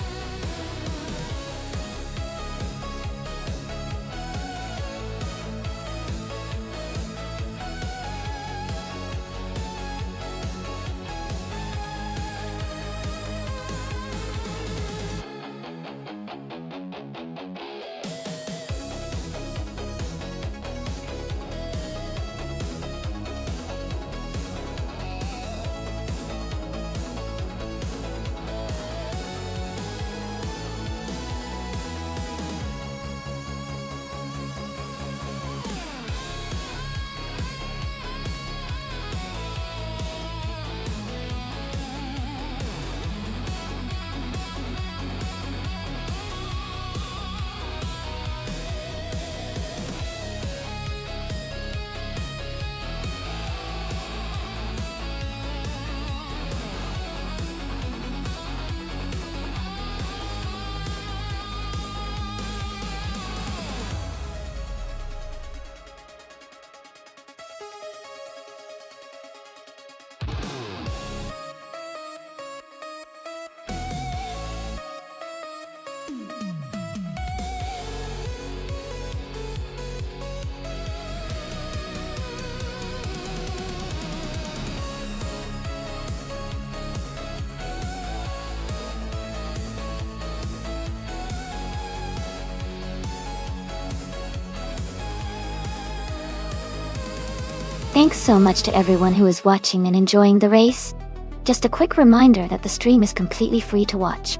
Thanks so much to everyone who is watching and enjoying the race. Just a quick reminder that the stream is completely free to watch.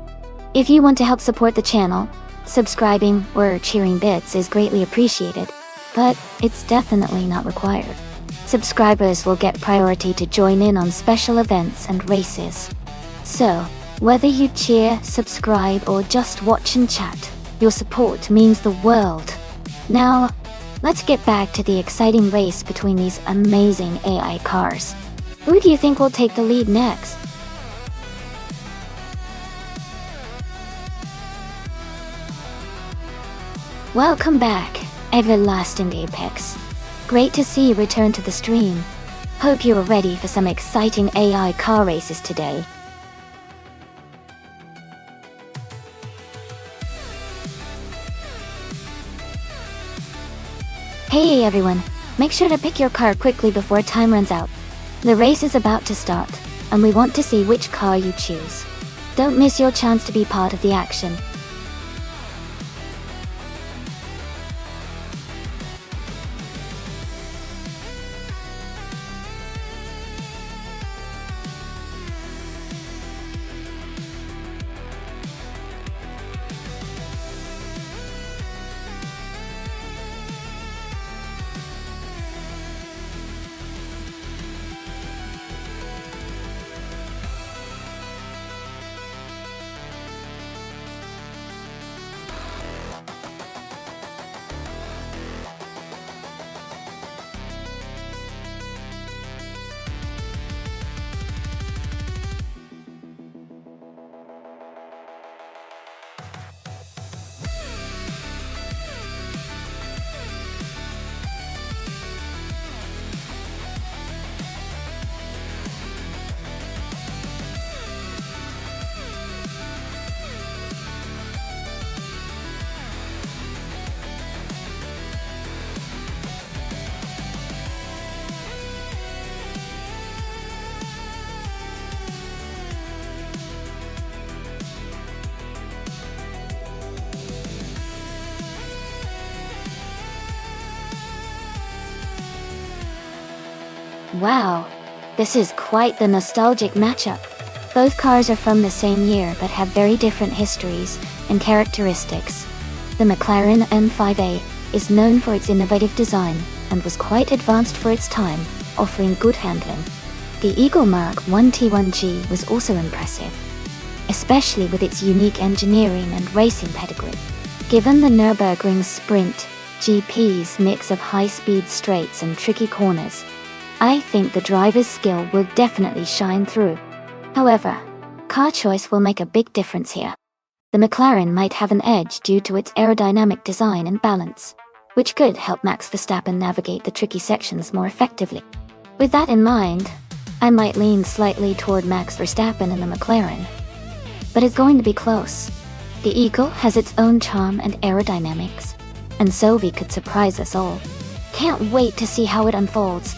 If you want to help support the channel, subscribing or cheering bits is greatly appreciated, but it's definitely not required. Subscribers will get priority to join in on special events and races. So, whether you cheer, subscribe or just watch and chat, your support means the world. Now, let's get back to the exciting race between these amazing AI cars. Who do you think will take the lead next? Welcome back, everlasting Apex. Great to see you return to the stream. Hope you are ready for some exciting AI car races today. Hey everyone, make sure to pick your car quickly before time runs out. The race is about to start, and we want to see which car you choose. Don't miss your chance to be part of the action. Wow, this is quite the nostalgic matchup. Both cars are from the same year but have very different histories and characteristics. The McLaren M5A is known for its innovative design and was quite advanced for its time, offering good handling. The Eagle Mark 1 T1G was also impressive, especially with its unique engineering and racing pedigree. Given the Nürburgring Sprint GP's mix of high-speed straights and tricky corners, I think the driver's skill will definitely shine through. However, car choice will make a big difference here. The McLaren might have an edge due to its aerodynamic design and balance, which could help Max Verstappen navigate the tricky sections more effectively. With that in mind, I might lean slightly toward Max Verstappen in the McLaren. But it's going to be close. The Eagle has its own charm and aerodynamics, and Sophie could surprise us all. Can't wait to see how it unfolds.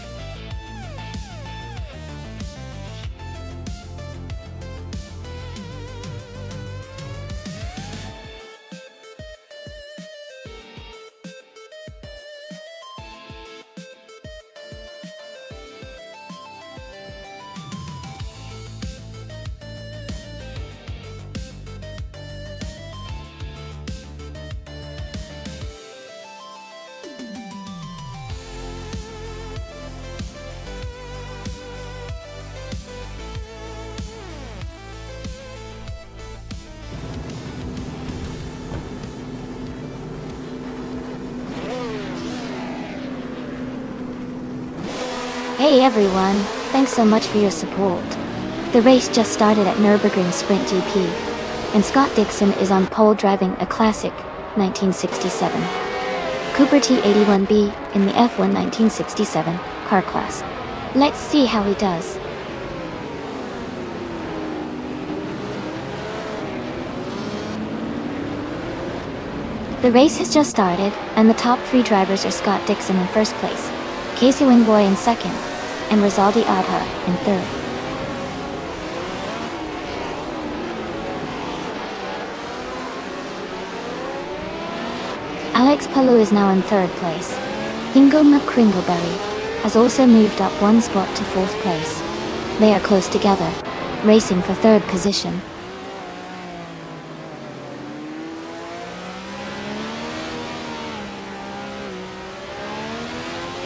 Hey everyone, thanks so much for your support. The race just started at Nürburgring Sprint GP, and Scott Dixon is on pole driving a classic 1967 Cooper T81B in the F1 1967 car class. Let's see how he does. The race has just started, and the top three drivers are Scott Dixon in first place, Casey Wingboy in second, and Rizaldi Adha in third. Alex Palou is now in third place. Ingo McCringleberry has also moved up one spot to fourth place. They are close together, racing for third position.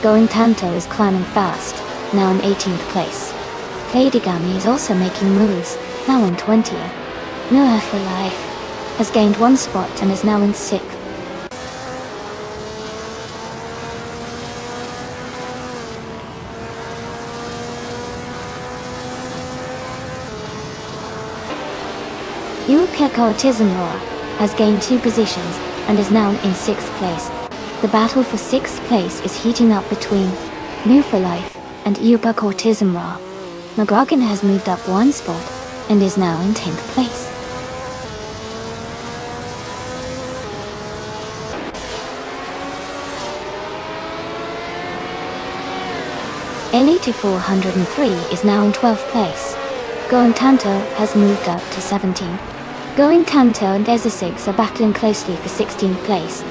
Going Tanto is climbing fast, now in 18th place. Pleidigami is also making moves, now in 20th. Noah for Life has gained one spot and is now in 6th. Yukiko Tizumura has gained 2 positions and is now in 6th place. The battle for 6th place is heating up between New for Life and Yukiko Tizumura. McGrogan has moved up one spot and is now in 10th place. Elite 403 is now in 12th place. Going Tanto has moved up to 17th. Going Tanto and Ezesix are battling closely for 16th place.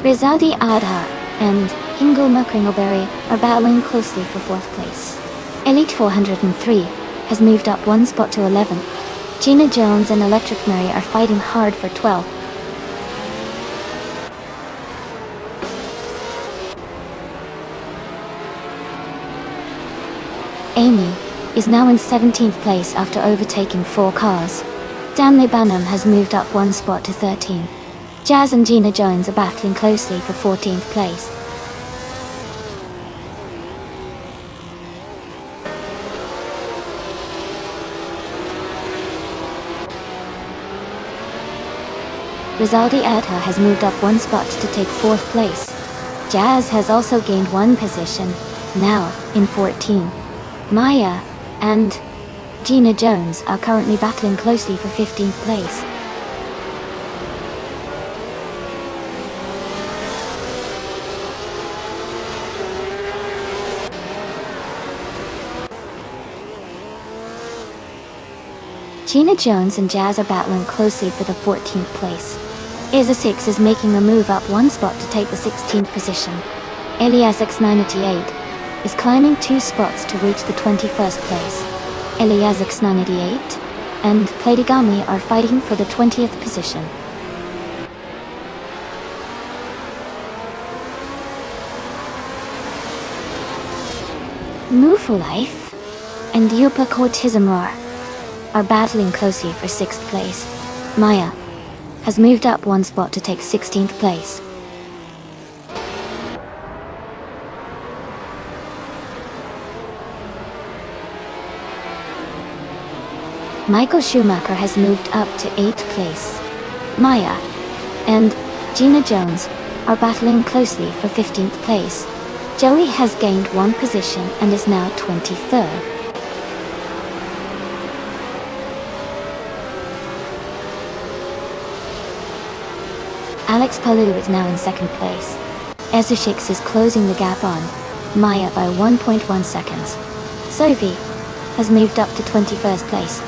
Rizaldi Adha and Ingo McCringleberry are battling closely for 4th place. Elite 403 has moved up one spot to 11th. Gina Jones and Electric Mary are fighting hard for 12th. Amy is now in 17th place after overtaking 4 cars. Dan Lebanam has moved up one spot to 13th. Jazz and Gina Jones are battling closely for 14th place. Rizaldi Adha has moved up one spot to take 4th place. Jazz has also gained one position, now in 14th. Maya and Gina Jones are currently battling closely for 15th place. Gina Jones and Jazz are battling closely for the 14th place. Isa6 is making a move up one spot to take the 16th position. Elias X988 is climbing 2 spots to reach the 21st place. Elias X988 and Pleidigami are fighting for the 20th position. Move for Life and Yupa Cortizamrar are battling closely for 6th place. Maya has moved up one spot to take 16th place. Michael Schumacher has moved up to 8th place. Maya and Gina Jones are battling closely for 15th place. Joey has gained one position and is now 23rd. Alex Palou is now in 2nd place. Ezeshix is closing the gap on Maya by 1.1 seconds. Sophie has moved up to 21st place.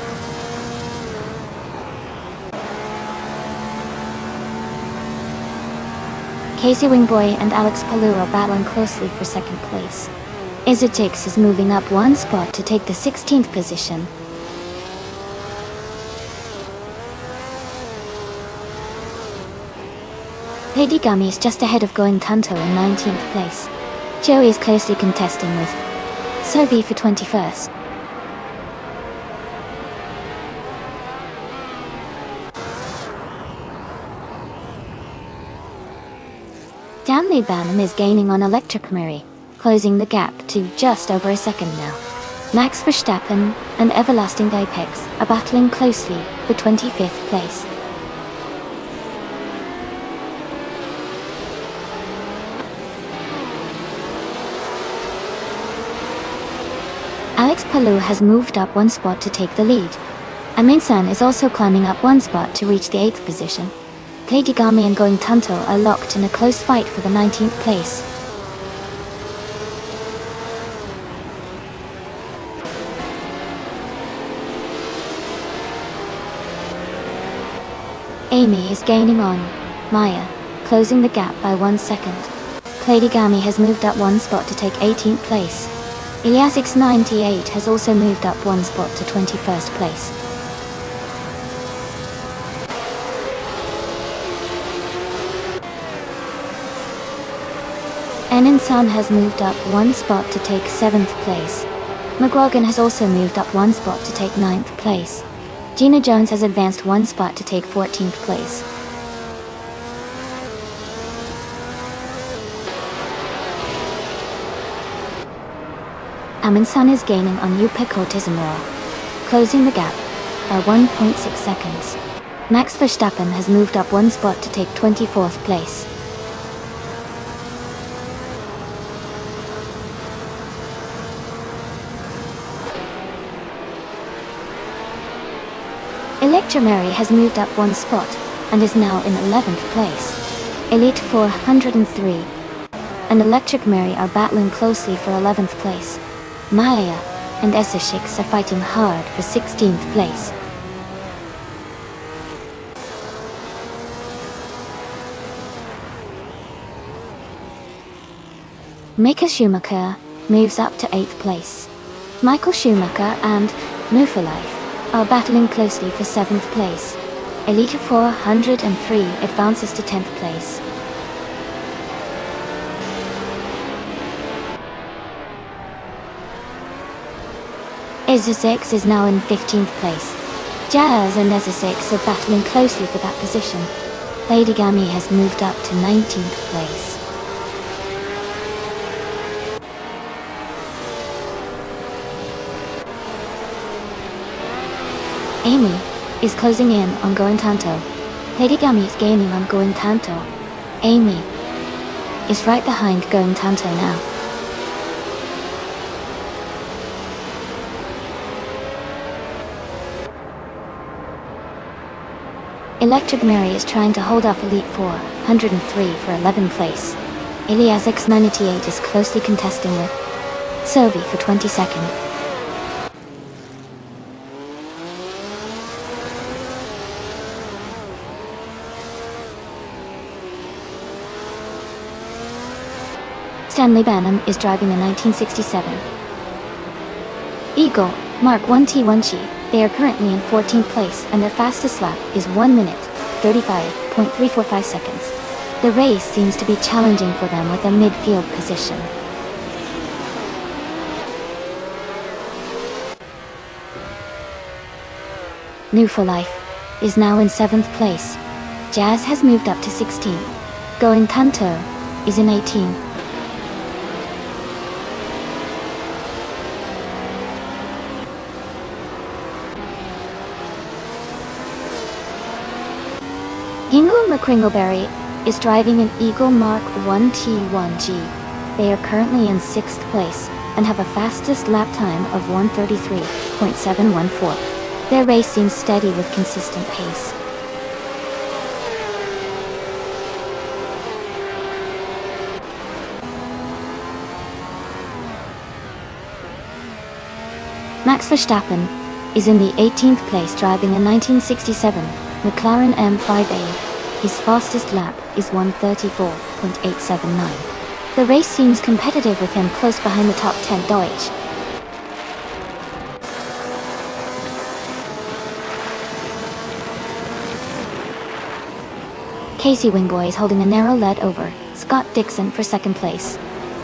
Casey Wingboy and Alex Palou are battling closely for 2nd place. Ezeshix is moving up one spot to take the 16th position. Lady Gummy is just ahead of Going Tanto in 19th place. Joey is closely contesting with Sophie for 21st. Stanley Banham is gaining on Electric Murray, closing the gap to just over a second now. Max Verstappen and Everlasting Apex are battling closely for 25th place. Alex Palou has moved up one spot to take the lead. Amin-san is also climbing up one spot to reach the 8th position. Lady Gami and Going Tanto are locked in a close fight for the 19th place. Amy is gaining on Maya, closing the gap by 1 second. Lady Gami has moved up one spot to take 18th place. Eliasix98 has also moved up one spot to 21st place. Enin-san has moved up one spot to take 7th place. McGuagan has also moved up one spot to take 9th place. Gina Jones has advanced one spot to take 14th place. Amin-san is gaining on Yupa Cortizamora, closing the gap by 1.6 seconds. Max Verstappen has moved up one spot to take 24th place. Electra Mary has moved up one spot and is now in 11th place. Elite 403 and Electric Mary are battling closely for 11th place. Maya and Ezeshix are fighting hard for 16th place. Mika Schumacher moves up to 8th place. Michael Schumacher and Move for Life are battling closely for 7th place. Elite 403 advances to 10th place. Ezeshix is now in 15th place. Jazz and Ezeshix are battling closely for that position. Lady Gami has moved up to 19th place. Amy is closing in on Going Tanto. Lady Gami is gaining on Going Tanto. Amy is right behind Going Tanto now. Electric Mary is trying to hold off Elite 403 for 11th place. Eliasix98 is closely contesting with Sophie for 22nd. Stanley Banham is driving a 1967 Eagle Mark 1T1G. They are currently in 14th place and their fastest lap is 1 minute, 35.345 seconds. The race seems to be challenging for them with a midfield position. New for Life, is now in 7th place. Jazz has moved up to 16. Going Tanto is in 18. Hingle McCringleberry is driving an Eagle Mark 1T1G. They are currently in 6th place and have a fastest lap time of 1:33.714. Their race seems steady with consistent pace. Max Verstappen is in the 18th place driving a 1967 McLaren M5A. His fastest lap is 1:34.879. The race seems competitive with him close behind the top 10 Deutsch. Casey Wingboy is holding a narrow lead over Scott Dixon for 2nd place.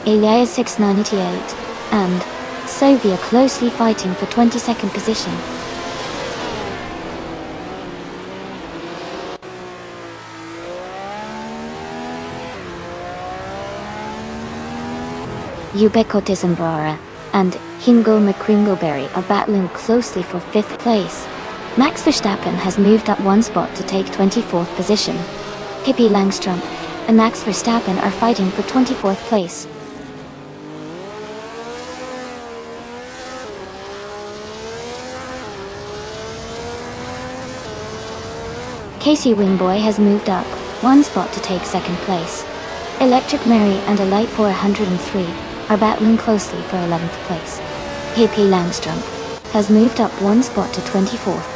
Elias 698 and Sovia closely fighting for 22nd position. Ubiquitous Embraer and Hingle McCringleberry are battling closely for 5th place. Max Verstappen has moved up 1 spot to take 24th position. Pippi Langstrom and Max Verstappen are fighting for 24th place. Casey Wingboy has moved up 1 spot to take 2nd place. Electric Mary and Elite 403 are battling closely for 11th place. Pippi Langstrom has moved up 1 spot to 24th.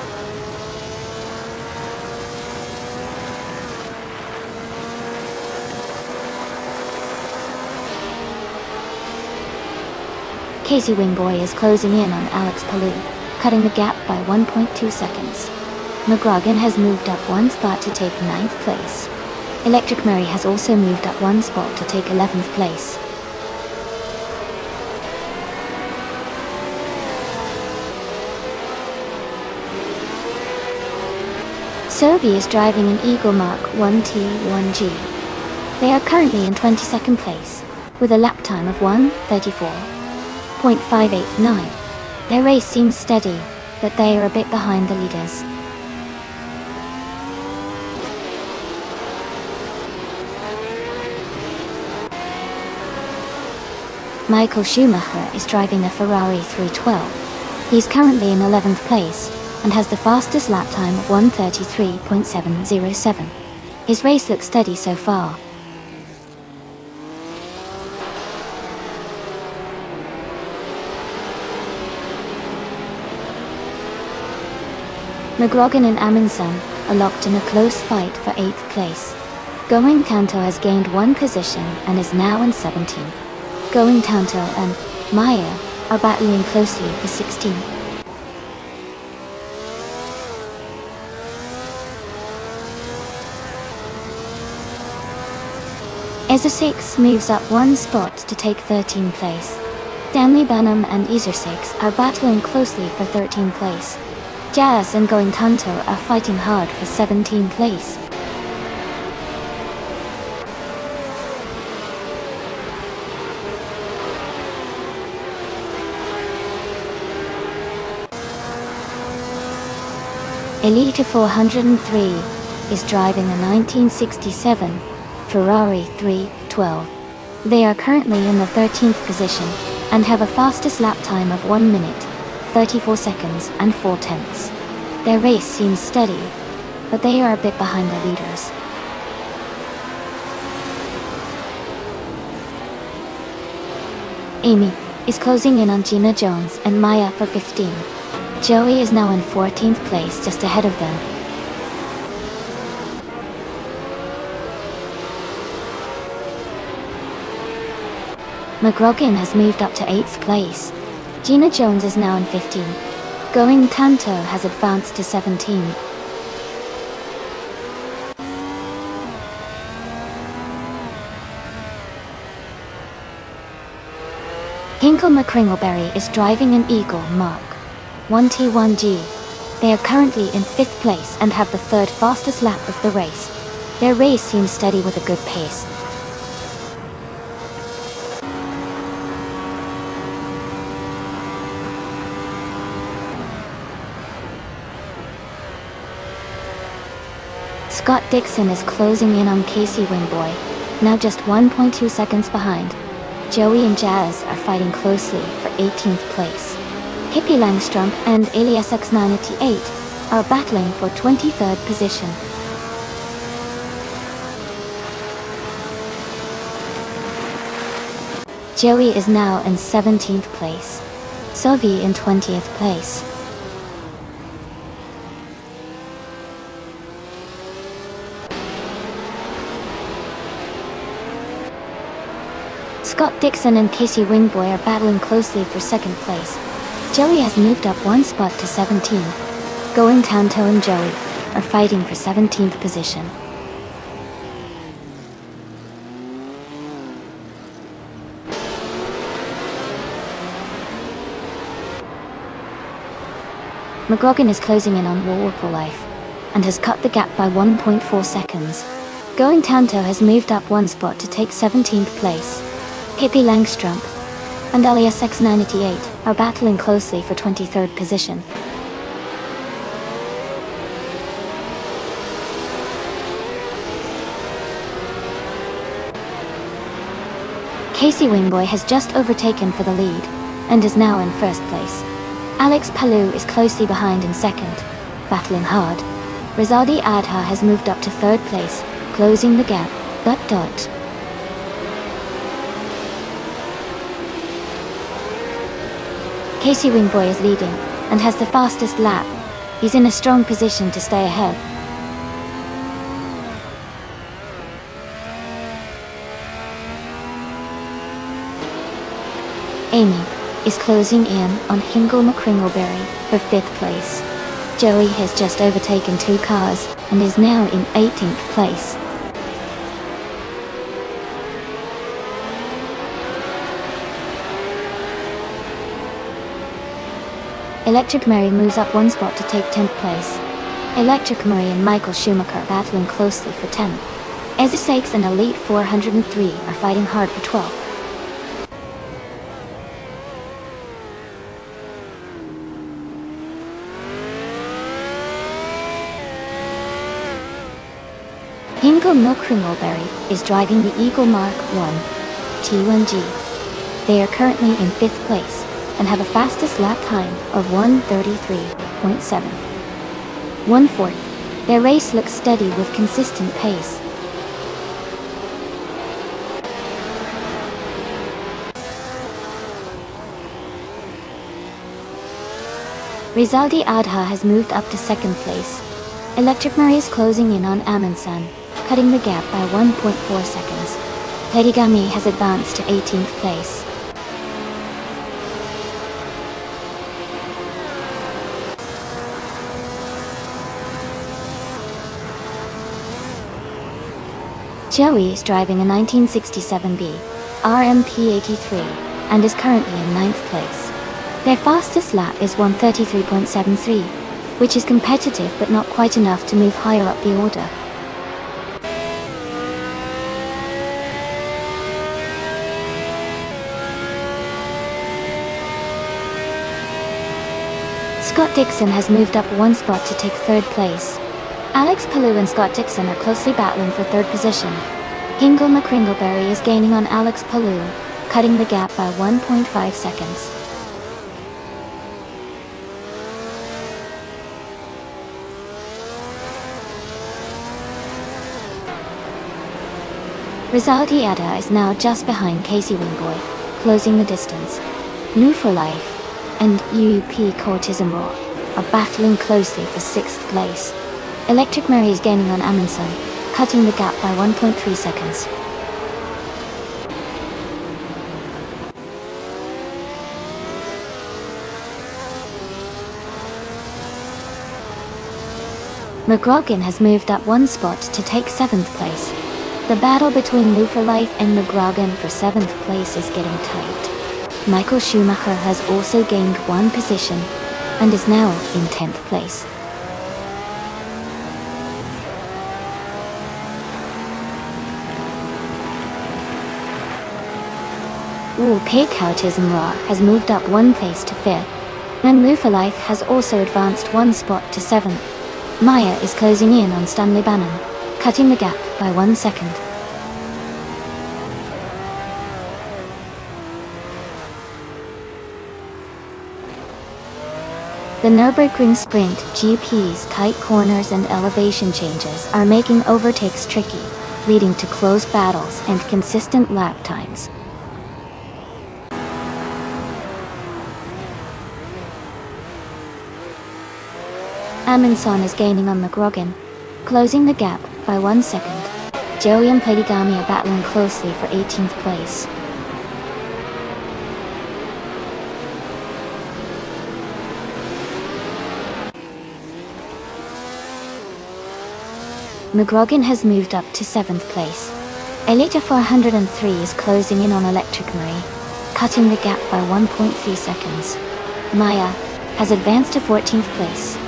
Casey Wingboy is closing in on Alex Palou, cutting the gap by 1.2 seconds. McGrogan has moved up 1 spot to take 9th place. Electric Mary has also moved up 1 spot to take 11th place. Sovi is driving an Eagle Mark 1T1G. They are currently in 22nd place, with a lap time of 1:34.589. Their race seems steady, but they are a bit behind the leaders. Michael Schumacher is driving a Ferrari 312. He is currently in 11th place and has the fastest lap time of 1:33.707. His race looks steady so far. McGrogan and Amundsen are locked in a close fight for 8th place. Going Tanto has gained 1 position and is now in 17th. Going Tanto and Maya are battling closely for 16th. Ezra6 moves up 1 spot to take 13th place. Stanley Banham and Ezra6 are battling closely for 13th place. Jazz and Going Tanto are fighting hard for 17th place. Elite 403 is driving a 1967 Ferrari 312. They are currently in the 13th position and have a fastest lap time of 1 minute, 34 seconds and 4 tenths. Their race seems steady, but they are a bit behind the leaders. Amy is closing in on Gina Jones and Maya for 15. Joey is now in 14th place, just ahead of them. McGrogan has moved up to 8th place. Gina Jones is now in 15th. Going Tanto has advanced to 17. Hinkle McCringleberry is driving an Eagle Mark 1T1G. They are currently in 5th place and have the 3rd fastest lap of the race. Their race seems steady with a good pace. Scott Dixon is closing in on Casey Wingboy, now just 1.2 seconds behind. Joey and Jazz are fighting closely for 18th place. Hippie Langstrom and Alias X98 are battling for 23rd position. Joey is now in 17th place. Sovi in 20th place. Scott Dixon and Casey Wingboy are battling closely for 2nd place. Joey has moved up 1 spot to 17. Going Tanto and Joey are fighting for 17th position. McGrogan is closing in on Warwarple Life and has cut the gap by 1.4 seconds. Going Tanto has moved up 1 spot to take 17th place. Hippie Langstrom and Alias X98 are battling closely for 23rd position. Casey Wingboy has just overtaken for the lead and is now in 1st place. Alex Palou is closely behind in 2nd, battling hard. Rizaldi Adha has moved up to 3rd place, closing the gap. ... Casey Wingboy is leading and has the fastest lap. He's in a strong position to stay ahead. Amy is closing in on Hingle McCringleberry for 5th place. Joey has just overtaken 2 cars and is now in 18th place. Electric Mary moves up 1 spot to take 10th place. Electric Mary and Michael Schumacher are battling closely for 10th. Ezra Sakes and Elite 403 are fighting hard for 12th. Hingle McCringleberry is driving the Eagle Mark 1 T1G. They are currently in 5th place and have a fastest lap time of 1:33.7. 1/4. Their race looks steady with consistent pace. Rizaldi Adha has moved up to 2nd place. Electric Murray is closing in on Amundsen, cutting the gap by 1.4 seconds. Lady Gami has advanced to 18th place. Joey is driving a 1967B RMP83 and is currently in 9th place. Their fastest lap is 1:33.73, which is competitive but not quite enough to move higher up the order. Scott Dixon has moved up 1 spot to take 3rd place. Alex Palou and Scott Dixon are closely battling for 3rd position. Hingle McCringleberry is gaining on Alex Palou, cutting the gap by 1.5 seconds. Rizaldi Adha is now just behind Casey Wingboy, closing the distance. New for Life and UUP Cortisonraw are battling closely for 6th place. Electric Mary is gaining on Amundsen, cutting the gap by 1.3 seconds. McGrogan has moved up 1 spot to take 7th place. The battle between New for Life and McGrogan for 7th place is getting tight. Michael Schumacher has also gained 1 position. and is now in 10th place. Pig-Autism Raw has moved up 1 place to 5th, and Life has also advanced 1 spot to 7th. Maya is closing in on Stanley Bannon, cutting the gap by 1 second. The Nürburgring Sprint GP's tight corners and elevation changes are making overtakes tricky, leading to close battles and consistent lap times. Amundsen is gaining on McGrogan, closing the gap by 1 second. Joey and Platigami are battling closely for 18th place. McGrogan has moved up to 7th place. Elite 403 is closing in on Electric Marie, cutting the gap by 1.3 seconds. Maya has advanced to 14th place.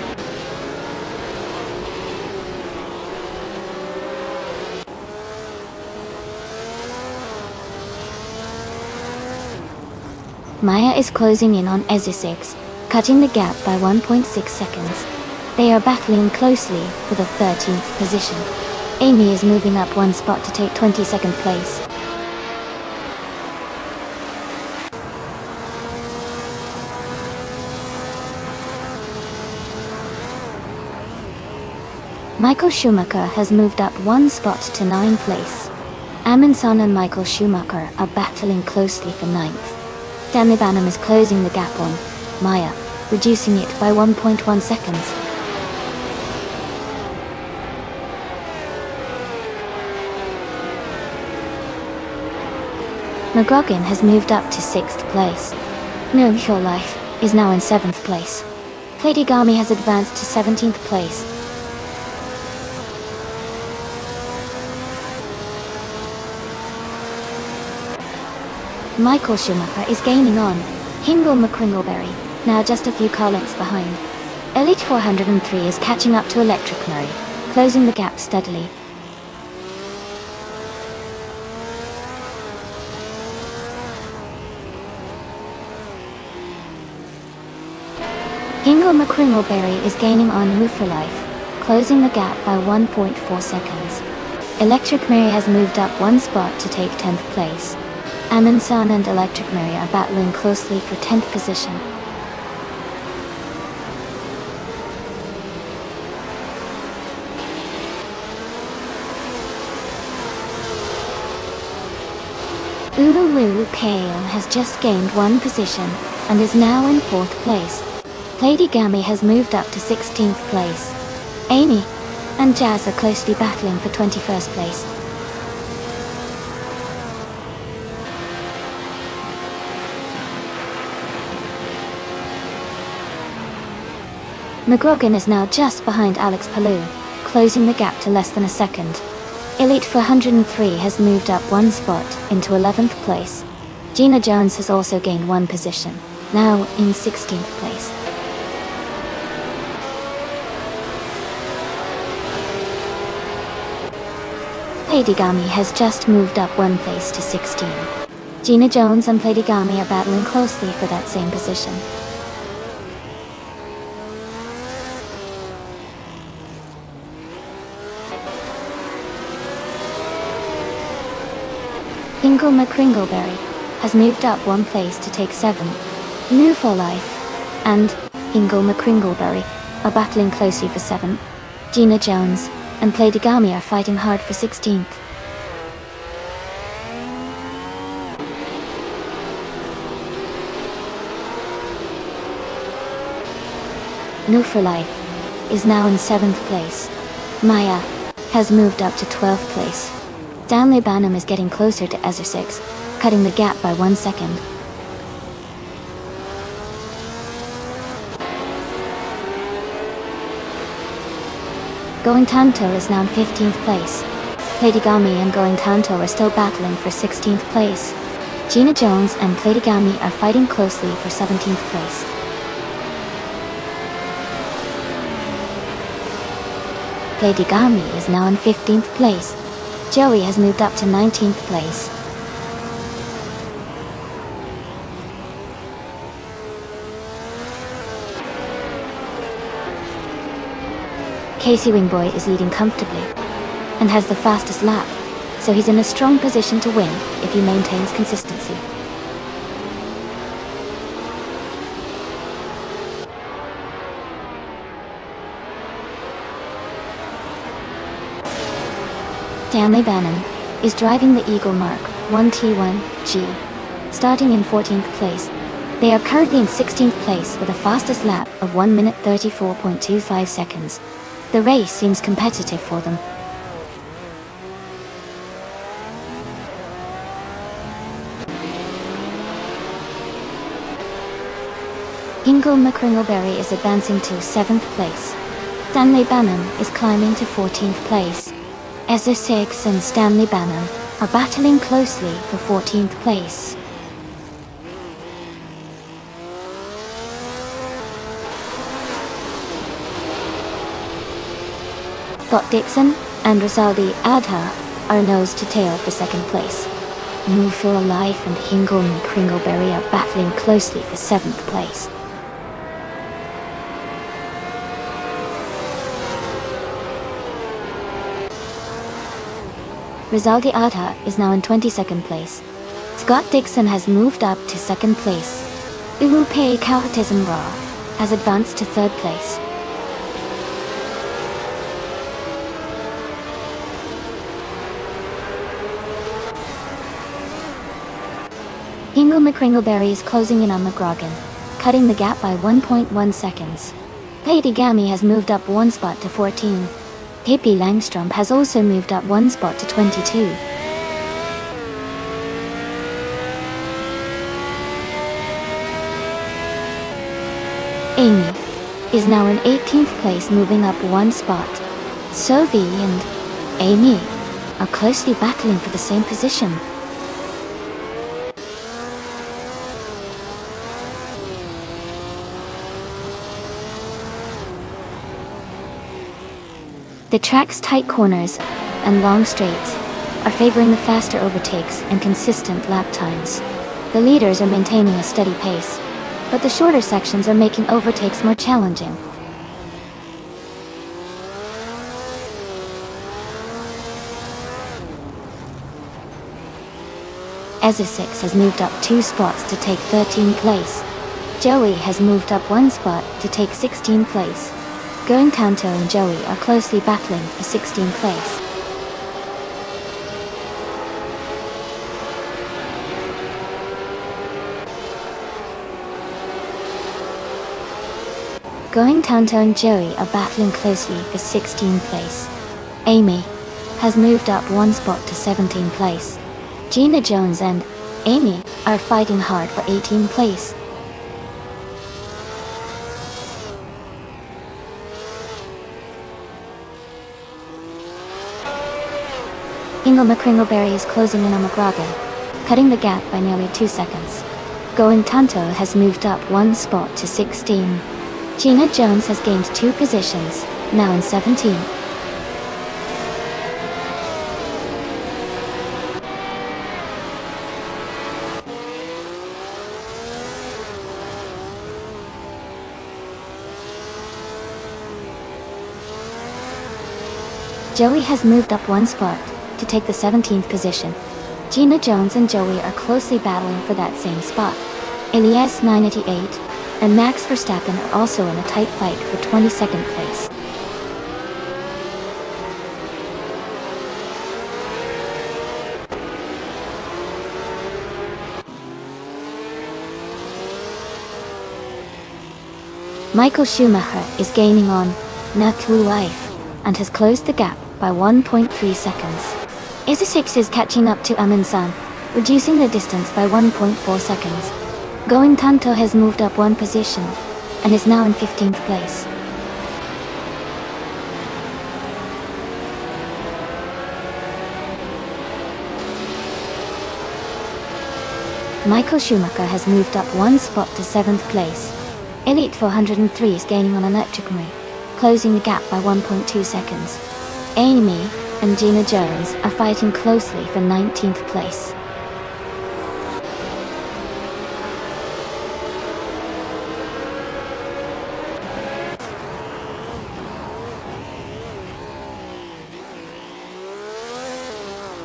Maya is closing in on Ezusix, cutting the gap by 1.6 seconds. They are battling closely for the 13th position. Amy is moving up 1 spot to take 22nd place. Michael Schumacher has moved up 1 spot to 9th place. Amundsen and Michael Schumacher are battling closely for 9th. Stanley Bannon is closing the gap on Maya, reducing it by 1.1 seconds. McGrogan has moved up to 6th place. Life is now in 7th place. Platigami has advanced to 17th place. Michael Schumacher is gaining on Hingle McCringleberry, now just a few car lengths behind. Elite 403 is catching up to Electric Murray, closing the gap steadily. Hingle McCringleberry is gaining on Life, closing the gap by 1.4 seconds. Electric Mary has moved up 1 spot to take 10th place. Amundsen and Electric Mary are battling closely for 10th position. Ulu Kaon has just gained 1 position and is now in 4th place. Platigami has moved up to 16th place. Amy and Jazz are closely battling for 21st place. McGrogan is now just behind Alex Palou, closing the gap to less than a second. Elite 403 has moved up 1 spot into 11th place. Gina Jones has also gained 1 position, now in 16th place. Platigami has just moved up 1 place to 16. Gina Jones and Platigami are battling closely for that same position. Hingle McCringleberry has moved up 1 place to take 7. New for Life and Hingle McCringleberry are battling closely for 7th. Gina Jones and Platigami are fighting hard for 16th. New for Life is now in 7th place. Maya has moved up to 12th place. Stanley Banham is getting closer to Ezusix, cutting the gap by 1 second. Going Tanto is now in 15th place. Platigami and Going Tanto are still battling for 16th place. Gina Jones and Platigami are fighting closely for 17th place. Lady Gami is now in 15th place. Joey has moved up to 19th place. Casey Wingboy is leading comfortably and has the fastest lap, so he's in a strong position to win if he maintains consistency. Stanley Bannon is driving the Eagle Mark 1T1G, starting in 14th place. They are currently in 16th place with a fastest lap of 1 minute 34.25 seconds. The race seems competitive for them. Hingle McCringleberry is advancing to 7th place. Stanley Bannon is climbing to 14th place. Ezra Six and Stanley Bannon are battling closely for 14th place. Scott Dixon and Rosaldi Adha are nose to tail for second place. Move for a Life and Hingle and Kringleberry are battling closely for 7th place. Rosaldi Adha is now in 22nd place. Scott Dixon has moved up to 2nd place. Uwupe Kautism Ra has advanced to 3rd place. Hingle McCringleberry is closing in on McGrogan, cutting the gap by 1.1 seconds. Lady Gami has moved up 1 spot to 14. Pippi Langstrom has also moved up 1 spot to 22. Amy is now in 18th place, moving up 1 spot. Sophie and Amy are closely battling for the same position. The track's tight corners and long straights are favoring the faster overtakes and consistent lap times. The leaders are maintaining a steady pace, but the shorter sections are making overtakes more challenging. Ezra Six has moved up 2 spots to take 13th place. Joey has moved up 1 spot to take 16th place. Going Kanto and Joey are closely battling for 16th place. Going Kanto and Joey are battling closely for 16th place. Amy has moved up 1 spot to 17th place. Gina Jones and Amy are fighting hard for 18th place. Hingle McCringleberry is closing in on McGrogan, cutting the gap by nearly 2 seconds. Going Tanto has moved up 1 spot to 16. Gina Jones has gained 2 positions, now in 17. Joey has moved up 1 spot to take the 17th position. Gina Jones and Joey are closely battling for that same spot. Elias 988 and Max Verstappen are also in a tight fight for 22nd place. Michael Schumacher is gaining on Natu Life and has closed the gap by 1.3 seconds. Isisix is catching up to Amin-san, reducing the distance by 1.4 seconds. Going Tanto has moved up 1 position and is now in 15th place. Michael Schumacher has moved up 1 spot to 7th place. Elite 403 is gaining on Electric Marie, closing the gap by 1.2 seconds. Amy and Gina Jones are fighting closely for 19th place.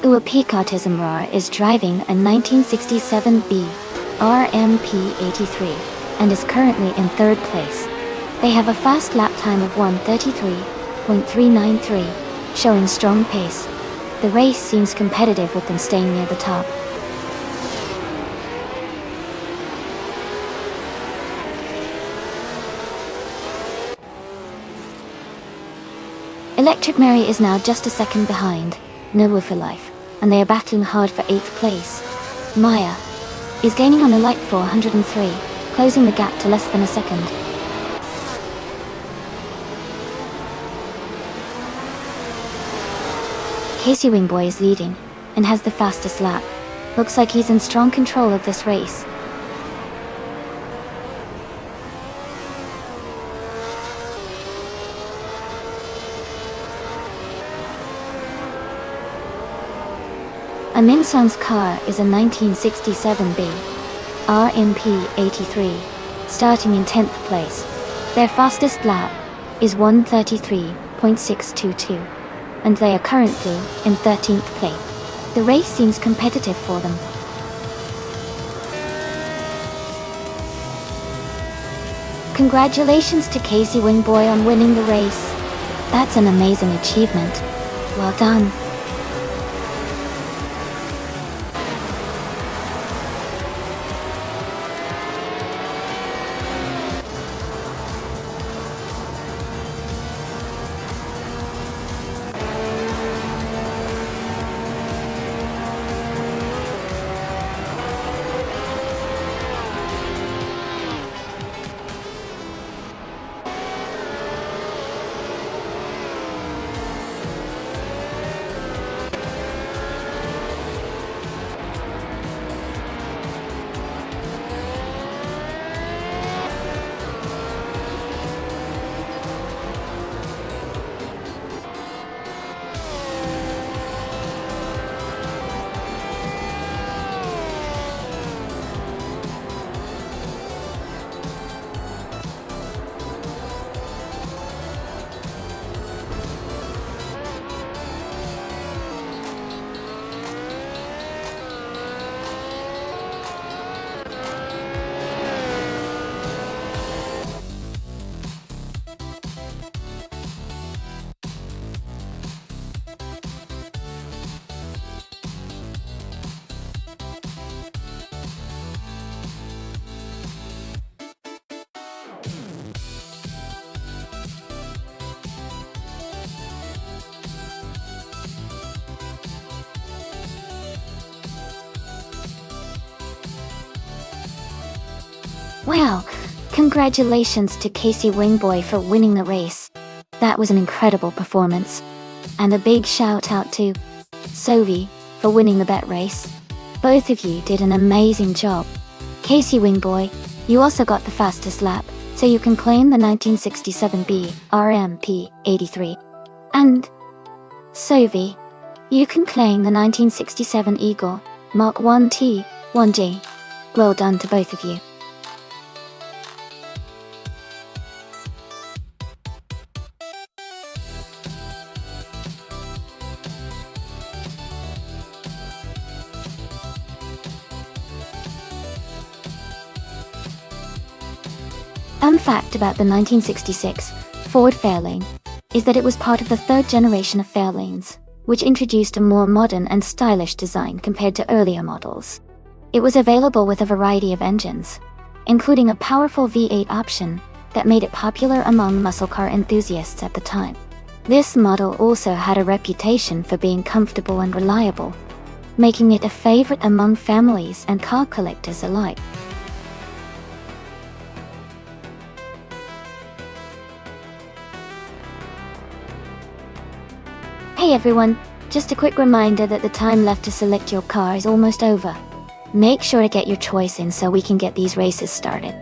Uapika Tizamrar is driving a 1967B RMP83 and is currently in 3rd place. They have a fast lap time of 1:33.393, showing strong pace. The race seems competitive with them staying near the top. Electric Mary is now just a second behind Noah for Life, and they are battling hard for 8th place. Maya is gaining on a light 403, closing the gap to less than a second. Casey Wingboy is leading, and has the fastest lap. Looks like he's in strong control of this race. Amin Song's car is a 1967B RMP83, starting in 10th place. Their fastest lap is 1:33.622, and they are currently in 13th place. The race seems competitive for them. Congratulations to Casey Wingboy on winning the race. That's an amazing achievement. Well done. Wow, congratulations to Casey Wingboy for winning the race. That was an incredible performance. And a big shout out to Sovi for winning the bet race. Both of you did an amazing job. Casey Wingboy, you also got the fastest lap, so you can claim the 1967B RMP 83. And Sovi, you can claim the 1967 Eagle Mark 1T 1G. Well done to both of you. Fun fact about the 1966 Ford Fairlane is that it was part of the 3rd generation of Fairlanes, which introduced a more modern and stylish design compared to earlier models. It was available with a variety of engines, including a powerful V8 option that made it popular among muscle car enthusiasts at the time. This model also had a reputation for being comfortable and reliable, making it a favorite among families and car collectors alike. Hey everyone, just a quick reminder that the time left to select your car is almost over. Make sure to get your choice in so we can get these races started.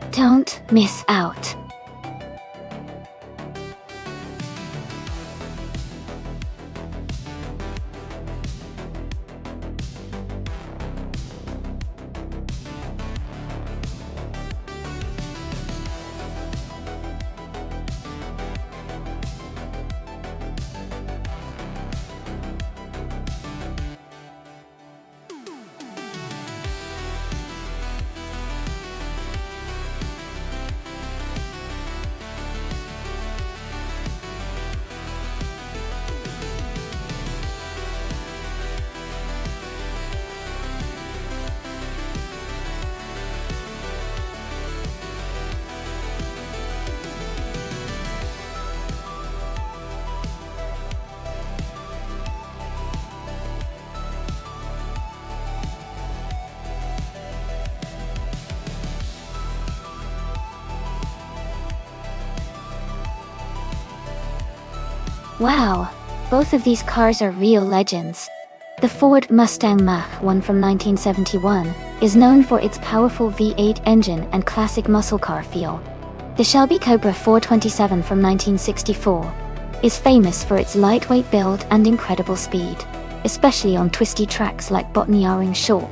Don't miss out. Wow, both of these cars are real legends. The Ford Mustang Mach-1 from 1971 is known for its powerful V8 engine and classic muscle car feel. The Shelby Cobra 427 from 1964 is famous for its lightweight build and incredible speed, especially on twisty tracks like Botany Shore.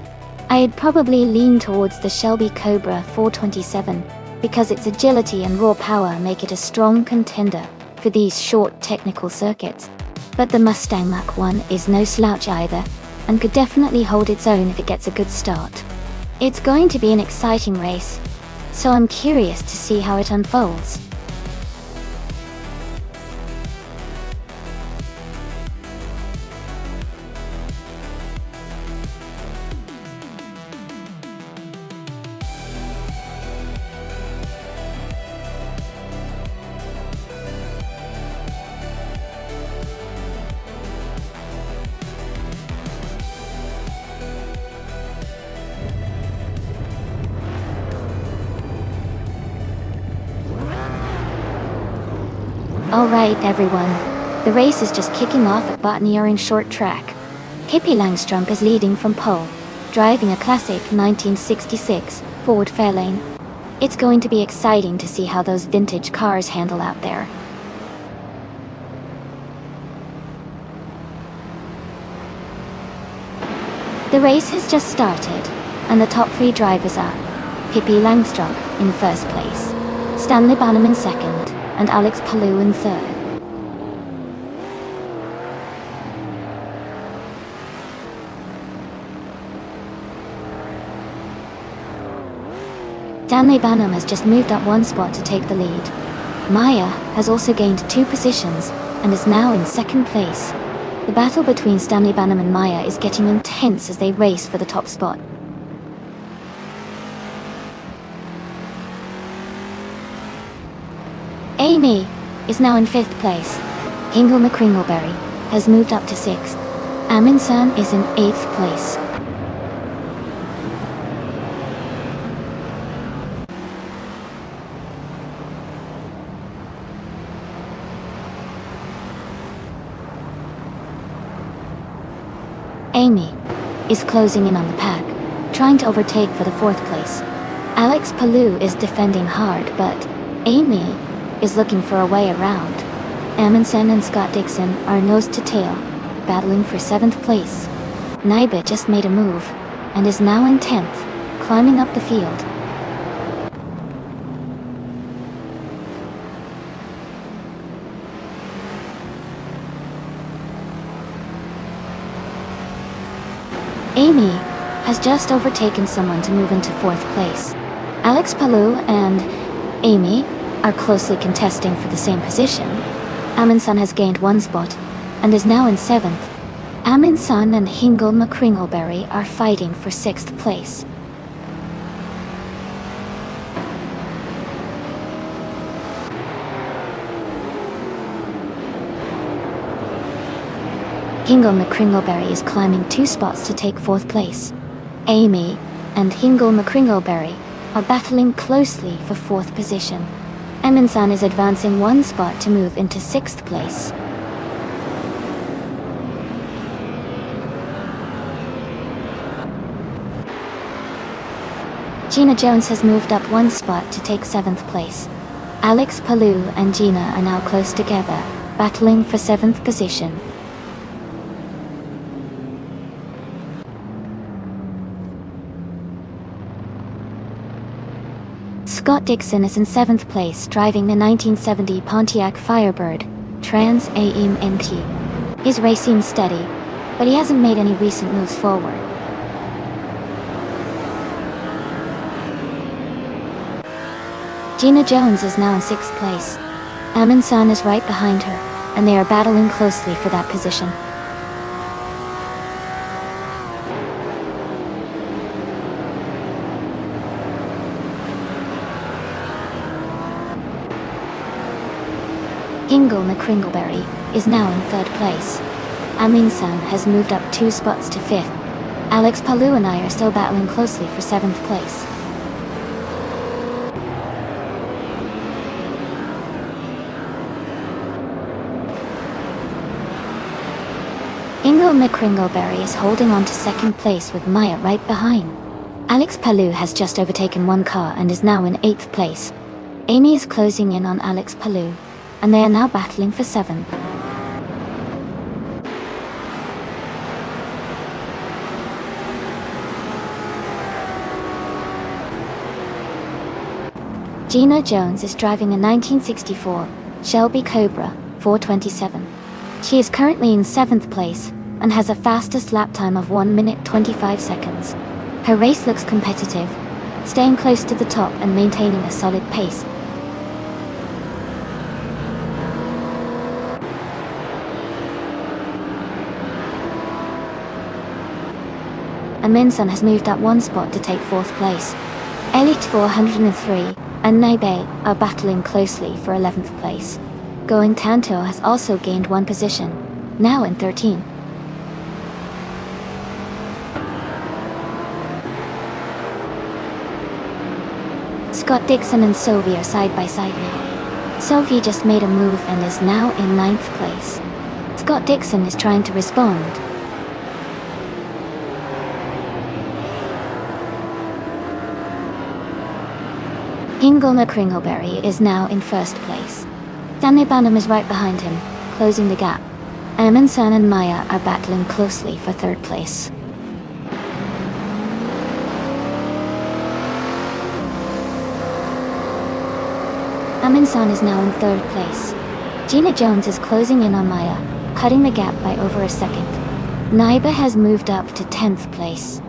I'd probably lean towards the Shelby Cobra 427 because its agility and raw power make it a strong contender for these short technical circuits. But the Mustang Mach-1 is no slouch either, and could definitely hold its own if it gets a good start. It's going to be an exciting race, so I'm curious to see how it unfolds. Alright everyone, the race is just kicking off at Botany Short Track. Pippi Langstrup is leading from pole, driving a classic 1966 Ford Fairlane. It's going to be exciting to see how those vintage cars handle out there. The race has just started, and the top 3 drivers are Pippi Langstrup in first place, Stanley Banham in second, and Alex Palou in third. Stanley Banham has just moved up 1 spot to take the lead. Maya has also gained 2 positions and is now in second place. The battle between Stanley Banham and Maya is getting intense as they race for the top spot. Amy is now in 5th place. Hingle McCringleberry has moved up to 6th. Amundsen is in 8th place. Amy is closing in on the pack, trying to overtake for the 4th place. Alex Palou is defending hard, but Amy is looking for a way around. Amundsen and Scott Dixon are nose to tail, battling for 7th place. Naiba just made a move, and is now in 10th, climbing up the field. Amy has just overtaken someone to move into 4th place. Alex Palou and Amy are closely contesting for the same position. Amundsen has gained 1 spot and is now in 7th. Amundsen and Hingle McCringleberry are fighting for 6th place. Hingle McCringleberry is climbing 2 spots to take 4th place. Amy and Hingle McCringleberry are battling closely for 4th position. Amundsen is advancing 1 spot to move into 6th place. Gina Jones has moved up 1 spot to take 7th place. Alex Palou and Gina are now close together, battling for 7th position. Scott Dixon is in 7th place, driving the 1970 Pontiac Firebird Trans Am NT. His race seems steady, but he hasn't made any recent moves forward. Gina Jones is now in 6th place. Amundsen is right behind her, and they are battling closely for that position. Hingle McCringleberry is now in 3rd place. Amundsen has moved up 2 spots to 5th. Alex Palou and I are still battling closely for 7th place. Hingo McCringleberry is holding on to second place with Maya right behind. Alex Palou has just overtaken one car and is now in 8th place. Amy is closing in on Alex Palou, and they are now battling for 7th. Gina Jones is driving a 1964 Shelby Cobra 427. She is currently in 7th place and has a fastest lap time of 1 minute 25 seconds. Her race looks competitive, staying close to the top and maintaining a solid pace. Aminson has moved up 1 spot to take 4th place. Elite 403 and Naibe are battling closely for 11th place. Going Tanto has also gained 1 position, now in 13. Scott Dixon and Sophie are side by side now. Sophie just made a move and is now in 9th place. Scott Dixon is trying to respond. Hingo McCringleberry is now in 1st place. Danny Banham is right behind him, closing the gap. Amundsen and Maya are battling closely for 3rd place. Amundsen is now in 3rd place. Gina Jones is closing in on Maya, cutting the gap by over a second. Naiba has moved up to 10th place.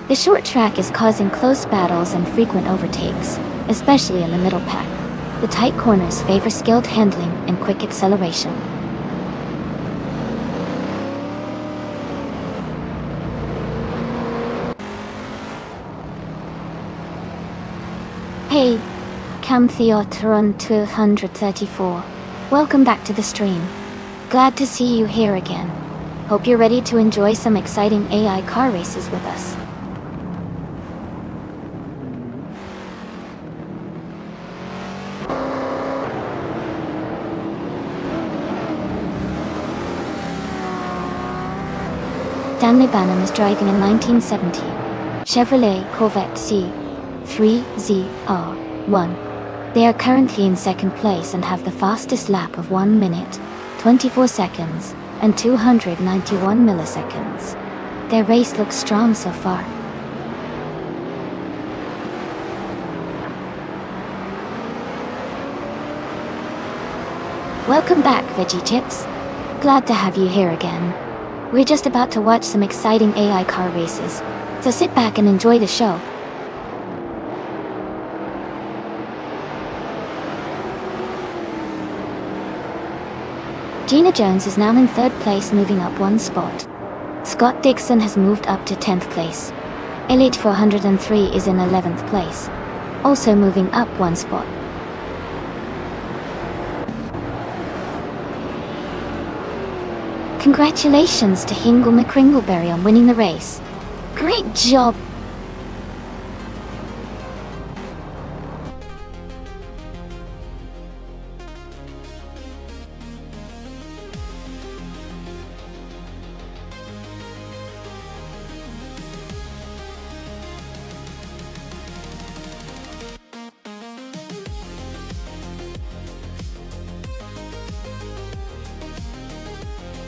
The short track is causing close battles and frequent overtakes, especially in the middle pack. The tight corners favor skilled handling and quick acceleration. Hey, Camtheotron 234. Welcome back to the stream. Glad to see you here again. Hope you're ready to enjoy some exciting AI car races with us. Stanley Banham is driving a 1970 Chevrolet Corvette C3ZR1. They are currently in 2nd place and have the fastest lap of 1 minute, 24 seconds, and 291 milliseconds. Their race looks strong so far. Welcome back, Veggie Chips. Glad to have you here again. We're just about to watch some exciting AI car races, so sit back and enjoy the show. Gina Jones is now in 3rd place, moving up 1 spot. Scott Dixon has moved up to 10th place. Elite 403 is in 11th place, also moving up 1 spot. Congratulations to Hingo McCringleberry on winning the race. Great job!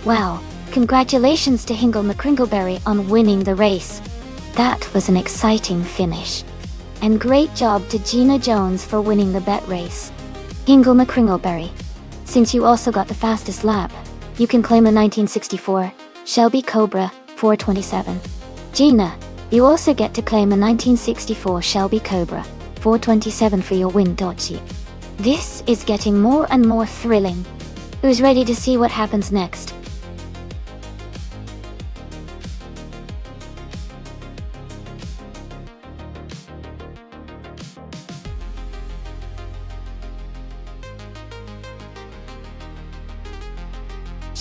Wow, congratulations to Hingo McCringleberry on winning the race. That was an exciting finish. And great job to Gina Jones for winning the bet race. Hingo McCringleberry, since you also got the fastest lap, you can claim a 1964 Shelby Cobra 427. Gina, you also get to claim a 1964 Shelby Cobra 427 for your win, Dodgy. This is getting more and more thrilling. Who's ready to see what happens next?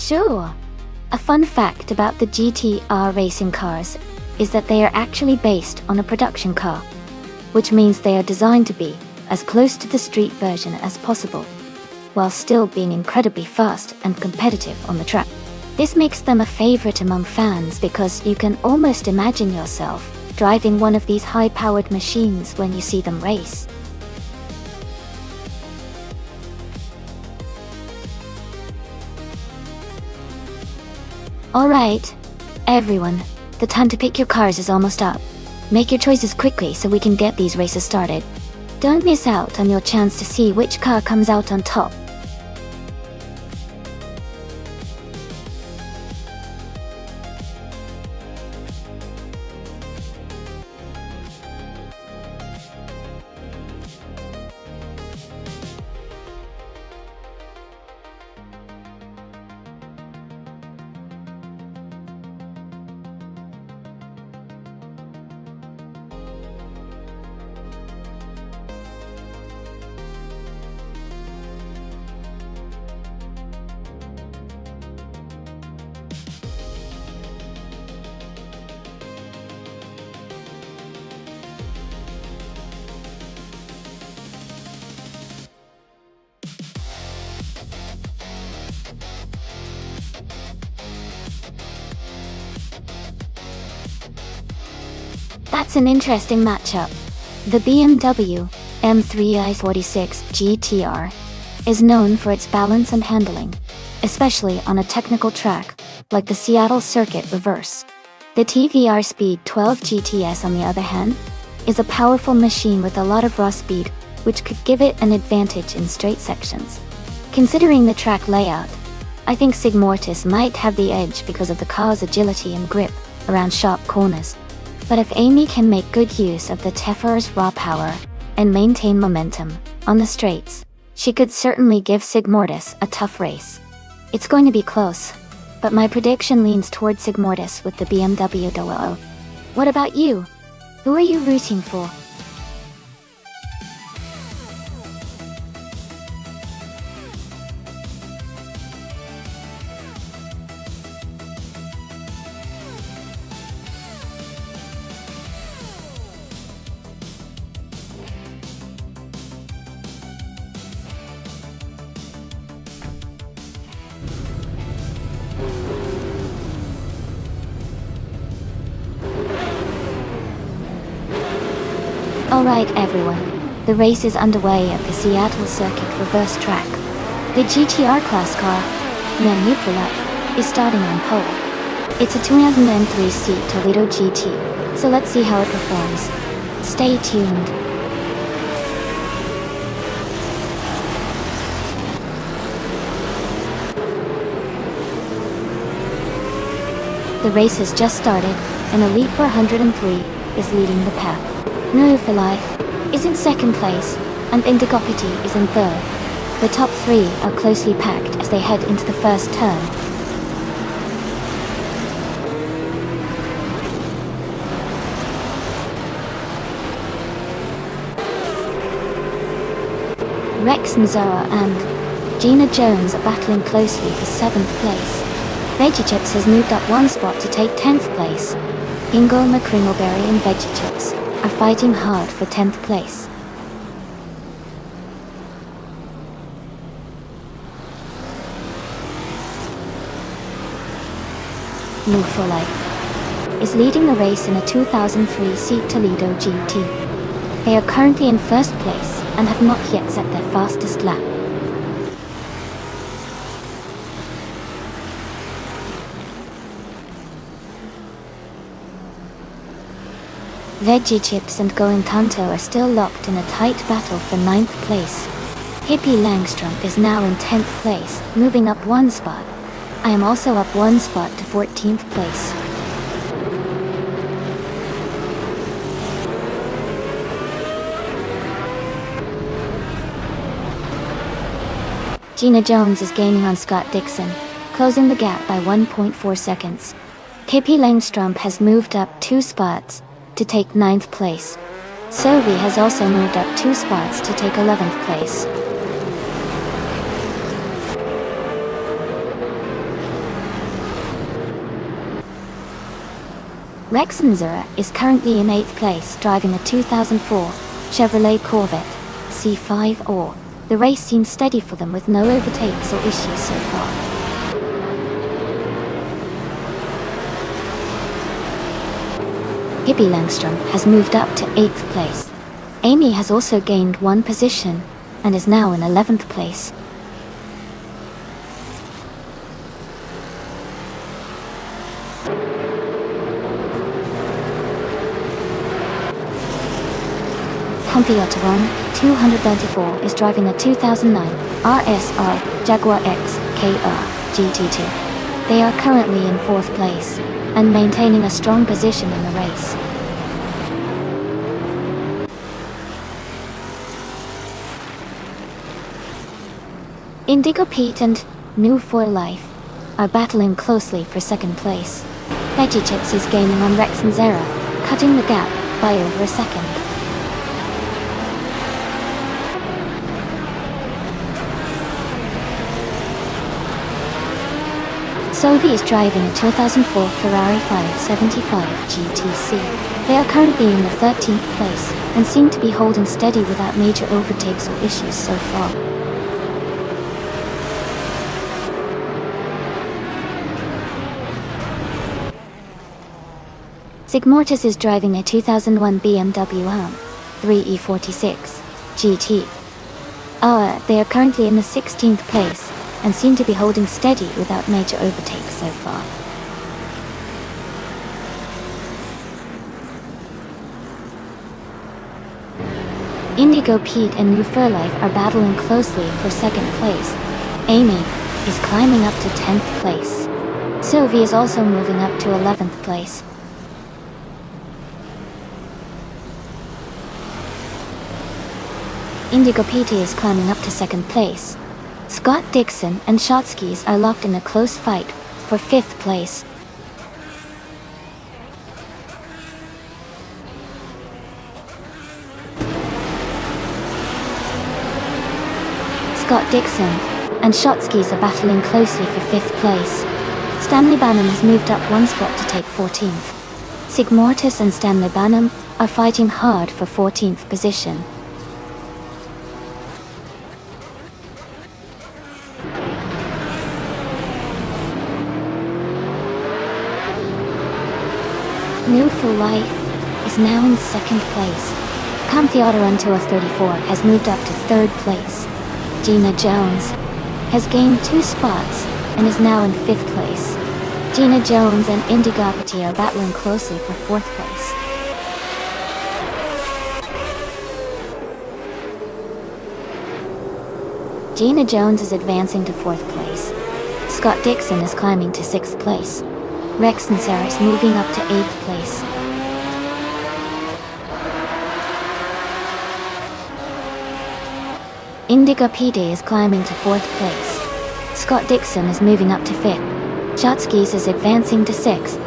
Sure. A fun fact about the GTR racing cars is that they are actually based on a production car, which means they are designed to be as close to the street version as possible, while still being incredibly fast and competitive on the track. This makes them a favorite among fans because you can almost imagine yourself driving one of these high-powered machines when you see them race. Alright, everyone, the time to pick your cars is almost up. Make your choices quickly so we can get these races started. Don't miss out on your chance to see which car comes out on top. That's an interesting matchup. The BMW M3i46 GTR is known for its balance and handling, especially on a technical track like the Seattle Circuit Reverse. The TVR Speed 12 GTS, on the other hand, is a powerful machine with a lot of raw speed, which could give it an advantage in straight sections. Considering the track layout, I think Sig Mortis might have the edge because of the car's agility and grip around sharp corners. But if Amy can make good use of the Tefer's raw power and maintain momentum on the straights, she could certainly give Sig Mortis a tough race. It's going to be close, but my prediction leans towards Sig Mortis with the BMW 00. What about you? Who are you rooting for? Alright everyone, the race is underway at the Seattle Circuit Reverse track. The GTR class car, Menu for Life, is starting on pole. It's a 2003 Toledo GT, so let's see how it performs. Stay tuned. The race has just started, and Elite 403 is leading the pack. No for Life is in second place, and Indigopity is in third. The top three are closely packed as they head into the first turn. Rex Nzara and Gina Jones are battling closely for 7th place. VeggieChips has moved up one spot to take 10th place. Ingo McCringleberry and VeggieChips are fighting hard for 10th place. Move for Life is leading the race in a 2003 Seat Toledo GT. They are currently in first place and have not yet set their fastest lap. VeggieChips and Going Tanto are still locked in a tight battle for 9th place. Hippie Langstrom is now in 10th place, moving up one spot. I am also up one spot to 14th place. Gina Jones is gaining on Scott Dixon, closing the gap by 1.4 seconds. Hippie Langstrom has moved up 2 spots to take 9th place. Sophie has also moved up 2 spots to take 11th place. Rex Nzura is currently in 8th place, driving a 2004 Chevrolet Corvette. C5 or. The race seems steady for them with no overtakes or issues so far. Hippie Langstrom has moved up to 8th place. Amy has also gained 1 position and is now in 11th place. Humpy Otteron, 234, is driving a 2009 RSR Jaguar X KR GT2. They are currently in 4th place and maintaining a strong position in the race. Indigo Pete and New for Life are battling closely for 2nd place. Veggie Chips is gaining on Rex and Zera, cutting the gap by over a second. Sophie is driving a 2004 Ferrari 575 GTC. They are currently in the 13th place and seem to be holding steady without major overtakes or issues so far. Sigmortis is driving a 2001 BMW AM 3E46 GT. They are currently in the 16th place and seem to be holding steady without major overtakes so far. Indigo Pete and New Life are battling closely for 2nd place. Amy is climbing up to 10th place. Sylvie is also moving up to 11th place. Indigo Pete is climbing up to 2nd place. Scott Dixon and Shotskis are locked in a close fight for 5th place. Scott Dixon and Shotskis are battling closely for 5th place. Stanley Bannum has moved up 1 spot to take 14th. Sigmortis and Stanley Bannum are fighting hard for 14th position. New for Life is now in 2nd place. Camtheodorun 234 has moved up to 3rd place. Gina Jones has gained 2 spots and is now in 5th place. Gina Jones and Indigopati are battling closely for 4th place. Gina Jones is advancing to 4th place. Scott Dixon is climbing to 6th place. Rex and Sarah is moving up to 8th place. Indigo PD is climbing to 4th place. Scott Dixon is moving up to 5th. Shotskis is advancing to 6th.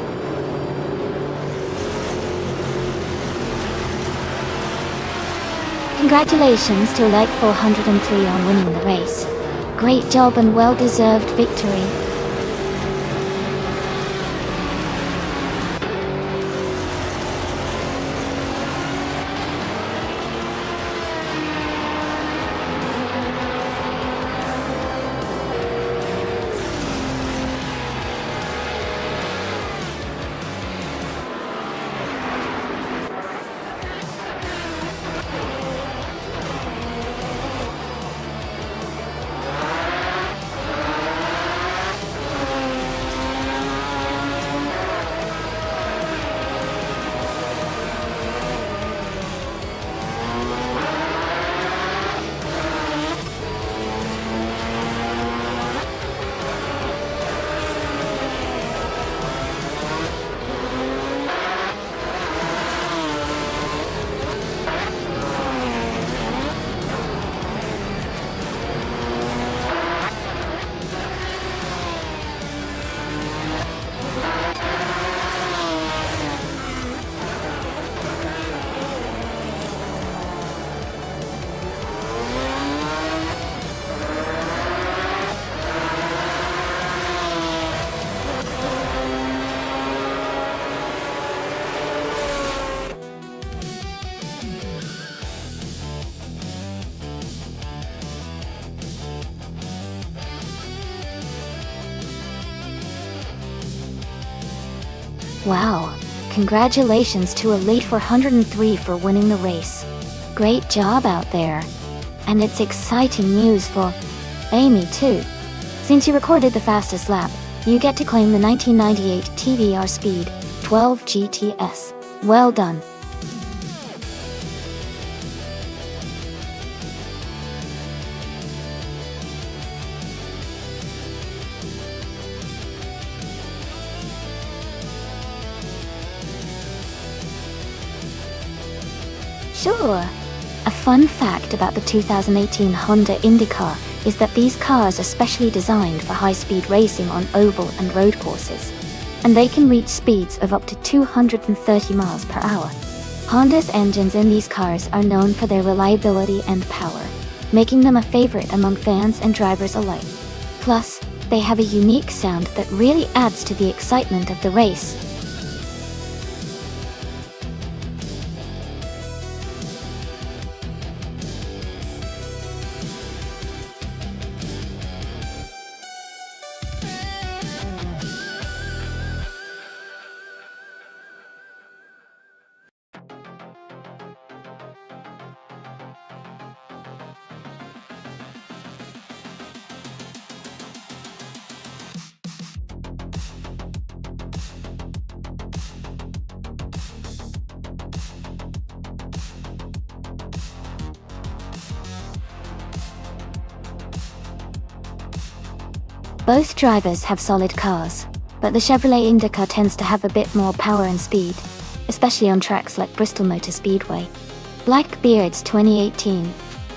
Congratulations to Like 403 on winning the race. Great job and well-deserved victory. Wow, congratulations to Elite 403 for winning the race. Great job out there. And it's exciting news for Amy too. Since you recorded the fastest lap, you get to claim the 1998 TVR Speed 12 GTS. Well done. Sure. A fun fact about the 2018 Honda IndyCar is that these cars are specially designed for high-speed racing on oval and road courses, and they can reach speeds of up to 230 miles per hour. Honda's engines in these cars are known for their reliability and power, making them a favorite among fans and drivers alike. Plus, they have a unique sound that really adds to the excitement of the race. Both drivers have solid cars, but the Chevrolet IndyCar tends to have a bit more power and speed, especially on tracks like Bristol Motor Speedway. Blackbeard's 2018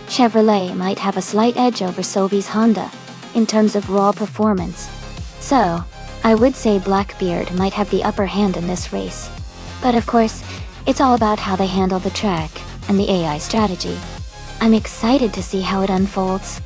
Chevrolet might have a slight edge over Sovi's Honda in terms of raw performance. So, I would say Blackbeard might have the upper hand in this race. But of course, it's all about how they handle the track and the AI strategy. I'm excited to see how it unfolds.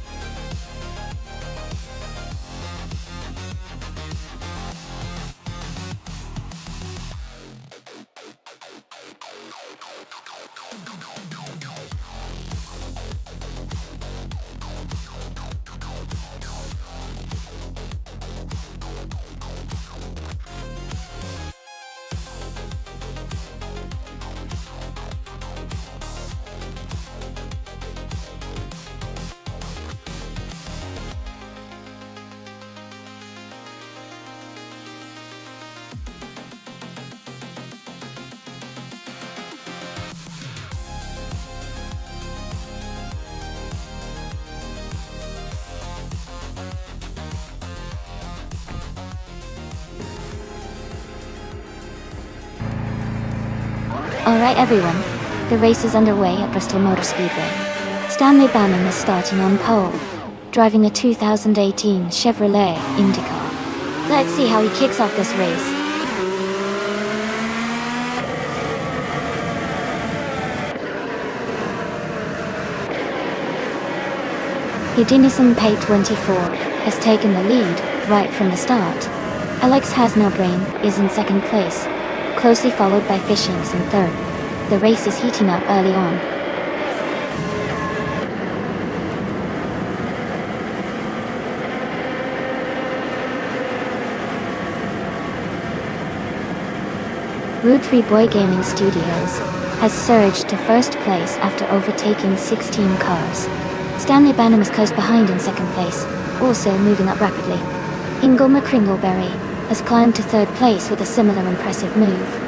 Alright everyone, the race is underway at Bristol Motor Speedway. Stanley Bannon is starting on pole, driving a 2018 Chevrolet IndyCar. Let's see how he kicks off this race. Edinison Pay 24 has taken the lead right from the start. Alex Hasnabrain is in second place, closely followed by Fishings in third. The race is heating up early on. Route 3 Boy Gaming Studios has surged to first place after overtaking 16 cars. Stanley Bannon is close behind in second place, also moving up rapidly. Ingle McCringleberry has climbed to third place with a similar impressive move.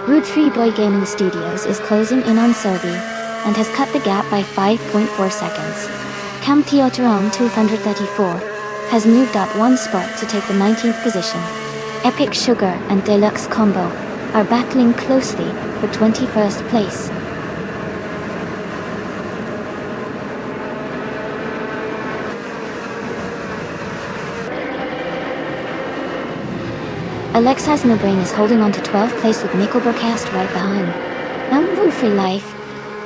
Route 3 Boy Gaming Studios is closing in on Sovi and has cut the gap by 5.4 seconds. Cam Teoteron 234 has moved up one spot to take the 19th position. Epic Sugar and Deluxe Combo are battling closely for 21st place. Alex Hasnabrain is holding on to 12th place with Nickelbrocast right behind. Number for Life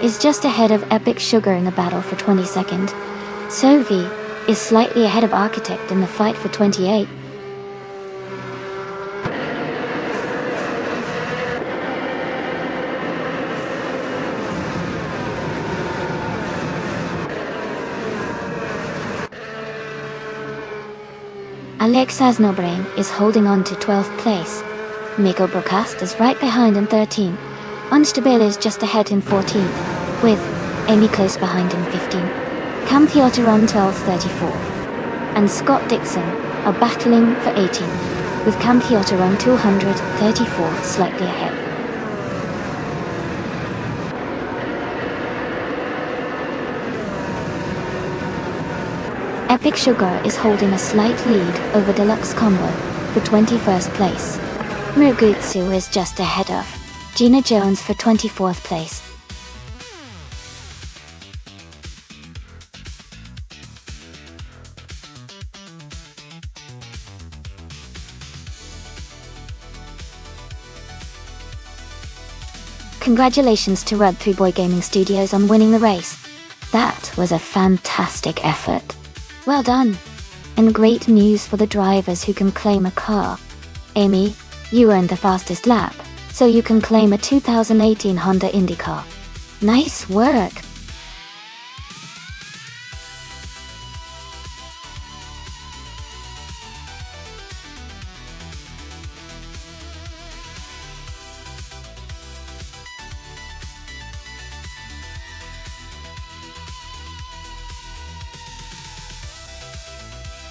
is just ahead of Epic Sugar in the battle for 22nd. Sovi is slightly ahead of Architect in the fight for 28. Alex Asnobrain is holding on to 12th place. Miko Broadcast is right behind in 13th. Unstable is just ahead in 14th, with Amy close behind in 15th. Cam Theatre on 12:34. And Scott Dixon are battling for 18th, with Cam Theatre on 234 slightly ahead. Epic Sugar is holding a slight lead over Deluxe Combo for 21st place. Murgutsu is just ahead of Gina Jones for 24th place. Congratulations to Rud 3 Boy Gaming Studios on winning the race. That was a fantastic effort. Well done! And great news for the drivers who can claim a car. Amy, you earned the fastest lap, so you can claim a 2018 Honda IndyCar. Nice work!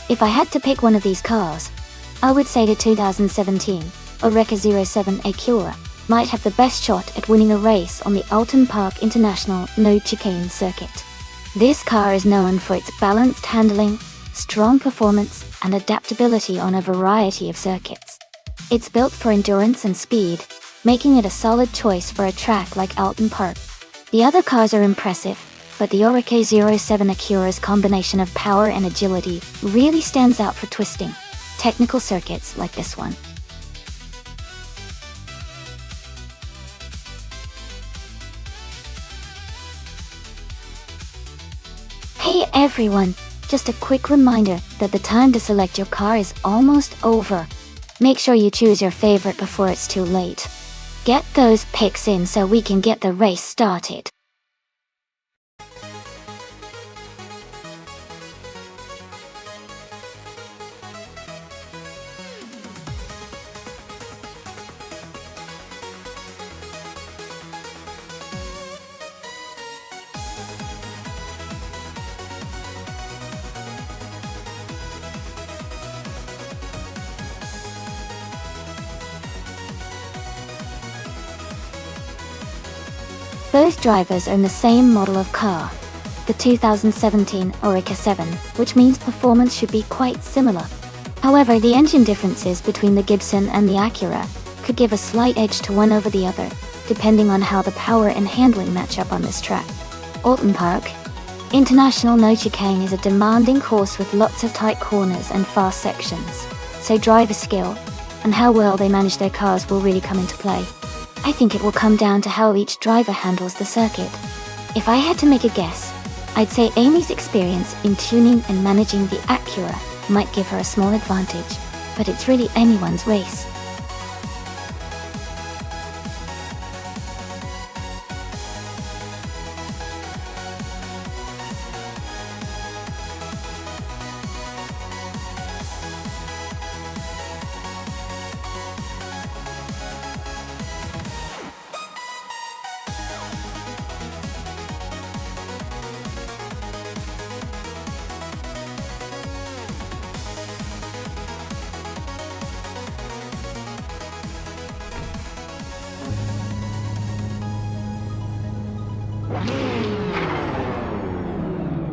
If I had to pick one of these cars, I would say the 2017 Oreca 07 Acura might have the best shot at winning a race on the Alton Park International No Chicane circuit. This car is known for its balanced handling, strong performance, and adaptability on a variety of circuits. It's built for endurance and speed, making it a solid choice for a track like Alton Park. The other cars are impressive, but the Oreca 07 Acura's combination of power and agility really stands out for twisting, technical circuits like this one. Hey everyone, just a quick reminder that the time to select your car is almost over. Make sure you choose your favorite before it's too late. Get those picks in so we can get the race started. Both drivers own the same model of car, the 2017 Oreca 7, which means performance should be quite similar. However, the engine differences between the Gibson and the Acura could give a slight edge to one over the other, depending on how the power and handling match up on this track. Alton Park International No Chicane is a demanding course with lots of tight corners and fast sections, so driver skill and how well they manage their cars will really come into play. I think it will come down to how each driver handles the circuit. If I had to make a guess, I'd say Amy's experience in tuning and managing the Acura might give her a small advantage, but it's really anyone's race.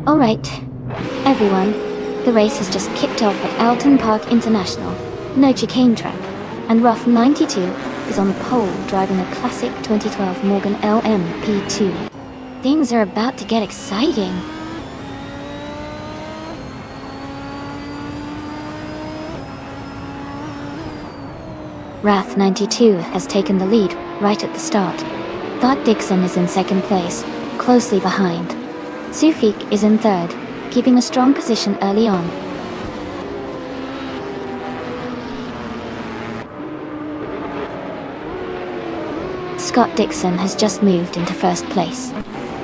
Alright, everyone, the race has just kicked off at Alton Park International, No Chicane track, and Rough 92 is on the pole driving a classic 2012 Morgan LMP2. Things are about to get exciting. Wrath 92 has taken the lead right at the start. Thought Dixon is in second place, closely behind. Sufik is in third, keeping a strong position early on. Scott Dixon has just moved into first place.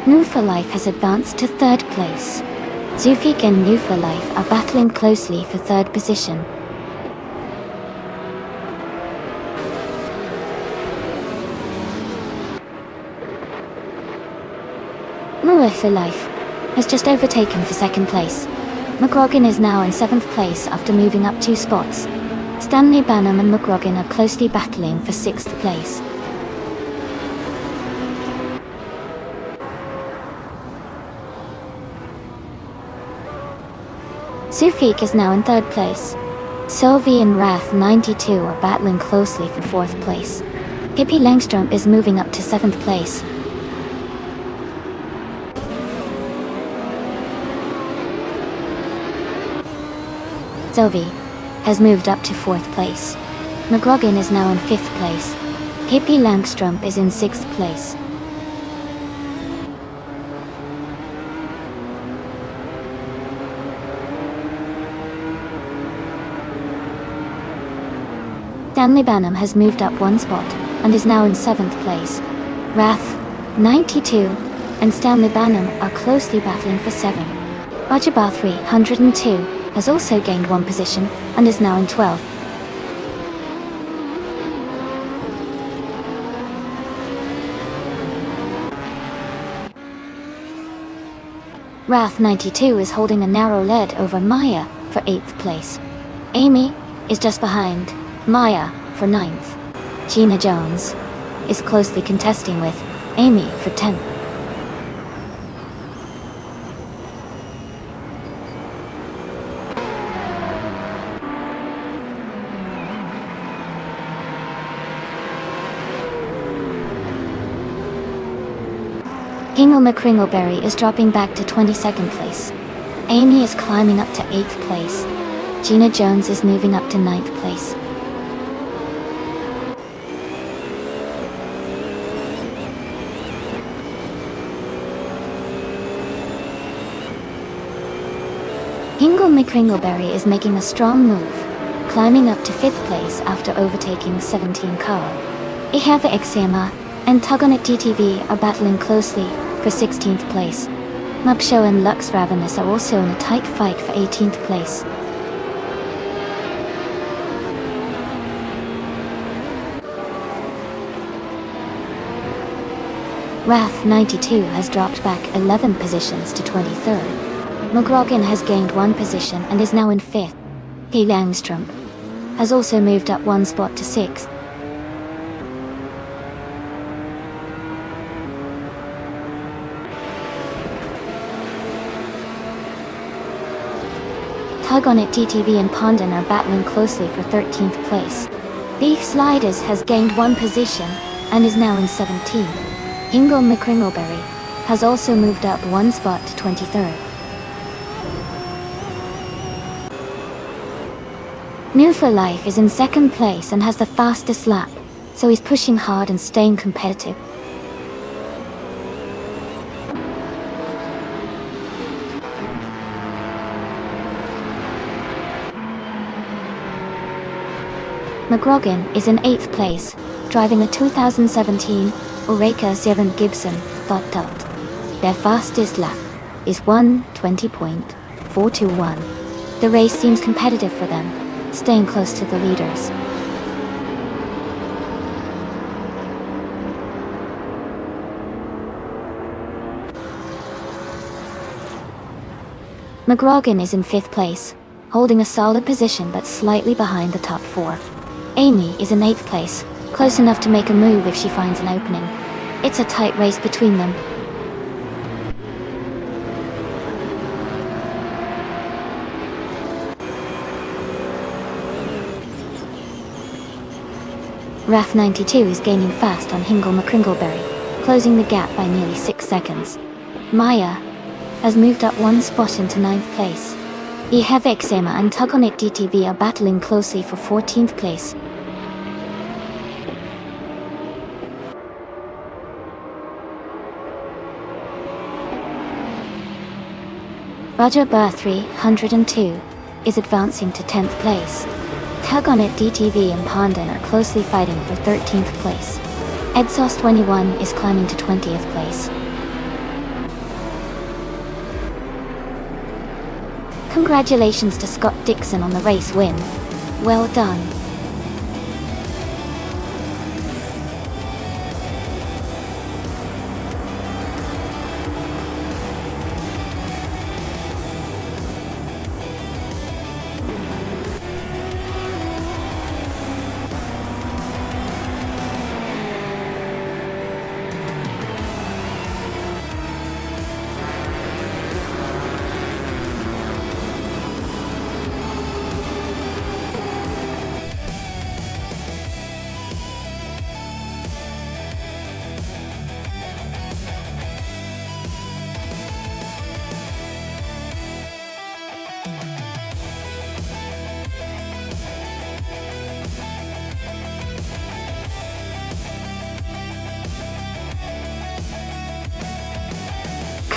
New for Life has advanced to third place. Sufik and New for Life are battling closely for third position, New Earth for Life has just overtaken for second place. McGrogan is now in 7th place after moving up 2 spots. Stanley Banham and McGrogan are closely battling for 6th place. Sufik is now in 3rd place. Sylvie and Wrath 92 are battling closely for 4th place. Hippie Langstrom is moving up to 7th place. Sylvie has moved up to 4th place. McGrogan is now in 5th place. Hippie Langstrom is in 6th place. Stanley Banham has moved up 1 spot and is now in 7th place. Wrath 92 and Stanley Banham are closely battling for 7. Rajabar 302 has also gained 1 position and is now in 12th. Wrath 92 is holding a narrow lead over Maya for 8th place. Amy is just behind Maya for 9th. Gina Jones is closely contesting with Amy for 10th. Kingle McCringleberry is dropping back to 22nd place. Amy is climbing up to 8th place. Gina Jones is moving up to 9th place. Kingle McCringleberry is making a strong move, climbing up to 5th place after overtaking 17 car. Ihava Exema and Tug on It DTV are battling closely for 16th place. Mubshow and Lux Ravenous are also in a tight fight for 18th place. Wrath 92 has dropped back 11 positions to 23rd. McGrogan has gained 1 position and is now in 5th. P. Langstrom has also moved up 1 spot to 6th. Tug on It DTV and Pondon are battling closely for 13th place. Beef Sliders has gained 1 position and is now in 17th. Kingle McCringleberry has also moved up 1 spot to 23rd. New for Life is in 2nd place and has the fastest lap, so he's pushing hard and staying competitive. McGrogan is in 8th place, driving a 2017 Oreca 7 Gibson Dot. Their fastest lap is 1:20.421. The race seems competitive for them, staying close to the leaders. McGrogan is in 5th place, holding a solid position but slightly behind the top 4. Amy is in 8th place, close enough to make a move if she finds an opening. It's a tight race between them. Wrath 92 is gaining fast on Kingle McCringleberry, closing the gap by nearly 6 seconds. Maya has moved up 1 spot into 9th place. Ihava Exema and Tug on It DTV are battling closely for 14th place. Rajabar 302 is advancing to 10th place. Tug on It DTV and Pondon are closely fighting for 13th place. Edsos 21 is climbing to 20th place. Congratulations to Scott Dixon on the race win. Well done.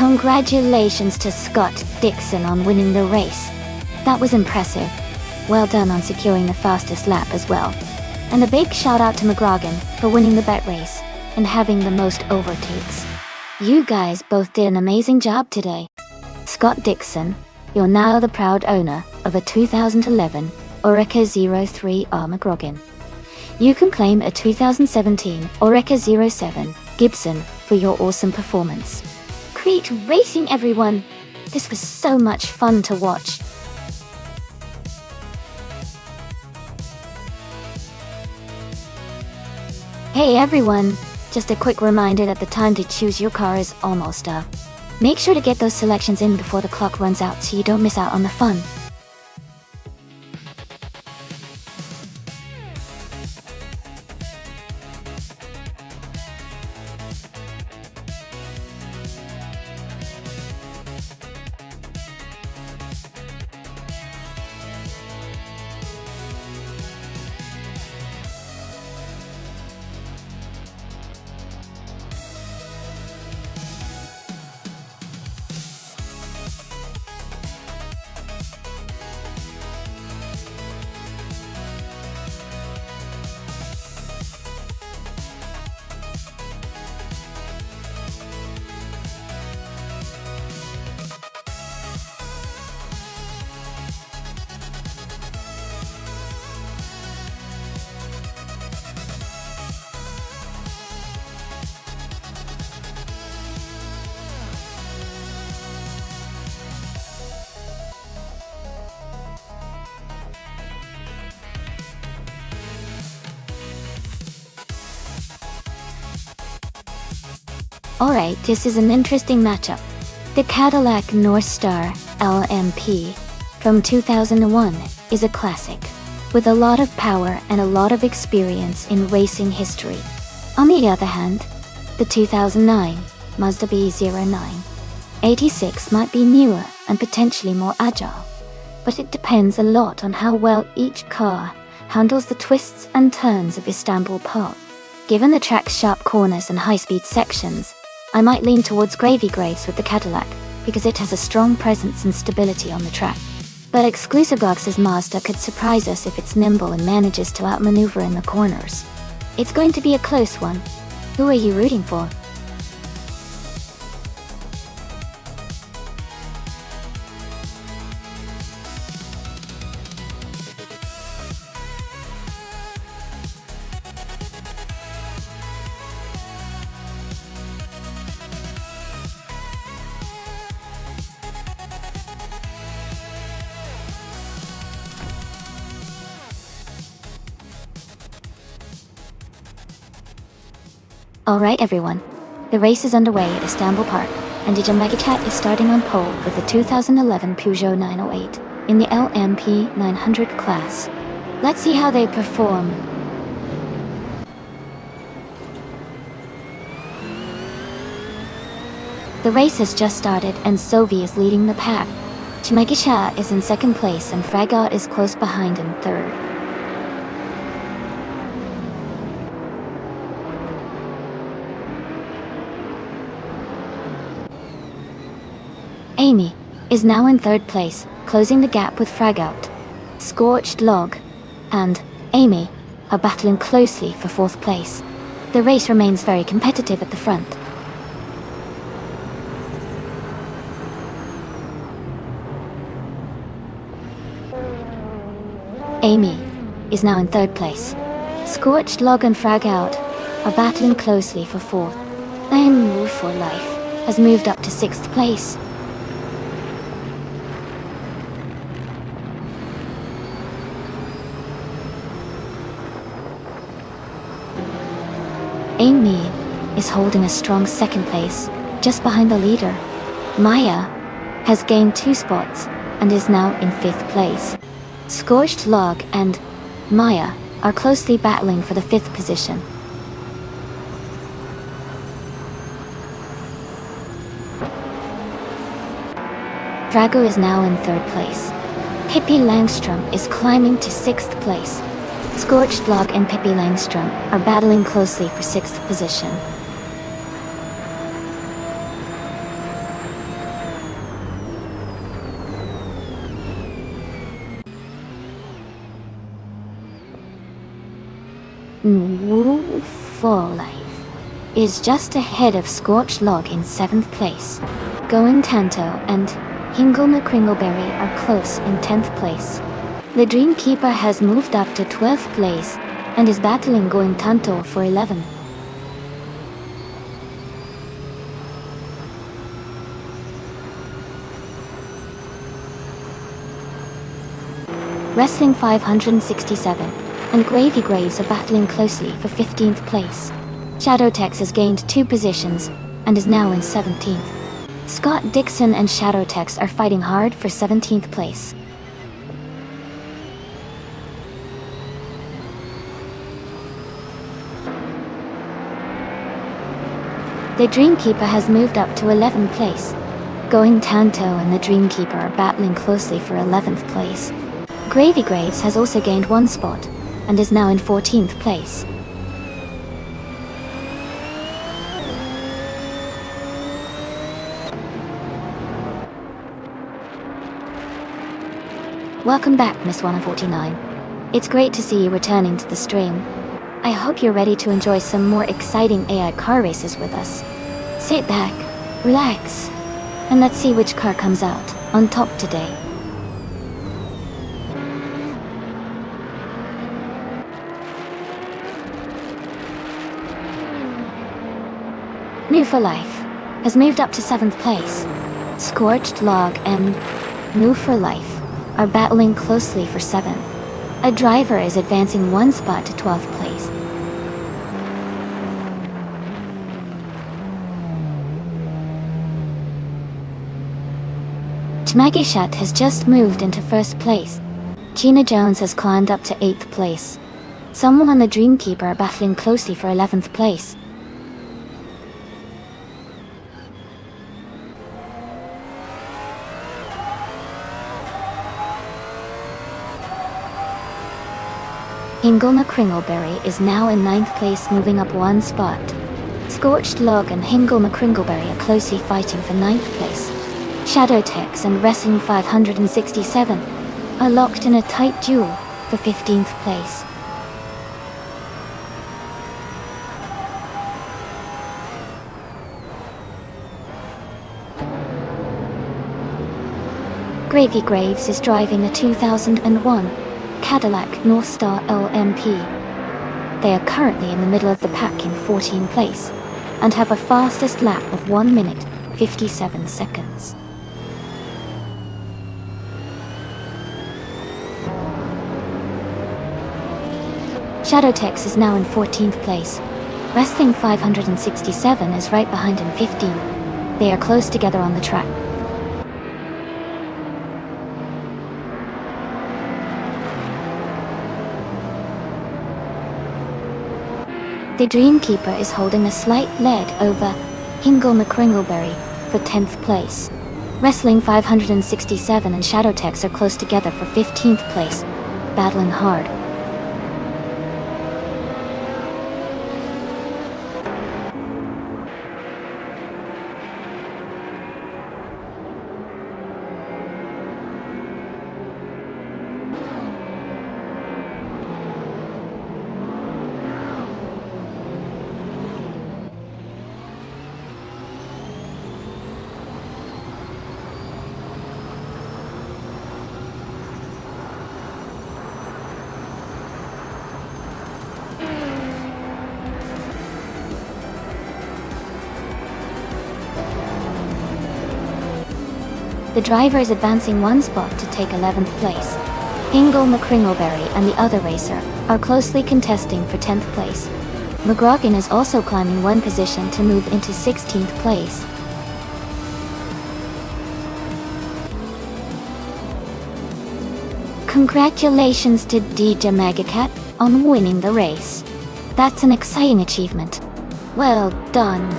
Congratulations to Scott Dixon on winning the race. That was impressive. Well done on securing the fastest lap as well. And a big shout out to McGrogan for winning the bet race and having the most overtakes. You guys both did an amazing job today. Scott Dixon, you're now the proud owner of a 2011 Oreca 03R McGrogan. You can claim a 2017 Oreca 07 Gibson for your awesome performance. Great racing, everyone! This was so much fun to watch. Hey everyone! Just a quick reminder that the time to choose your car is almost up. Make sure to get those selections in before the clock runs out so you don't miss out on the fun. Alright, this is an interesting matchup. The Cadillac Northstar LMP from 2001 is a classic, with a lot of power and a lot of experience in racing history. On the other hand, the 2009 Mazda B09 86 might be newer and potentially more agile, but it depends a lot on how well each car handles the twists and turns of Istanbul Park. Given the track's sharp corners and high-speed sections, I might lean towards Gravy Graves with the Cadillac, because it has a strong presence and stability on the track. But Exclusive Box's Mazda could surprise us if it's nimble and manages to outmaneuver in the corners. It's going to be a close one. Who are you rooting for? Alright everyone, the race is underway at Istanbul Park, and DJ Megachat is starting on pole with the 2011 Peugeot 908 in the LMP 900 class. Let's see how they perform. The race has just started and Sovi is leading the pack. Chimegisha is in second place and Fragot is close behind in third. Amy is now in third place, closing the gap with Fragout. Scorched Log and Amy are battling closely for fourth place. The race remains very competitive at the front. Amy is now in third place. Scorched Log and Fragout are battling closely for fourth. Move for Life has moved up to sixth place. Amy is holding a strong second place, just behind the leader. Maya has gained 2 spots and is now in 5th place. Scorched Log and Maya are closely battling for the 5th position. Drago is now in 3rd place. Pippi Langstrom is climbing to 6th place. Scorched Log and Pippi Langstrom are battling closely for 6th position. Wu for Life is just ahead of Scorched Log in 7th place. Going Tanto and Hingle McCringleberry are close in 10th place. The Dreamkeeper has moved up to 12th place and is battling Going Tanto for 11. Wrestling 567 and Gravy Graves are battling closely for 15th place. Shadowtex has gained 2 positions and is now in 17th. Scott Dixon and Shadowtex are fighting hard for 17th place. The Dreamkeeper has moved up to 11th place. Going Tanto and the Dreamkeeper are battling closely for 11th place. Gravy Graves has also gained 1 spot and is now in 14th place. Welcome back, Miss 149. It's great to see you returning to the stream. I hope you're ready to enjoy some more exciting AI car races with us. Sit back, relax, and let's see which car comes out on top today. New for Life has moved up to 7th place. Scorched Log and New for Life are battling closely for 7. A driver is advancing 1 spot to 12th place. Magishat has just moved into 1st place. Gina Jones has climbed up to 8th place. Someone and the Dreamkeeper are battling closely for 11th place. Hingle McCringleberry is now in 9th place, moving up 1 spot. Scorched Log and Hingle McCringleberry are closely fighting for 9th place. Shadowtex and Wrestling 567 are locked in a tight duel for 15th place. Gravy Graves is driving a 2001 Cadillac Northstar LMP. They are currently in the middle of the pack in 14th place and have a fastest lap of 1 minute 57 seconds. Shadowtex is now in 14th place. Wrestling 567 is right behind in 15. They are close together on the track. The Dreamkeeper is holding a slight lead over Hingle McCringleberry for 10th place. Wrestling 567 and Shadowtex are close together for 15th place, battling hard. The driver is advancing 1 spot to take 11th place. Hingle McCringleberry and the other racer are closely contesting for 10th place. McGrogan is also climbing 1 position to move into 16th place. Congratulations to DJ Megacat on winning the race. That's an exciting achievement. Well done.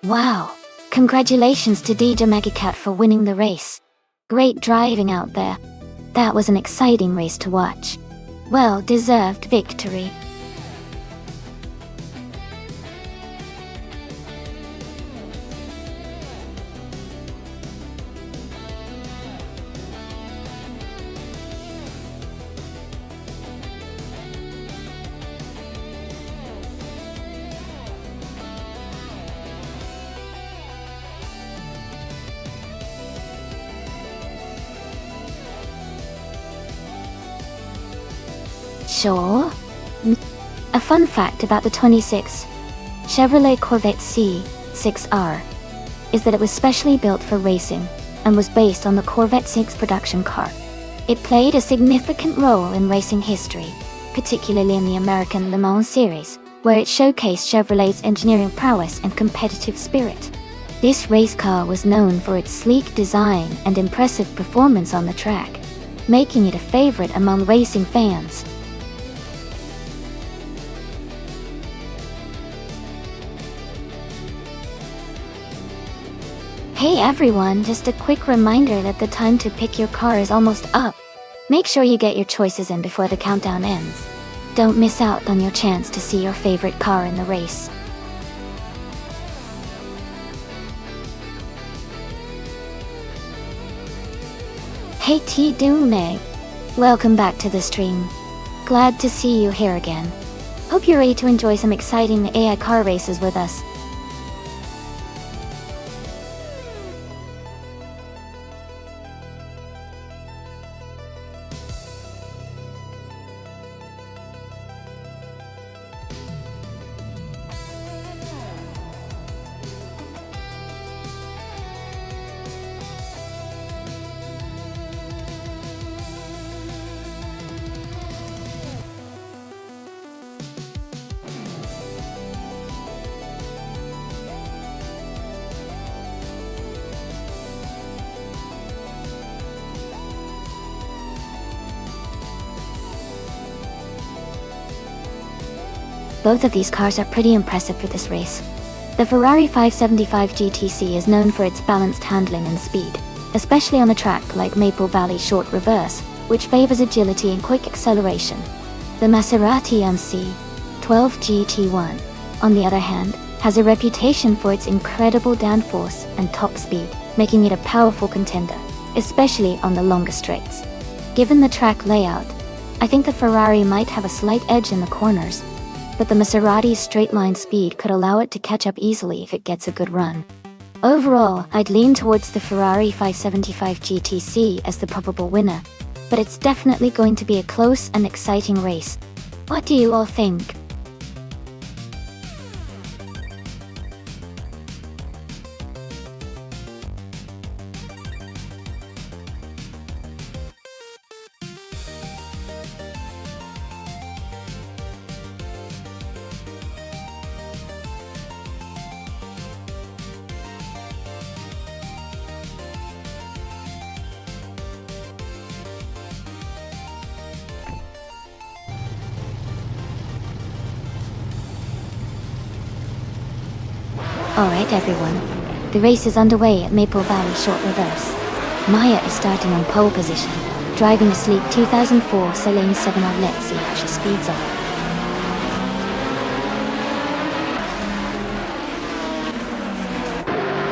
Wow! Congratulations to DJ Megacat for winning the race. Great driving out there. That was an exciting race to watch. Well deserved victory. Sure. A fun fact about the 26 Chevrolet Corvette C6R is that it was specially built for racing and was based on the Corvette 6 production car. It played a significant role in racing history, particularly in the American Le Mans series, where it showcased Chevrolet's engineering prowess and competitive spirit. This race car was known for its sleek design and impressive performance on the track, making it a favorite among racing fans. Hey everyone, just a quick reminder that the time to pick your car is almost up. Make sure you get your choices in before the countdown ends. Don't miss out on your chance to see your favorite car in the race. Hey T-Dune, welcome back to the stream. Glad to see you here again. Hope you're ready to enjoy some exciting AI car races with us. Both of these cars are pretty impressive for this race. The Ferrari 575 GTC is known for its balanced handling and speed, especially on a track like Maple Valley Short Reverse, which favors agility and quick acceleration. The Maserati MC12 GT1, on the other hand, has a reputation for its incredible downforce and top speed, making it a powerful contender, especially on the longer straights. Given the track layout, I think the Ferrari might have a slight edge in the corners, but the Maserati's straight-line speed could allow it to catch up easily if it gets a good run. Overall, I'd lean towards the Ferrari 575 GTC as the probable winner, but it's definitely going to be a close and exciting race. What do you all think? Alright everyone, the race is underway at Maple Valley Short Reverse. Maya is starting on pole position, driving a sleek 2004 Salane 7R. Let's see how she speeds up.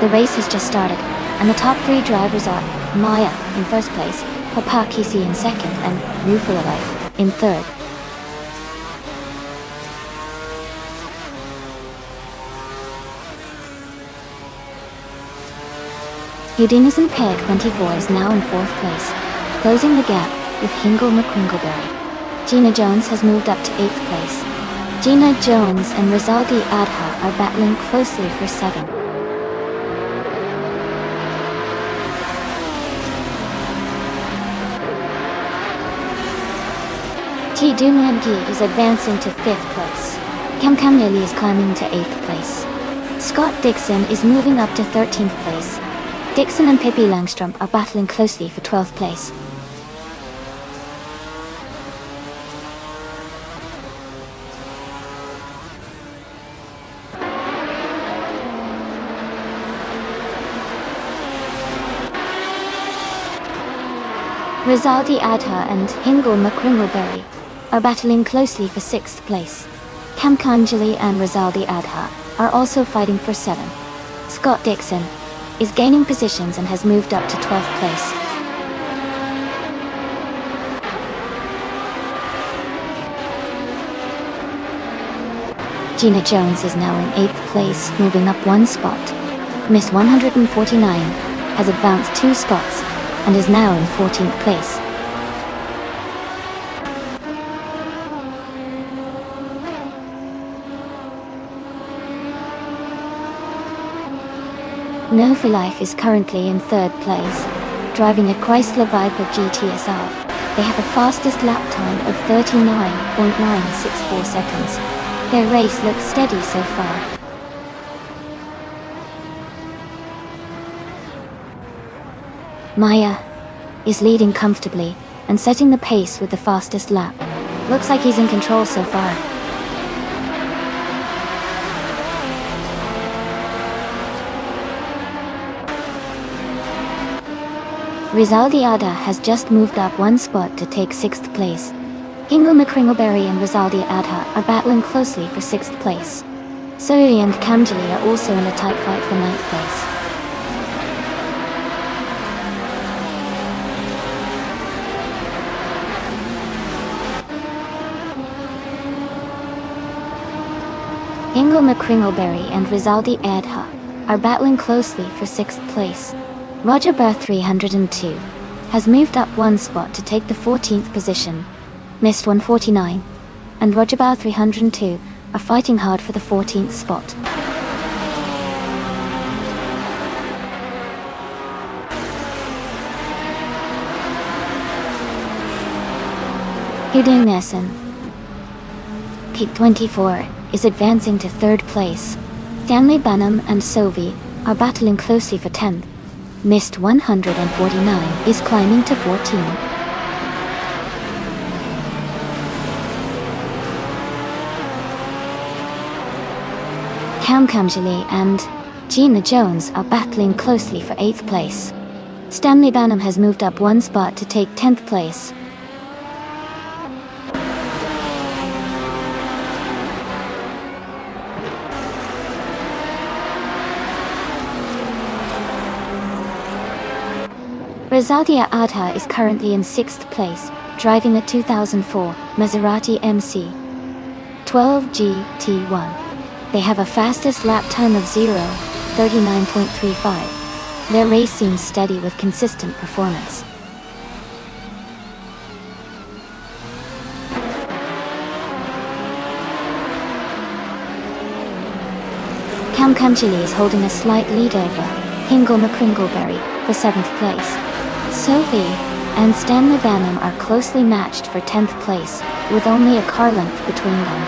The race has just started, and the top three drivers are Maya in first place, Papa Kisi in second, and Rufala Life in third. Houdini's Peg 24 is now in fourth place, closing the gap with Hingle McQuingleberry. Gina Jones has moved up to eighth place. Gina Jones and Rizaldi Adha are battling closely for seventh. T. Dunyangi is advancing to fifth place. Kam Lily is climbing to eighth place. Scott Dixon is moving up to 13th place. Dixon and Pippi Langstrom are battling closely for 12th place. Rizaldi Adha and Hingle McCringleberry are battling closely for 6th place. Kamkanjali and Rizaldi Adha are also fighting for 7th. Scott Dixon is gaining positions and has moved up to 12th place. Gina Jones is now in 8th place, moving up 1 spot. Miss 149 has advanced 2 spots and is now in 14th place. No for Life is currently in 3rd place, driving a Chrysler Viper GTSR. They have a fastest lap time of 39.964 seconds. Their race looks steady so far. Maya is leading comfortably and setting the pace with the fastest lap. Looks like he's in control so far. Rizaldi Adha has just moved up 1 spot to take 6th place. Hingle McCringleberry and Rizaldi Adha are battling closely for 6th place. Suri and Kamjali are also in a tight fight for 9th place. Hingle McCringleberry and Rizaldi Adha are battling closely for 6th place. Roger Burr 302 has moved up 1 spot to take the 14th position. Missed 149 and Roger Burr 302 are fighting hard for the 14th spot. Huding Nesson, Peak 24, is advancing to 3rd place. Stanley Banham and Sovi are battling closely for 10th. Missed 149 is climbing to 14. Kamkanjali and Gina Jones are battling closely for 8th place. Stanley Banham has moved up 1 spot to take 10th place. Rizaldi Adha is currently in 6th place, driving a 2004 Maserati MC 12 GT1. They have a fastest lap time of 39.35. Their race seems steady with consistent performance. Kamkanjali is holding a slight lead over Hingle McCringleberry for 7th place. Sophie and Stanley Banham are closely matched for 10th place, with only a car length between them.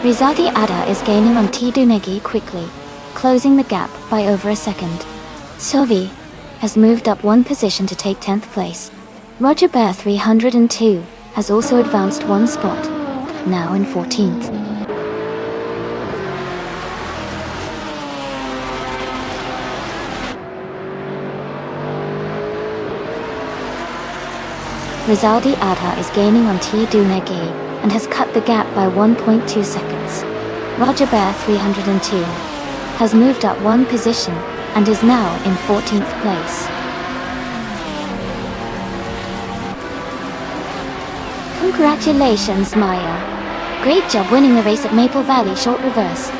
Rizaldi Adha is gaining on Tidunegi quickly, closing the gap by over a second. Sophie has moved up 1 position to take 10th place. Roger Bear 302 has also advanced 1 spot, now in 14th. Rizaldi Adha is gaining on Tidunegi and has cut the gap by 1.2 seconds. Roger Bear 302 has moved up 1 position and is now in 14th place. Congratulations, Maya. Great job winning the race at Maple Valley Short Reverse.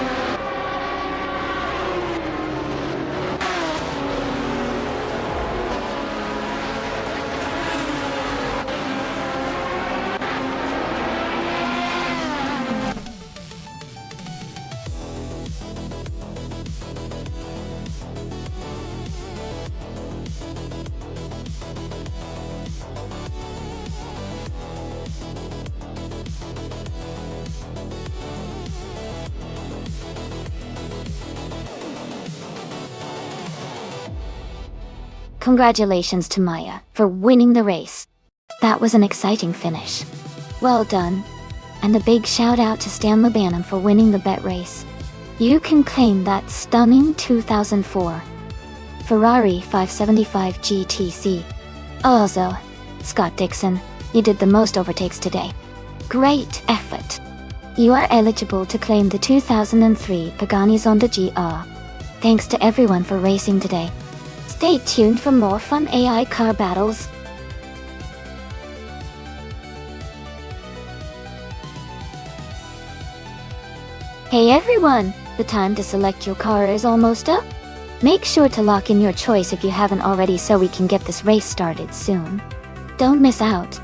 Congratulations to Maya for winning the race. That was an exciting finish. Well done. And a big shout out to Stan Labanum for winning the bet race. You can claim that stunning 2004 Ferrari 575 GTC. Also, Scott Dixon, you did the most overtakes today. Great effort. You are eligible to claim the 2003 Pagani Zonda GR. Thanks to everyone for racing today. Stay tuned for more fun AI car battles. Hey everyone, the time to select your car is almost up. Make sure to lock in your choice if you haven't already so we can get this race started soon. Don't miss out.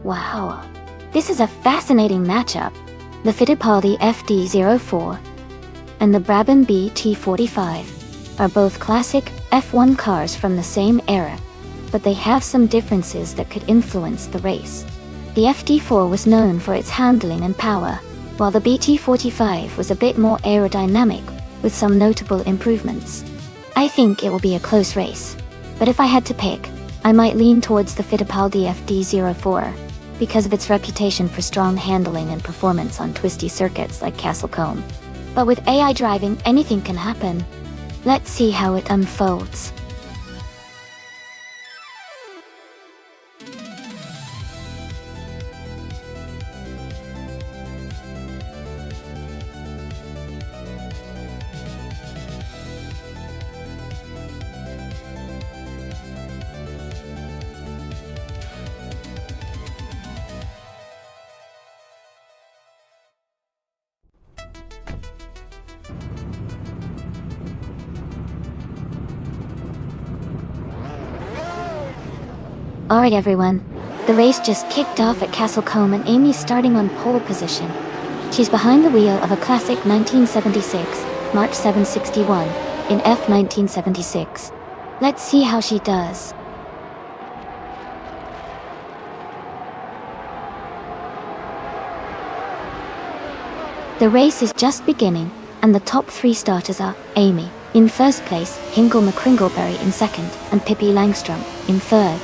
Wow, this is a fascinating matchup. The Fittipaldi FD04 and the Brabham BT45 are both classic F1 cars from the same era, but they have some differences that could influence the race. The FD4 was known for its handling and power, while the BT45 was a bit more aerodynamic, with some notable improvements. I think it will be a close race, but if I had to pick, I might lean towards the Fittipaldi FD04, because of its reputation for strong handling and performance on twisty circuits like Castlecombe. But with AI driving, anything can happen. Let's see how it unfolds. Alright everyone, the race just kicked off at Castlecombe and Amy's starting on pole position. She's behind the wheel of a classic 1976 March 761 in F1976. Let's see how she does. The race is just beginning, and the top three starters are Amy in first place, Hingle McCringleberry in second, and Pippi Langstrom in third.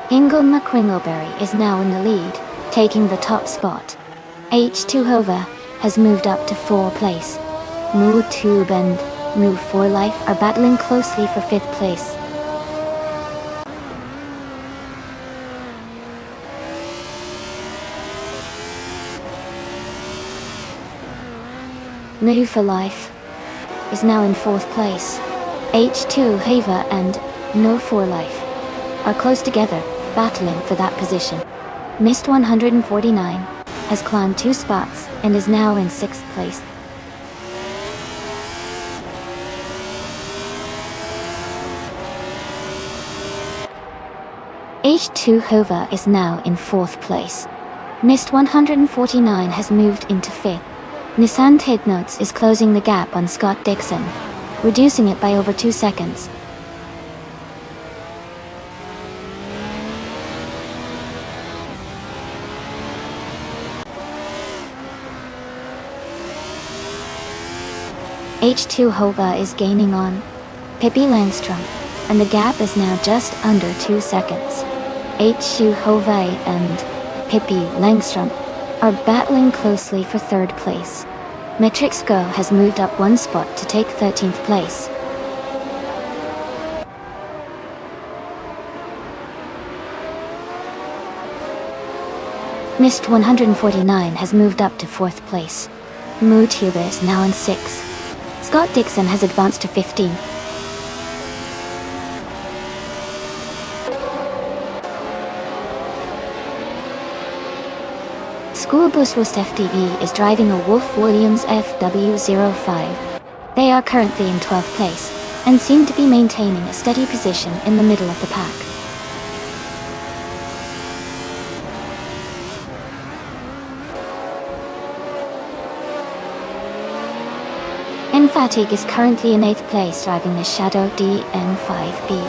Hingle McCringleberry is now in the lead, taking the top spot. H2 Hova has moved up to 4th place. Moo Tube and Moo 4 Life are battling closely for 5th place. Moo for Life is now in 4th place. H2 Hava and No 4 Life are close together, battling for that position. Mist 149 has climbed 2 spots and is now in 6th place. H2 Hova is now in 4th place. Mist 149 has moved into 5th. Nissan Tidnotes is closing the gap on Scott Dixon, reducing it by over 2 seconds. H2 Hova is gaining on Pippi Langstrom, and the gap is now just under 2 seconds. H.U. Hovey and Pippi Langstrom are battling closely for third place. Matrix Go has moved up one spot to take 13th place. Mist 149 has moved up to 4th place. MooTuber is now in 6th. Scott Dixon has advanced to 15th. School Bus Rust FDV is driving a Wolf Williams FW05. They are currently in 12th place, and seem to be maintaining a steady position in the middle of the pack. Emphatic is currently in 8th place driving the Shadow DN5B.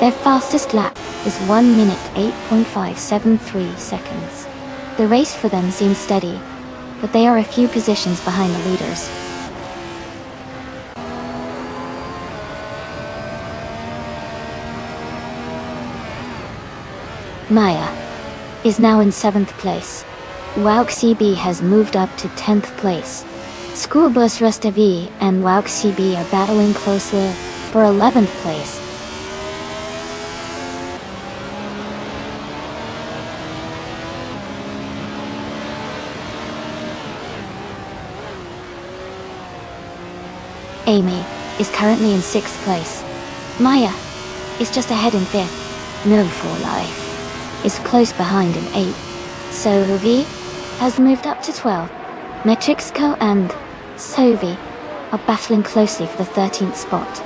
Their fastest lap is 1 minute 8.573 seconds. The race for them seems steady, but they are a few positions behind the leaders. Maya is now in 7th place. WowCB has moved up to 10th place. School Bus Rust V and WowCB are battling closely for 11th place. Amy is currently in 6th place. Maya is just ahead in 5th. No for Life is close behind in 8th. Sovi has moved up to 12th. Metrixco and Sovi are battling closely for the 13th spot.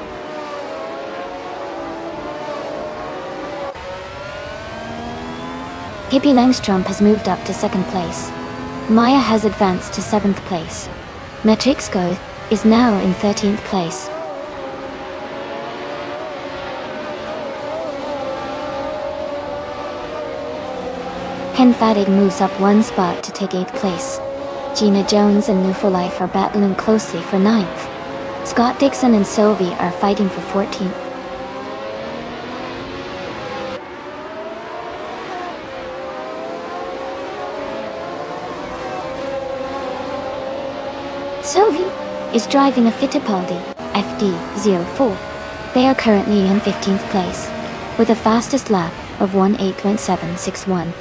Pippi Langstrom has moved up to 2nd place. Maya has advanced to 7th place. Metrixco is now in 13th place. Henfadig moves up one spot to take 8th place. Gina Jones and New for Life are battling closely for 9th. Scott Dixon and Sylvie are fighting for 14th. Sylvie is driving a Fittipaldi FD04. They are currently in 15th place, with the fastest lap of 1:8.761.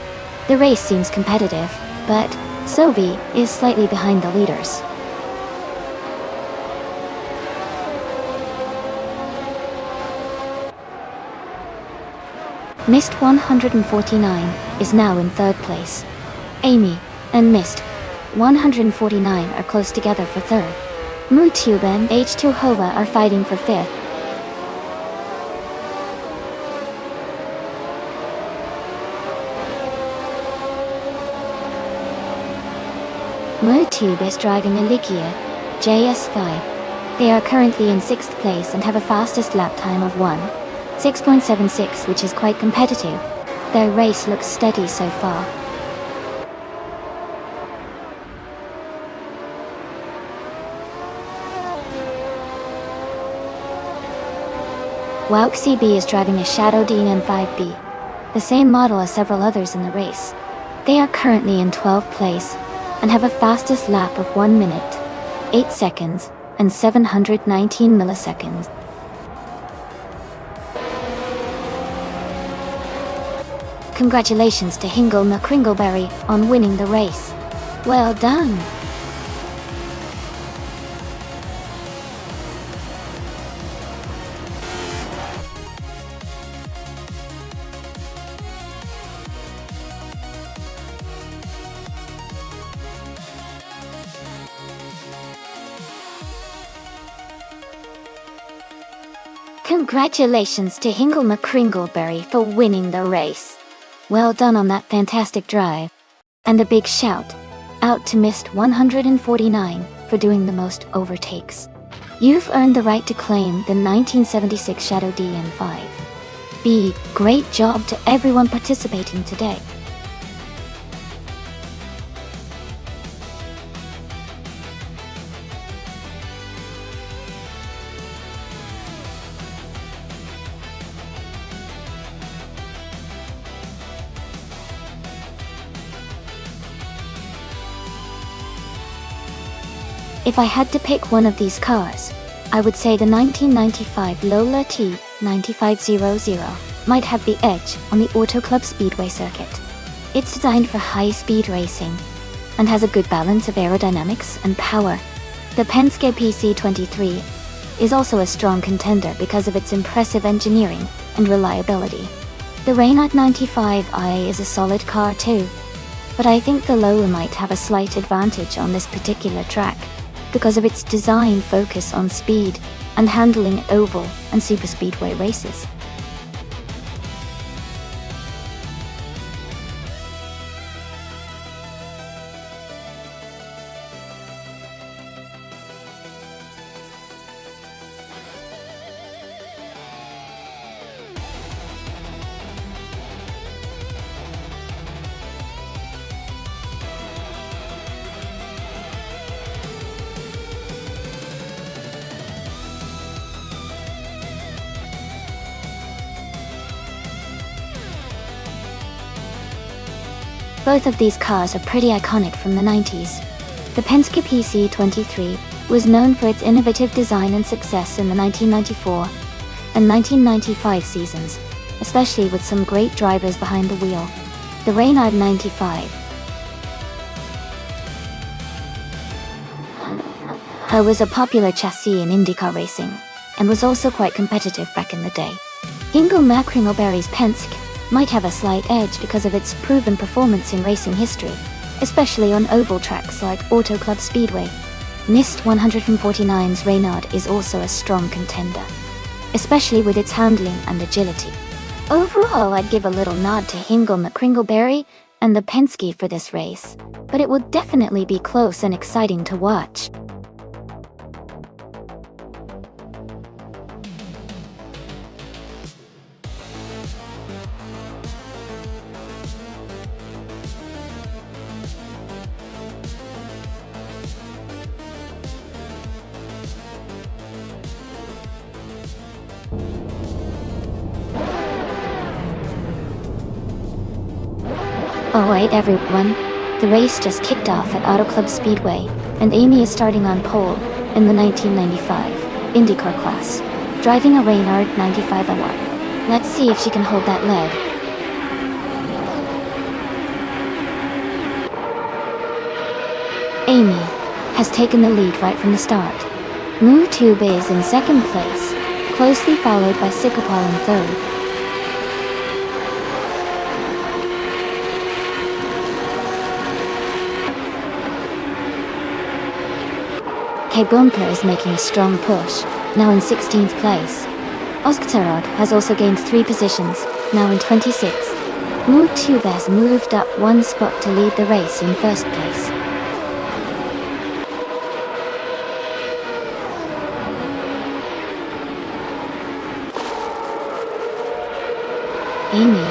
The race seems competitive, but Sylvie is slightly behind the leaders. Mist 149 is now in 3rd place. Amy and Mist 149 are close together for 3rd. MooTube and H2 Hova are fighting for 5th. MooTube is driving a Ligia JS5. They are currently in 6th place and have a fastest lap time of 1:6.76, which is quite competitive. Their race looks steady so far. WowCB is driving a Shadow DN5B, the same model as several others in the race. They are currently in 12th place and have a fastest lap of 1 minute, 8 seconds, and 719 milliseconds. Congratulations to Hingle McCringleberry on winning the race. Well done! Congratulations to Hingle McCringleberry for winning the race. Well done on that fantastic drive. And a big shout out to Mist 149 for doing the most overtakes. You've earned the right to claim the 1976 Shadow DN5. Great job to everyone participating today. If I had to pick one of these cars, I would say the 1995 Lola T 9500 might have the edge on the Auto Club Speedway circuit. It's designed for high-speed racing and has a good balance of aerodynamics and power. The Penske PC23 is also a strong contender because of its impressive engineering and reliability. The Renault 95i is a solid car too, but I think the Lola might have a slight advantage on this particular track because of its design focus on speed and handling at oval and superspeedway races. Both of these cars are pretty iconic from the 90s. The Penske PC23 was known for its innovative design and success in the 1994 and 1995 seasons, especially with some great drivers behind the wheel. The Renault 95 was a popular chassis in IndyCar racing, and was also quite competitive back in the day. Ingo Macringelberry's Penske might have a slight edge because of its proven performance in racing history, especially on oval tracks like Auto Club Speedway. NIST 149's Renault is also a strong contender, especially with its handling and agility. Overall, I'd give a little nod to Ingo Macringelberry and the Penske for this race, but it will definitely be close and exciting to watch. Alright everyone, the race just kicked off at Auto Club Speedway, and Amy is starting on pole in the 1995 IndyCar class, driving a Renault 95i. Let's see if she can hold that lead. Amy has taken the lead right from the start. Mutube is in second place, closely followed by Sikapal in third. K-Bunker is making a strong push, now in 16th place. Oskterod has also gained 3 positions, now in 26th. Mutube has moved up 1 spot to lead the race in first place. Amy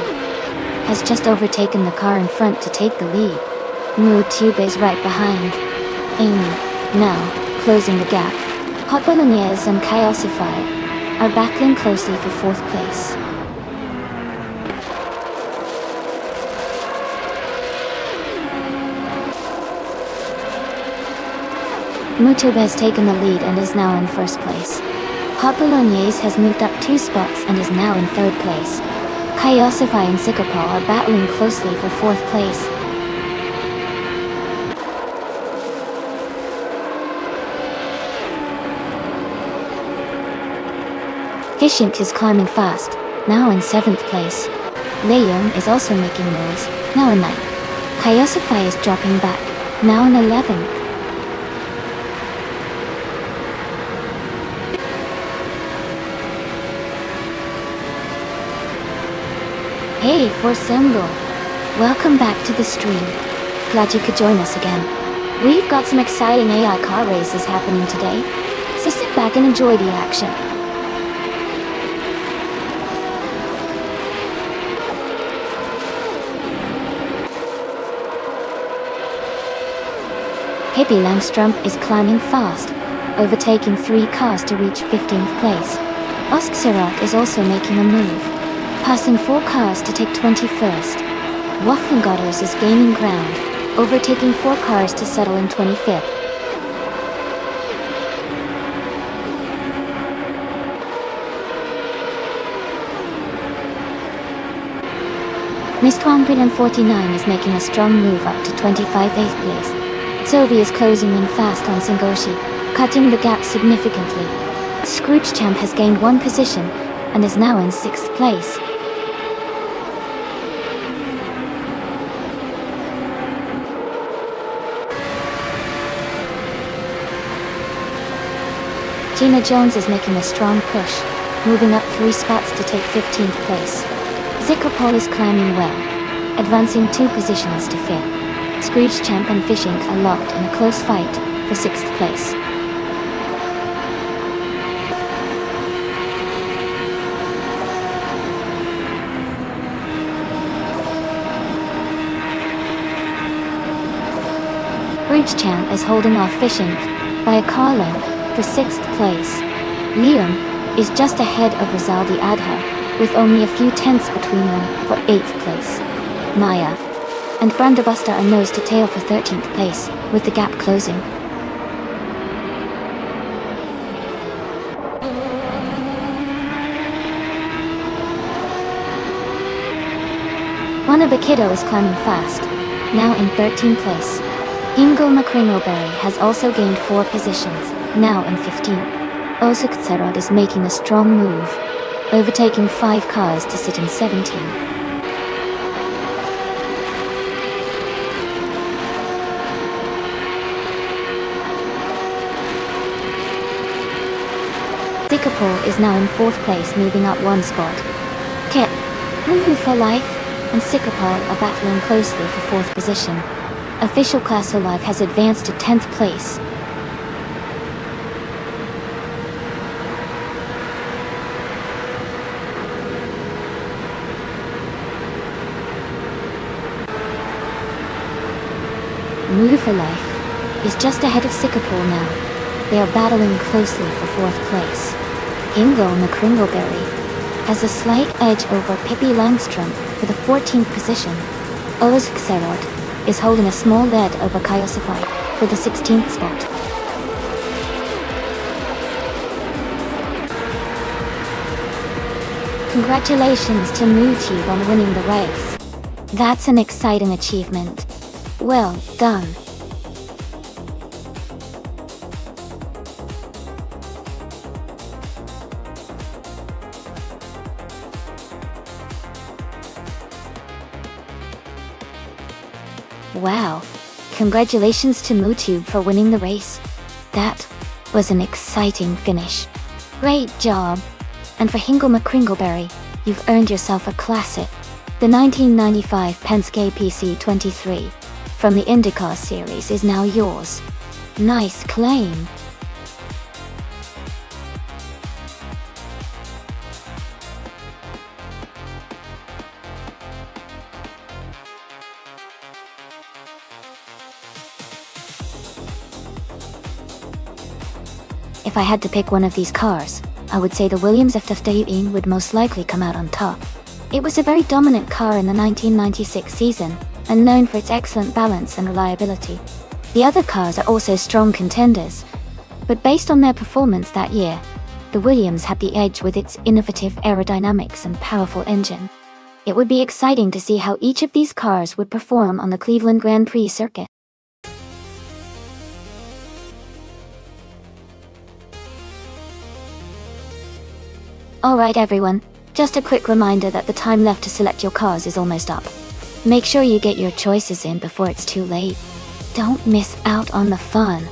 has just overtaken the car in front to take the lead. Mutube is right behind Amy, now closing the gap. Hot Bolognese and Kaiosify are battling closely for 4th place. Mutube has taken the lead and is now in 1st place. Hot Bolognese has moved up 2 spots and is now in 3rd place. Kaiosify and Sikapal are battling closely for 4th place. Hishink is climbing fast, now in 7th place. Leung is also making moves, now in 9th. Kaiosify is dropping back, now in 11th. Hey, Forsymbol! Welcome back to the stream. Glad you could join us again. We've got some exciting AI car races happening today, so sit back and enjoy the action. Hippie Langstrom is climbing fast, overtaking 3 cars to reach 15th place. Oskserok is also making a move, passing 4 cars to take 21st. Waffengodders is gaining ground, overtaking 4 cars to settle in 25th. Mist 149 is making a strong move up to 25th place. Sophie is closing in fast on Singoshi, cutting the gap significantly. Scrooge Champ has gained one position and is now in 6th place. Gina Jones is making a strong push, moving up 3 spots to take 15th place. Zickerpol is climbing well, advancing 2 positions to 5th. Scrooge Champ and Fishing are locked in a close fight for 6th place. Scrooge Champ is holding off Fishing by a car length for 6th place. Liam is just ahead of Rizaldi Adha, with only a few tenths between them for 8th place. Maya and Brandabuster are nose to tail for 13th place, with the gap closing. Wanabakido is climbing fast, now in 13th place. Ingo McCringleberry has also gained 4 positions, now in 15th. Osuk is making a strong move, overtaking 5 cars to sit in 17. Zickerpol is now in 4th place, moving up 1 spot. Kit, Woohoo for Life, and Zickerpol are battling closely for 4th position. Official Class Alive has advanced to 10th place. Move for Life is just ahead of Zickerpol now. They are battling closely for 4th place. Ingo McCringleberry has a slight edge over Pippi Langstrom for the 14th position. Oz Xerod is holding a small lead over Kaiosify for the 16th spot. Congratulations to MooTube on winning the race. That's an exciting achievement. Well done. Wow. Congratulations to MooTube for winning the race. That was an exciting finish. Great job. And for Hingle McCringleberry, you've earned yourself a classic, the 1995 Penske PC23 from the IndyCar series is now yours. Nice claim. If I had to pick one of these cars, I would say the Williams F50 would most likely come out on top. It was a very dominant car in the 1996 season, and known for its excellent balance and reliability. The other cars are also strong contenders, but based on their performance that year, the Williams had the edge with its innovative aerodynamics and powerful engine. It would be exciting to see how each of these cars would perform on the Cleveland Grand Prix circuit. Alright everyone, just a quick reminder that the time left to select your cars is almost up. Make sure you get your choices in before it's too late. Don't miss out on the fun.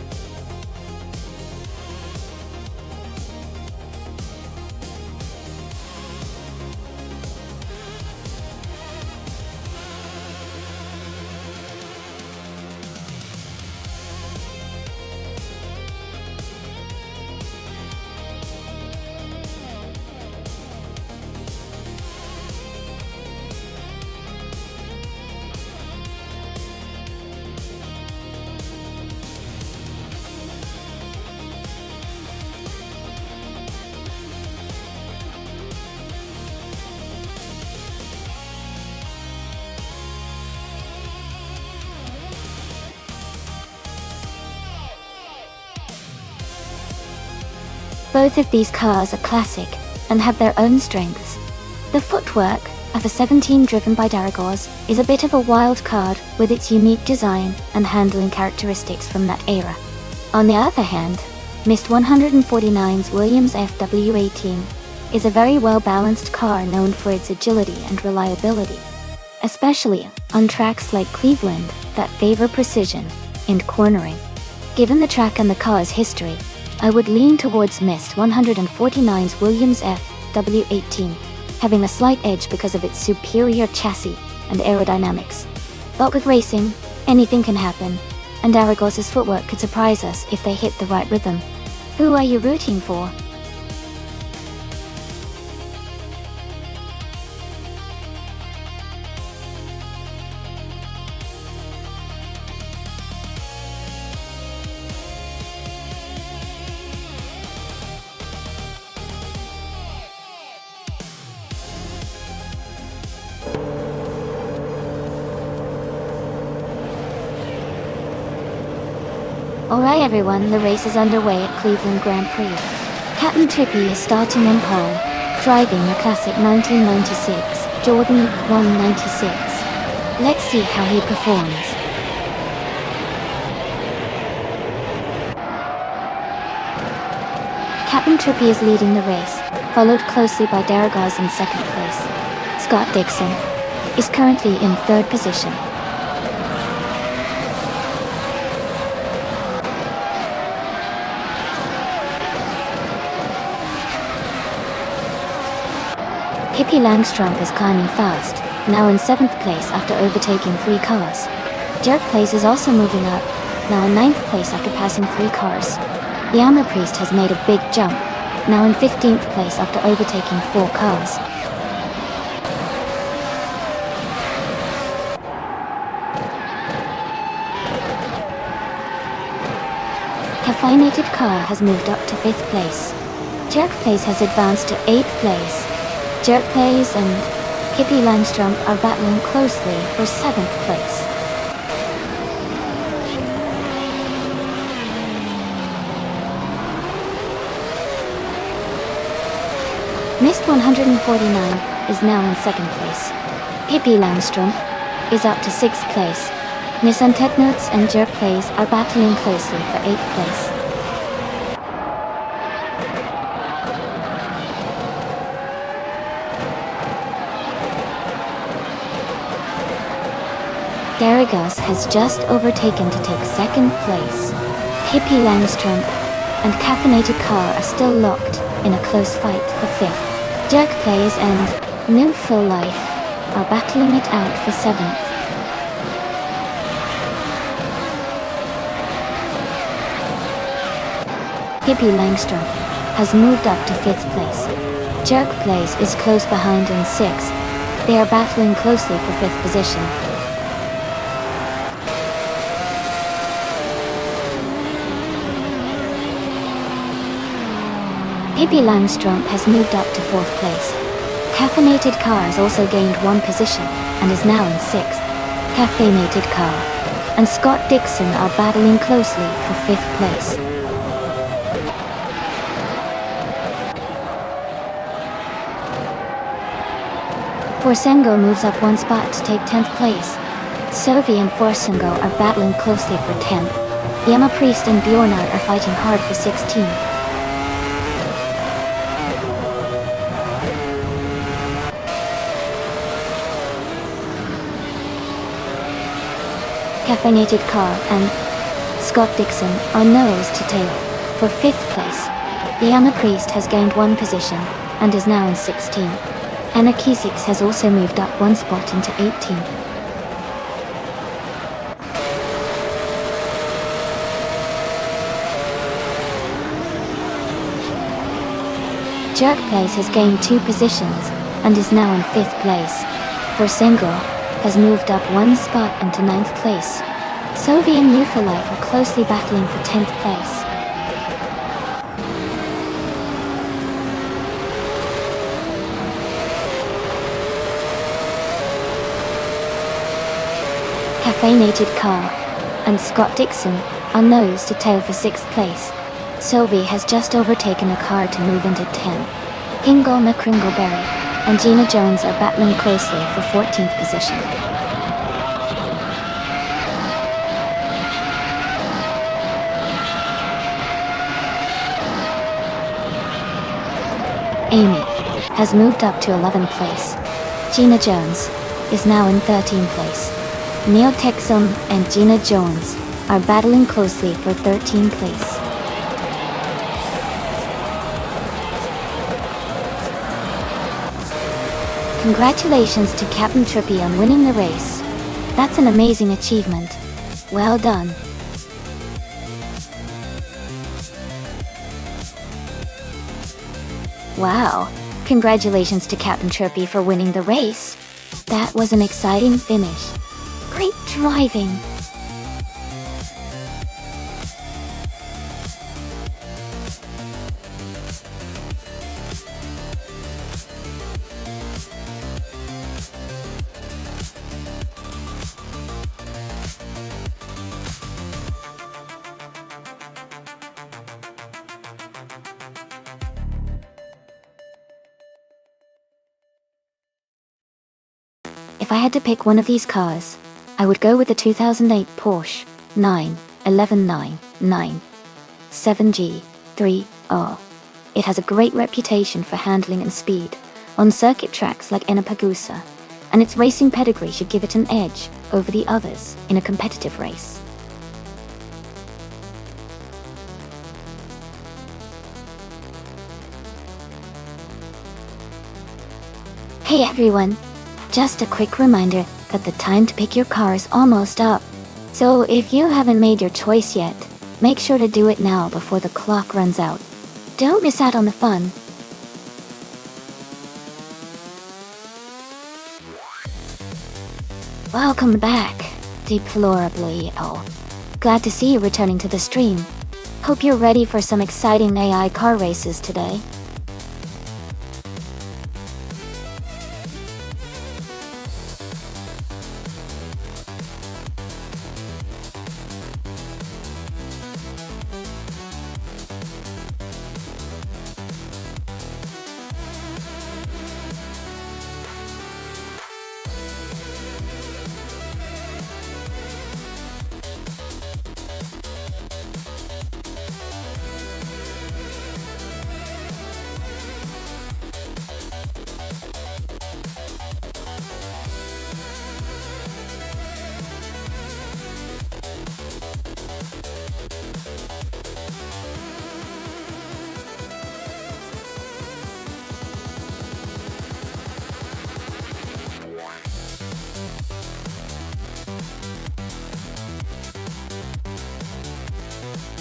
Both of these cars are classic and have their own strengths. The footwork, of the 17 driven by Daragos, is a bit of a wild card with its unique design and handling characteristics from that era. On the other hand, Mist 149's Williams FW18 is a very well-balanced car known for its agility and reliability, especially on tracks like Cleveland that favor precision and cornering. Given the track and the car's history, I would lean towards Mist 149's Williams FW18, having a slight edge because of its superior chassis and aerodynamics. But with racing, anything can happen, and Daragos' footwork could surprise us if they hit the right rhythm. Who are you rooting for? Alright everyone, the race is underway at Cleveland Grand Prix. Captain Trippy is starting on pole, driving a classic 1996 Jordan 196. Let's see how he performs. Captain Trippy is leading the race, followed closely by Daragos in second place. Scott Dixon is currently in third position. Pippi Langstrump is climbing fast, now in 7th place after overtaking 3 cars. Dirk Place is also moving up, now in 9th place after passing 3 cars. Yama Priest has made a big jump, now in 15th place after overtaking 4 cars. Caffeinated Car has moved up to 5th place. Dirk Place has advanced to 8th place. Dirk Place and Pippi Langstrump are battling closely for 7th place. Mist 149 is now in 2nd place. Pippi Langstrump is up to 6th place. Nissan Technotes and Dirk Place are battling closely for 8th place. Daragos has just overtaken to take 2nd place. Pippi Langstrump and Caffeinated Car are still locked in a close fight for 5th. Dirk Plays and New Full Life are battling it out for 7th. Pippi Langstrump has moved up to 5th place. Dirk Plays is close behind in 6th. They are battling closely for 5th position. Pippi Langstrump has moved up to 4th place. Caffeinated Car has also gained 1 position and is now in 6th. Caffeinated Car and Scott Dixon are battling closely for 5th place. Forsengo moves up 1 spot to take 10th place. Sovi and Forsengo are battling closely for 10th. Yama Priest and Bjornar are fighting hard for 16th. Caffeinated Car and Scott Dixon are nose to tail for 5th place. Yama Priest has gained 1 position and is now in 16th. Anarchisix has also moved up 1 spot into 18th. Jerk Place has gained 2 positions and is now in 5th place. Forsengo has moved up 1 spot into 9th place. Sovi and Newforlife are closely battling for 10th place. Caffeinated Car and Scott Dixon are nose to tail for 6th place. Sovi has just overtaken a car to move into 10th. Hingle McCringleberry and Gina Jones are battling closely for 14th position. Amy has moved up to 11th place. Gina Jones is now in 13th place. Neil Texum and Gina Jones are battling closely for 13th place. Congratulations to Captain Trippy on winning the race. That's an amazing achievement. Well done. Wow. Congratulations to Captain Trippy for winning the race. That was an exciting finish. Great driving. If I had to pick one of these cars, I would go with the 2008 Porsche 91199 7G3R. It has a great reputation for handling and speed on circuit tracks like Ennepagusa, and its racing pedigree should give it an edge over the others in a competitive race. Hey everyone! Just a quick reminder that the time to pick your car is almost up. So if you haven't made your choice yet, make sure to do it now before the clock runs out. Don't miss out on the fun. Welcome back, Deplorably ill. Glad to see you returning to the stream. Hope you're ready for some exciting AI car races today.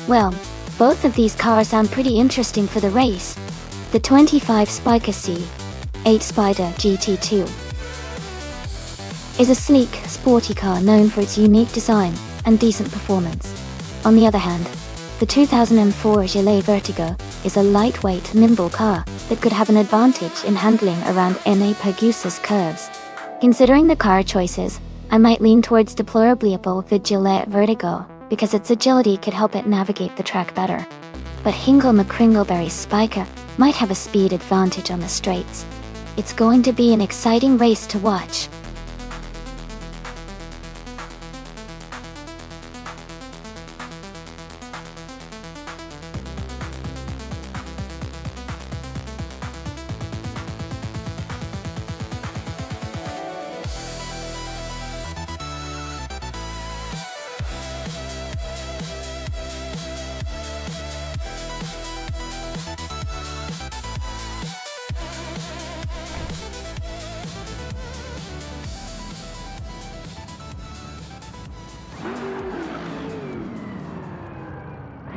Well, both of these cars sound pretty interesting for the race. The 25 Spiker C8 Spider GT2 is a sleek, sporty car known for its unique design and decent performance. On the other hand, the 2004 Gillet Vertigo is a lightweight, nimble car that could have an advantage in handling around Ennepagusa's curves. Considering the car choices, I might lean towards deplorably ill the Gillet Vertigo, because its agility could help it navigate the track better. But Hingle McCringleberry's Spiker might have a speed advantage on the straights. It's going to be an exciting race to watch.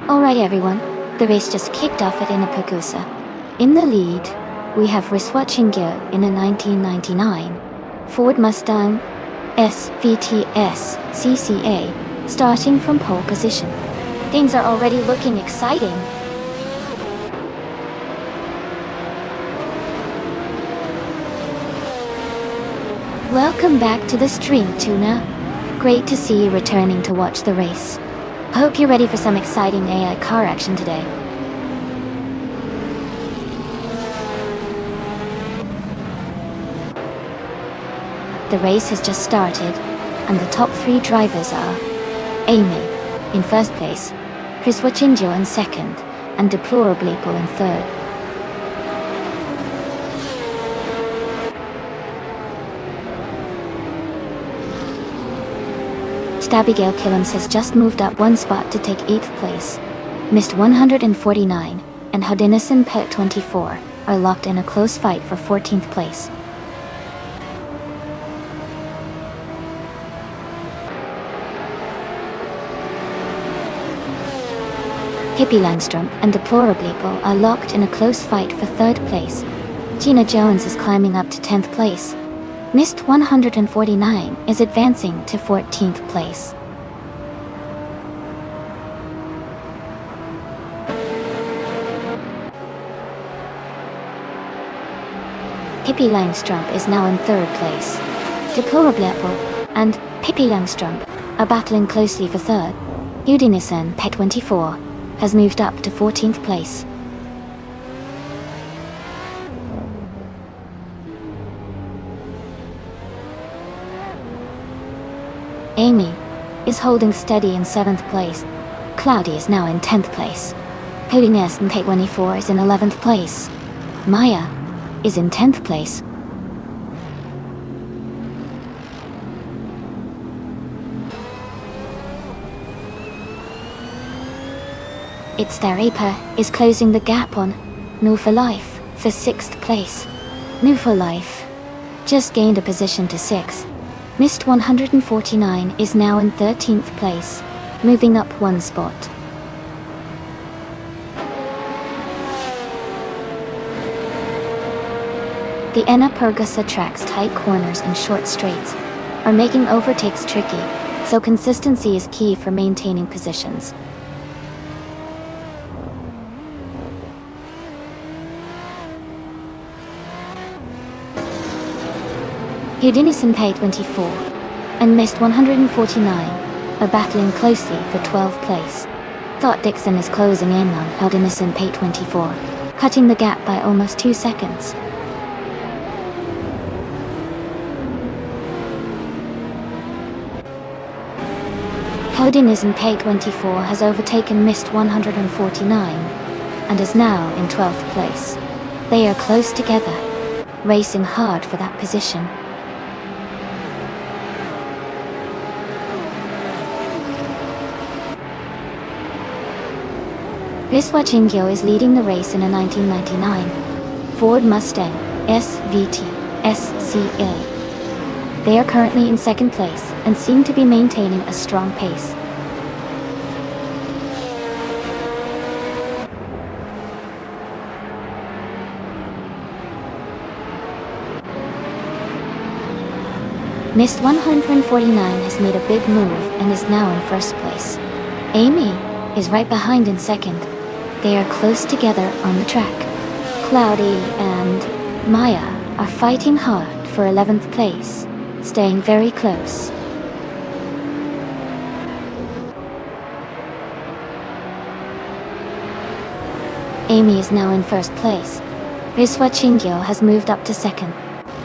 Alright everyone, the race just kicked off at Ennepagusa. In the lead, we have Riswachingya in a 1999 Ford Mustang SVTS CCA, starting from pole position. Things are already looking exciting. Welcome back to the stream, Tuna. Great to see you returning to watch the race. Hope you're ready for some exciting AI car action today. The race has just started, and the top 3 drivers are Amy in first place, Chris Wachinjo in second, and Deplorably in third. Abigail Killams has just moved up 1 spot to take 8th place. Missed 149 and Hodinison Pet 24 are locked in a close fight for 14th place. Hippie Langstrom and Deplorably are locked in a close fight for 3rd place. Gina Jones is climbing up to 10th place. Missed 149 is advancing to 14th place. Pippi Langstrump is now in 3rd place. Deplorably and Pippi Langstrump are battling closely for 3rd. Udinesen Pet 24 has moved up to 14th place. Amy is holding steady in 7th place. Cloudy is now in 10th place. Holiness and Pet 24 is in 11th place. Maya is in 10th place. It's Tharipa is closing the gap on New for Life for 6th place. New for Life just gained a position to 6th. Missed 149 is now in 13th place, moving up 1 spot. The Enna Pergusa track's tight corners and short straights are making overtakes tricky, so consistency is key for maintaining positions. Udinesen Pay 24 and Missed 149 are battling closely for 12th place. Thought Dixon is closing in on Udinesen Pay 24, cutting the gap by almost 2 seconds. Udinesen Pay 24 has overtaken Missed 149 and is now in 12th place. They are close together, racing hard for that position. Viswa Chingyo is leading the race in a 1999 Ford Mustang SVT SCA. They are currently in 2nd place and seem to be maintaining a strong pace. Missed 149 has made a big move and is now in 1st place. Amy is right behind in 2nd. They are close together on the track. Cloudy and Maya are fighting hard for 11th place, staying very close. Amy is now in 1st place. Riswa Chingyo has moved up to 2nd.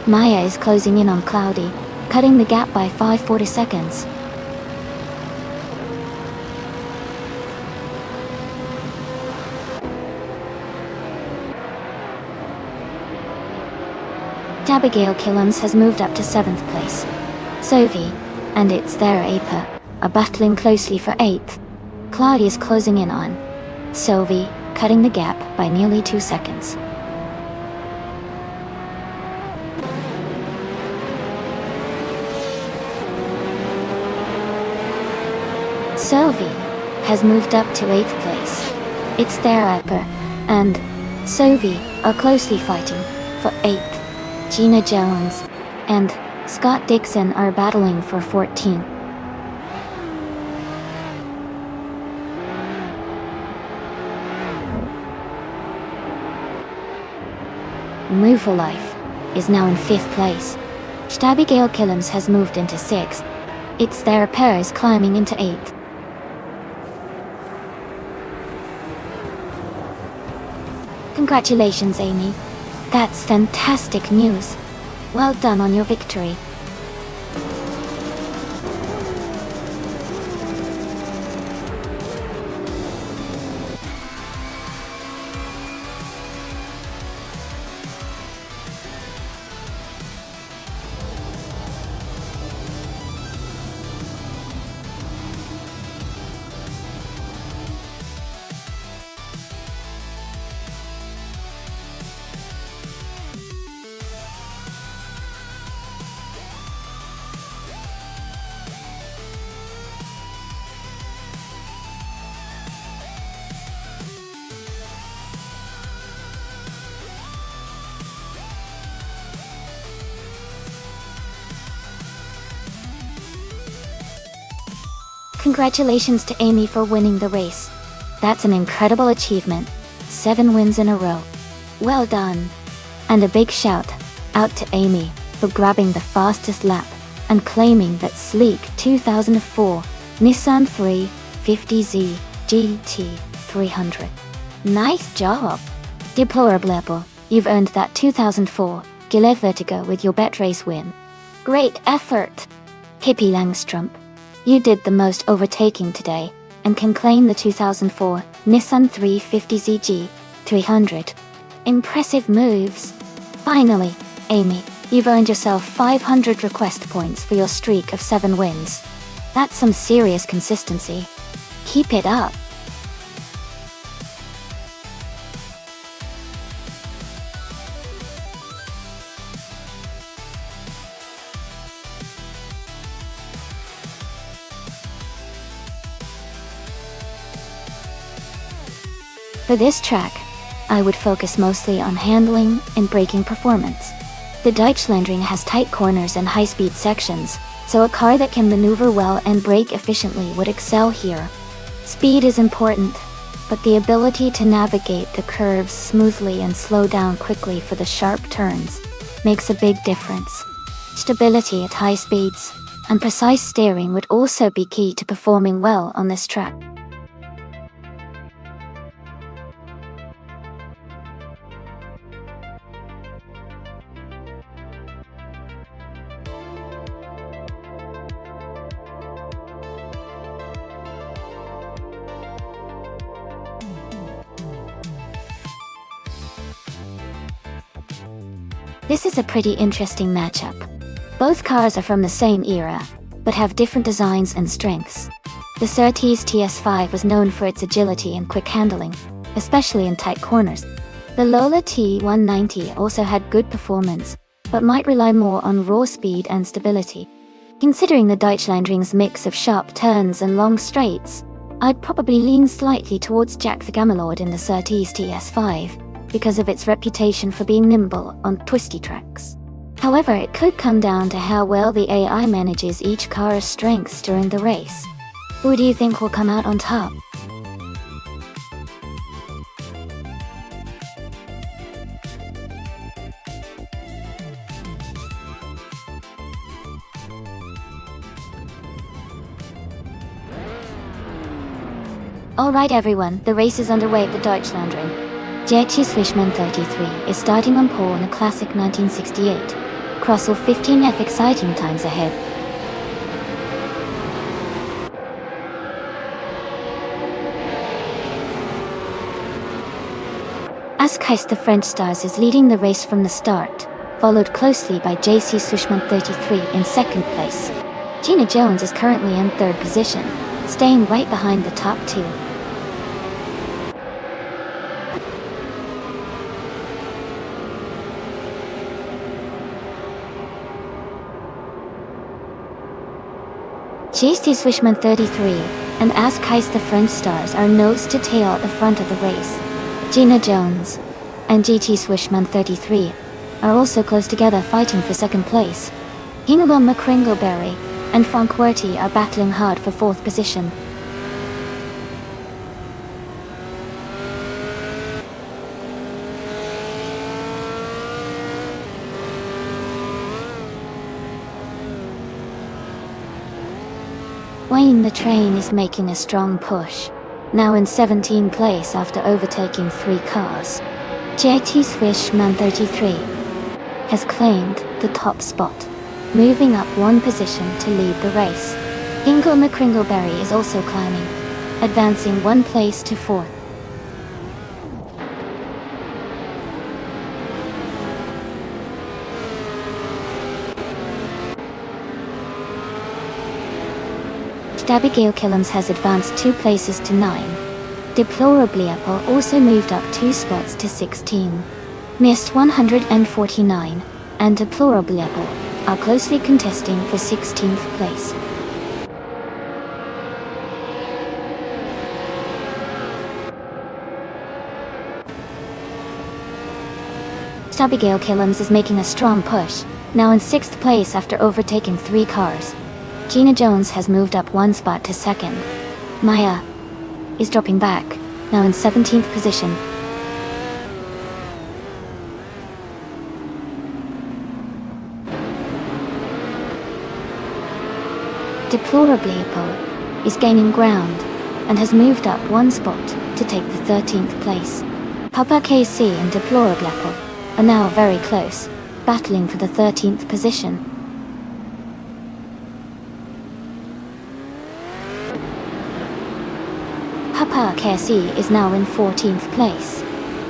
Maya is closing in on Cloudy, cutting the gap by 540 seconds. Abigail Killams has moved up to 7th place. Sophie and It's Their Aper are battling closely for 8th. Cloudy is closing in on Sophie, cutting the gap by nearly 2 seconds. Sophie has moved up to 8th place. It's Their Aper and Sophie are closely fighting for 8th. Gina Jones and Scott Dixon are battling for 14. Move for Life is now in 5th place. Abigail Killams has moved into 6th. It's Their Pair is climbing into 8th. Congratulations, Amy. That's fantastic news. Well done on your victory. Congratulations to Amy for winning the race. That's an incredible achievement. 7 wins in a row. Well done. And a big shout out to Amy for grabbing the fastest lap and claiming that sleek 2004 Nissan 350Z GT 300. Nice job. Deplorable. You've earned that 2004 Gillette Vertigo with your bet race win. Great effort. Hippie Langstrump. You did the most overtaking today and can claim the 2004 Nissan 350Z G300. Impressive moves. Finally, Amy, you've earned yourself 500 request points for your streak of 7 wins. That's some serious consistency. Keep it up. For this track, I would focus mostly on handling and braking performance. The Deutschlandring has tight corners and high-speed sections, so a car that can maneuver well and brake efficiently would excel here. Speed is important, but the ability to navigate the curves smoothly and slow down quickly for the sharp turns makes a big difference. Stability at high speeds and precise steering would also be key to performing well on this track. This is a pretty interesting matchup. Both cars are from the same era, but have different designs and strengths. The Surtees TS5 was known for its agility and quick handling, especially in tight corners. The Lola T190 also had good performance, but might rely more on raw speed and stability. Considering the Deutschlandring's mix of sharp turns and long straights, I'd probably lean slightly towards Jack the Gamelord in the Surtees TS5, because of its reputation for being nimble on twisty tracks. However, it could come down to how well the AI manages each car's strengths during the race. Who do you think will come out on top? Alright everyone, the race is underway at the Deutschlandring. JT Swishman 33 is starting on pole in a classic 1968. Crossel 15F exciting times ahead. Askheist the French Stars is leading the race from the start, followed closely by JC Swishman 33 in second place. Gina Jones is currently in third position, staying right behind the top two. JT Swishman 33 and Askheist the French Stars are nose to tail at the front of the race. Gina Jones and GT Swishman 33 are also close together fighting for second place. Ingeborg McCringleberry and Frank Werty are battling hard for fourth position. Wayne the Train is making a strong push, now in 17th place after overtaking 3 cars. JT Swishman 33 has claimed the top spot, moving up 1 position to lead the race. Ingo McCringleberry is also climbing, advancing 1 place to 4th. Abigail Killams has advanced 2 places to 9. Deplorably Apple also moved up 2 spots to 16. Missed 149 and Deplorably Apple are closely contesting for 16th place. Abigail Killams is making a strong push, now in 6th place after overtaking 3 cars. Gina Jones has moved up one spot to second. Maya is dropping back, now in 17th position. Deplorably is gaining ground and has moved up one spot to take the 13th place. Papa KC and Deplorably are now very close, battling for the 13th position. Papa KC is now in 14th place.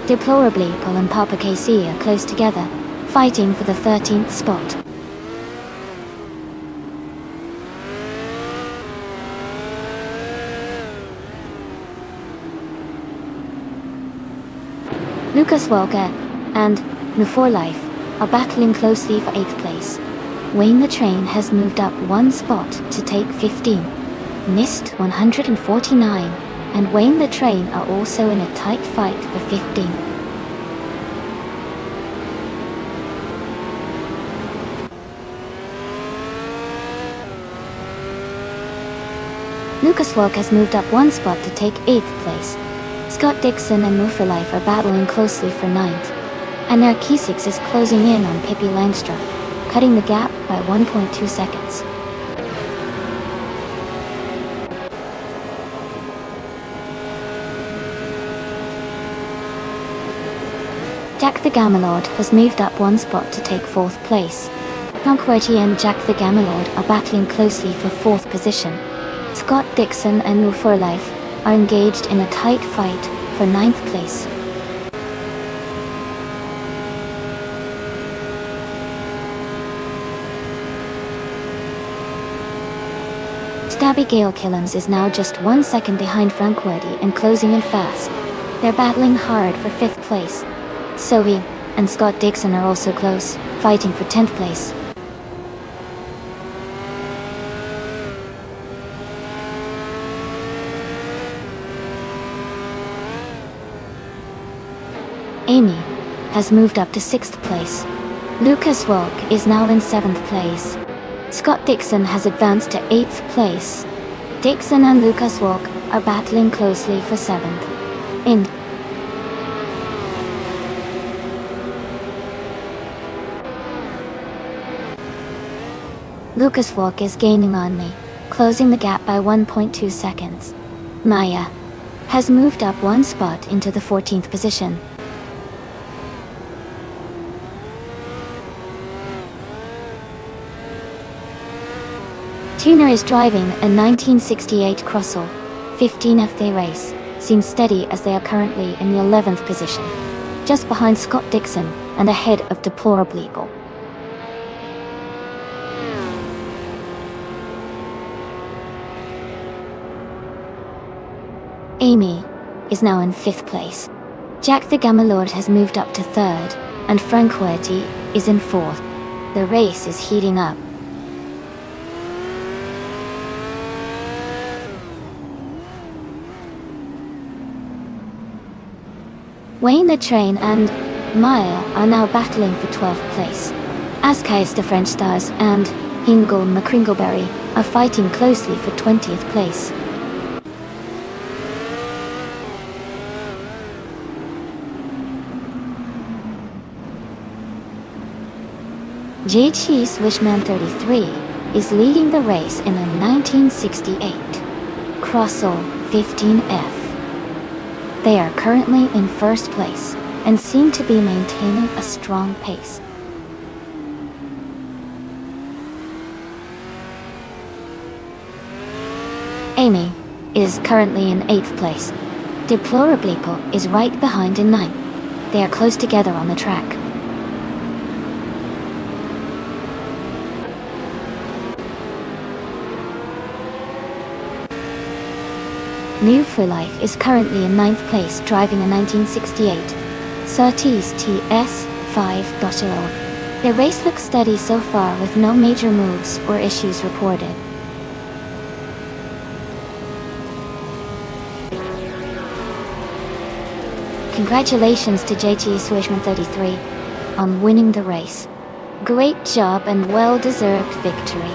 Deplorably and Papa KC are close together, fighting for the 13th spot. Lucas Walker and For Life are battling closely for 8th place. Wayne the Train has moved up one spot to take 15. Missed 149 and Wayne the Train are also in a tight fight for 15. Lucas Walk has moved up one spot to take 8th place. Scott Dixon and Move for Life are battling closely for 9th. And Narcissus is closing in on Pippi Langstrom, cutting the gap by 1.2 seconds. Jack the Gamalord has moved up one spot to take 4th place. Conquerty and Jack the Gamalord are battling closely for 4th position. Scott Dixon and Move for Life are engaged in a tight fight for 9th place. Stabby Gale Killams is now just 1 second behind Frankworthy and closing in fast. They're battling hard for 5th place. Zoe and Scott Dixon are also close, fighting for 10th place. Amy has moved up to 6th place. Lucas Walk is now in 7th place. Scott Dixon has advanced to 8th place. Dixon and Lucas Walk are battling closely for 7th. In Lucas Walk is gaining on me, closing the gap by 1.2 seconds. Maya has moved up one spot into the 14th position. Tuner is driving a 1968 Crossall 15th race, seems steady as they are currently in the 11th position, just behind Scott Dixon and ahead of Deplorably. Amy is now in 5th place. Jack the Gamalord has moved up to 3rd, and Frankworthy is in 4th. The race is heating up. Wayne the Train and Maya are now battling for 12th place. Askais the French Stars and Ingle McCringleberry are fighting closely for 20th place. JT Swishman 33 is leading the race in a 1968 Crossall 15F. They are currently in 1st place and seem to be maintaining a strong pace. Amy is currently in 8th place. Deplorably is right behind in 9th. They are close together on the track. New for Life is currently in 9th place driving a 1968 Surtees TS5.0. Their race looks steady so far with no major moves or issues reported. Congratulations to JT Swishman 33 on winning the race. Great job and well-deserved victory.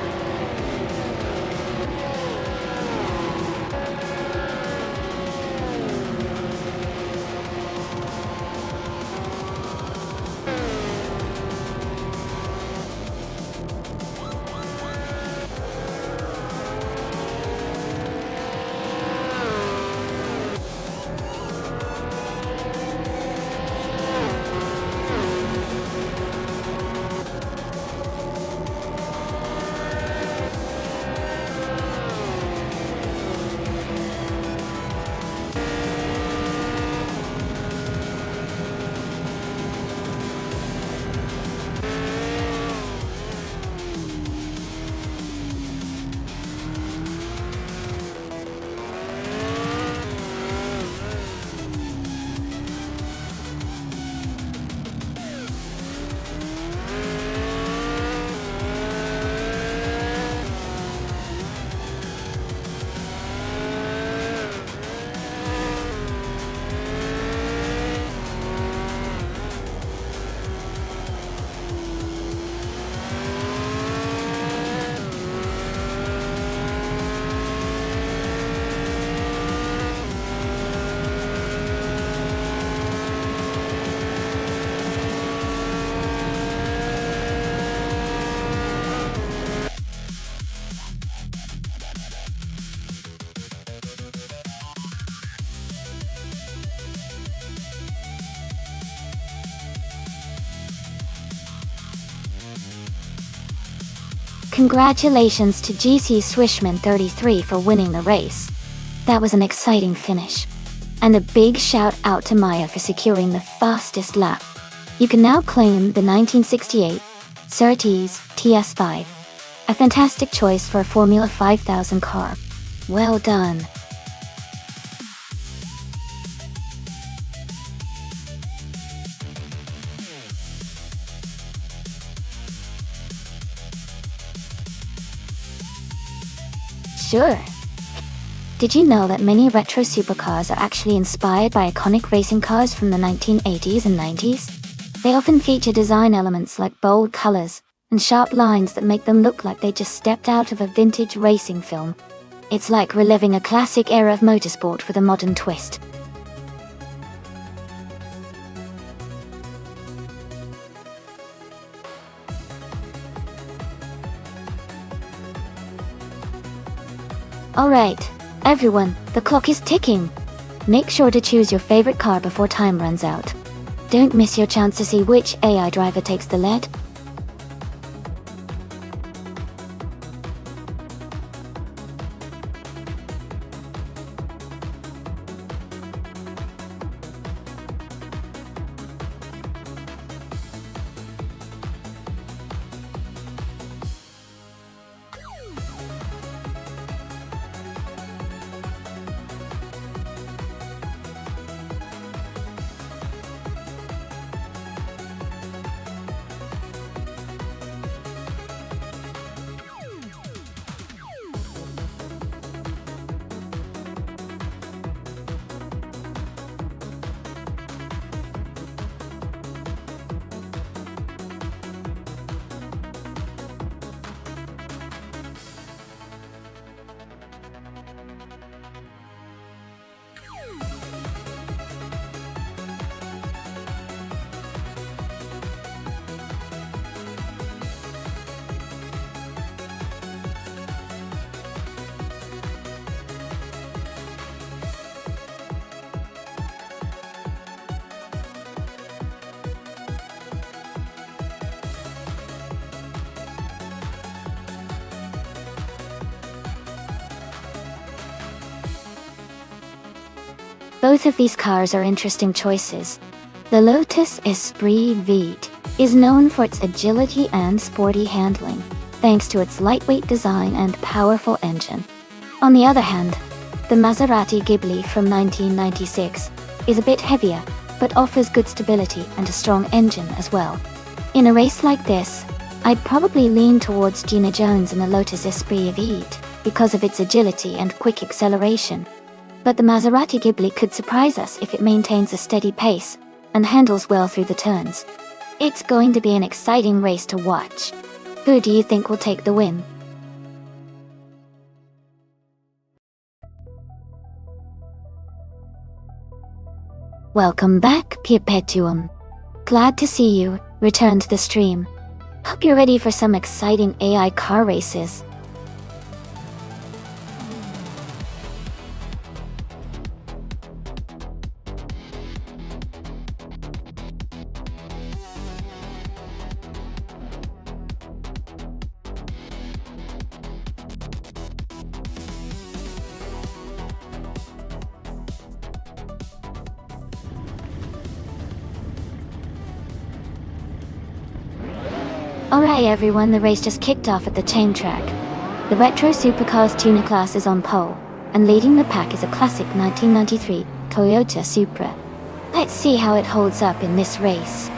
Congratulations to GC Swishman 33 for winning the race. That was an exciting finish. And a big shout out to Maya for securing the fastest lap. You can now claim the 1968 Surtees TS5. A fantastic choice for a Formula 5000 car. Well done. Sure. Did you know that many retro supercars are actually inspired by iconic racing cars from the 1980s and 90s? They often feature design elements like bold colors and sharp lines that make them look like they just stepped out of a vintage racing film. It's like reliving a classic era of motorsport with a modern twist. Alright, everyone, the clock is ticking. Make sure to choose your favorite car before time runs out. Don't miss your chance to see which AI driver takes the lead. Both of these cars are interesting choices. The Lotus Esprit Vite is known for its agility and sporty handling, thanks to its lightweight design and powerful engine. On the other hand, the Maserati Ghibli from 1996 is a bit heavier, but offers good stability and a strong engine as well. In a race like this, I'd probably lean towards Gina Jones in the Lotus Esprit Vite because of its agility and quick acceleration. But the Maserati Ghibli could surprise us if it maintains a steady pace and handles well through the turns. It's going to be an exciting race to watch. Who do you think will take the win? Welcome back, Perpetuum. Glad to see you return to the stream. Hope you're ready for some exciting AI car races. Alright everyone, the race just kicked off at the chain track. The Retro Supercars Tuner class is on pole, and leading the pack is a classic 1993 Toyota Supra. Let's see how it holds up in this race.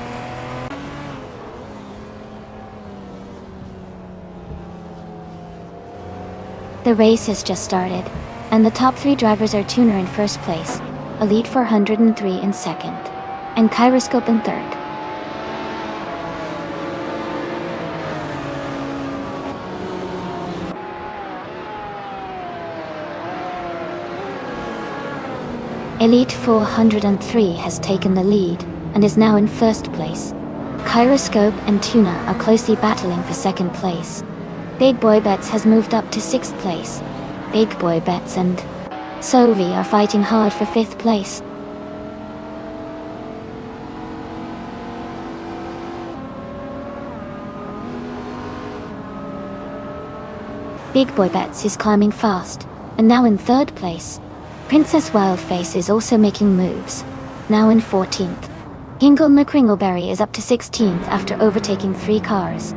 The race has just started, and the top three drivers are Tuner in first place, Elite 403 in second, and Kyroscope in third. Elite 403 has taken the lead and is now in first place. Kyroscope and Tuner are closely battling for second place. Big Boy Bets has moved up to sixth place. Big Boy Bets and Sovi are fighting hard for fifth place. Big Boy Bets is climbing fast, and now in 3rd place. Princess Wildface is also making moves, now in 14th. Hingle McCringleberry is up to 16th after overtaking 3 cars.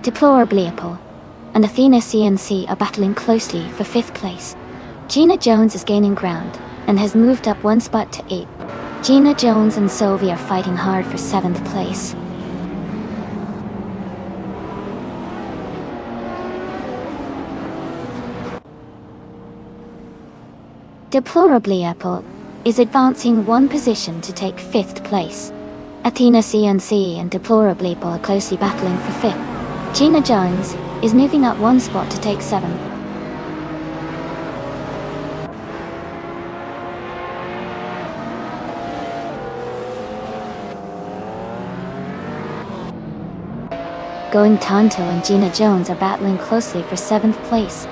Deplorably Apple and Athena CNC are battling closely for 5th place. Gina Jones is gaining ground and has moved up 1 spot to 8th. Gina Jones and Sylvie are fighting hard for 7th place. Deplorably Apple is advancing 1 position to take 5th place. Athena CNC and Deplorably Apple are closely battling for 5th. Gina Jones is moving up 1 spot to take 7th. Going Tanto and Gina Jones are battling closely for 7th place,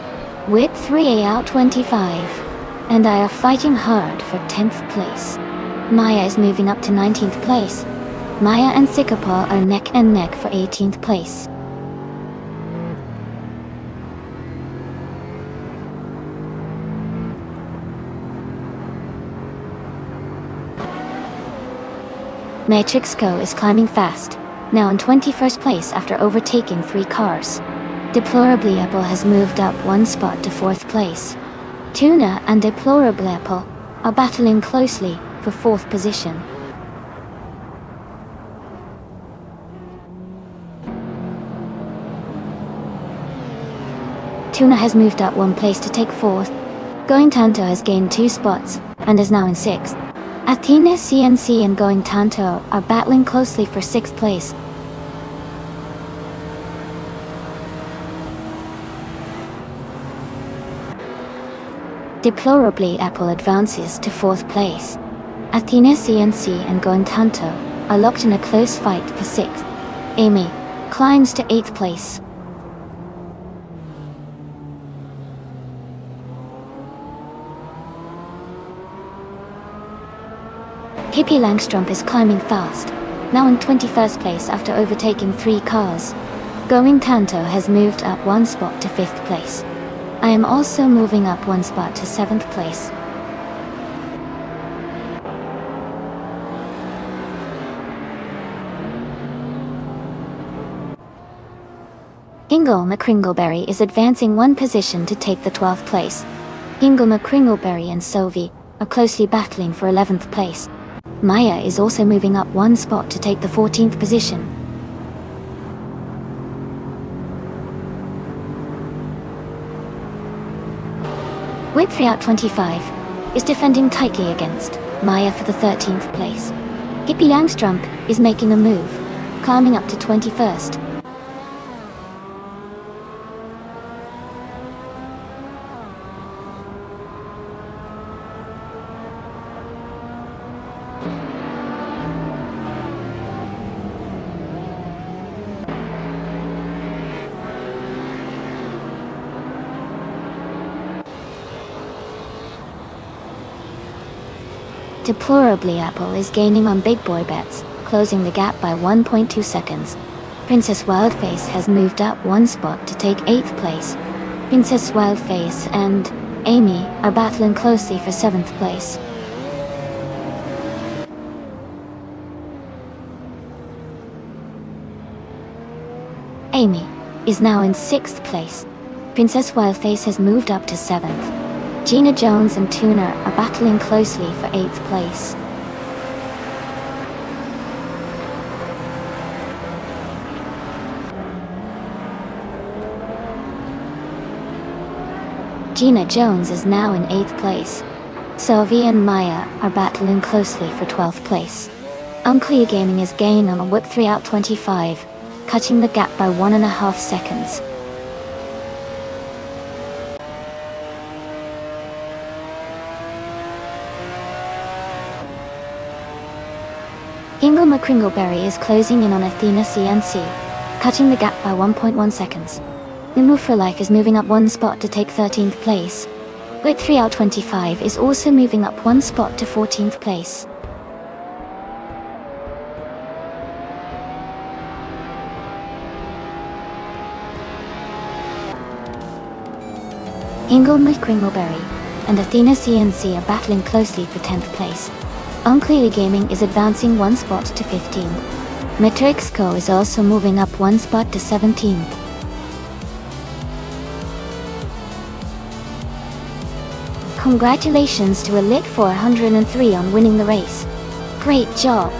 with 3 out 25, and I are fighting hard for 10th place. Maya is moving up to 19th place. Maya and Sikapaw are neck and neck for 18th place. Matrix Co is climbing fast, now in 21st place after overtaking 3 cars. Deplorably Apple has moved up 1 spot to 4th place. Tuna and Deplorably Apple are battling closely for 4th position. Tuna has moved up 1 place to take 4th. Going Tanto has gained 2 spots and is now in 6th. Athena CNC and Going Tanto are battling closely for 6th place. Deplorably Apple advances to 4th place. Athena CNC and Going Tanto are locked in a close fight for 6th. Amy climbs to 8th place. Pippi Langstrump is climbing fast, now in 21st place after overtaking 3 cars. Going Tanto has moved up 1 spot to 5th place. I am also moving up 1 spot to 7th place. Hingle McCringleberry is advancing 1 position to take the 12th place. Hingle McCringleberry and Sylvie are closely battling for 11th place. Maya is also moving up 1 spot to take the 14th position. With 3 out 25 is defending tightly against Maya for the 13th place. Pippi Langstrump is making a move, climbing up to 21st. Deplorably Apple is gaining on Big Boy Bets, closing the gap by 1.2 seconds. Princess Wildface has moved up 1 spot to take 8th place. Princess Wildface and Amy are battling closely for 7th place. Amy is now in 6th place. Princess Wildface has moved up to 7th. Gina Jones and Tuna are battling closely for 8th place. Gina Jones is now in 8th place. Sylvie and Maya are battling closely for 12th place. Unclear Gaming is gaining on a whip 3 out 25, cutting the gap by 1.5 seconds. Hingle McCringleberry is closing in on Athena CNC, cutting the gap by 1.1 seconds. Move for Life is moving up 1 spot to take 13th place. With 3 out 25 is also moving up 1 spot to 14th place. Ingle Mulberry and Athena CNC are battling closely for 10th place. Unclearly Gaming is advancing 1 spot to 15. Metrixco is also moving up 1 spot to 17. Congratulations to Elite 403 on winning the race. Great job!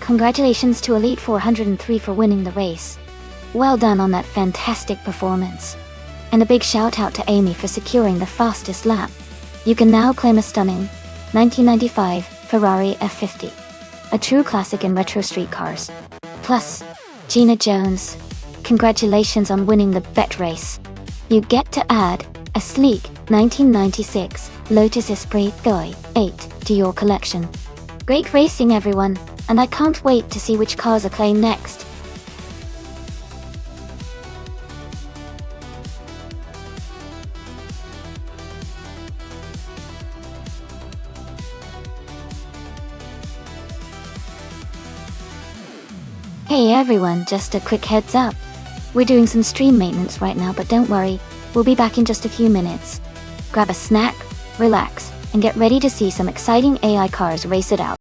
Congratulations to Elite 403 for winning the race. Well done on that fantastic performance. And a big shout out to Amy for securing the fastest lap. You can now claim a stunning 1995 Ferrari F50. A true classic in retro street cars. Plus, Gina Jones, congratulations on winning the bet race. You get to add a sleek 1996 Lotus Esprit 8 to your collection. Great racing everyone, and I can't wait to see which cars are claimed next. Hey everyone, just a quick heads up. We're doing some stream maintenance right now, but don't worry, we'll be back in just a few minutes. Grab a snack, relax, and get ready to see some exciting AI cars race it out.